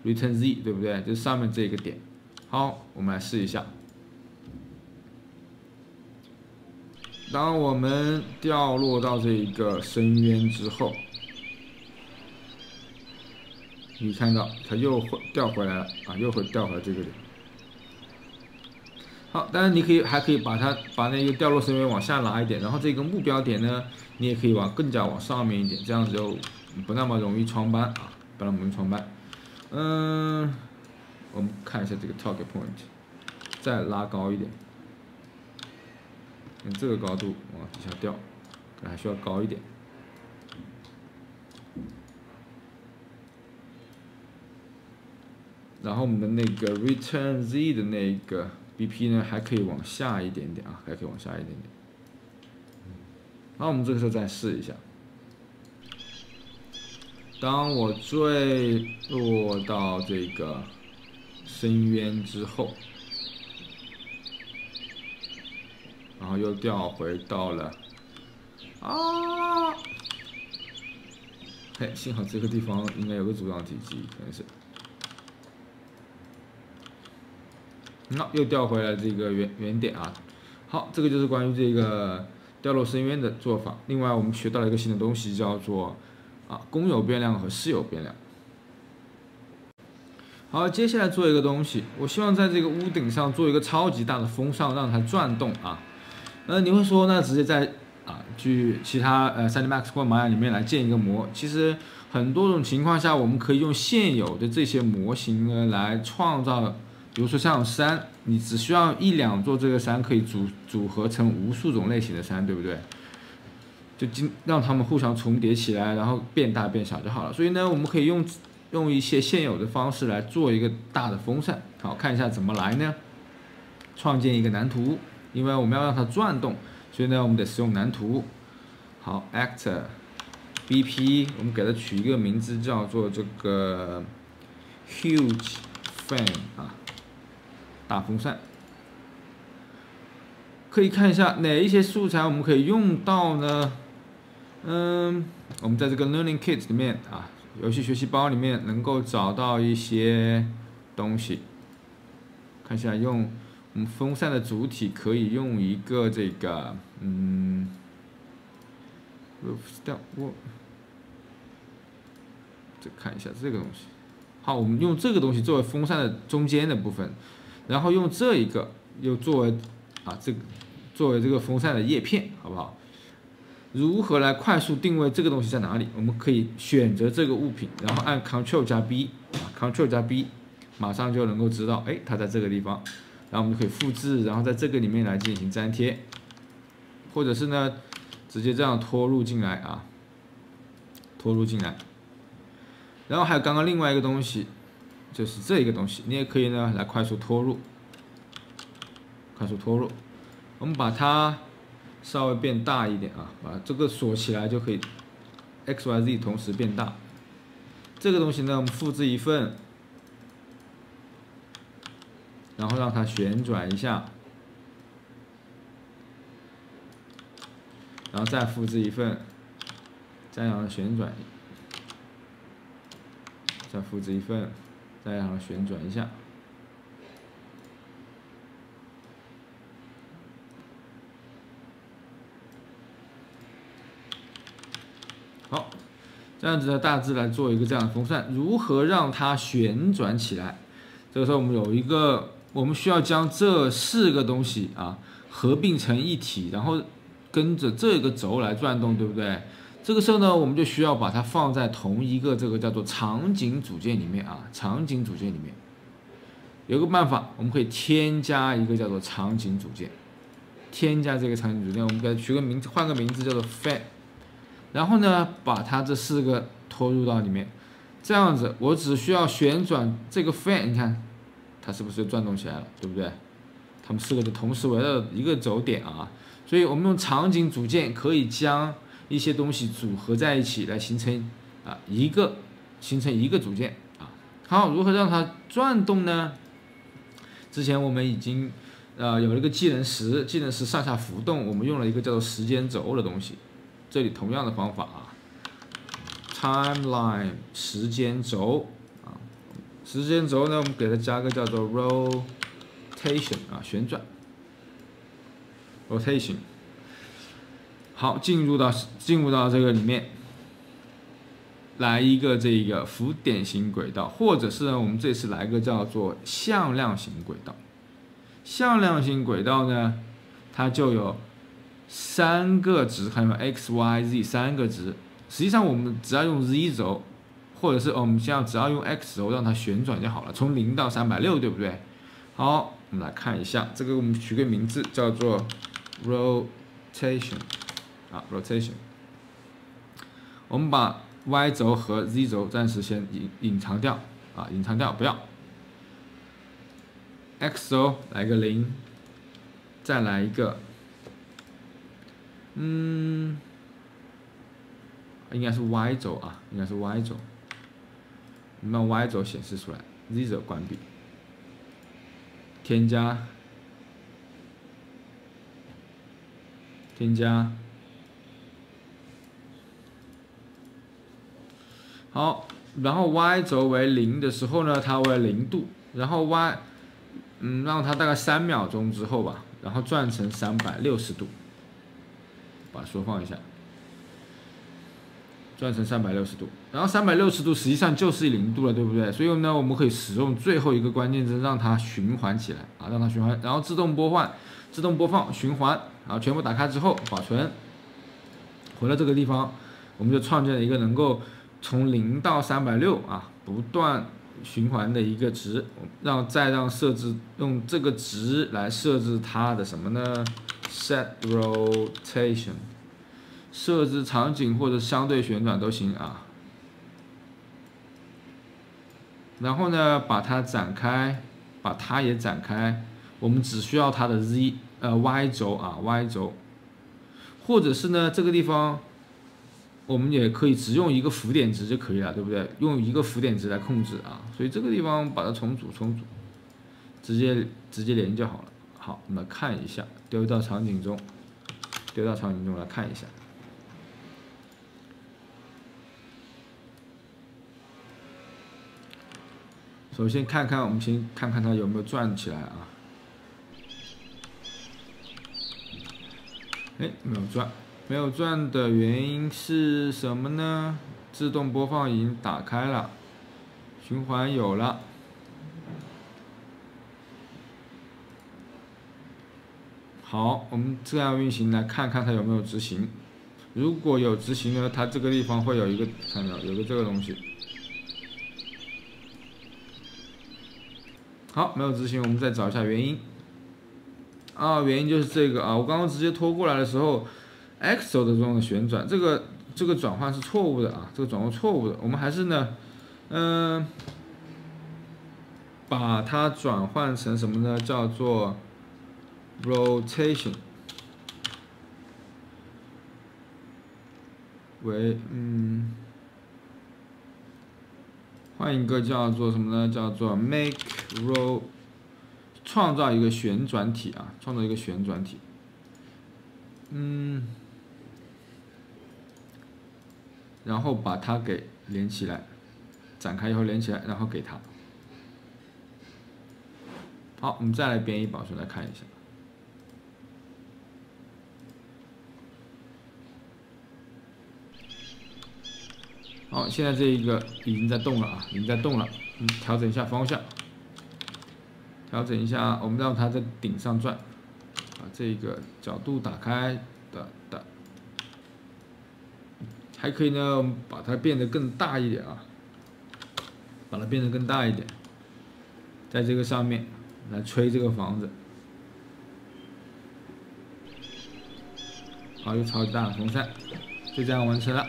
return z， 对不对？就是上面这个点。好，我们来试一下。当我们掉落到这个深渊之后，你看到它又掉回来了啊，又会掉回来这个点。好，当然你还可以把那个掉落深渊往下拉一点，然后这个目标点呢，你也可以更加往上面一点，这样子就不那么容易穿班啊，不那么容易穿班。我们看一下这个 target point， 再拉高一点。这个高度往底下掉，还需要高一点。然后我们的那个 return z 的那个 BP 呢，还可以往下一点点啊，还可以往下一点点。然后我们这个时候再试一下，当我坠落到这个深渊之后。然后又掉回到了嘿，幸好这个地方应该有个阻挡体积，可能是。又掉回来这个原点啊。好，这个就是关于这个掉落深渊的做法。另外，我们学到了一个新的东西，叫做公有变量和私有变量。好，接下来做一个东西，我希望在这个屋顶上做一个超级大的风扇，让它转动啊。你会说，那直接在去其他3D Max 或玛雅里面来建一个模。其实很多种情况下，我们可以用现有的这些模型呢来创造，比如说像山，你只需要1-2座这个山可以组合成无数种类型的山，对不对？就让它们互相重叠起来，然后变大变小就好了。所以呢，我们可以用一些现有的方式来做一个大的风扇。好，看一下怎么来呢？创建一个蓝图。因为我们要让它转动，所以呢，我们得使用蓝图。好 ，actor BP， 我们给它取一个名字叫做这个 huge fan 啊，大风扇。可以看一下哪一些素材我们可以用到呢？我们在这个 Learning Kit 里面啊，游戏学习包里面能够找到一些东西。看一下用。我们风扇的主体可以用一个这个再看一下这个东西。好，我们用这个东西作为风扇的中间的部分，然后用这一个又作为作为这个风扇的叶片，好不好？如何来快速定位这个东西在哪里？我们可以选择这个物品，然后按 Ctrl 加 B，Ctrl 加 B， 马上就能够知道，它在这个地方。然后我们就可以复制，然后在这个里面来进行粘贴，或者是呢，直接这样拖入进来啊，拖入进来。然后还有刚刚另外一个东西，就是这一个东西，你也可以呢来快速拖入，我们把它稍微变大一点啊，把这个锁起来就可以 ，XYZ 同时变大。这个东西呢，我们复制一份。然后让它旋转一下，然后再复制一份，再让它旋转，再复制一份，再让它旋转一下。好，这样子呢，大致来做一个这样的风扇，如何让它旋转起来？这个时候我们有一个，我们需要将这4个东西啊合并成一体，然后跟着这个轴来转动，对不对？这个时候呢，我们就需要把它放在同一个这个叫做场景组件里面啊，场景组件里面有个办法，我们可以添加一个叫做场景组件，添加这个场景组件，我们给它取个名字，换个名字叫做 fan， 然后呢，把它这4个拖入到里面，这样子我只需要旋转这个 fan， 你看它是不是转动起来了，对不对？它们4个就同时围绕一个轴点啊，所以我们用场景组件可以将一些东西组合在一起，来形成一个组件啊。好，如何让它转动呢？之前我们已经有了一个技能石，技能石上下浮动，我们用了一个叫做时间轴的东西。这里同样的方法啊 ，timeline 时间轴啊，时间轴呢，我们给它加个叫做 rotation 啊，旋转 rotation。好，进入到这个里面，来一个这个浮点型轨道，或者是呢，我们这次来个叫做向量型轨道。向量型轨道呢，它就有3个值，看到没有 ？x、y、z 3个值。实际上我们只要用 z 轴，或者是我们现在只要用 x 轴让它旋转就好了，从0到360，对不对？好，我们来看一下，这个我们取个名字叫做 rotation。rotation， 我们把 y 轴和 z 轴暂时先隐藏掉隐藏掉，不要。x 轴来个0，再来一个，应该是 y 轴啊，应该是 y 轴。我们让 y 轴显示出来 ，z 轴关闭，添加。好，然后 y 轴为0的时候呢，它为0度，然后 y， 让它大概3秒钟之后吧，然后转成360度，把它缩放一下，转成360度，然后360度实际上就是0度了，对不对？所以呢，我们可以使用最后一个关键字，让它循环起来啊，让它循环，然后自动播放，循环，然后全部打开之后保存，回到这个地方，我们就创建了一个能够从0到360不断循环的一个值，再让设置用这个值来设置它的什么呢 ？set rotation， 设置场景或者相对旋转都行啊。然后呢，把它展开，把它也展开，我们只需要它的 y 轴y 轴，或者是呢这个地方。我们也可以只用一个浮点值就可以了，对不对？用一个浮点值来控制所以这个地方把它重组，直接连就好了。好，我们来看一下，丢到场景中来看一下。首先我们先看看它有没有转起来没有转。没有转的原因是什么呢？自动播放已经打开了，循环有了。好，我们这样运行来看看它有没有执行。如果有执行呢，它这个地方会有一个，看到有个这个东西。好，没有执行，我们再找一下原因。原因就是这个我刚刚直接拖过来的时候。x 轴的这种旋转，这个转换是错误的这个转换错误的，我们还是呢，把它转换成什么呢？叫做 rotation， 换一个叫做什么呢？叫做 make roll， 创造一个旋转体创造一个旋转体，然后把它给连起来，展开以后连起来，然后给它。好，我们再来编译保存来看一下。好，现在这一个已经在动了啊，已经在动了。调整一下方向，调整一下，我们让它在顶上转，把这个角度打开的。还可以呢，我们把它变得更大一点啊，把它变得更大一点，在这个上面来吹这个房子。好，有超级大的风扇，就这样完成了。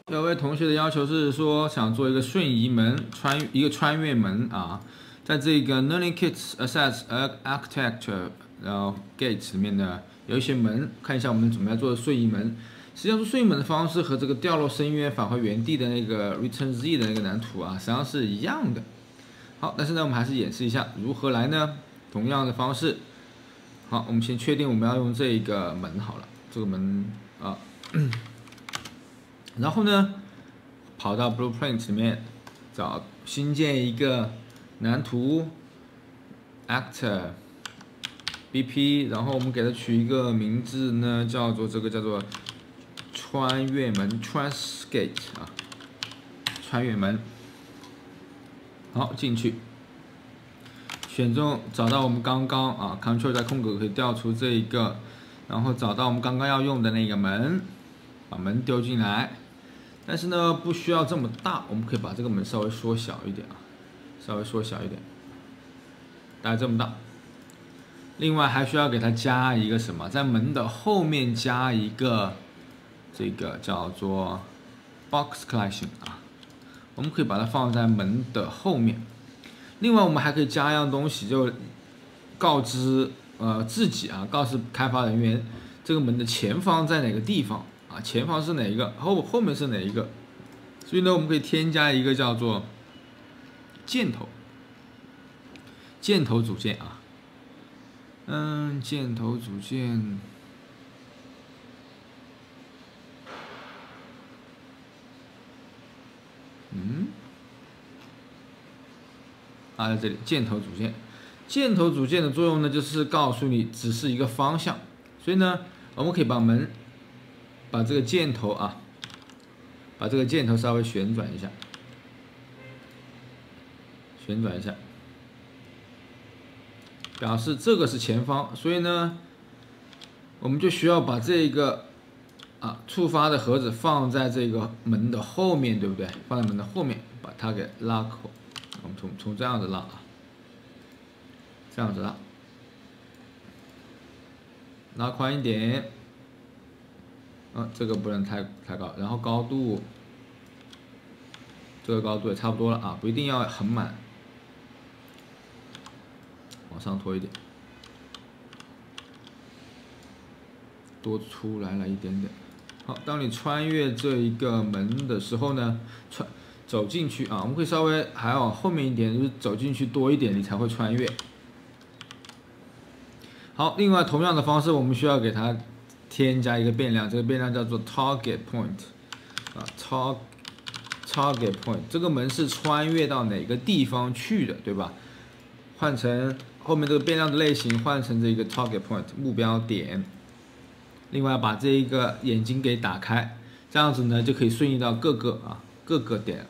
有位同学的要求是说，想做一个瞬移门，穿越门啊，在这个 Learning Kits Assets Architecture 然后 Gates 里面呢有一些门，看一下我们怎么样做的瞬移门。实际上，做瞬移门的方式和这个掉落深渊返回原地的那个 Return Z 的那个蓝图啊，实际上是一样的。好，但是呢，我们还是演示一下如何来呢？同样的方式。好，我们先确定我们要用这个门好了，这个门啊。然后呢，跑到 Blueprint 里面找新建一个蓝图 Actor BP， 然后我们给它取一个名字呢，叫做穿越门 Transgate 啊，穿越门。好，进去，选中找到我们刚刚啊 ，Ctrl 加空格可以调出这一个，然后找到我们刚刚要用的那个门，把门丢进来。但是呢，不需要这么大，我们可以把这个门稍微缩小一点啊，稍微缩小一点，大概这么大。另外还需要给它加一个什么，在门的后面加一个这个叫做 box collection 啊，我们可以把它放在门的后面。另外我们还可以加一样东西，就告知自己啊，告诉开发人员这个门的前方在哪个地方。前方是哪一个，后面是哪一个？所以呢，我们可以添加一个叫做箭头组件啊，箭头组件，在这里箭头组件，箭头组件的作用呢，就是告诉你指示一个方向，所以呢，我们可以把这个箭头啊，把这个箭头稍微旋转一下，表示这个是前方。所以呢，我们就需要把这个触发的盒子放在这个门的后面，对不对？放在门的后面，把它给拉口。我们从这样子拉啊，这样子拉宽一点。这个不能太高，然后高度，这个高度也差不多了啊，不一定要很满，往上拖一点，多出来了一点点。好，当你穿越这一个门的时候呢，走进去啊，我们会稍微还往后面一点，就是走进去多一点，你才会穿越。好，另外同样的方式，我们需要给它添加一个变量，这个变量叫做 target point，target point， 这个门是穿越到哪个地方去的，对吧？换成后面这个变量的类型换成这个 target point 目标点。另外把这一个眼睛给打开，这样子呢就可以顺应到各个点。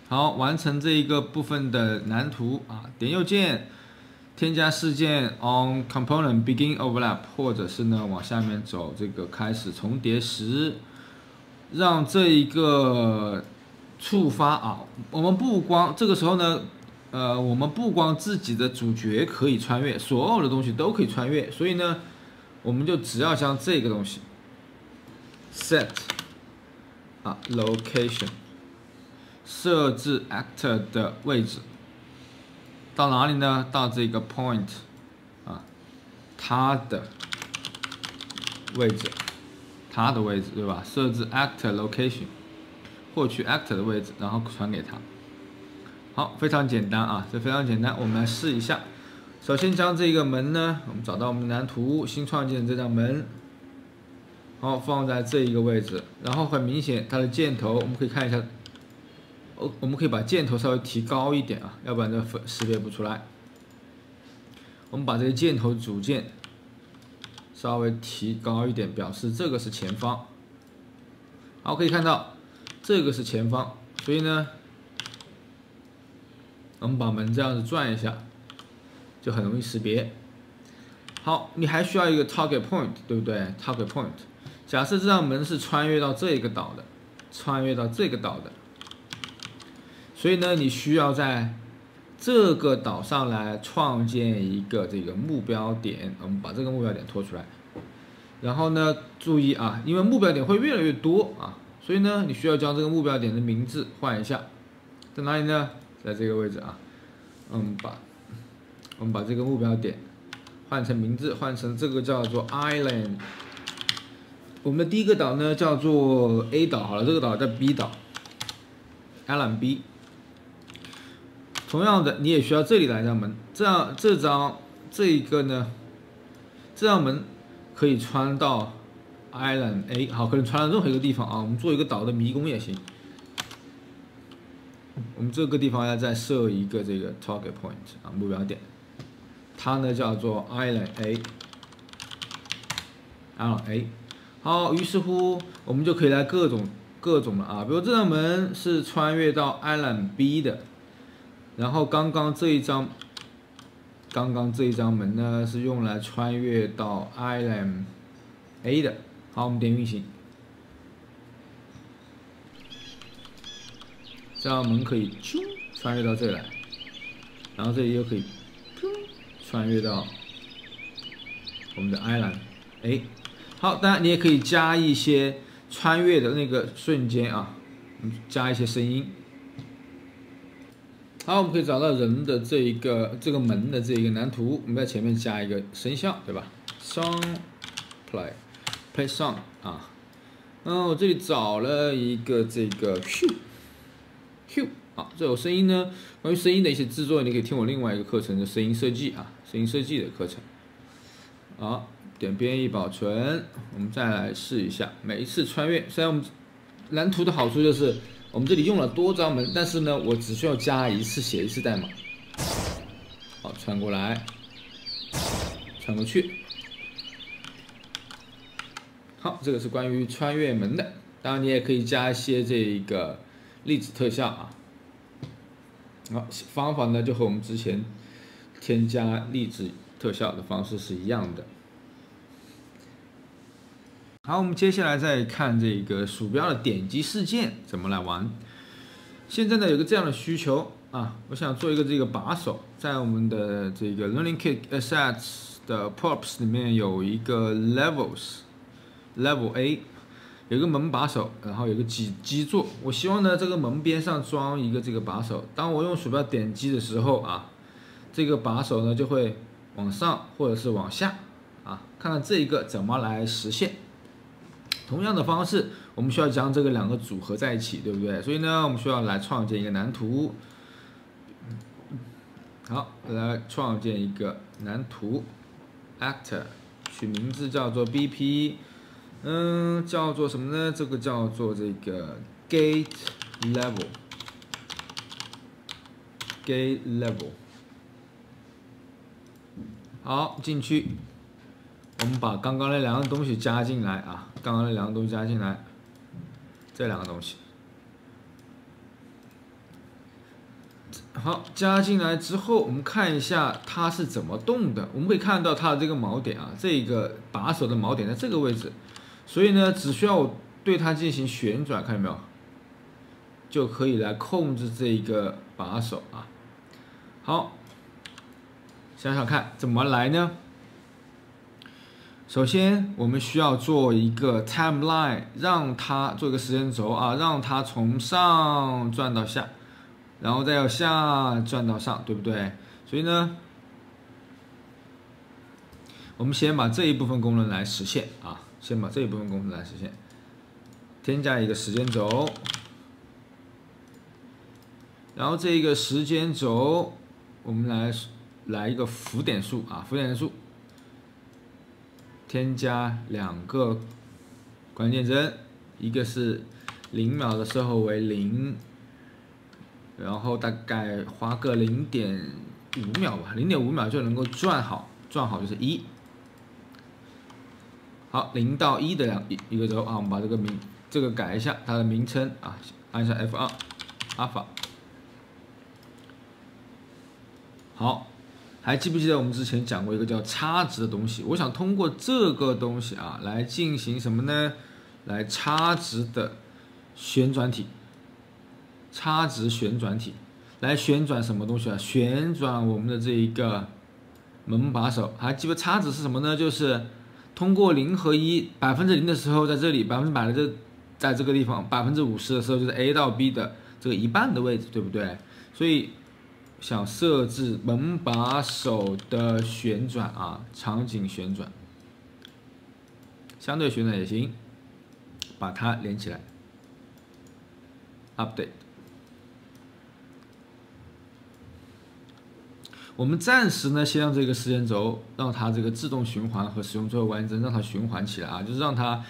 好，完成这一个部分的蓝图啊，点右键。添加事件 on component begin overlap， 或者是呢往下面走，这个开始重叠时，让这一个触发啊，我们不光这个时候呢，我们不光自己的主角可以穿越，所有的东西都可以穿越，所以呢，我们就只要将这个东西 set location 设置 actor 的位置。到哪里呢？到这个 point 它的位置，对吧？设置 actor location， 获取 actor 的位置，然后传给他。好，非常简单啊，这非常简单，我们来试一下。首先将这个门呢，我们找到我们的蓝图，新创建的这张门，好，放在这一个位置，然后很明显它的箭头，我们可以看一下。我们可以把箭头稍微提高一点啊，要不然就识别不出来。我们把这个箭头组件稍微提高一点，表示这个是前方。好，可以看到这个是前方，所以呢，我们把门这样子转一下，就很容易识别。好，你还需要一个 target point， 对不对 ？target point。假设这扇门是穿越到这个岛的，所以呢，你需要在这个岛上来创建一个这个目标点。我们把这个目标点拖出来，然后呢，注意啊，因为目标点会越来越多啊，所以呢，你需要将这个目标点的名字换一下，在哪里呢？在这个位置啊。我们把这个目标点换成名字，换成这个叫做 Island。我们的第一个岛呢叫做 A 岛，好了，这个岛叫 B 岛 ，Island B。同样的，你也需要这里来一扇门，这扇门可以穿到 Island A， 好，可以穿到任何一个地方啊。我们做一个岛的迷宫也行。我们这个地方要再设一个这个 target point 啊，目标点，它呢叫做 Island A。Island A。好，于是乎我们就可以来各种了啊，比如这扇门是穿越到 Island B 的，然后刚刚这一张门呢是用来穿越到 Island A 的。好，我们点运行，这样门可以穿越到这里来，然后这里又可以穿越到我们的 Island A。好，当然你也可以加一些穿越的那个瞬间啊，加一些声音。好，我们可以找到人的这个门的这一个蓝图，我们在前面加一个声效，对吧 ？Song play song 啊，我这里找了一个这个 hue， 好，这有声音呢。关于声音的一些制作，你可以听我另外一个课程的声音设计啊，声音设计的课程。好。点编译保存，我们再来试一下。每一次穿越，虽然我们蓝图的好处就是我们这里用了多张门，但是呢，我只需要加一次，写一次代码。好，穿过来，穿过去。好，这个是关于穿越门的。当然，你也可以加一些这个粒子特效啊。好，方法呢就和我们之前添加粒子特效的方式是一样的。好，我们接下来再看这个鼠标的点击事件怎么来玩。现在呢有个这样的需求啊，我想做一个这个把手，在我们的这个 Learning Kit Assets 的 Props 里面有一个 Level A， 有一个门把手，然后有个基座。我希望呢这个门边上装一个这个把手，当我用鼠标点击的时候啊，这个把手呢就会往上或者是往下啊，看看这一个怎么来实现。同样的方式，我们需要将这个两个组合在一起，对不对？所以呢，我们需要来创建一个蓝图。好，来创建一个蓝图 ，Actor， 取名字叫做 BP， 叫做什么呢？这个叫做这个 Gate Level。好，进去。我们把刚刚那两个东西加进来啊，这两个东西。好，加进来之后，我们看一下它是怎么动的。我们可以看到它的这个锚点啊，这个把手的锚点在这个位置，所以呢，只需要我对它进行旋转，看见没有，就可以来控制这个把手啊。好，想想看怎么来呢？首先，我们需要做一个 timeline， 让它做一个时间轴啊，让它从上转到下，然后再由下转到上，对不对？所以呢，我们先把这一部分功能来实现啊，添加一个时间轴，然后这个时间轴，我们来一个浮点数啊，添加两个关键帧，一个是0秒的时候为0，然后大概花个0.1 0.5秒吧，0.5秒就能够转好，转好就是1。好，0到1的一个轴啊，我们把这个改一下，它的名称啊，按下 F2， 阿法。好，还记不记得我们之前讲过一个叫差值的东西？我想通过这个东西啊，来进行什么呢？来差值的旋转体，差值旋转体，来旋转什么东西啊？旋转我们的这一个门把手。还记得差值是什么呢？就是通过0和1，0%的时候在这里，100%的在这个地方，50%的时候就是 A 到 B 的这个一半的位置，对不对？所以想设置门把手的旋转啊，场景旋转，相对旋转也行，把它连起来 ，update。我们暂时呢，先让这个时间轴让它这个自动循环和使用最后完成，让它循环起来啊，就是让它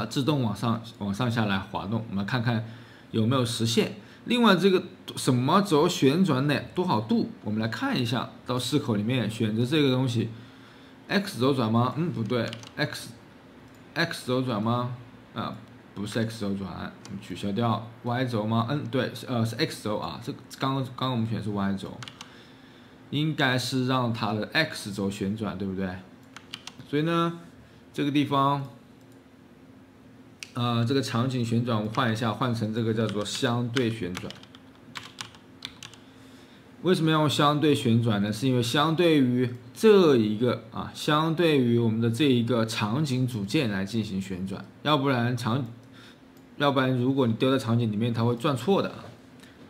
自动往上下来滑动，我们看看有没有实现。另外，这个什么轴旋转呢？多少度？我们来看一下，到视口里面选择这个东西 ，X 轴转吗？不对 ，X 轴转吗？不是 X 轴转，我们取消掉 Y 轴吗？对，是 X 轴啊。这刚刚我们选的是 Y 轴，应该是让它的 X 轴旋转，对不对？所以呢，这个地方。这个场景旋转我们换一下，换成这个叫做相对旋转。为什么要用相对旋转呢？是因为相对于这一个相对于我们的这一个场景组件来进行旋转，要不然如果你丢在场景里面，它会转错的。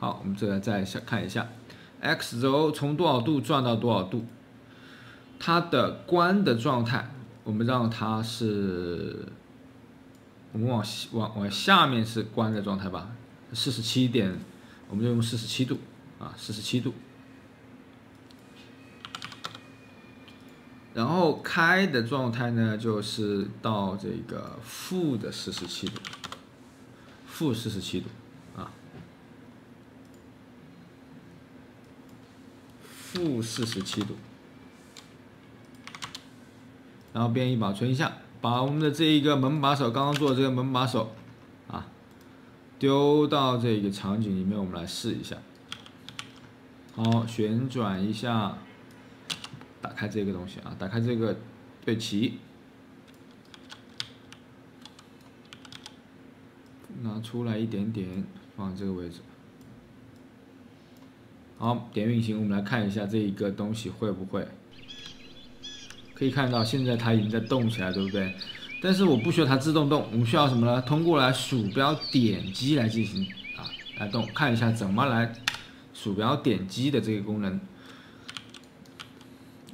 好，我们这个再看一下 ，X 轴从多少度转到多少度，它的关的状态，我们让它是。我们往下面是关的状态吧，47点，我们就用47度47度。然后开的状态呢，就是到这个负的47度，负47度负47度。然后编译保存一下。把我们的这一个门把手，刚刚做的这个门把手，丢到这个场景里面，我们来试一下。好，旋转一下，打开这个东西打开这个对齐，拿出来一点点，放这个位置。好，点运行，我们来看一下这一个东西会不会。可以看到，现在它已经在动起来，对不对？但是我不需要它自动动，我们需要什么呢？通过来鼠标点击来进行来动。看一下怎么来鼠标点击的这个功能。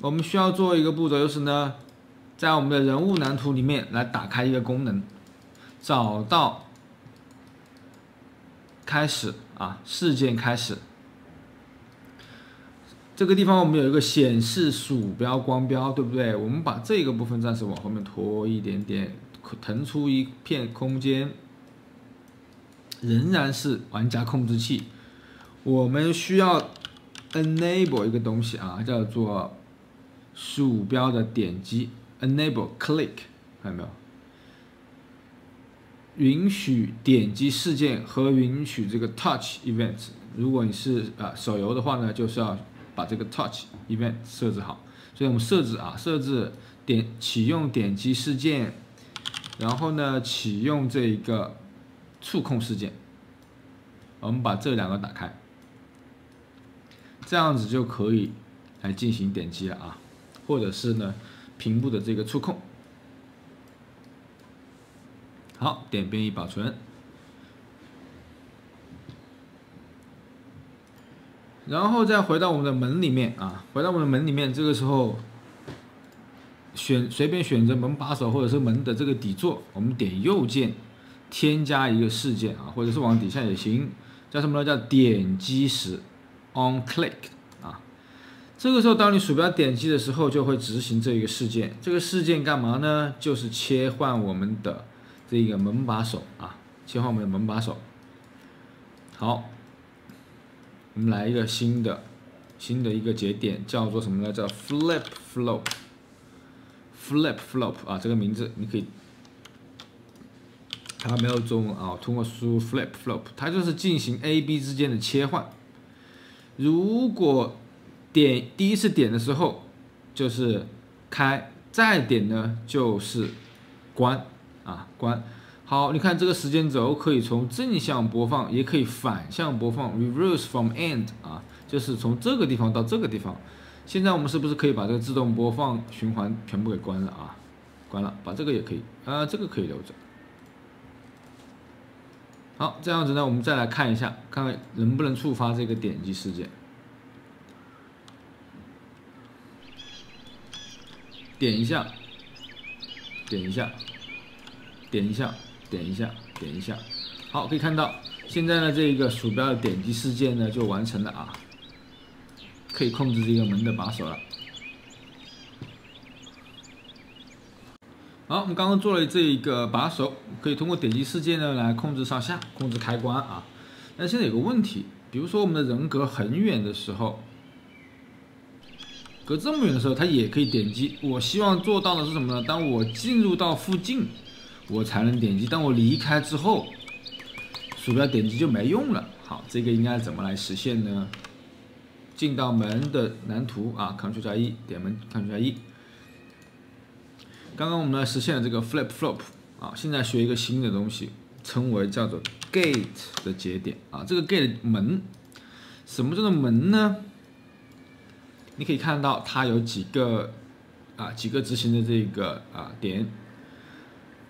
我们需要做一个步骤，就是呢，在我们的人物蓝图里面来打开一个功能，找到开始事件开始。这个地方我们有一个显示鼠标光标，对不对？我们把这个部分暂时往后面拖一点点，腾出一片空间，仍然是玩家控制器。我们需要 enable 一个东西叫做鼠标的点击 ，enable click， 看到没有？允许点击事件和允许这个 touch event。如果你是手游的话呢，就是要把这个 touch event 设置好，所以我们设置启用点击事件，然后呢启用这一个触控事件，我们把这两个打开，这样子就可以来进行点击了或者是呢屏幕的这个触控。好，点编译保存。然后再回到我们的门里面回到我们的门里面，这个时候随便选择门把手或者是门的这个底座，我们点右键添加一个事件或者是往底下也行，叫什么呢？叫点击时 on click 这个时候当你鼠标点击的时候，就会执行这一个事件。这个事件干嘛呢？就是切换我们的这个门把手切换我们的门把手。好。我们来一个新的新的一个节点叫做什么呢？叫 flip flop。flip flop 啊，这个名字你可以，它没有中文啊，通过输入 flip flop， 它就是进行 A、B 之间的切换。如果第一次点的时候就是开，再点呢就是关啊关。好，你看这个时间轴可以从正向播放，也可以反向播放 ，reverse from end 啊，就是从这个地方到这个地方。现在我们是不是可以把这个自动播放循环全部给关了啊？关了，把这个也可以，这个可以留着。好，这样子呢，我们再来看一下，看看能不能触发这个点击事件。点一下，点一下，点一下，点一下，点一下。好，可以看到现在呢，这个鼠标的点击事件呢就完成了啊。可以控制这个门的把手了。好，我们刚刚做了这一个把手，可以通过点击事件呢来控制上下，控制开关啊。那现在有个问题，比如说我们的人隔很远的时候，隔这么远的时候，它也可以点击。我希望做到的是什么呢？当我进入到附近，我才能点击；当我离开之后，鼠标点击就没用了。好，这个应该怎么来实现呢？进到门的蓝图啊 ，Ctrl 加1，点门 Ctrl 加1。刚刚我们呢实现了这个 flip flop 啊，现在学一个新的东西，称为叫做 gate 的节点啊。这个 gate 门，什么叫做门呢？你可以看到它有几个执行的这个点。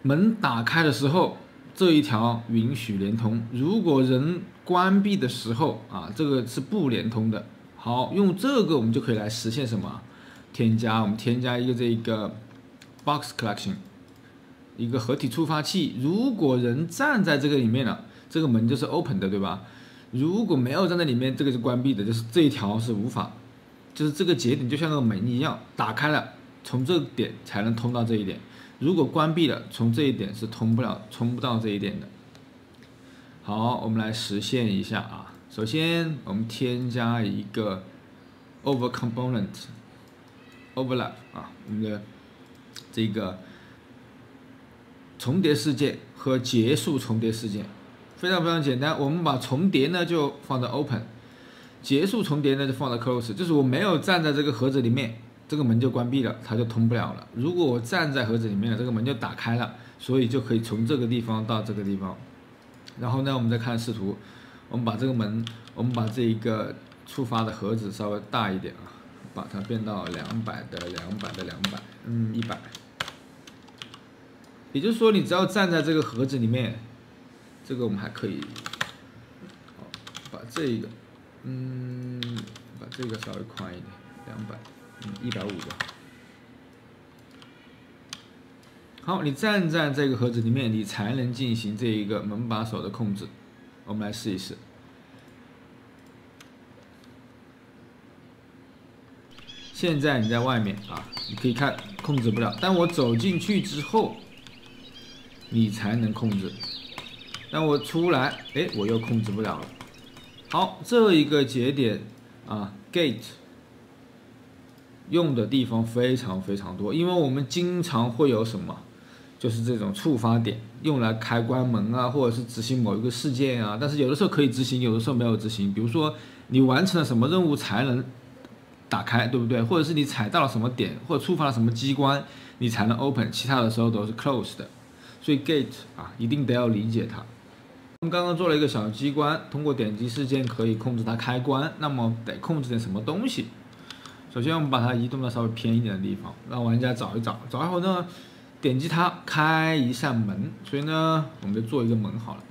门打开的时候，这一条允许连通；如果人关闭的时候啊，这个是不连通的。好，用这个我们就可以来实现什么？我们添加一个这个 box collection， 一个合体触发器。如果人站在这个里面了，这个门就是 open 的，对吧？如果没有站在里面，这个是关闭的，就是这一条是无法，就是这个节点就像个门一样，打开了，从这个点才能通到这一点。如果关闭了，从这一点是冲不到这一点的。好，我们来实现一下啊。首先，我们添加一个 over component overlap 啊，我们的这个重叠事件和结束重叠事件非常非常简单。我们把重叠呢就放在 open， 结束重叠呢就放在 close， 就是我没有站在这个盒子里面，这个门就关闭了，它就通不了了。如果我站在盒子里面了，这个门就打开了，所以就可以从这个地方到这个地方。然后呢，我们再看视图。我们把这个门，我们把这一个触发的盒子稍微大一点啊，把它变到200的200，100。也就是说，你只要站在这个盒子里面，这个我们还可以，把这个，把这个稍微宽一点，200，150吧。好，你站在这个盒子里面，你才能进行这一个门把手的控制。我们来试一试。现在你在外面啊，你可以看控制不了，但我走进去之后，你才能控制。但我出来，我又控制不了了。好，这一个节点啊 ，gate 用的地方非常非常多，因为我们经常会有什么？就是这种触发点用来开关门啊，或者是执行某一个事件啊，但是有的时候可以执行，有的时候没有执行。比如说你完成了什么任务才能打开，对不对？或者是你踩到了什么点，或者触发了什么机关，你才能 open， 其他的时候都是 close 的。所以 gate 啊，一定得要理解它。我们刚刚做了一个小机关，通过点击事件可以控制它开关，那么得控制点什么东西？首先我们把它移动到稍微偏一点的地方，让玩家找一找，找以后呢？点击它开一扇门，所以呢，我们就做一个门好了。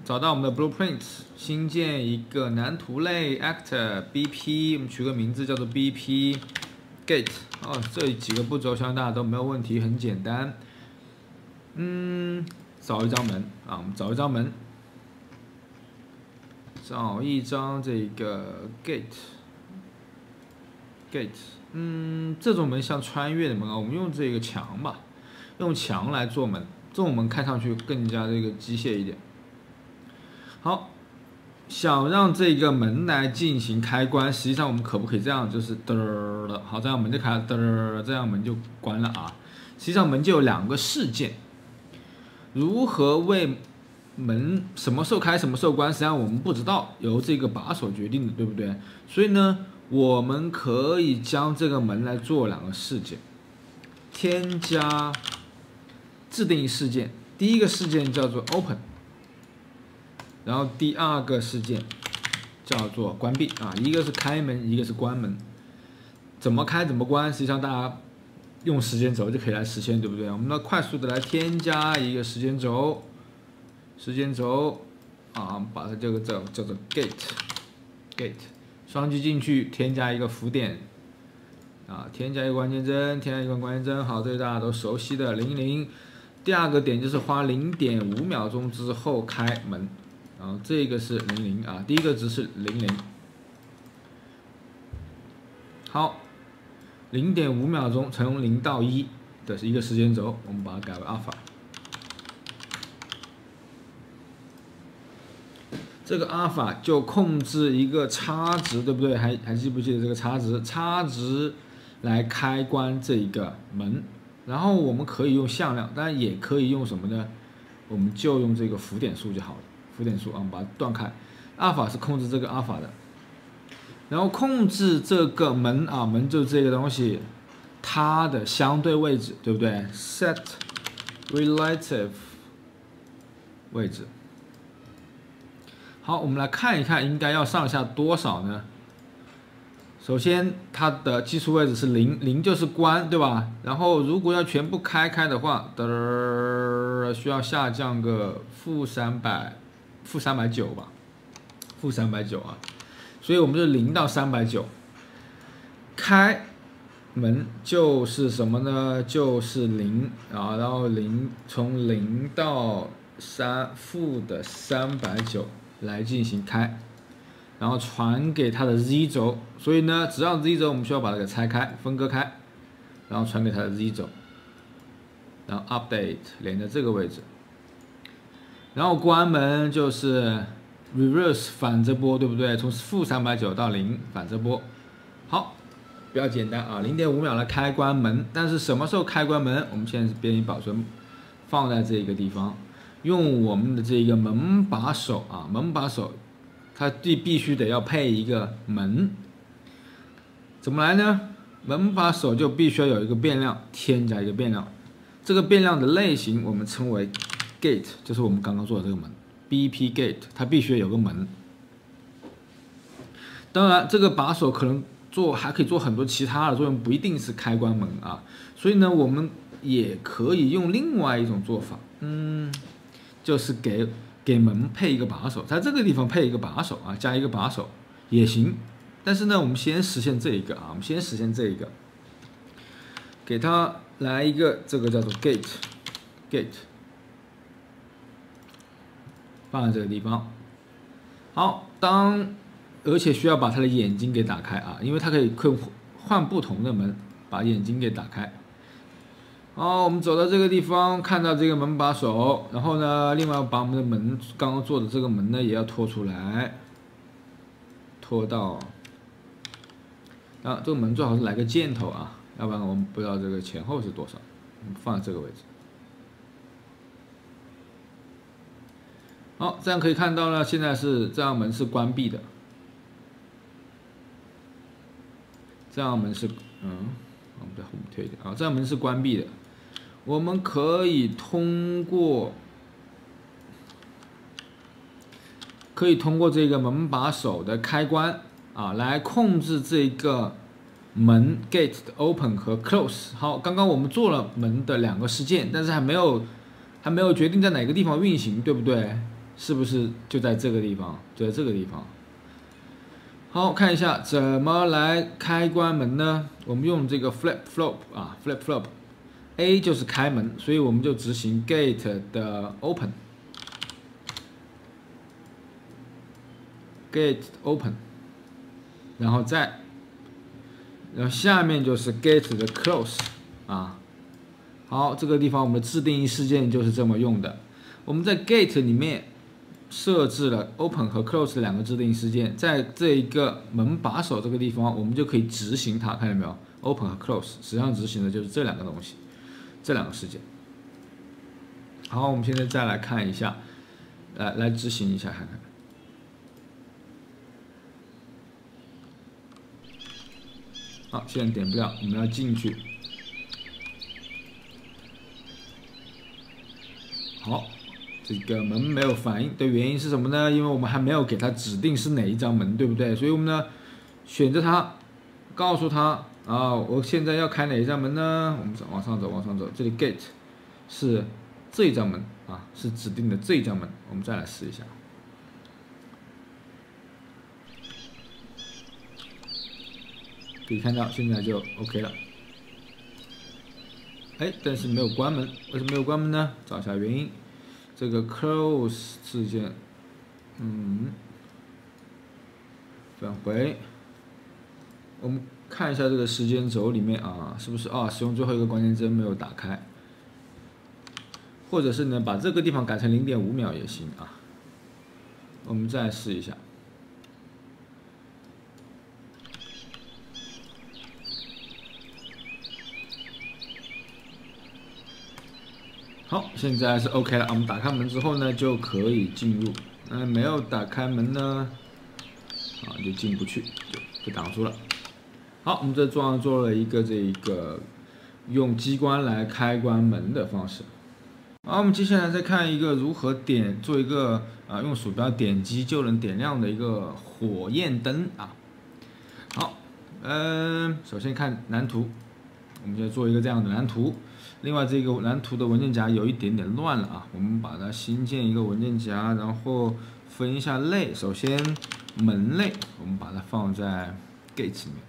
找到我们的 blueprint， 新建一个蓝图类 actor BP， 我们取个名字叫做 BP gate。这几个步骤相信大家都没有问题，很简单。找一张门啊，我们找一张门，找一张这个 gate。这种门像穿越的门啊，我们用这个墙吧，用墙来做门，这种门看上去更加这个机械一点。好，想让这个门来进行开关，实际上我们可不可以这样？就是嘚的，好，这样门就开了，嘚，这样门就关了啊。实际上门就有2个事件，如何为门什么时候开什么时候关，实际上我们不知道，由这个把手决定的，对不对？所以呢，我们可以将这个门来做2个事件，添加自定义事件。第一个事件叫做 open， 然后第2个事件叫做关闭啊，一个是开门，一个是关门。怎么开怎么关，实际上大家用时间轴就可以来实现，对不对？我们要快速的来添加一个时间轴。啊，把它这个叫做 gate， 双击进去，添加一个浮点，啊，添加一个关键帧，添加一个关键帧，好，这个大家都熟悉的00。第2个点就是花0.5秒钟之后开门，然后这个是00啊，第一个值是00。好，0.5秒钟从0到1的是一个时间轴，我们把它改为阿尔法。这个阿尔法就控制一个差值，对不对？还记不记得这个差值？差值来开关这个门，然后我们可以用向量，当然也可以用什么呢？我们就用这个浮点数就好了。浮点数啊，我们把它断开。阿尔法是控制这个阿尔法的，然后控制这个门啊，门就是这个东西，它的相对位置，对不对 ？set relative 位置。好，我们来看一看应该要上下多少呢？首先，它的基础位置是0，0就是关，对吧？然后如果要全部开的话，需要下降个-390吧，-390啊。所以我们就0到390。开门就是什么呢？就是0啊，然后从0到-390来进行开。然后传给它的 z 轴，所以呢，只要 z 轴我们需要把它给拆开、分割开，然后传给它的 z 轴，然后 update 连在这个位置，然后关门就是 reverse 反着拨，对不对？从-390到0反着拨。好，比较简单啊，0.5秒来开关门，但是什么时候开关门？我们现在是编译保存，放在这个地方，用我们的这个门把手啊，门把手。它必须得要配一个门，怎么来呢？门把手就必须要有一个变量，添加一个变量，这个变量的类型我们称为 gate， 就是我们刚刚做的这个门 BP gate， 它必须有个门。当然，这个把手可能还可以做很多其他的作用，不一定是开关门啊。所以呢，我们也可以用另外一种做法，就是给门配一个把手，在这个地方配一个把手啊，加一个把手也行。但是呢，我们先实现这一个啊，我们先实现这一个，给它来一个这个叫做 gate， 放在这个地方。好，而且需要把它的眼睛给打开啊，因为它可以换不同的门，把眼睛给打开。好，我们走到这个地方，看到这个门把手，然后呢，另外把我们的门刚刚做的这个门呢，也要拖出来，拖到啊，这个门最好是来个箭头啊，要不然我们不知道这个前后是多少，我们放在这个位置。好，这样可以看到呢，现在是这样门是关闭的，这样门是我们在后面推一点啊，这样门是关闭的。我们可以通过这个门把手的开关啊，来控制这个门 gate 的 open 和 close。好，刚刚我们做了门的2个事件，但是还没有决定在哪个地方运行，对不对？是不是就在这个地方？就在这个地方。好，看一下怎么来开关门呢？我们用这个 flip flop。A 就是开门，所以我们就执行 gate 的 open， 然后下面就是 gate 的 close 啊。好，这个地方我们的自定义事件就是这么用的。我们在 gate 里面设置了 open 和 close 两个指令事件，在这一个门把手这个地方，我们就可以执行它，看见没有 ？open 和 close 实际上执行的就是这两个东西，这两个事件。好，我们现在再来看一下，来执行一下看看。好，现在点不了，我们要进去。好。这个门没有反应的原因是什么呢？因为我们还没有给它指定是哪一张门，对不对？所以我们呢，选择它，告诉它啊，我现在要开哪一张门呢？我们往上走，往上走，这里 gate 是这一张门啊，是指定的这一张门。我们再来试一下，可以看到现在就 OK 了。哎，但是没有关门，为什么没有关门呢？找一下原因。这个 close 事件，返回，我们看一下这个时间轴里面啊，是不是啊？使用最后一个关键帧没有打开，或者是呢，把这个地方改成0.5秒也行啊。我们再试一下。好，现在是 OK 了。我们打开门之后呢，就可以进入。没有打开门呢，就进不去，就被挡住了。好，我们这做了一个这个用机关来开关门的方式。好，我们接下来再看一个如何做一个用鼠标点击就能点亮的一个火焰灯啊。好，首先看蓝图，我们就做一个这样的蓝图。另外，这个蓝图的文件夹有一点点乱了啊，我们把它新建一个文件夹，然后分一下类。首先，门类我们把它放在 gate 里面。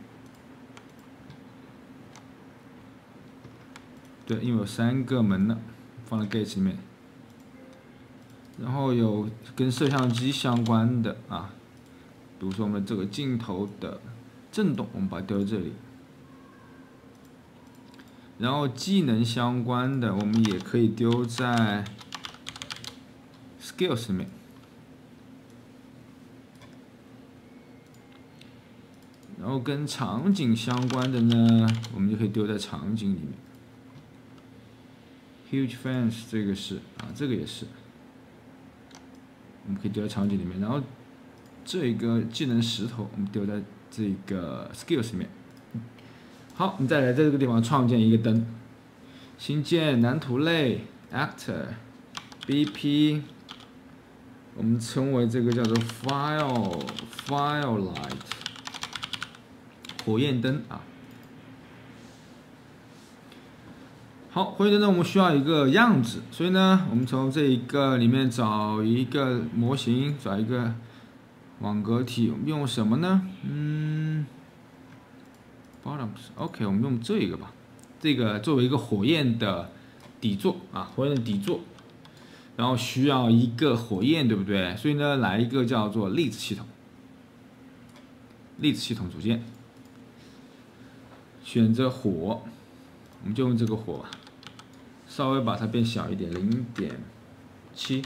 对，因为有3个门呢，放在 gate 里面。然后有跟摄像机相关的啊，比如说我们这个镜头的震动，我们把它丢在这里。然后技能相关的，我们也可以丢在 skills 里面。然后跟场景相关的呢，我们就可以丢在场景里面。Huge fence 这个是这个也是，我们可以丢在场景里面。然后这个技能石头，我们丢在这个 skills 里面。好，你再来在这个地方创建一个灯，新建蓝图类 actor BP， 我们称为这个叫做 firelight 火焰灯啊。好，火焰灯呢，我们需要一个样子，所以呢，我们从这一个里面找一个模型，找一个网格体，我们用什么呢？bottoms，OK， 我们用这个吧，这个作为一个火焰的底座啊，火焰的底座，然后需要一个火焰，对不对？所以呢，来一个叫做粒子系统，粒子系统组件，选择火，我们就用这个火吧，稍微把它变小一点，0.7，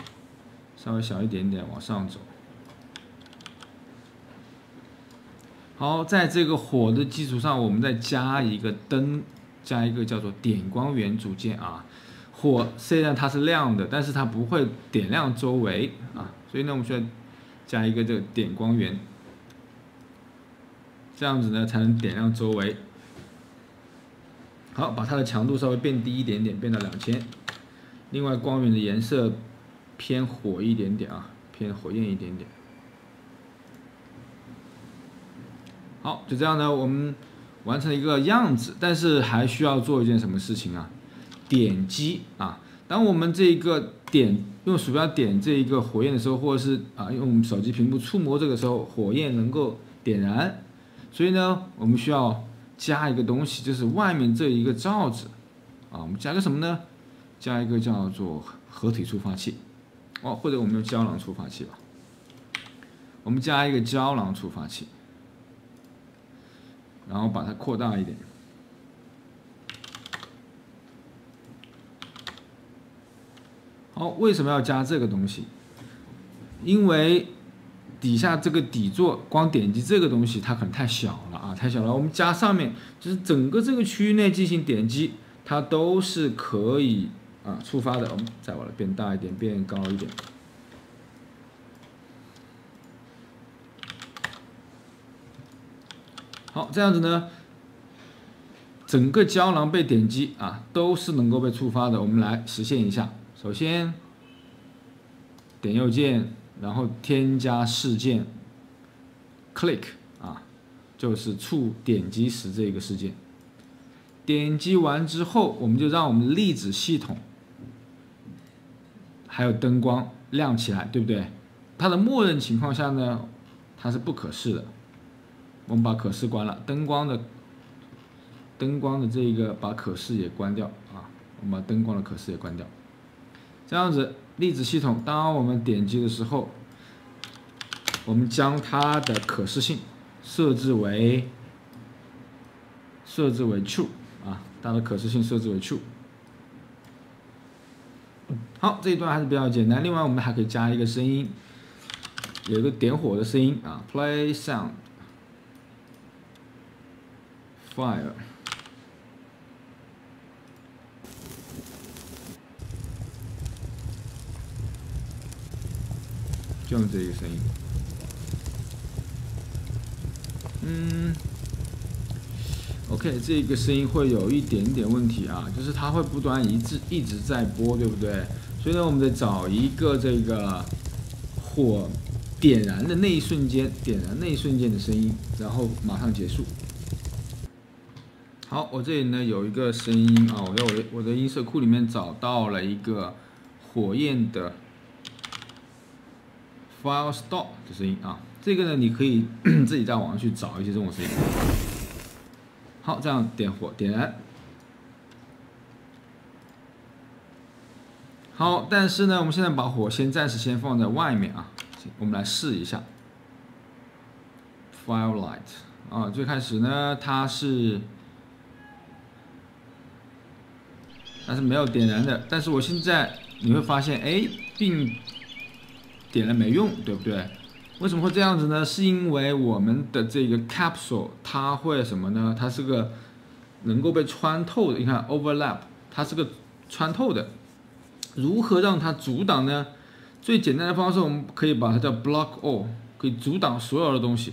稍微小一点点，往上走。好，在这个火的基础上，我们再加一个灯，加一个叫做点光源组件啊。火虽然它是亮的，但是它不会点亮周围啊，所以呢，我们需要加一个这个点光源，这样子呢才能点亮周围。好，把它的强度稍微变低一点点，变到2000。另外，光源的颜色偏火一点点啊，偏火焰一点点。好，就这样呢，我们完成一个样子，但是还需要做一件什么事情啊？点击啊，当我们这个用鼠标点这一个火焰的时候，或者是用我们手机屏幕触摸这个时候，火焰能够点燃。所以呢，我们需要加一个东西，就是外面这一个罩子啊，我们加个什么呢？加一个叫做合体触发器，或者我们用胶囊触发器吧。我们加一个胶囊触发器。然后把它扩大一点。好，为什么要加这个东西？因为底下这个底座光点击这个东西它可能太小了啊，太小了。我们加上面就是整个这个区域内进行点击，它都是可以触发的。我们再把它变大一点，变高一点。好，这样子呢，整个胶囊被点击都是能够被触发的。我们来实现一下，首先点右键，然后添加事件 ，click 就是点击时这个事件。点击完之后，我们就让我们的粒子系统还有灯光亮起来，对不对？它的默认情况下呢，它是不可视的。我们把可视关了，灯光的这个把可视也关掉我们把灯光的可视也关掉。这样子，粒子系统当我们点击的时候，我们将它的可视性设置为 true 它的可视性设置为 true。好，这一段还是比较简单。另外，我们还可以加一个声音，有一个点火的声音play sound fire。就用这个声音。OK， 这个声音会有一点点问题就是它会不断一直在播，对不对？所以呢，我们得找一个这个火点燃的那一瞬间的声音，然后马上结束。好，我这里呢有一个声音我在我的音色库里面找到了一个火焰的 fire stop 的声音这个呢你可以自己在网上去找一些这种声音。好，这样点火点燃。好，但是呢，我们现在把火暂时先放在外面我们来试一下 firelight 最开始呢它是没有点燃的，但是我现在你会发现并点了没用，对不对？为什么会这样子呢？是因为我们的这个 capsule 它会什么呢？它是个能够被穿透的，你看 overlap 它是个穿透的。如何让它阻挡呢？最简单的方式，我们可以把它叫 block all， 可以阻挡所有的东西。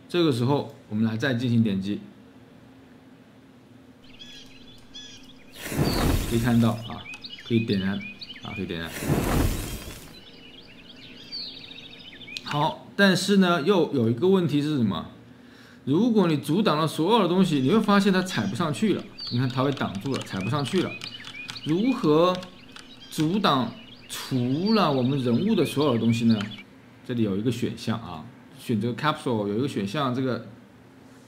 这个时候我们来再进行点击，可以看到可以点燃可以点燃。好，但是呢，又有一个问题是什么？如果你阻挡了所有的东西，你会发现它踩不上去了。你看，它被挡住了，踩不上去了。如何阻挡除了我们人物的所有的东西呢？这里有一个选项选择 capsule 有一个选项，这个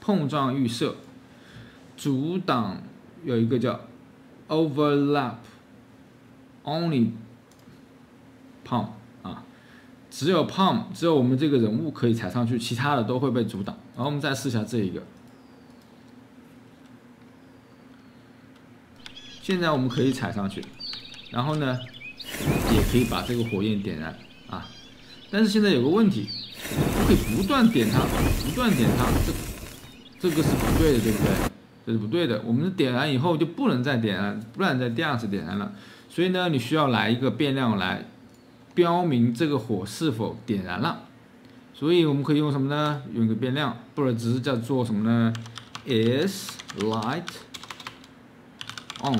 碰撞预设阻挡有一个叫 overlap only palm。只有 palm， 只有我们这个人物可以踩上去，其他的都会被阻挡。然后我们再试一下这一个，现在我们可以踩上去，然后呢，也可以把这个火焰点燃但是现在有个问题，不可以不断点它，这个是不对的，对不对？这是不对的。我们点燃以后就不能再点燃，不然再第二次点燃了。所以呢，你需要来一个变量来标明这个火是否点燃了，所以我们可以用什么呢？用一个变量，或者只是叫做什么呢 ？is light on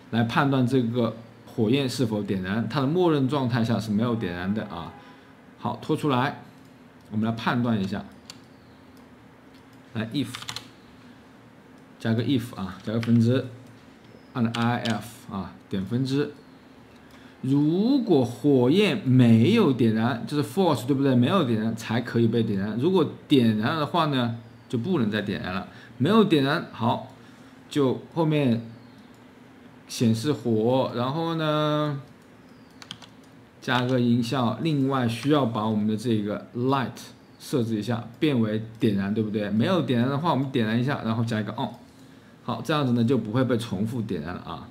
来判断这个火焰是否点燃。它的默认状态下是没有点燃的好，拖出来，我们来判断一下。来 if 加个 if 加个分支，按 if 点分支。如果火焰没有点燃，就是 false， 对不对？没有点燃才可以被点燃。如果点燃了的话呢，就不能再点燃了。没有点燃，好，就后面显示火，然后呢加个音效。另外需要把我们的这个 light 设置一下，变为点燃，对不对？没有点燃的话，我们点燃一下，然后加一个 on。好，这样子呢就不会被重复点燃了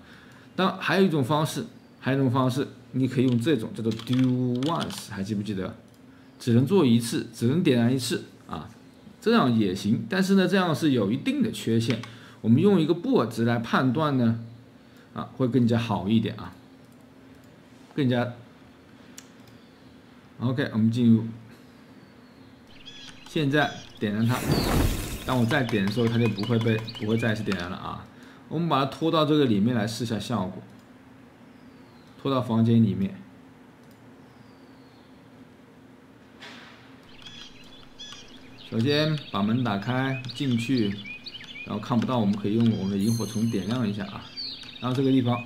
当然还有一种方式。还有一种方式，你可以用这种叫做 do once， 还记不记得？只能做一次，只能点燃一次啊，这样也行。但是呢，这样是有一定的缺陷。我们用一个布值来判断呢，啊，会更加好一点啊，更加。OK， 我们进入，现在点燃它。当我再点的时候，它就不会再次点燃了啊。我们把它拖到这个里面来试下效果，拖到房间里面。首先把门打开进去，然后看不到，我们可以用我们的萤火虫点亮一下啊。然后这个地方，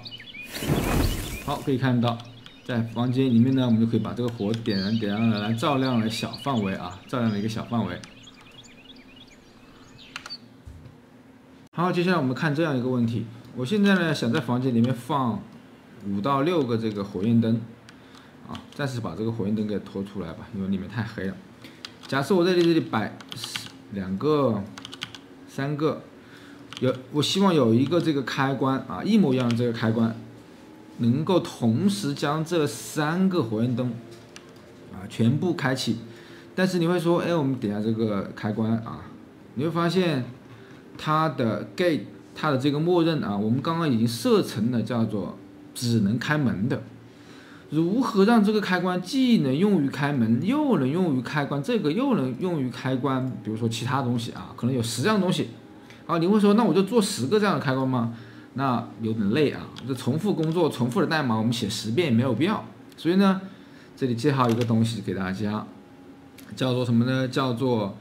好，可以看到，在房间里面呢，我们就可以把这个火点燃了，来照亮了小范围啊，照亮了一个小范围。好，接下来我们看这样一个问题，我现在呢想在房间里面放5到6个这个火焰灯，啊，暂时把这个火焰灯给拖出来吧，因为里面太黑了。假设我在这里摆2个、3个，我希望有一个这个开关啊，一模一样的这个开关，能够同时将这3个火焰灯啊全部开启。但是你会说，哎，我们点下这个开关啊，你会发现它的 gate 它的这个默认啊，我们刚刚已经设成了叫做只能开门的。如何让这个开关既能用于开门，又能用于开关这个，又能用于开关，比如说其他东西啊，可能有10样东西啊，你会说那我就做10个这样的开关吗？那有点累啊，这重复工作、重复的代码，我们写10遍也没有必要。所以呢，这里介绍一个东西给大家，叫做什么呢？叫做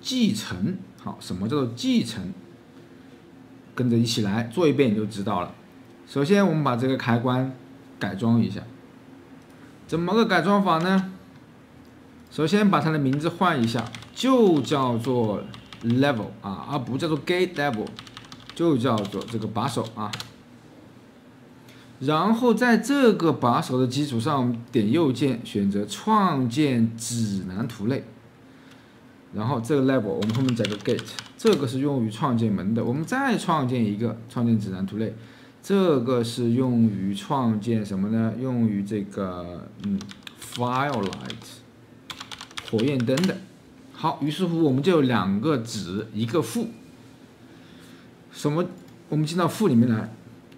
继承。好，什么叫做继承？跟着一起来做一遍你就知道了。首先，我们把这个开关改装一下。怎么个改装法呢？首先把它的名字换一下，就叫做 level 啊，而不叫做 gate level， 就叫做这个把手啊。然后在这个把手的基础上，我们点右键选择创建指南图类。然后这个 level 我们后面加个 gate， 这个是用于创建门的。我们再创建一个创建指南图类。这个是用于创建什么呢？用于这个firelight 火焰灯的。好，于是乎我们就有2个子1个负。什么？我们进到负里面来，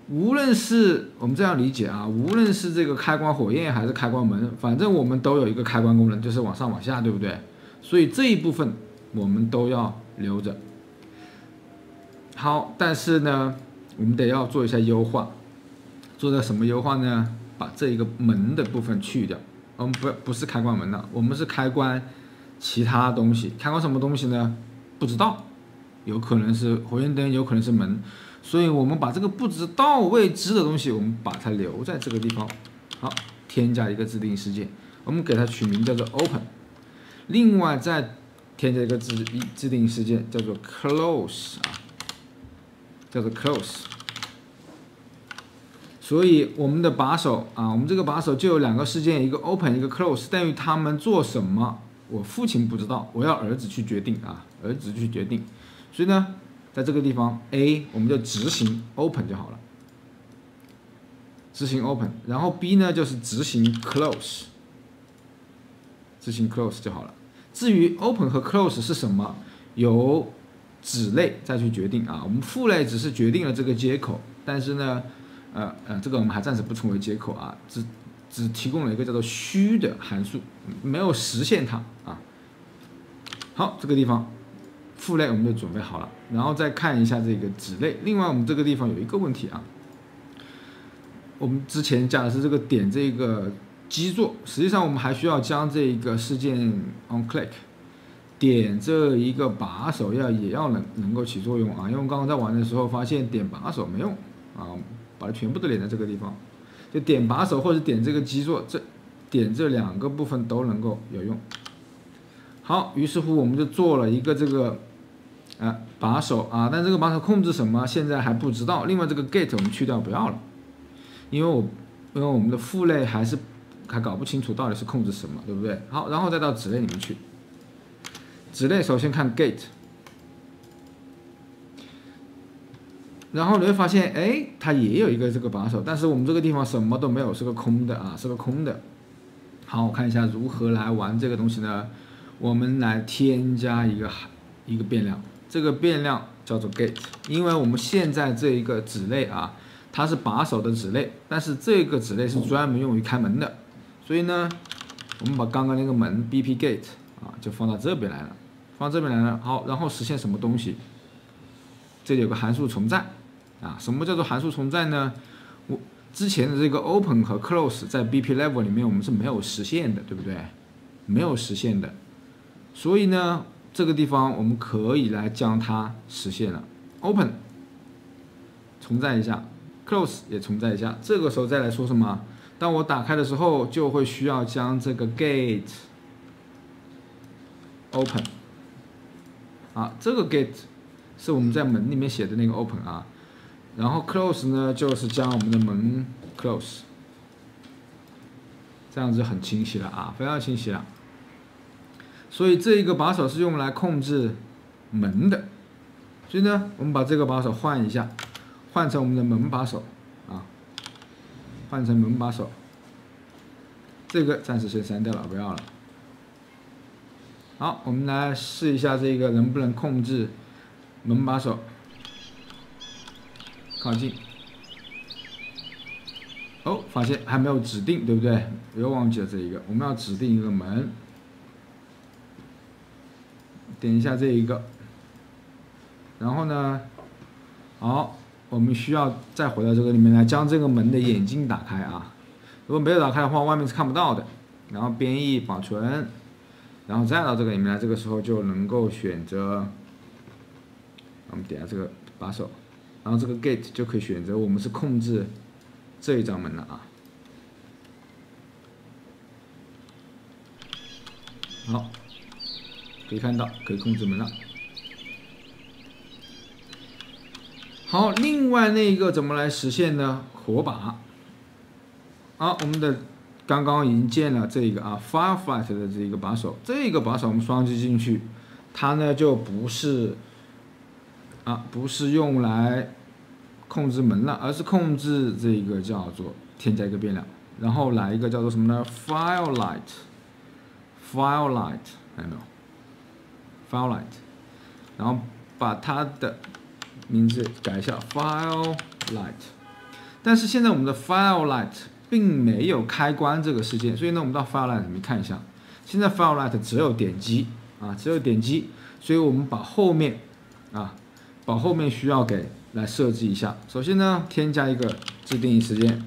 无论是我们这样理解啊，无论是这个开关火焰还是开关门，反正我们都有一个开关功能，就是往上往下，对不对？所以这一部分我们都要留着。好，但是呢，我们得要做一下优化，做的什么优化呢？把这一个门的部分去掉。我们不是开关门了，我们是开关其他东西。开关什么东西呢？不知道，有可能是火焰灯，有可能是门。所以我们把这个不知道未知的东西，我们把它留在这个地方。好，添加一个自定义事件，我们给它取名叫做 open。另外再添加一个自定义事件叫做 close 啊。叫做 close， 所以我们的把手啊，我们这个把手就有2个事件，一个 open， 一个 close， 但于他们做什么，我父亲不知道，我要儿子去决定啊，儿子去决定。所以呢，在这个地方 A 我们就执行 open 就好了，执行 open， 然后 B 呢就是执行 close， 执行 close 就好了。至于 open 和 close 是什么，由子类再去决定啊，我们父类只是决定了这个接口，但是呢，这个我们还暂时不称为接口啊，只提供了一个叫做虚的函数，没有实现它啊。好，这个地方父类我们就准备好了，然后再看一下这个子类。另外，我们这个地方有一个问题啊，我们之前讲的是这个点这个基座，实际上我们还需要将这个事件 on click。点这一个把手也要能够起作用啊，因为我刚刚在玩的时候发现点把手没用啊，把它全部都连在这个地方，就点把手或者点这个基座，点这2个部分都能够有用。好，于是乎我们就做了一个这个把手啊，但这个把手控制什么现在还不知道。另外这个 gate 我们去掉不要了，因为我们的父类还搞不清楚到底是控制什么，对不对？好，然后再到子类里面去。子类首先看 gate，然后你会发现，哎，它也有一个这个把手，但是我们这个地方什么都没有，是个空的啊，是个空的。好，我看一下如何来玩这个东西呢？我们来添加一个变量，这个变量叫做 gate， 因为我们现在这一个子类啊，它是把手的子类，但是这个子类是专门用于开门的，所以呢，我们把刚刚那个门 BP gate 啊，就放到这边来了，放这边来了。好，然后实现什么东西？这里有个函数存在啊，什么叫做函数存在呢？我之前的这个 open 和 close 在 BP level 里面我们是没有实现的，对不对？没有实现的，所以呢，这个地方我们可以来将它实现了。open 存在一下 ，close 也存在一下。这个时候再来说什么？当我打开的时候，就会需要将这个 gate open 啊，这个 gate 是我们在门里面写的那个 open 啊。然后 close 呢，就是将我们的门 close， 这样子很清晰了啊，非常清晰了。所以这一个把手是用来控制门的，所以呢，我们把这个把手换一下，换成我们的门把手啊，换成门把手。这个暂时先删掉了，不要了。好，我们来试一下这个能不能控制门把手。靠近，哦，发现还没有指定，对不对？又忘记了这一个，我们要指定一个门，点一下这一个，然后呢，好，我们需要再回到这个里面来，将这个门的眼睛打开啊。如果没有打开的话，外面是看不到的。然后编译保存，然后再到这个里面来，这个时候就能够选择，我们点下这个把手。然后这个 gate 就可以选择我们是控制这一张门了啊。好，可以看到可以控制门了。好，另外那个怎么来实现呢？火把。好，我们的刚刚已经建了这个啊 Firefly 的这个把手，这个把手我们双击进去，它呢就不是用来控制门了，而是控制这个叫做添加一个变量，然后来一个叫做什么呢 ？Firelight， 看到没有 ？Firelight， 然后把它的名字改一下 Firelight。但是现在我们的 Firelight 并没有开关这个事件，所以呢，我们到 Firelight 里面看一下，现在 Firelight 只有点击啊，只有点击，所以我们把后面需要给来设置一下。首先呢，添加一个自定义时间，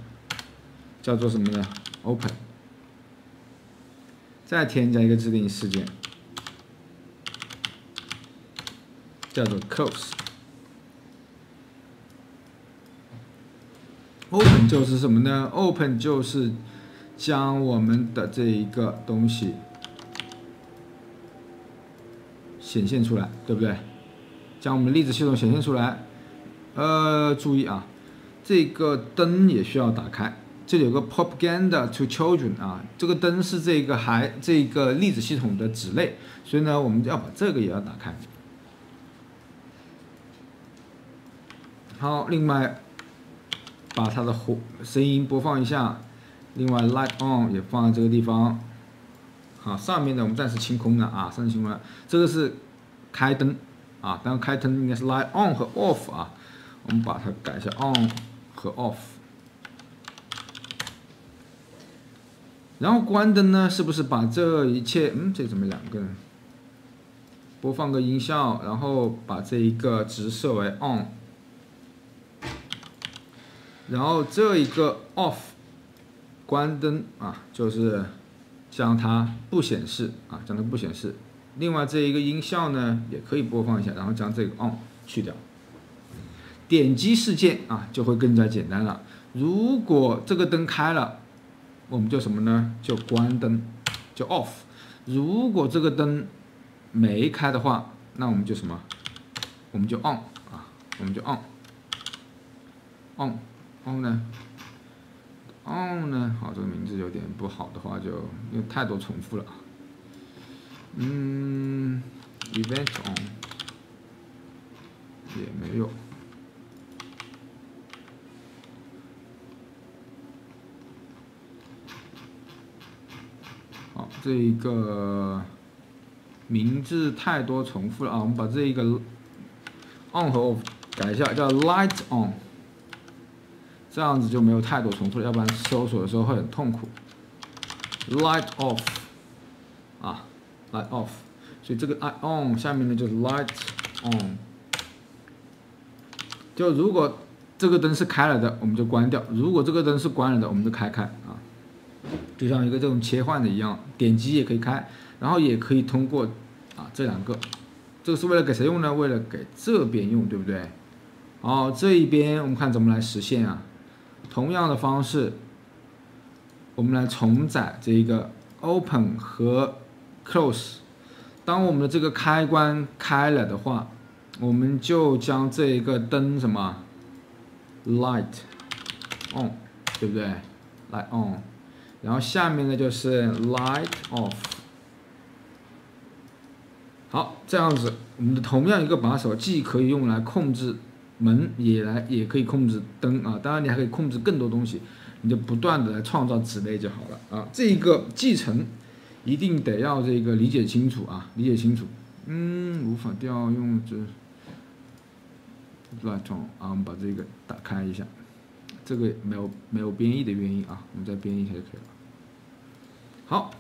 叫做什么呢 ？Open。再添加一个自定义事件，叫做 Close。Open 就是什么呢 ？Open 就是将我们的这一个东西显现出来，对不对？将我们粒子系统显现出来。注意啊，这个灯也需要打开。这里有个 Propaganda to Children 啊，这个灯是这个粒子系统的子类，所以呢，我们要把这个也要打开。好，另外把它的声音播放一下，另外 Light On 也放在这个地方。好，上面呢我们暂时清空了啊，上面清空了。这个是开灯啊，当然开灯应该是 Light On 和 Off 啊，我们把它改一下 On 和 Off。然后关灯呢，是不是把这一切，这怎么两个呢？播放个音效，然后把这一个直设为 On， 然后这一个 Off， 关灯啊，就是将它不显示啊，将它不显示。另外这一个音效呢，也可以播放一下，然后将这个 On 去掉。点击事件啊，就会更加简单了。如果这个灯开了，我们就什么呢？就关灯，就 off。如果这个灯没开的话，那我们就什么？我们就 on 啊，我们就 on 呢 ？on 呢？好，这个名字有点不好的话，就因为太多重复了。event on 也没有。这个名字太多重复了啊，我们把这个 on 和 off 改一下，叫 light on， 这样子就没有太多重复了，要不然搜索的时候会很痛苦。light off 啊 ，light off， 所以这个 light on 下面呢就是 light on， 就如果这个灯是开了的，我们就关掉；如果这个灯是关了的，我们就开啊。就像一个这种切换的一样，点击也可以开，然后也可以通过啊这两个。这个是为了给谁用呢？为了给这边用，对不对？好，这一边我们看怎么来实现啊？同样的方式，我们来重载这个 open 和 close。当我们的这个开关开了的话，我们就将这一个灯什么 light on， 对不对 ？light on， 然后下面呢就是 light off。好，这样子，我们的同样一个把手既可以用来控制门，也可以控制灯啊。当然，你还可以控制更多东西，你就不断的来创造子类就好了啊。这一个继承一定得要这个理解清楚啊，理解清楚。无法调用这 light on 啊，我们把这个打开一下，这个没有编译的原因啊，我们再编译一下就可以了。好，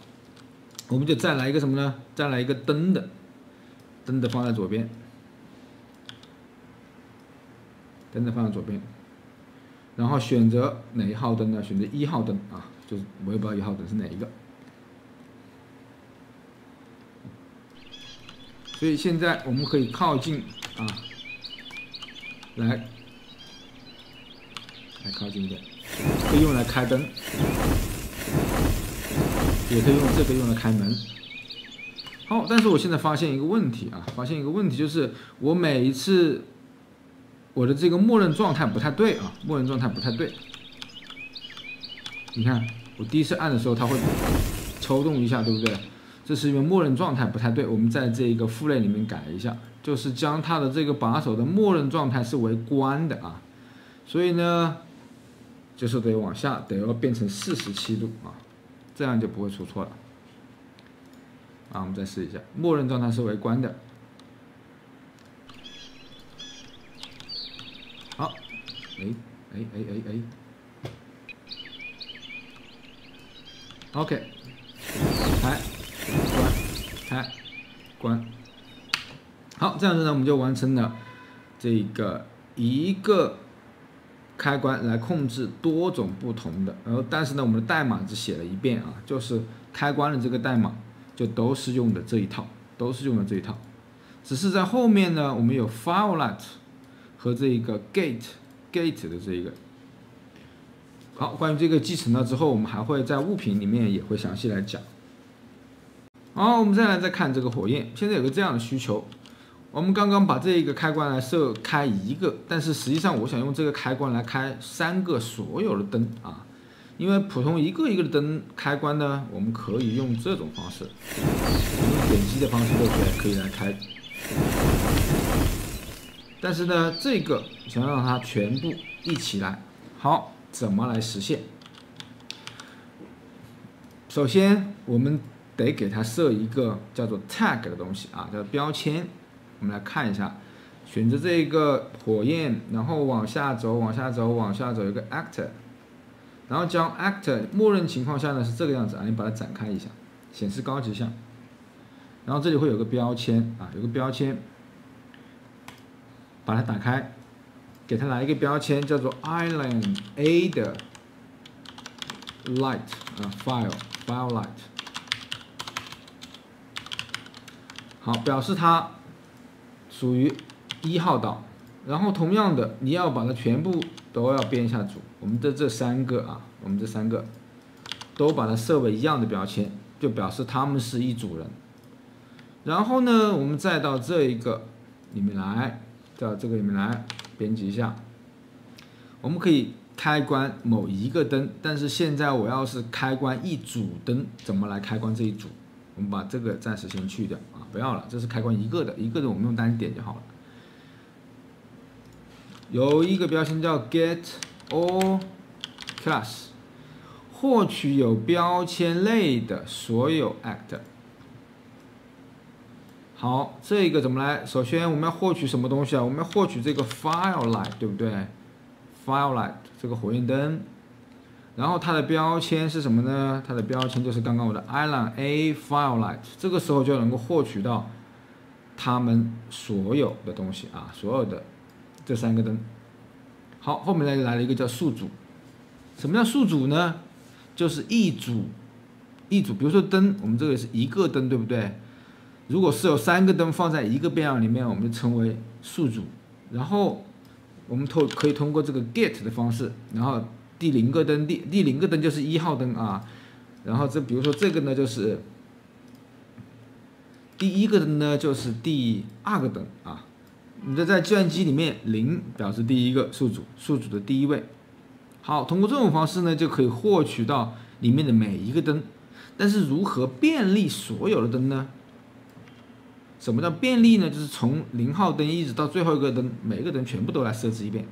我们就再来一个什么呢？再来一个灯的放在左边，灯的放在左边，然后选择哪一号灯呢？选择1号灯啊，就是我也不知道1号灯是哪一个。所以现在我们可以靠近啊，来靠近一点，可以用来开灯，也可以用这个用来开门。好，但是我现在发现一个问题啊，就是我每一次我的这个默认状态不太对啊，你看我第一次按的时候它会抽动一下，对不对？这是因为默认状态不太对，我们在这个副类里面改一下，就是将它的这个把手的默认状态是为关的啊，所以呢，就是得往下得要变成47度啊，这样就不会出错了。啊，我们再试一下，默认状态是为关的。好，OK， 开，关。好，这样子呢，我们就完成了这个一个开关来控制多种不同的。然后，但是呢，我们的代码只写了一遍啊，就是开关的这个代码就都是用的这一套，只是在后面呢，我们有 FireLight 和这个 Gate 的这一个。好，关于这个继承了之后，我们还会在物品里面也会详细来讲。好，我们再看这个火焰。现在有个这样的需求，我们刚刚把这一个开关来设开一个，但是实际上我想用这个开关来开3个所有的灯啊，因为普通一个一个的灯开关呢，我们可以用这种方式，用点击的方式都可以来开。但是呢，这个想让它全部一起来，好，怎么来实现？首先我们得给它设一个叫做 tag 的东西啊，叫标签。我们来看一下，选择这个火焰，然后往下走，有个 actor， 然后将 actor 默认情况下呢是这个样子啊，你把它展开一下，显示高级项，然后这里会有个标签啊，把它打开，给它来一个标签叫做 island A 的 light 啊 file light。好，表示它属于1号岛，然后同样的，你要把它全部都要编一下组。我们这3个都把它设为一样的标签，就表示他们是一组人。然后呢，我们再到这一个里面来，编辑一下。我们可以开关某一个灯，但是现在我要是开关一组灯，怎么来开关这一组？我们把这个暂时先去掉啊，不要了，这是开关一个的我们用单点就好了。有一个标签叫 get all class，获取有标签类的所有 act。好，这个怎么来？首先我们要获取什么东西啊？我们要获取这个 firelight， 对不对 ？firelight 这个火焰灯，然后它的标签是什么呢？它的标签就是刚刚我的 island A firelight， 这个时候就能够获取到它们所有的东西啊，所有的这3个灯。好，后面来了一个叫宿主。什么叫宿主呢？就是一组，比如说灯，我们这个是一个灯，对不对？如果是有3个灯放在一个变量里面，我们就称为宿主。然后我们可以通过这个 get 的方式，然后第0个灯，第0个灯就是1号灯啊。然后比如说这个呢就是第1个灯呢就是第2个灯啊。你在计算机里面0表示第1个宿主的第1位。好，通过这种方式呢就可以获取到里面的每一个灯。但是如何便利所有的灯呢？什么叫便利呢？就是从0号灯一直到最后一个灯，每个灯全部都来设置一遍，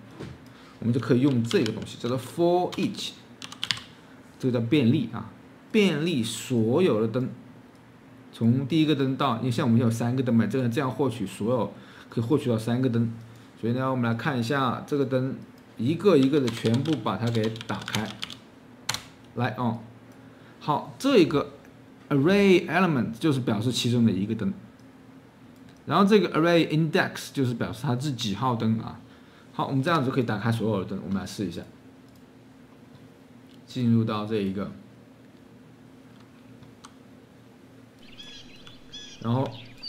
我们就可以用这个东西叫做 for each， 这个叫便利啊，便利所有的灯，从第1个灯到，因为像我们有3个灯嘛，这样获取所有可以获取到3个灯，所以呢，我们来看一下这个灯一个一个的全部把它给打开，来哦，好，这个 array element 就是表示其中的一个灯。然后这个 array index 就是表示它是几号灯啊。好，我们这样子就可以打开所有的灯。我们来试一下，进入到这一个，然后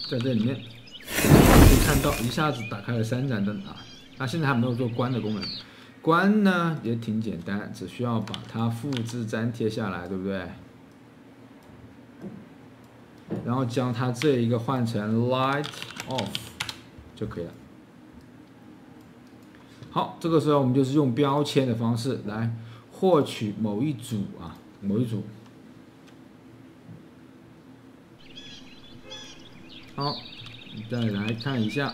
在这里面可以看到一下子打开了3盏灯啊。那现在还没有做关的功能，关呢也挺简单，只需要把它复制粘贴下来，对不对？然后将它这一个换成 light off 就可以了。好，这个时候我们就是用标签的方式来获取某一组。好，再来看一下，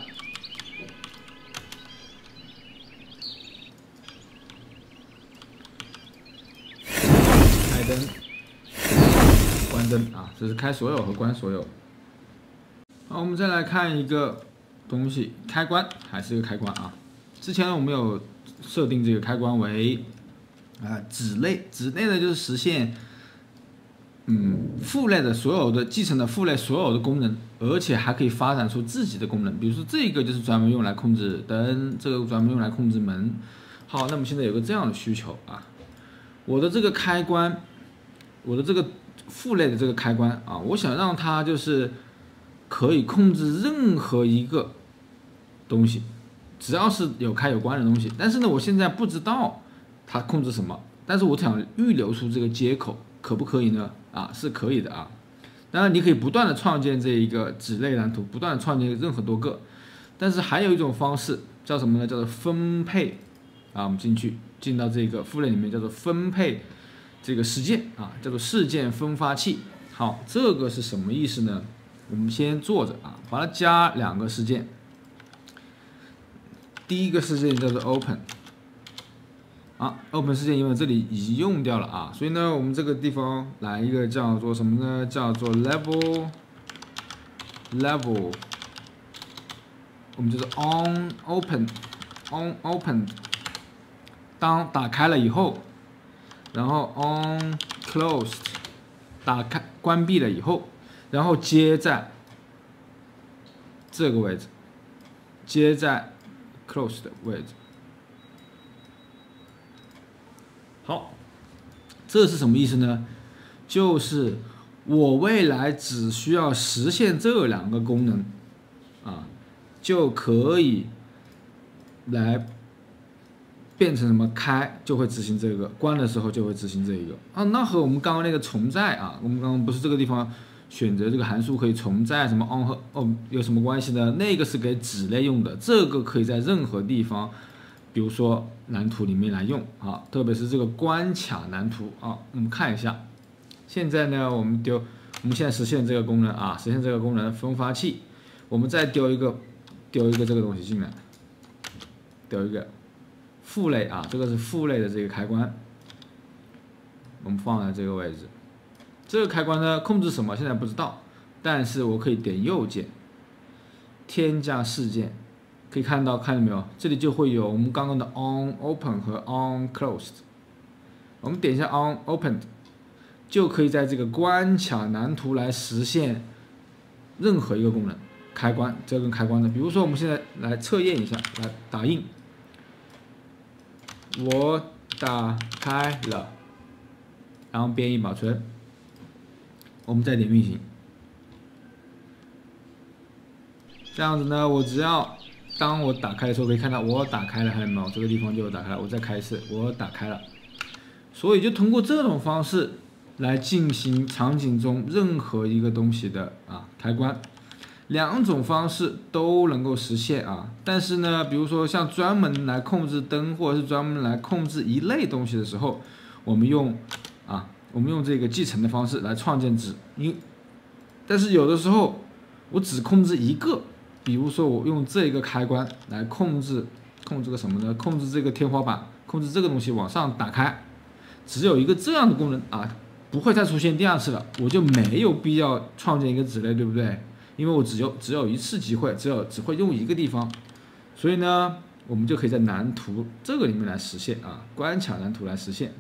开灯。关灯啊，这是开所有和关所有。好，我们再来看一个东西，开关还是一个开关啊。之前我们有设定这个开关为子类，子类呢就是实现父类的所有的继承的父类所有的功能，而且还可以发展出自己的功能。比如说这个就是专门用来控制灯，这个专门用来控制门。好，那么现在有个这样的需求啊，我的这个开关，我的这个父类的这个开关啊，我想让它就是可以控制任何一个东西，只要是有开有关的东西。但是呢，我现在不知道它控制什么，但是我想预留出这个接口，可不可以呢？啊，是可以的啊。当然，你可以不断的创建这一个子类蓝图，不断的创建任何多个。但是还有一种方式叫什么呢？叫做分配啊。我们进到这个父类里面，叫做分配。这个事件啊，叫做事件分发器。好，这个是什么意思呢？我们先做着啊，把它加2个事件。第一个事件叫做 open， 啊 ，open 事件因为这里已经用掉了啊，所以呢，我们这个地方来一个叫做什么呢？叫做 level， 我们就是 on open， 当打开了以后。然后 on closed 打开关闭了以后，然后接在这个位置，接在 closed 的位置。好，这是什么意思呢？就是我未来只需要实现这2个功能啊，就可以来变成什么？开就会执行这个，关的时候就会执行这一个啊。那和我们刚刚那个重载啊，我们刚刚不是这个地方选择这个函数可以重载什么 on 和 on 有什么关系呢？那个是给子类用的，这个可以在任何地方，比如说蓝图里面来用啊，特别是这个关卡蓝图啊。我们看一下，现在呢，我们现在实现这个功能啊，实现这个功能分发器，我们再丢一个这个东西进来，丢一个。父类啊，这个是父类的这个开关，我们放在这个位置。这个开关呢，控制什么现在不知道，但是我可以点右键，添加事件，可以看到没有？这里就会有我们刚刚的 on open 和 on closed。我们点一下 on open， 就可以在这个关卡蓝图来实现任何一个功能。开关，这跟开关的，比如说我们现在来测验一下，来打印，我打开了，然后编译保存，我们再点运行。这样子呢，我只要当我打开的时候，可以看到我打开了，看到没有？这个地方就有打开了，我再开一次，我打开了。所以就通过这种方式来进行场景中任何一个东西的开关。两种方式都能够实现但是呢，比如说像专门来控制灯，或者是专门来控制一类东西的时候，我们用这个继承的方式来创建值。但是有的时候我只控制一个，比如说我用这个开关来控制个什么呢？控制这个天花板，控制这个东西往上打开，只有一个这样的功能不会再出现第二次了，我就没有必要创建一个子类，对不对？因为我只有一次机会，只会用一个地方，所以呢，我们就可以在蓝图这个里面来实现关卡蓝图来实现。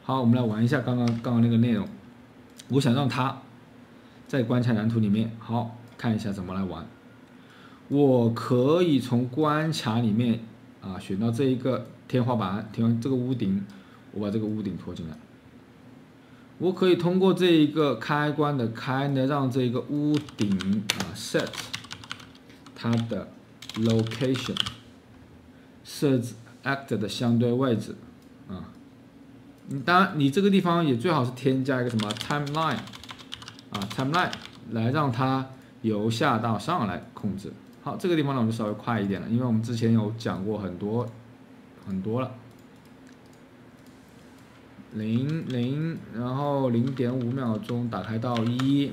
好，我们来玩一下刚刚那个内容。我想让它在关卡蓝图里面，好，看一下怎么来玩。我可以从关卡里面选到这一个天花板，这个屋顶，我把这个屋顶拖进来。我可以通过这一个开关的开呢，让这个屋顶set 它的 location， 设置 act 的相对位置当然你这个地方也最好是添加一个什么 timeline timeline 来让它由下到上来控制。好，这个地方呢我们就稍微快一点了，因为我们之前有讲过很多了。0，然后0.5秒钟打开到1，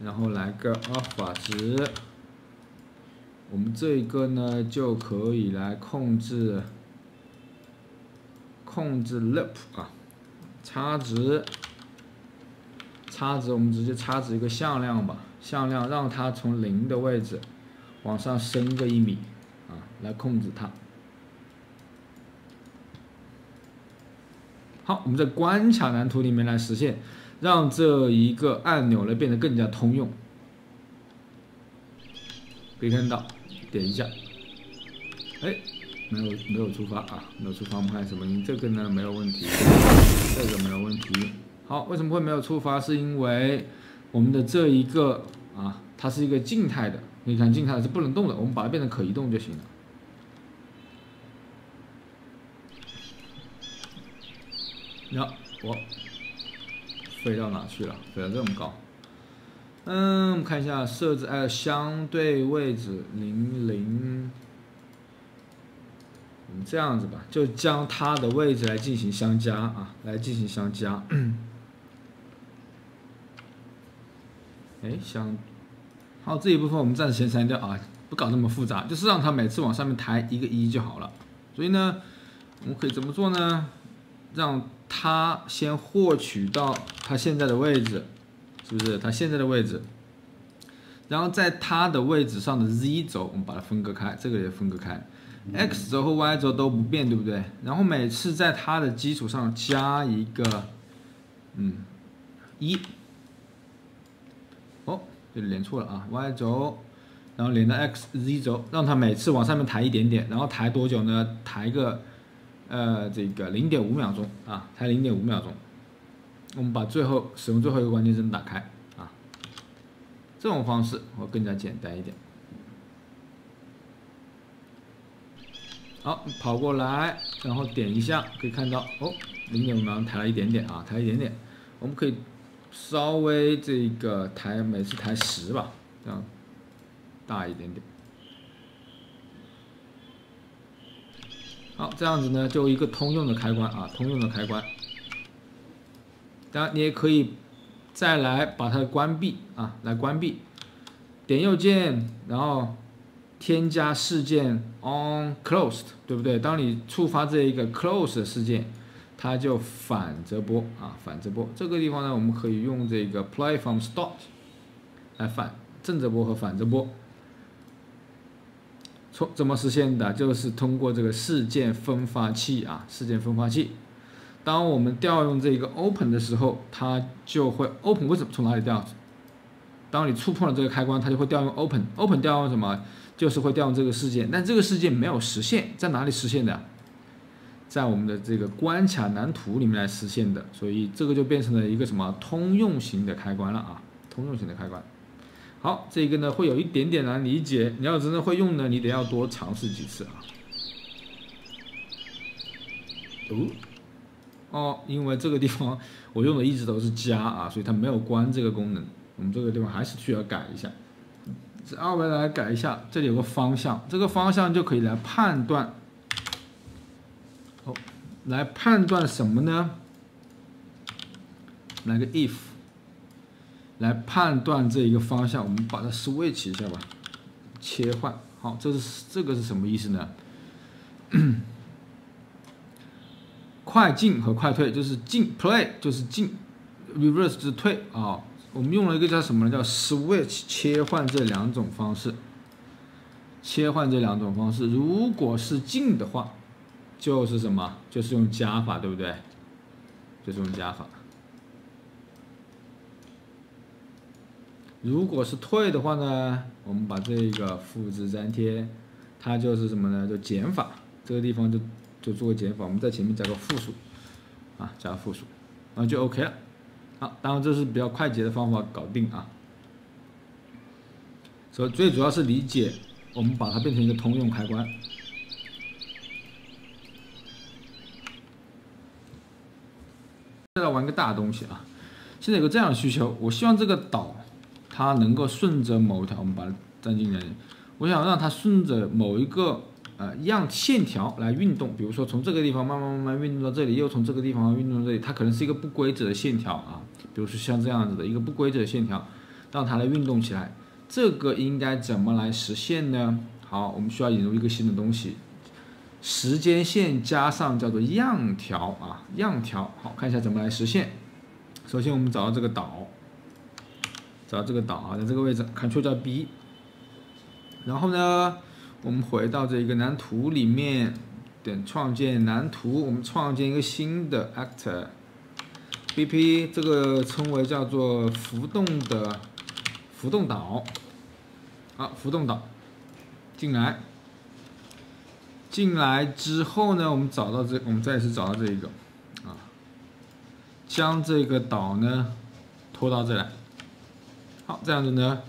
然后来个 alpha 值，我们这一个呢就可以来控制 loop 差值，我们直接差值一个向量吧，让它从0的位置往上升个1米来控制它。好，我们在关卡蓝图里面来实现，让这一个按钮呢变得更加通用。可以看到，点一下，没有触发没有触发。我们看什么音？这个呢没有问题，这个没有问题。好，为什么会没有触发？是因为我们的这一个它是一个静态的，你看静态的是不能动的，我们把它变成可移动就行了。我飞到哪去了？飞到这么高。我们看一下设置相对位置00，我们这样子吧，就将它的位置来进行相加好，这一部分我们暂时先删掉不搞那么复杂，就是让它每次往上面抬一个1就好了。所以呢，我们可以怎么做呢？让它先获取到它现在的位置，是不是？它现在的位置，然后在它的位置上的 z 轴，我们把它分割开，这个也分割开。x 轴和 y 轴都不变，对不对？然后每次在它的基础上加一个1，这里连错了y 轴，然后连到 z 轴，让它每次往上面抬一点点，然后抬多久呢？抬个这个0.5秒钟抬0.5秒钟。我们把使用最后一个关键帧打开这种方式会更加简单一点。好，跑过来，然后点一下，可以看到0.5秒钟抬了一点点抬一点点。我们可以稍微这个每次抬10吧，这样大一点点。好，这样子呢，就一个通用的开关通用的开关。当然，你也可以再来把它关闭来关闭，点右键，然后添加事件 on closed， 对不对？当你触发这一个 close 的事件，它就反着拨啊，反着拨。这个地方呢，我们可以用这个 play from start 来正着拨和反着拨。怎么实现的？就是通过这个事件分发器啊，事件分发器。当我们调用这个 open 的时候，它就会 open 为什么从哪里调？当你触碰了这个开关，它就会调用 open 调用什么？就是会调用这个事件，但这个事件没有实现，在哪里实现的？在我们的这个关卡蓝图里面来实现的，所以这个就变成了一个什么通用型的开关了啊，通用型的开关。好，这个呢会有一点点难理解，你要真的会用呢，你得要多尝试几次啊。因为这个地方我用的一直都是加啊，所以它没有关这个功能，我们这个地方还是需要改一下。稍微来改一下，这里有个方向，这个方向就可以来判断，来判断什么呢？来个 if。来判断这一个方向，我们把它 switch 一下吧，切换。好，这个是什么意思呢？快进和快退就是进 play 就是进 ，reverse 就是退啊。我们用了一个叫什么呢？叫 switch 切换这两种方式。切换这两种方式，如果是进的话，就是什么？就是用加法，对不对？就是用加法。如果是退的话呢，我们把这个复制粘贴，它就是什么呢？就减法，这个地方就做个减法，我们在前面加个负数，啊，加个负数，然后就 OK 了。好，当然这是比较快捷的方法搞定啊。所以最主要是理解，我们把它变成一个通用开关。再来玩个大东西啊，现在有个这样的需求，我希望这个岛。它能够顺着某一条，我们把它粘进来。我想让它顺着某一个线条来运动，比如说从这个地方慢慢运动到这里，又从这个地方运动到这里，它可能是一个不规则的线条啊，比如说像这样子的一个不规则的线条，让它来运动起来。这个应该怎么来实现呢？好，我们需要引入一个新的东西，时间线加上叫做样条啊，样条。好，看一下怎么来实现。首先我们找到这个岛。找这个岛啊，在这个位置 ，Ctrl 加 B， 然后呢，我们回到这个蓝图里面，点创建蓝图，我们创建一个新的 actor，BP 这个称为叫做浮动岛，啊，浮动岛，进来之后呢，我们再次找到这一个，啊，将这个岛呢拖到这来。好，这样子呢，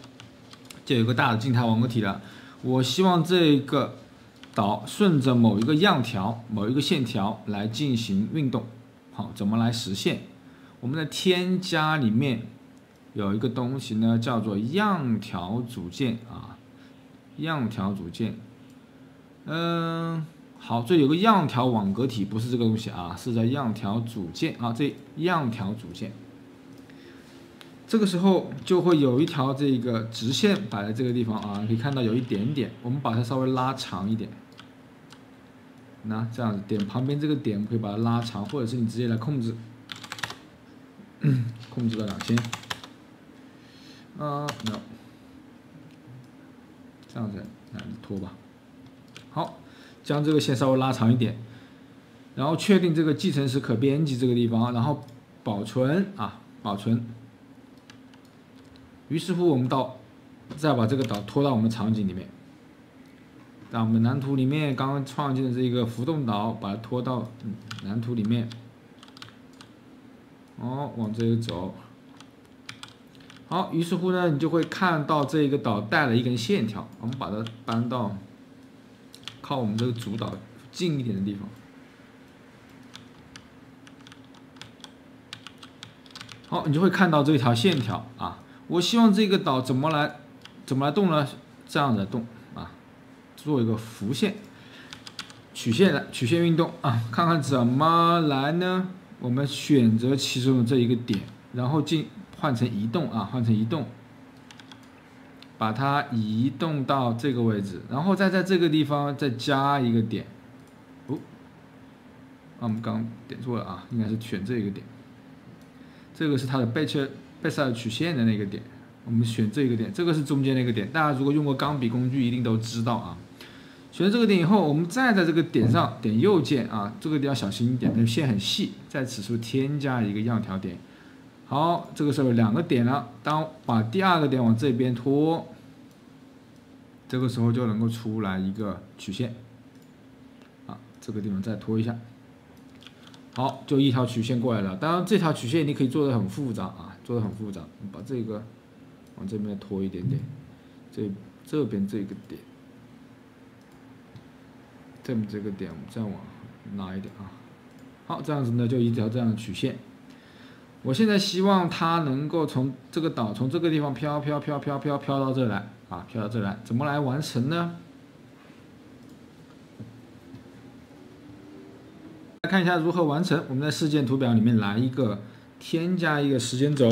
就有个大的静态网格体了。我希望这个岛顺着某一个样条、某一个线条来进行运动。好，怎么来实现？我们的添加里面有一个东西呢，叫做样条组件啊，样条组件。好，这有个样条网格体，不是这个东西啊，是在样条组件啊，这样条组件。这个时候就会有一条这个直线摆在这个地方啊，可以看到有一点点，我们把它稍微拉长一点。那这样子，点旁边这个点，我们可以把它拉长，或者是你直接来控制，控制到2000。no， 这样子来拖吧。好，将这个线稍微拉长一点，然后确定这个继承时可编辑这个地方，然后保存啊，保存。于是乎，我们再把这个岛拖到我们的场景里面，在我们蓝图里面刚刚创建的这个浮动岛，把它拖到蓝图里面。往这里走。好，于是乎呢，你就会看到这个岛带了一根线条，我们把它搬到靠我们这个主岛近一点的地方。好，你就会看到这条线条啊。我希望这个岛怎么来动呢？这样的动啊，做一个浮线、曲线运动啊，看看怎么来呢？我们选择其中的这一个点，然后换成移动啊，换成移动，把它移动到这个位置，然后再在这个地方再加一个点。我们刚点错了啊，应该是选这个点。这个是它的贝塞尔曲线的那个点，我们选这个点，这个是中间那个点。大家如果用过钢笔工具，一定都知道啊。选了这个点以后，我们再在这个点上点右键啊，这个地方小心一点，那线很细，在此处添加一个样条点。好，这个时候有2个点了，当把第2个点往这边拖，这个时候就能够出来一个曲线。啊，这个地方再拖一下。好，就一条曲线过来了。当然，这条曲线你可以做得很复杂啊，做得很复杂。把这个往这边拖一点点，这边这个点，这个点我们再往拉一点啊。好，这样子呢，就一条这样的曲线。我现在希望它能够从这个岛，从这个地方飘到这来啊，飘到这来。怎么来完成呢？看一下如何完成。我们在事件图表里面来一个添加一个时间轴，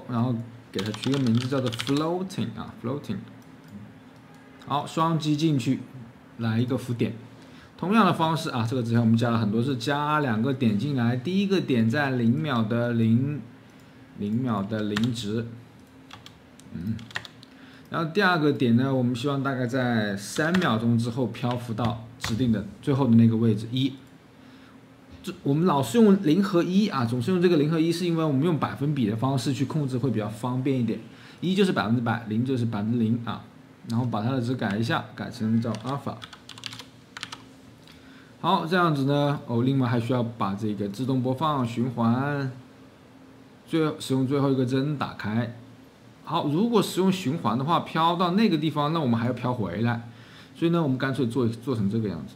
然后给它取个名字叫做 floating 啊 floating。好，双击进去，来一个浮点。同样的方式啊，这个之前我们加了很多次，加2个点进来。第一个点在0秒的0值，然后第2个点呢，我们希望大概在3秒钟之后漂浮到指定的最后的那个位置1。我们老是用0和1啊，总是用这个0和1，是因为我们用百分比的方式去控制会比较方便一点。1就是100%，0就是0%啊。然后把它的值改一下，改成叫阿尔法。好，这样子呢，另外还需要把这个自动播放循环，使用最后一个针打开。好，如果使用循环的话，飘到那个地方，那我们还要飘回来，所以呢，我们干脆做成这个样子。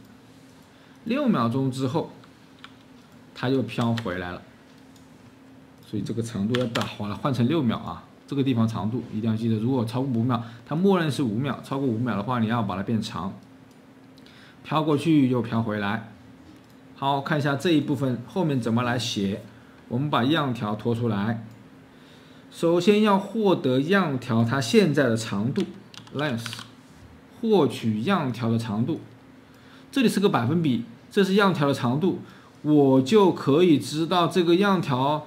6秒钟之后，它又飘回来了，所以这个长度要把它换成6秒啊。这个地方长度一定要记得，如果超过5秒，它默认是5秒，超过5秒的话，你要把它变长。飘过去又飘回来。好，看一下这一部分后面怎么来写。我们把样条拖出来，首先要获得样条它现在的长度 length， 获取样条的长度。这里是个百分比，这是样条的长度，我就可以知道这个样条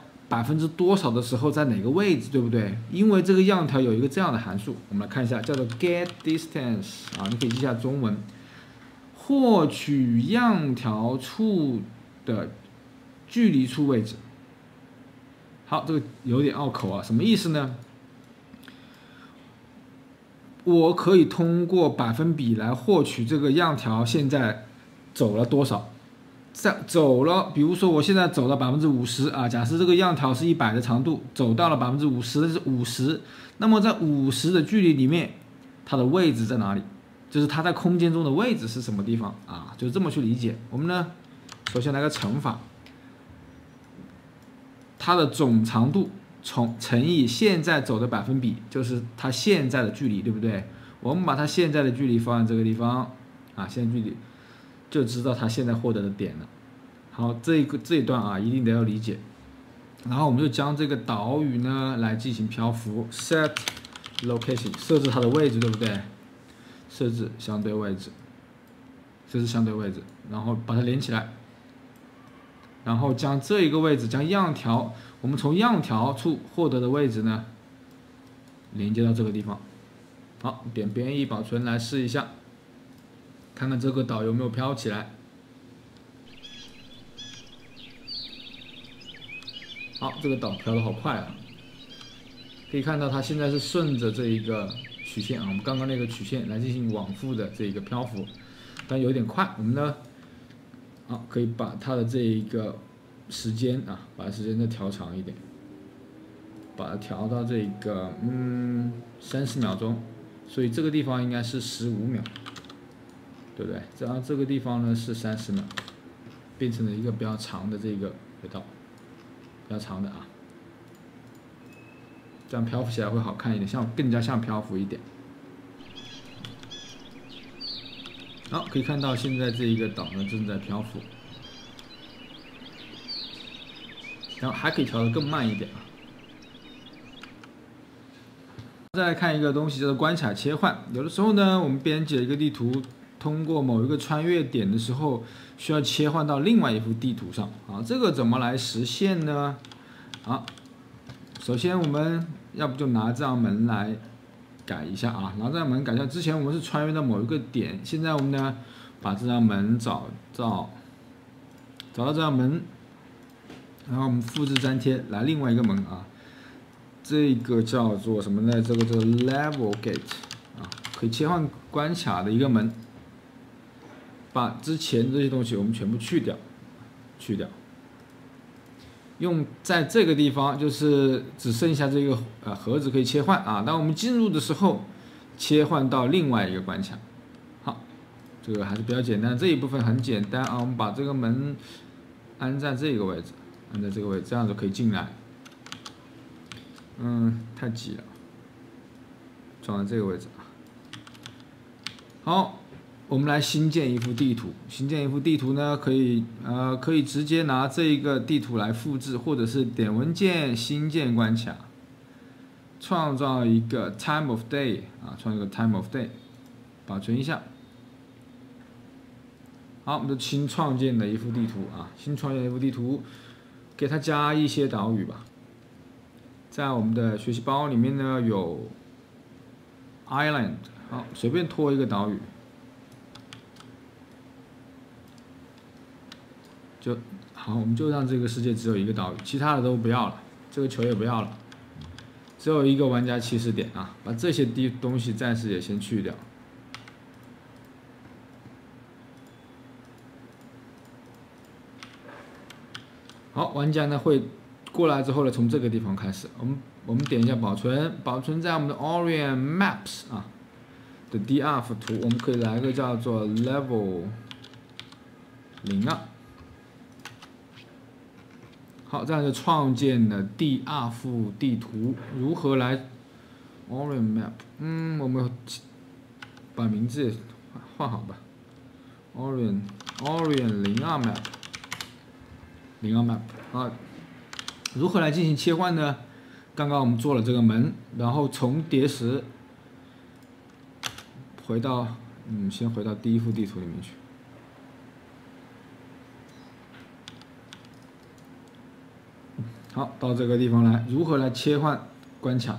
多少的时候在哪个位置，对不对？因为这个样条有一个这样的函数，我们来看一下，叫做 get distance 啊，你可以记一下中文，获取样条处的距离处位置。好，这个有点拗口啊，什么意思呢？我可以通过百分比来获取这个样条现在走了多少。走了，比如说我现在走了50%啊，假设这个样条是100的长度，走到了50%，这是50，那么在50的距离里面，它的位置在哪里？就是它在空间中的位置是什么地方啊？就这么去理解。我们呢，首先来个乘法，它的总长度乘以现在走的百分比，就是它现在的距离，对不对？我们把它现在的距离放在这个地方啊，现在距离。就知道它现在获得的点了。好，这一段啊，一定得要理解。然后我们就将这个岛屿呢来进行漂浮 ，set location 设置它的位置，对不对？设置相对位置，然后把它连起来，然后将这一个位置，将样条，我们从样条处获得的位置呢，连接到这个地方。好，点编译保存来试一下。看看这个岛有没有飘起来。好，这个岛飘得好快啊！可以看到它现在是顺着这一个曲线啊，我们刚刚那个曲线来进行往复的这一个漂浮，但有点快。我们呢，可以把它的这一个时间啊，把时间再调长一点，把它调到这个30秒钟，所以这个地方应该是15秒。对不对？然后这个地方呢是30秒，变成了一个比较长的这个轨道，比较长的啊，这样漂浮起来会好看一点，更加像漂浮一点。好，可以看到现在这一个岛呢正在漂浮，然后还可以调得更慢一点啊。再来看一个东西叫做关卡切换，有的时候呢我们编辑了一个地图。通过某一个穿越点的时候，需要切换到另外一幅地图上啊。这个怎么来实现呢？啊，首先我们要不就拿这样门来改一下啊，拿这样门改一下。之前我们是穿越到某一个点，现在我们呢把这张门找到这张门，然后我们复制粘贴来另外一个门啊。这个叫做什么呢？这个叫 level gate 啊，可以切换关卡的一个门。把之前这些东西我们全部去掉，用在这个地方就是只剩下这个盒子可以切换啊。当我们进入的时候，切换到另外一个关卡。好，这个还是比较简单，这一部分很简单啊。我们把这个门安在这个位置，这样就可以进来。太挤了，装在这个位置。好。我们来新建一幅地图。新建一幅地图呢，可以直接拿这个地图来复制，或者是点文件新建关卡，创造一个 time of day 啊，创造一个 time of day， 保存一下。好，我们就新创建了一幅地图啊，给它加一些岛屿吧。在我们的学习包里面呢有 island， 好，随便拖一个岛屿。就好，我们就让这个世界只有一个岛屿，其他的都不要了，这个球也不要了，只有一个玩家起始点啊，把这些东西暂时也先去掉。好，玩家呢会过来之后呢，从这个地方开始，我们点一下保存，保存在我们的 Orion Maps 啊的第二幅图，我们可以来个叫做 Level 02。好，这样就创建了第二幅地图。如何来 Orion Map？ 我们把名字换好吧。Orion 02 Map 啊，如何来进行切换呢？刚刚我们做了这个门，然后重叠时先回到第一幅地图里面去。好，到这个地方来，如何来切换关卡？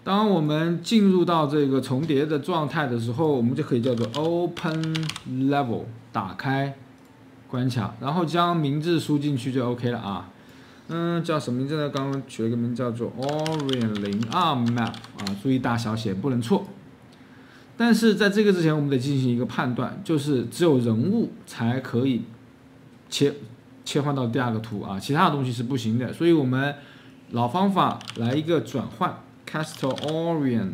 当我们进入到这个重叠的状态的时候，我们就可以叫做 Open Level， 打开关卡，然后将名字输进去就 OK 了啊。叫什么名字呢？刚刚取了一个名叫做 Orion 02 Map 啊，注意大小写不能错。但是在这个之前，我们得进行一个判断，就是只有人物才可以切换到第二个图啊，其他的东西是不行的。所以我们老方法来一个转换 ，Castle Orion，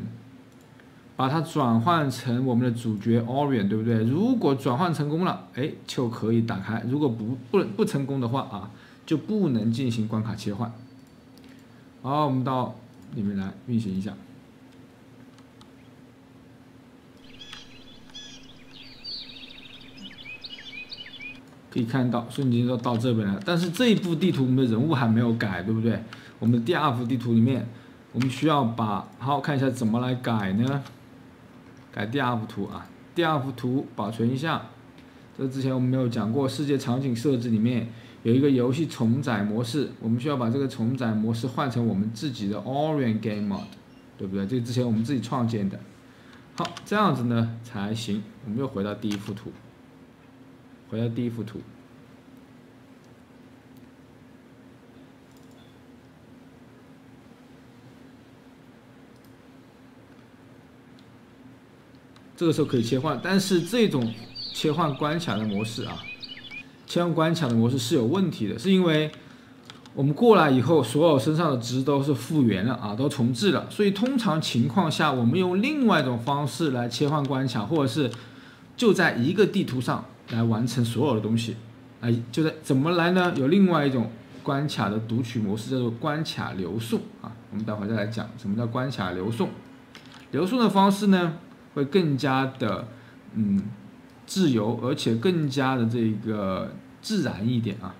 把它转换成我们的主角 Orion， 对不对？如果转换成功了，就可以打开；如果不成功的话啊，就不能进行关卡切换。好，我们到里面来运行一下。可以看到，瞬间就到这边了。但是这一幅地图我们的人物还没有改，对不对？我们的第二幅地图里面，我们需要好看一下怎么来改呢？改第二幅图啊，第二幅图保存一下。这之前我们没有讲过，世界场景设置里面有一个游戏重载模式，我们需要把这个重载模式换成我们自己的 Orion Game Mode， 对不对？这之前我们自己创建的。好，这样子呢才行。我们又回到第一幅图。这个时候可以切换，但是这种切换关卡的模式是有问题的，是因为我们过来以后，所有身上的值都是复原了啊，都重置了，所以通常情况下，我们用另外一种方式来切换关卡，或者是就在一个地图上来完成所有的东西，怎么来呢？有另外一种关卡的读取模式，叫做关卡流送啊。我们待会再来讲什么叫关卡流送。流送的方式呢，会更加的自由，而且更加的这个自然一点啊。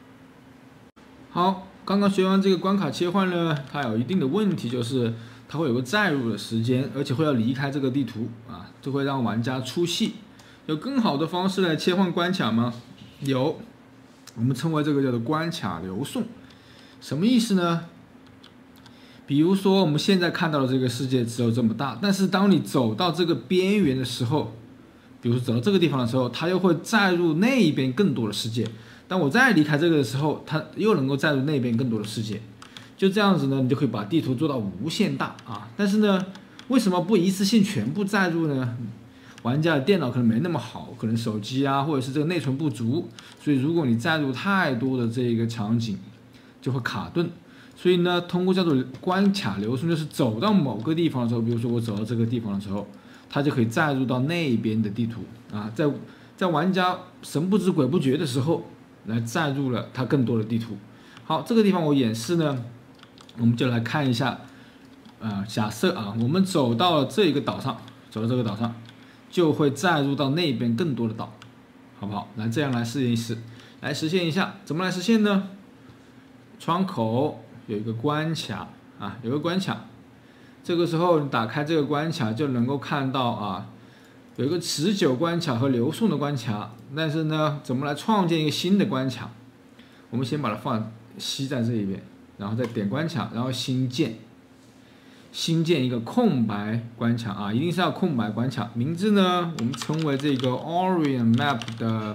好，刚刚学完这个关卡切换呢，它有一定的问题，就是它会有个载入的时间，而且会要离开这个地图啊，这会让玩家出戏。有更好的方式来切换关卡吗？有，我们称为这个叫做关卡流送。什么意思呢？比如说我们现在看到的这个世界只有这么大，但是当你走到这个边缘的时候，比如说走到这个地方的时候，它又会载入那一边更多的世界。当我再离开这个的时候，它又能够载入那边更多的世界。就这样子呢，你就可以把地图做到无限大啊。但是呢，为什么不一次性全部载入呢？玩家的电脑可能没那么好，可能手机啊，或者是这个内存不足，所以如果你载入太多的这个场景，就会卡顿。所以呢，通过叫做关卡流送，就是走到某个地方的时候，比如说我走到这个地方的时候，它就可以载入到那边的地图啊，在玩家神不知鬼不觉的时候，来载入了它更多的地图。好，这个地方我演示呢，我们就来看一下，假设啊，我们走到了这个岛上，走到这个岛上，就会载入到那边更多的岛，好不好？来，这样来试一试，来实现一下，怎么来实现呢？窗口有一个关卡啊，有个关卡，这个时候你打开这个关卡就能够看到啊。有一个持久关卡和流送的关卡，但是呢，怎么来创建一个新的关卡？我们先把它吸在这一边，然后再点关卡，然后新建一个空白关卡啊，一定是要空白关卡。名字呢，我们称为这个 Orion Map 的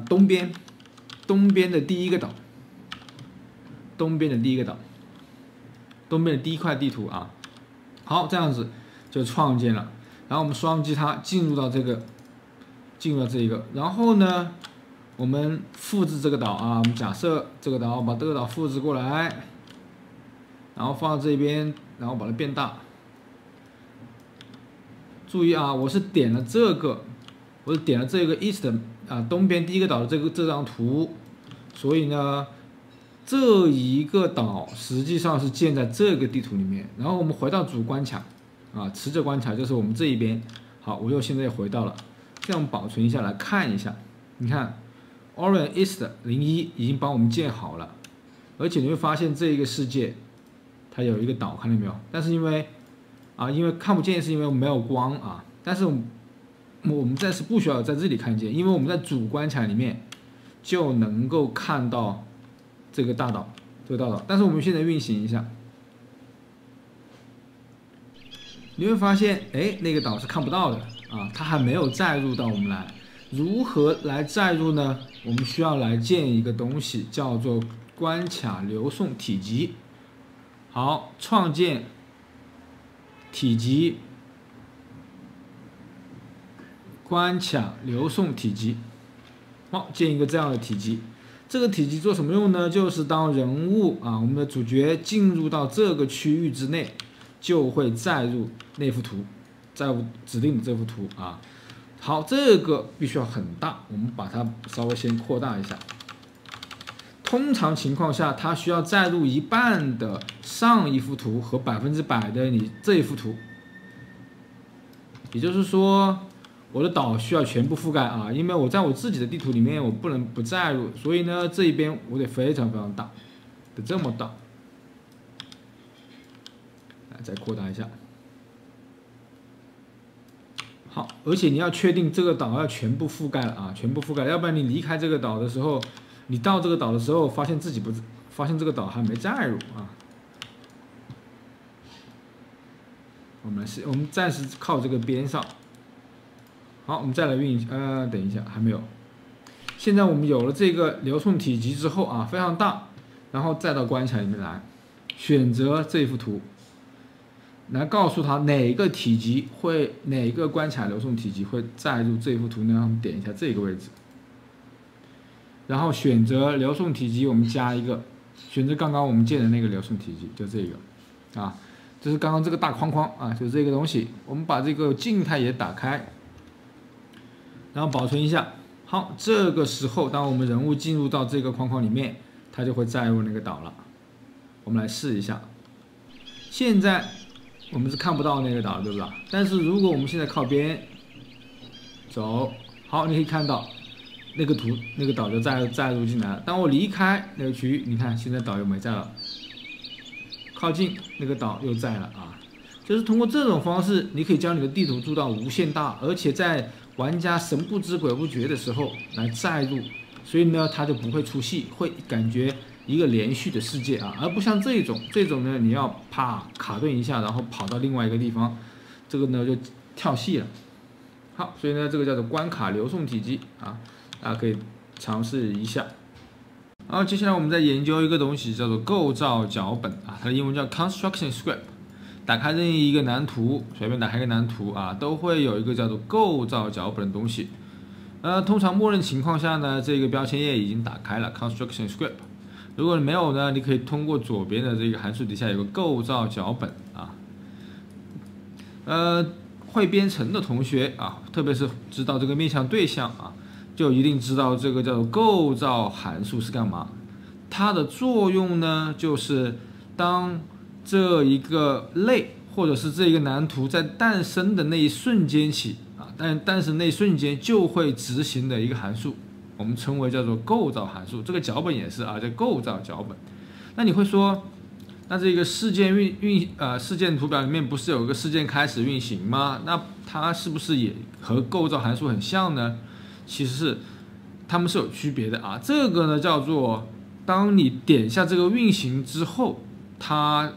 东边的第一个岛，东边的第一块地图啊。好，这样子就创建了。然后我们双击它，进入到这个，然后呢，我们复制这个岛啊，我们假设这个岛，把这个岛复制过来，然后放到这边，然后把它变大。注意啊，我是点了这个 East 啊东边第一个岛的这张图，所以呢，这一个岛实际上是建在这个地图里面。然后我们回到主关卡。啊，持着关卡就是我们这一边。好，我又现在回到了，这样保存一下来看一下。你看 ，Orion East 01已经帮我们建好了，而且你会发现这一个世界它有一个岛，看到没有？但是因为看不见，是因为没有光啊。但是我们暂时不需要在这里看见，因为我们在主关卡里面就能够看到这个大岛，但是我们现在运行一下。你会发现，那个岛是看不到的啊，它还没有载入到我们来。如何来载入呢？我们需要来建一个东西，叫做关卡流送体积。好，创建体积，关卡流送体积。好，建一个这样的体积。这个体积做什么用呢？就是当人物啊，我们的主角进入到这个区域之内，就会载入那幅图，载入指定的这幅图啊。好，这个必须要很大，我们把它稍微先扩大一下。通常情况下，它需要载入一半的上一幅图和100%的你这一幅图。也就是说，我的岛需要全部覆盖啊，因为我在我自己的地图里面，我不能不载入，所以呢，这一边我得非常非常大，得这么大。再扩大一下，好，而且你要确定这个岛要全部覆盖了啊，全部覆盖，要不然你离开这个岛的时候，你到这个岛的时候，发现这个岛还没载入啊。我们暂时靠这个边上，好，我们再来运行，等一下，还没有。现在我们有了这个流送体积之后啊，非常大，然后再到关卡里面来，选择这幅图。来告诉他哪个关卡流送体积会载入这幅图呢？我们点一下这个位置，然后选择流送体积，我们加一个，选择刚刚我们建的那个流送体积，就这个，啊，这是刚刚这个大框框啊，就是这个东西。我们把这个静态也打开，然后保存一下。好，这个时候当我们人物进入到这个框框里面，它就会载入那个岛了。我们来试一下，现在。我们是看不到那个岛，对不对？但是如果我们现在靠边走，好，你可以看到那个岛就载入进来了。当我离开那个区域，你看现在岛又没在了，靠近那个岛又在了啊。就是通过这种方式，你可以将你的地图做到无限大，而且在玩家神不知鬼不觉的时候来载入，所以呢，它就不会出戏，会感觉一个连续的世界啊，而不像这种呢，你要啪卡顿一下，然后跑到另外一个地方，这个呢就跳戏了。好，所以呢，这个叫做关卡流送体积啊，大家可以尝试一下。然后接下来我们再研究一个东西，叫做构造脚本啊，它的英文叫 Construction Script。打开任意一个蓝图，随便打开一个蓝图啊，都会有一个叫做构造脚本的东西。通常默认情况下呢，这个标签页已经打开了 Construction Script。如果你没有呢，你可以通过左边的这个函数底下有个构造脚本啊。会编程的同学啊，特别是知道这个面向对象啊，就一定知道这个叫做构造函数是干嘛。它的作用呢，就是当这一个类或者是这一个蓝图在诞生的那一瞬间起啊，诞生那一瞬间就会执行的一个函数，我们称为叫做构造函数。这个脚本也是啊，叫构造脚本。那你会说，那这个事件事件图表里面不是有个事件开始运行吗？那它是不是也和构造函数很像呢？其实是它们是有区别的啊。这个呢叫做，当你点下这个运行之后，它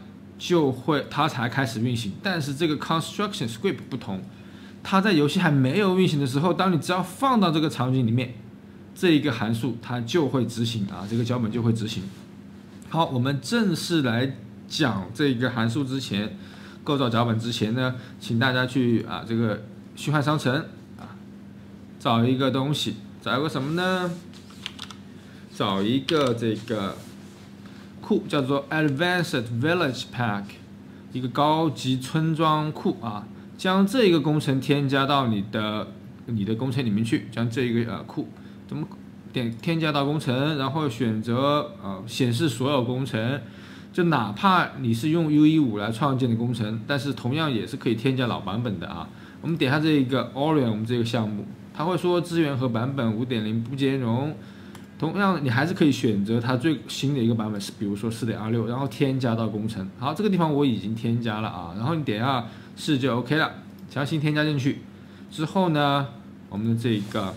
才开始运行。但是这个 construction script 不同，它在游戏还没有运行的时候，当你只要放到这个场景里面，这一个函数它就会执行啊，这个脚本就会执行。好，我们正式来讲这个函数之前，构造脚本之前呢，请大家去这个虚幻商城啊，找一个东西，找一个什么呢？找一个这个库叫做 Advanced Village Pack， 一个高级村庄库啊，将这个工程添加到你的工程里面去，将这个库怎么添加到工程，然后选择显示所有工程，就哪怕你是用 UE5 来创建的工程，但是同样也是可以添加老版本的啊。我们点下这一个 Orion 我们这个项目，它会说资源和版本 5.0 不兼容。同样，你还是可以选择它最新的一个版本，比如说 4.26， 然后添加到工程。好，这个地方我已经添加了啊，然后你点下是就 OK 了，强行添加进去之后呢，我们的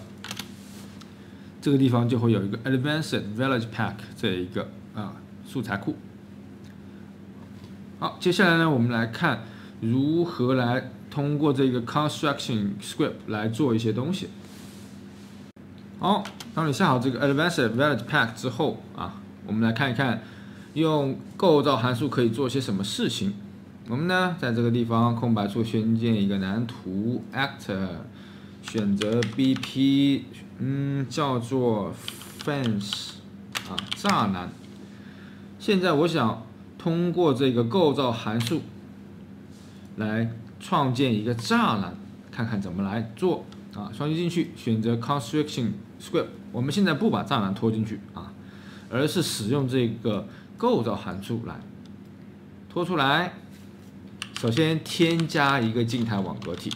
这个地方就会有一个 Advanced Village Pack 这一个素材库。好，接下来呢，我们来看如何来通过这个 Construction Script 来做一些东西。好，当你下好这个 Advanced Village Pack 之后啊，我们来看一看用构造函数可以做些什么事情。我们呢，在这个地方空白处新建一个蓝图 Actor， 选择 BP， 叫做 Fence 栅栏。现在我想通过这个构造函数来创建一个栅栏，看看怎么来做啊。双击进去，选择 Construction Script。我们现在不把栅栏拖进去啊，而是使用这个构造函数来拖出来。首先添加一个静态网格体。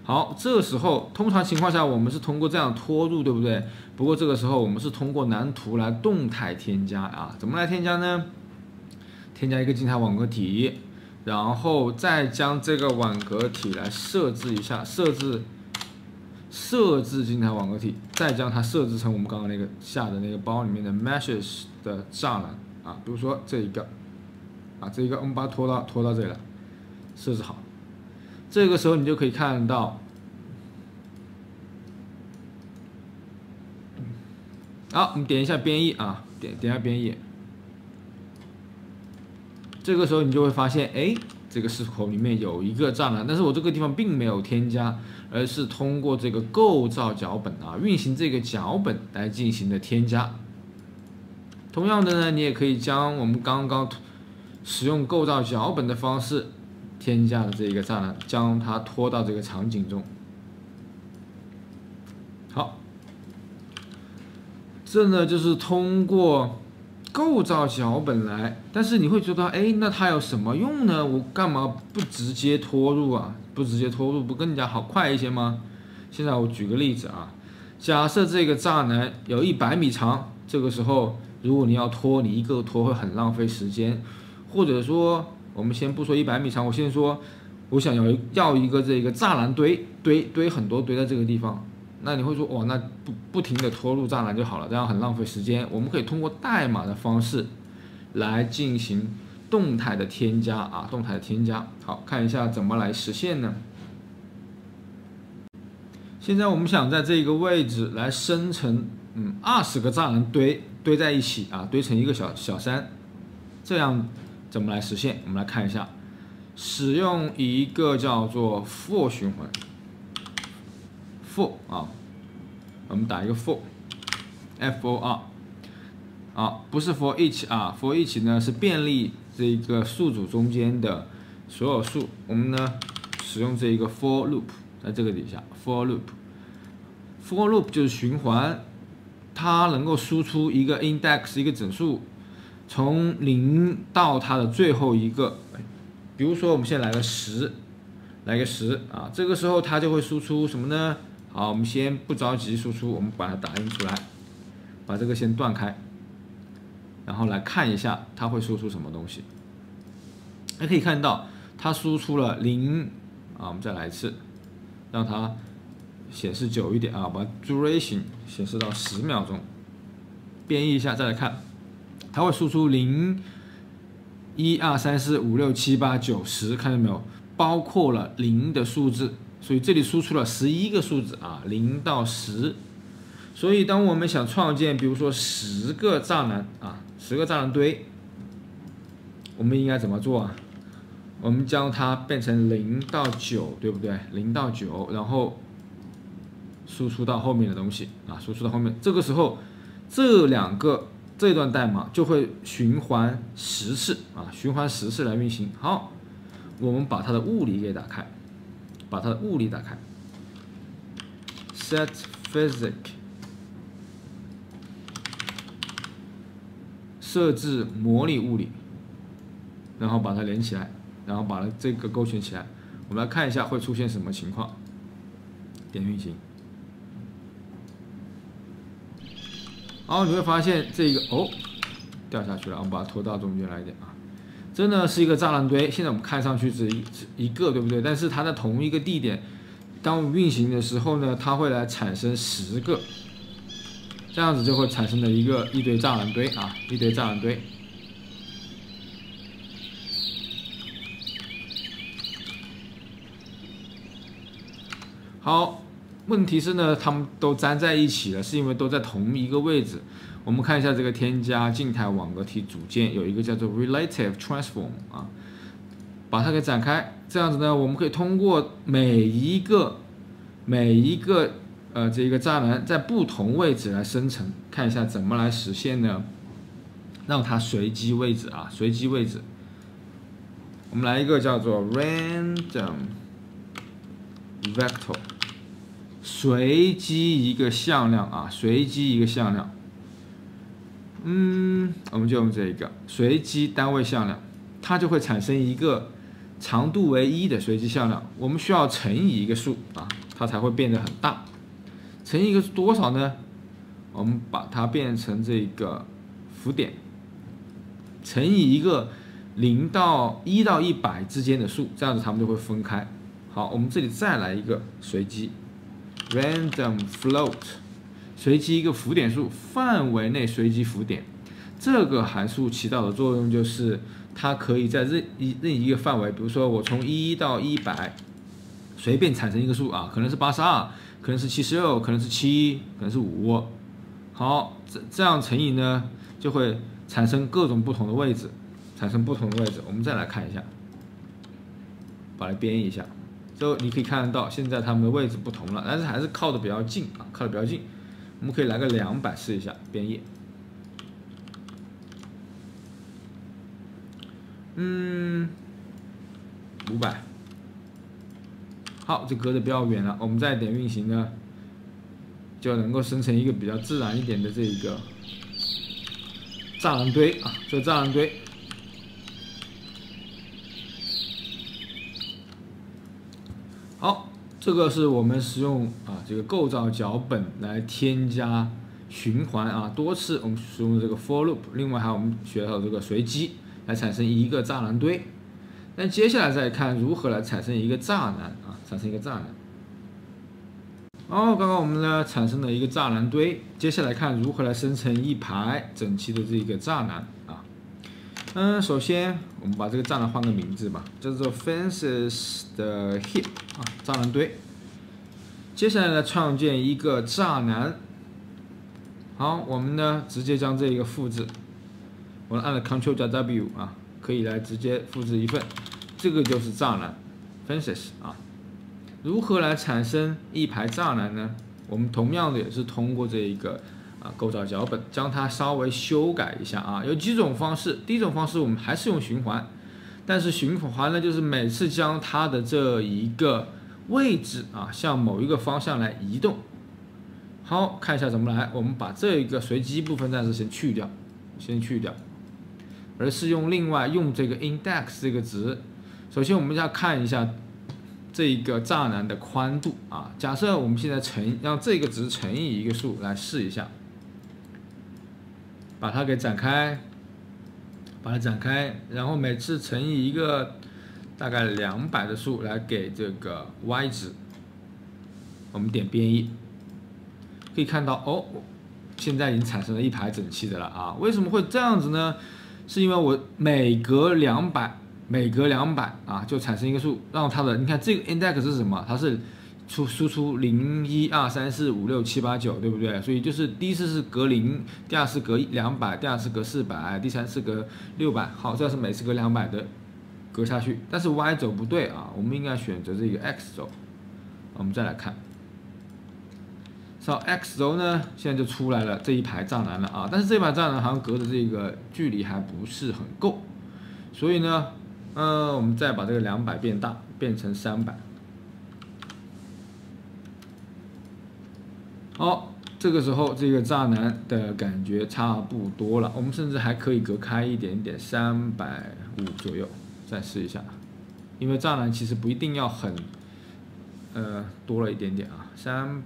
好，这个时候通常情况下我们是通过这样拖入，对不对？不过这个时候我们是通过蓝图来动态添加啊。怎么来添加呢？添加一个静态网格体，然后再将这个网格体来设置一下，设置静态网格体，再将它设置成我们刚刚那个下的那个包里面的 meshes 的栅栏啊，比如说这一个这一个我们把它拖到这里来，设置好。这个时候你就可以看到，好，我们点一下编译啊，点一下编译。这个时候你就会发现，这个视口里面有一个栅栏，但是我这个地方并没有添加，而是通过这个构造脚本运行这个脚本来进行的添加。同样的呢，你也可以将我们刚刚使用构造脚本的方式添加的这个栅栏，将它拖到这个场景中。好，这呢就是通过构造脚本来，但是你会觉得，那它有什么用呢？我干嘛不直接拖入啊？不直接拖入不更加好快一些吗？现在我举个例子啊，假设这个栅栏有100米长，这个时候如果你要拖，你一个拖会很浪费时间。或者说，我们先不说100米长，我先说，我想要一个这个栅栏堆很多堆在这个地方，那你会说，哇，那不停的拖入栅栏就好了，这样很浪费时间。我们可以通过代码的方式来进行动态的添加啊，动态的添加。好，看一下怎么来实现呢？现在我们想在这个位置来生成20个栅栏堆在一起啊，堆成一个小山，这样怎么来实现？我们来看一下，使用一个叫做 for 循环 ，for 啊，我们打一个 for，for 啊，不是 for each 啊 ，for each 呢是便利这个数组中间的所有数，我们呢使用这一个 for loop， 在这个底下 for loop。for loop 就是循环，它能够输出一个 index 一个整数，从0到它的最后一个，比如说我们现在来个10啊，这个时候它就会输出什么呢？好，我们先不着急输出，我们把它打印出来，把这个先断开，然后来看一下它会输出什么东西。还可以看到它输出了0啊，我们再来一次，让它显示久一点啊，把 duration 显示到10秒钟，编译一下再来看，它会输出0、1、2、3、4、5、6、7、8、9、10，看到没有？包括了0的数字，所以这里输出了11个数字啊，0到10。所以当我们想创建，比如说10个栅栏啊，10个栅栏堆，我们应该怎么做啊？我们将它变成0到9，对不对？0到9，然后输出到后面的东西啊，输出到后面，这个时候这段代码就会循环10次啊，循环10次来运行。好，我们把它的物理给打开，set physics 设置模拟物理，然后把它连起来，然后把这个勾选起来。我们来看一下会出现什么情况，点运行。好，你会发现这个掉下去了，我们把它拖到中间来一点啊。真的是一个栅栏堆，现在我们看上去只一个，对不对？但是它在同一个地点，当我们运行的时候呢，它会来产生10个，这样子就会产生了一堆栅栏堆啊，一堆栅栏堆。好。问题是呢，它们都粘在一起了，是因为都在同一个位置。我们看一下这个添加静态网格体组件，有一个叫做 relative transform 啊，把它给展开。这样子呢，我们可以通过每一个这个栅栏在不同位置来生成，看一下怎么来实现呢？让它随机位置啊，随机位置。我们来一个叫做 random vector。随机一个向量啊，随机一个向量。我们就用这个随机单位向量，它就会产生一个长度为1的随机向量。我们需要乘以一个数啊，它才会变得很大。乘以一个是多少呢？我们把它变成这个浮点，乘以一个1到100之间的数，这样子它们就会分开。好，我们这里再来一个随机。random float 随机一个浮点数，范围内随机浮点。这个函数起到的作用就是，它可以在任意一个范围，比如说我从1到100，随便产生一个数啊，可能是82，可能是76，可能是7，可能是5。好，这样乘以呢，就会产生各种不同的位置，我们再来看一下，把它编译一下。之后你可以看得到，现在它们的位置不同了，但是还是靠得比较近啊，我们可以来个200试一下编页。500。好，这隔得比较远了，我们再点运行呢，就能够生成一个比较自然一点的这一个栅栏堆啊，这个栅栏堆。好，这个是我们使用这个构造脚本来添加循环多次，我们使用这个 for loop， 另外还有我们学到这个随机来产生一个栅栏堆。那接下来再看如何来产生一个栅栏产生一个栅栏。刚刚我们呢产生了一个栅栏堆，接下来看如何来生成一排整齐的这个栅栏首先我们把这个栅栏换个名字吧，叫做 fences 的 heap 栅栏堆。接下来呢，创建一个栅栏。好，我们呢直接将这一个复制，我们按了 Ctrl 加 W 可以来直接复制一份，这个就是栅栏 fences 如何来产生一排栅栏呢？我们同样的也是通过这一个构造脚本，将它稍微修改一下有几种方式。第一种方式我们还是用循环，但是循环呢就是每次将它的这一个位置向某一个方向来移动。好，看一下怎么来。我们把这一个随机部分暂时先去掉，而是另外用这个 index 这个值。首先我们要看一下这一个栅栏的宽度假设我们现在让这个值乘以一个数来试一下。把它给展开，然后每次乘以一个大概200的数来给这个 y 值。我们点编译，可以看到现在已经产生了一排整齐的了为什么会这样子呢？是因为我每隔200就产生一个数，让它的你看这个 index 是什么？它是输出0、1、2、3、4、5、6、7、8、9，对不对？所以就是第一次是隔0，第二次隔200，第二次隔400，第三次隔600。好，这是每次隔200的隔下去。但是 y 轴不对我们应该选择这个 x 轴。我们再来看，x 轴呢，现在就出来了这一排栅栏了但是这排栅栏好像隔的这个距离还不是很够，所以呢，我们再把这个200变大，变成300。好，这个时候这个栅栏的感觉差不多了，我们甚至还可以隔开一点点，350左右，再试一下。因为栅栏其实不一定要很，多了一点点325，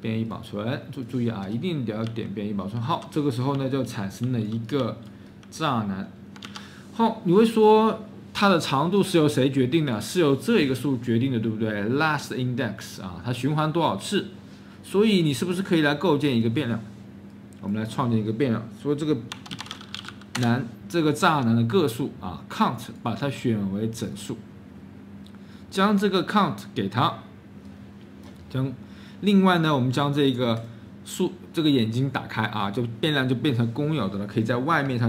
编译保存，注意一定得要点编译保存。好，这个时候呢就产生了一个栅栏。好，你会说，它的长度是由谁决定的？是由这一个数决定的，对不对 ？last index 它循环多少次？所以你是不是可以来构建一个变量？我们来创建一个变量，说这个栅栏的个数count 把它选为整数，将这个 count 给它，另外呢，我们将这个眼睛打开就变量就变成公有的了，可以在外面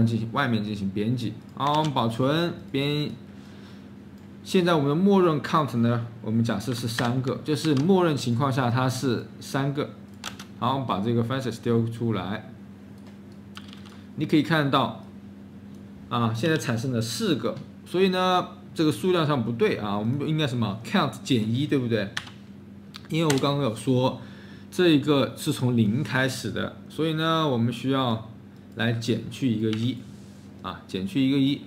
进行编辑。好，我们保存编译。现在我们的默认 count 呢，我们假设是3个，就是默认情况下它是3个。好，我们把这个 fences 丢出来，你可以看到现在产生了4个，所以呢这个数量上不对我们应该什么 count 减1，对不对？因为我刚刚有说这一个是从0开始的，所以呢我们需要来减去一个1减去一个1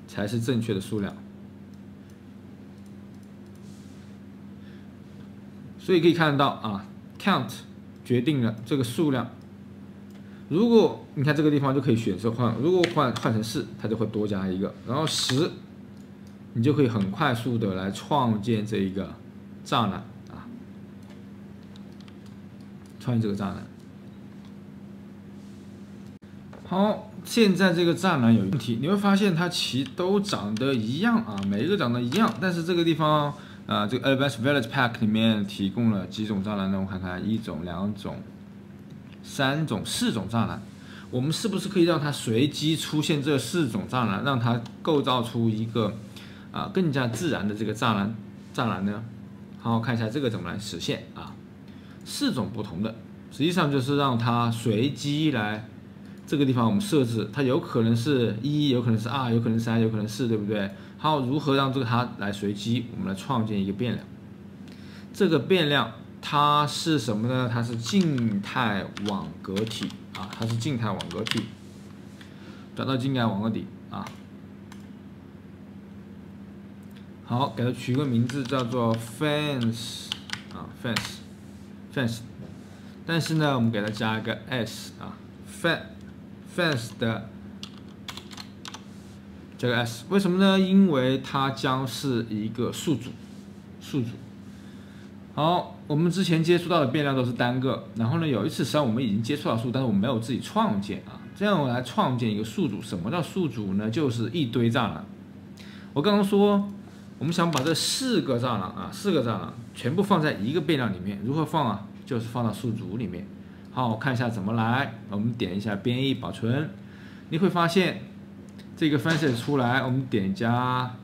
才是正确的数量。所以可以看到count 决定了这个数量。如果你看这个地方就可以选择换，如果换成4，它就会多加一个，然后10，你就可以很快速的来创建这一个栅栏创建这个栅栏。好，现在这个栅栏有问题，你会发现它其实都长得一样每一个长得一样，但是这个地方这个 Advanced Village Pack 里面提供了几种栅栏呢？我看看，1种、2种、3种、4种栅栏。我们是不是可以让它随机出现这4种栅栏，让它构造出一个更加自然的这个栅栏呢？好，看一下这个怎么来实现4种不同的，实际上就是让它随机来。这个地方我们设置，它有可能是1，有可能是2，有可能是3，有可能是4，对不对？好，如何让它来随机？我们来创建一个变量。这个变量它是什么呢？它是静态网格体它是静态网格体。找到静态网格体好，给它取个名字叫做 fence 啊 fence， 但是呢，我们给它加一个 s 啊 fence 的这个 s， 为什么呢？因为它将是一个宿主。好，我们之前接触到的变量都是单个，然后呢，有一次实际上我们已经接触到数，但是我们没有自己创建啊。这样我来创建一个宿主，什么叫宿主呢？就是一堆栅栏。我刚刚说，我们想把这4个栅栏全部放在一个变量里面，如何放啊？就是放到宿主里面。好，看一下怎么来。我们点一下编译保存，你会发现这个 fence 出来，我们点加，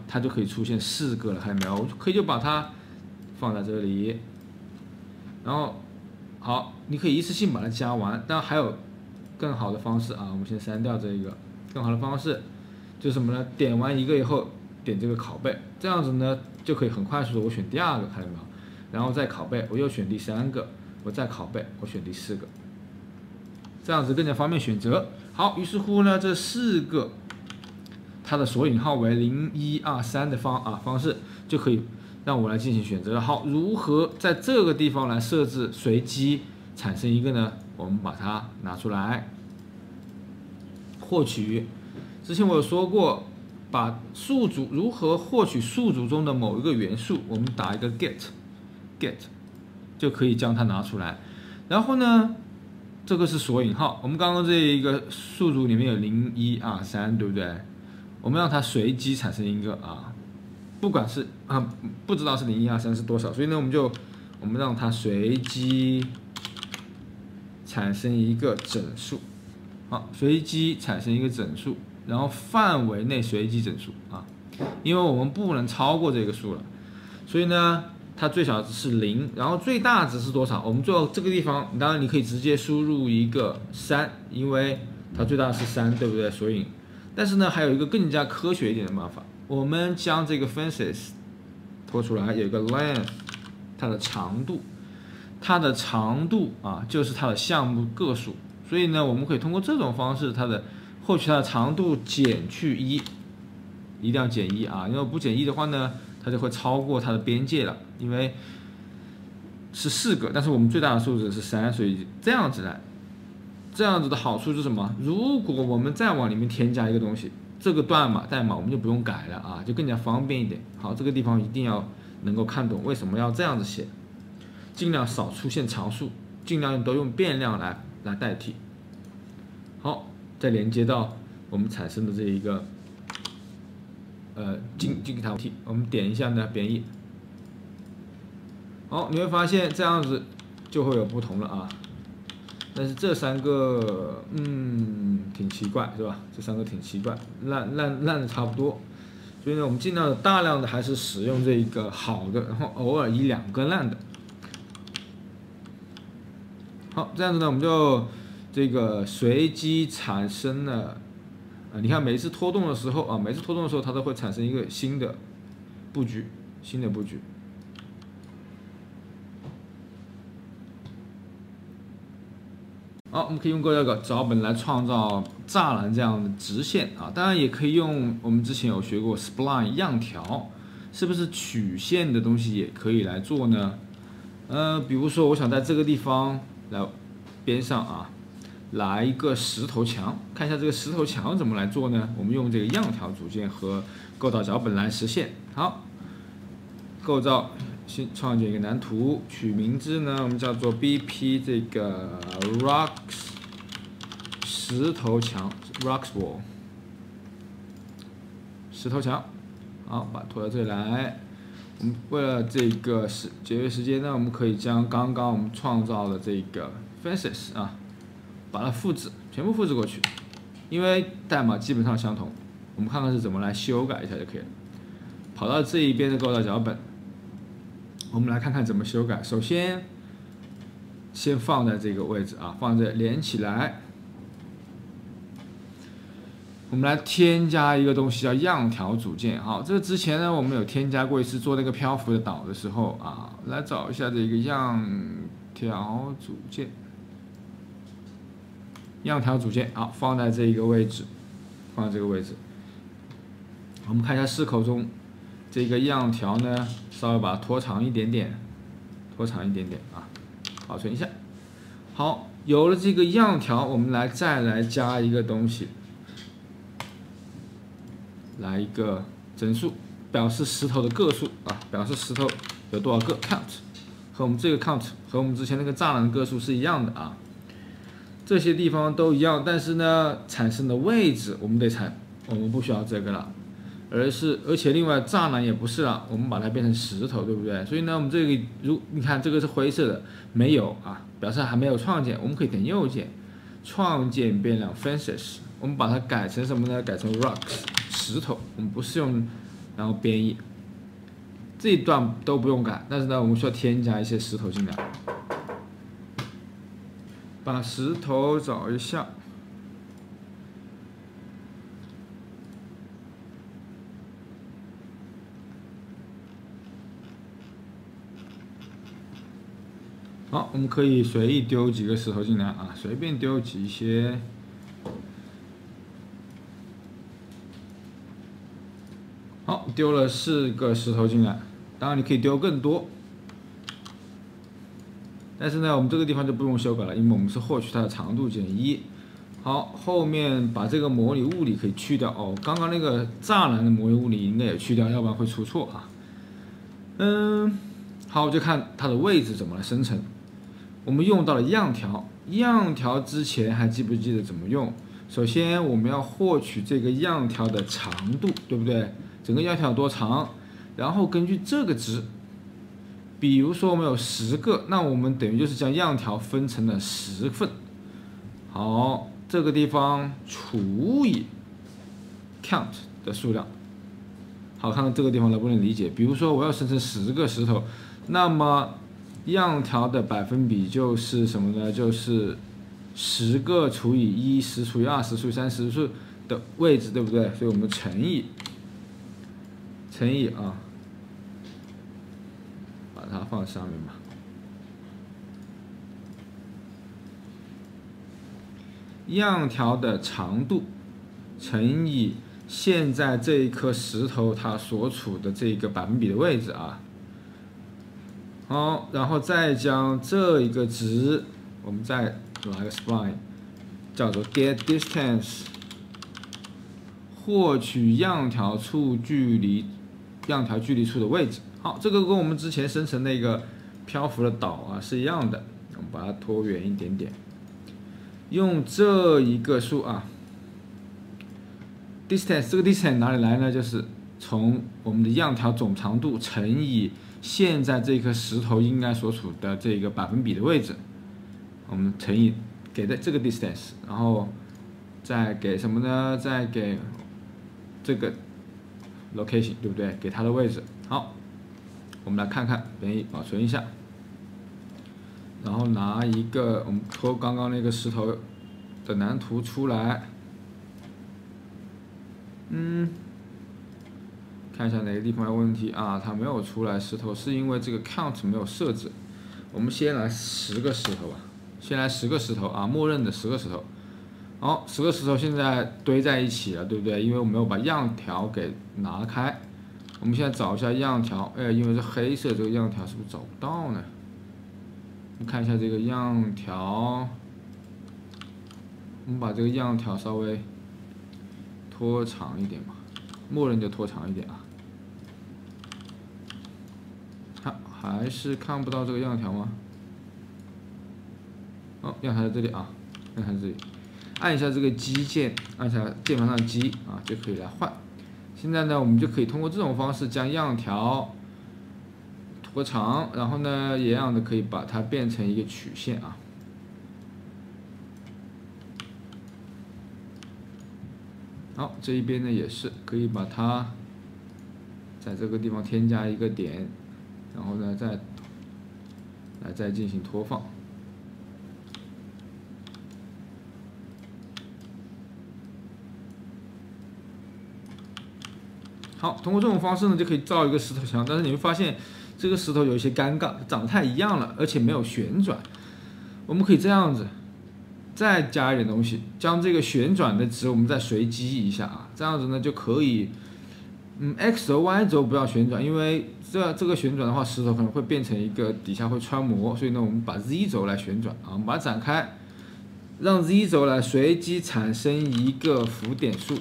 它就可以出现4个了，看见没有？我可以就把它放在这里，然后好，你可以一次性把它加完。当然还有更好的方式啊，我们先删掉这一个。更好的方式就是什么呢？点完一个以后，点这个拷贝，这样子呢就可以很快速的我选第2个，看到没有？然后再拷贝，我又选第3个，我再拷贝，我选第4个，这样子更加方便选择。好，于是乎呢，这4个它的索引号为0、1、2、3的方式就可以让我来进行选择了。好，如何在这个地方来设置随机产生一个呢？我们把它拿出来，获取。之前我有说过，把宿主如何获取宿主中的某一个元素，我们打一个 get 就可以将它拿出来。然后呢，这个是索引号，我们刚刚这一个宿主里面有0、1、2、3，对不对？我们让它随机产生一个啊，不管是不知道是0、1、2、3是多少，所以呢，我们让它随机产生一个整数，好，随机产生一个整数，然后范围内随机整数啊，因为我们不能超过这个数了，所以呢，它最小值是0，然后最大值是多少？我们最后这个地方，当然你可以直接输入一个3，因为它最大是3，对不对？索引。但是呢，还有一个更加科学一点的办法，我们将这个 fences 拖出来，有一个 length， 它的长度啊，就是它的项目个数。所以呢，我们可以通过这种方式，获取它的长度减去1，一定要减1啊，因为不减1的话呢，它就会超过它的边界了，因为是4个，但是我们最大的数值是3，所以这样子的好处是什么？如果我们再往里面添加一个东西，这个代码我们就不用改了啊，就更加方便一点。好，这个地方一定要能够看懂为什么要这样子写，尽量少出现常数，尽量都用变量来代替。好，再连接到我们产生的这一个进给它替，我们点一下呢编译。好，你会发现这样子就会有不同了啊。但是这3个，挺奇怪，是吧？这3个挺奇怪，烂的差不多。所以呢，我们尽量大量的还是使用这个好的，然后偶尔1、2个烂的。好，这样子呢，我们就这个随机产生了，你看每次拖动的时候啊，它都会产生一个新的布局。好，我们可以用这个脚本来创造栅栏这样的直线啊，当然也可以用我们之前有学过 spline 样条，是不是曲线的东西也可以来做呢？比如说我想在这个地方来边上啊，来一个石头墙，看一下这个石头墙怎么来做呢？我们用这个样条组件和构造脚本来实现。好，构造。新创建一个蓝图，取名字呢，我们叫做 BP 这个 rocks 石头墙 rocks wall 石头墙。好，把它拖到这里来。我们为了这个节约时间呢，我们可以将刚刚我们创造的这个 fences 啊，把它全部复制过去，因为代码基本上相同。我们看看是怎么来修改一下就可以了。跑到这一边的构造脚本。我们来看看怎么修改。首先，先放在这个位置啊，放在连起来。我们来添加一个东西叫样条组件。好，这个之前呢，我们有添加过一次做那个漂浮的岛的时候啊，来找一下这个样条组件。好，放在这一个位置，我们看一下室口中这个样条呢，稍微把它拖长一点点，啊，保存一下。好，有了这个样条，我们再来加一个东西，来一个整数，表示石头的个数啊，表示石头有多少个 count， 和我们这个 count 和我们之前那个栅栏的个数是一样的啊。这些地方都一样，但是呢，产生的位置我们不需要这个了，而且另外栅栏也不是了，我们把它变成石头，对不对？所以呢，我们这个你看这个是灰色的，没有啊，表示还没有创建，我们可以点右键，创建变量 fences， 我们把它改成什么呢？改成 rocks 石头，我们不是用然后编译，这一段都不用改，但是呢，我们需要添加一些石头进来。把石头找一下，好，我们可以随意丢几个石头进来啊，随便丢几些。好，丢了4个石头进来，当然你可以丢更多。但是呢，我们这个地方就不用修改了，因为我们是获取它的长度减1。好，后面把这个模拟物理可以去掉哦，刚刚那个栅栏的模拟物理应该也去掉，要不然会出错啊。好，就看它的位置怎么来生成。我们用到了样条，样条之前还记不记得怎么用？首先我们要获取这个样条的长度，对不对？整个样条有多长，然后根据这个值。比如说我们有10个，那我们等于就是将样条分成了10份。好，这个地方除以 count 的数量。好，看看这个地方能不能理解。比如说我要生成10个石头，那么样条的百分比就是什么呢？就是10个除以1， 10除以2， 10除以3， 10除的位置，对不对？所以我们乘以啊。把它放上面吧。样条的长度乘以现在这一颗石头它所处的这个百分比的位置啊。好，然后再将这一个值，我们再来个 spline， 叫做 get distance， 获取样条距离处的位置。好，这个跟我们之前生成那个漂浮的岛啊是一样的，我们把它拖远一点点，用这一个数啊 ，distance， 这个 distance 哪里来呢？就是从我们的样条总长度乘以现在这颗石头应该所处的这个百分比的位置，我们乘以给的这个 distance， 然后再给什么呢？再给这个 location， 对不对？给它的位置。好。我们来看看，编译保存一下，然后拿一个我们拖刚刚那个石头的蓝图出来，看一下哪个地方有问题啊？它没有出来石头，是因为这个 count 没有设置。我们先来10个石头吧，先来10个石头啊，默认的10个石头。好，10个石头现在堆在一起了，对不对？因为我没有把样条给拿开。我们现在找一下样条，因为是黑色，这个样条是不是找不到呢？我们看一下这个样条，我们把这个样条稍微拖长一点吧，默认就拖长一点啊。还是看不到这个样条吗？哦，样条在这里啊，样条在这里，按一下这个G键，按下键盘上的G啊，就可以来换。现在呢，我们就可以通过这种方式将样条拖长，然后呢，一样的可以把它变成一个曲线啊。好，这一边呢也是可以把它在这个地方添加一个点，然后呢再进行拖放。好，通过这种方式呢，就可以造一个石头墙，但是你会发现这个石头有一些尴尬，长得太一样了，而且没有旋转。我们可以这样子，再加一点东西，将这个旋转的值我们再随机一下啊，这样子呢就可以，X 轴、Y 轴不要旋转，因为这个旋转的话，石头可能会变成一个底下会穿模，所以呢，我们把 Z 轴来旋转啊，我们把它展开，让 Z 轴来随机产生一个浮点数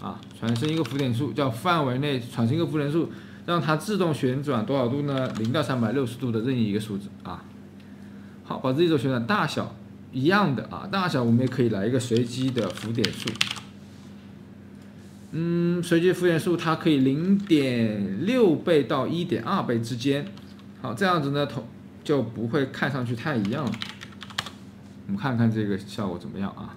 啊，产生一个浮点数，叫范围内产生一个浮点数，让它自动旋转多少度呢？0到360度的任意一个数字啊。好，把 Z 轴旋转大小一样的啊，大小我们也可以来一个随机的浮点数。随机浮点数它可以0.6倍到1.2倍之间。好，这样子呢，就不会看上去太一样了。我们看看这个效果怎么样啊？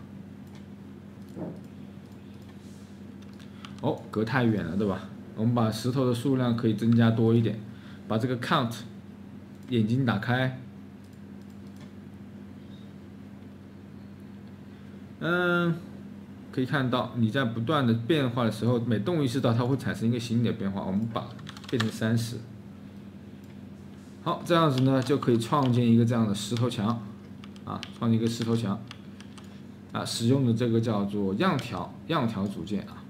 哦，隔太远了，对吧？我们把石头的数量可以增加多一点，把这个 count 眼睛打开。可以看到你在不断的变化的时候，每动一次道它会产生一个新的变化。我们把变成30。好，这样子呢就可以创建一个这样的石头墙，啊，创建一个石头墙，啊，使用的这个叫做样条组件啊，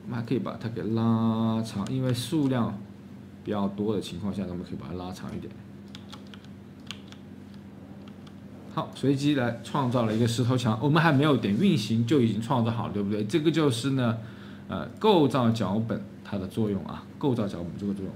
我们还可以把它给拉长，因为数量比较多的情况下，我们可以把它拉长一点。好，随机来创造了一个石头墙，我们还没有点运行就已经创造好了，对不对？这个就是呢，构造脚本它的作用啊，构造脚本这个作用。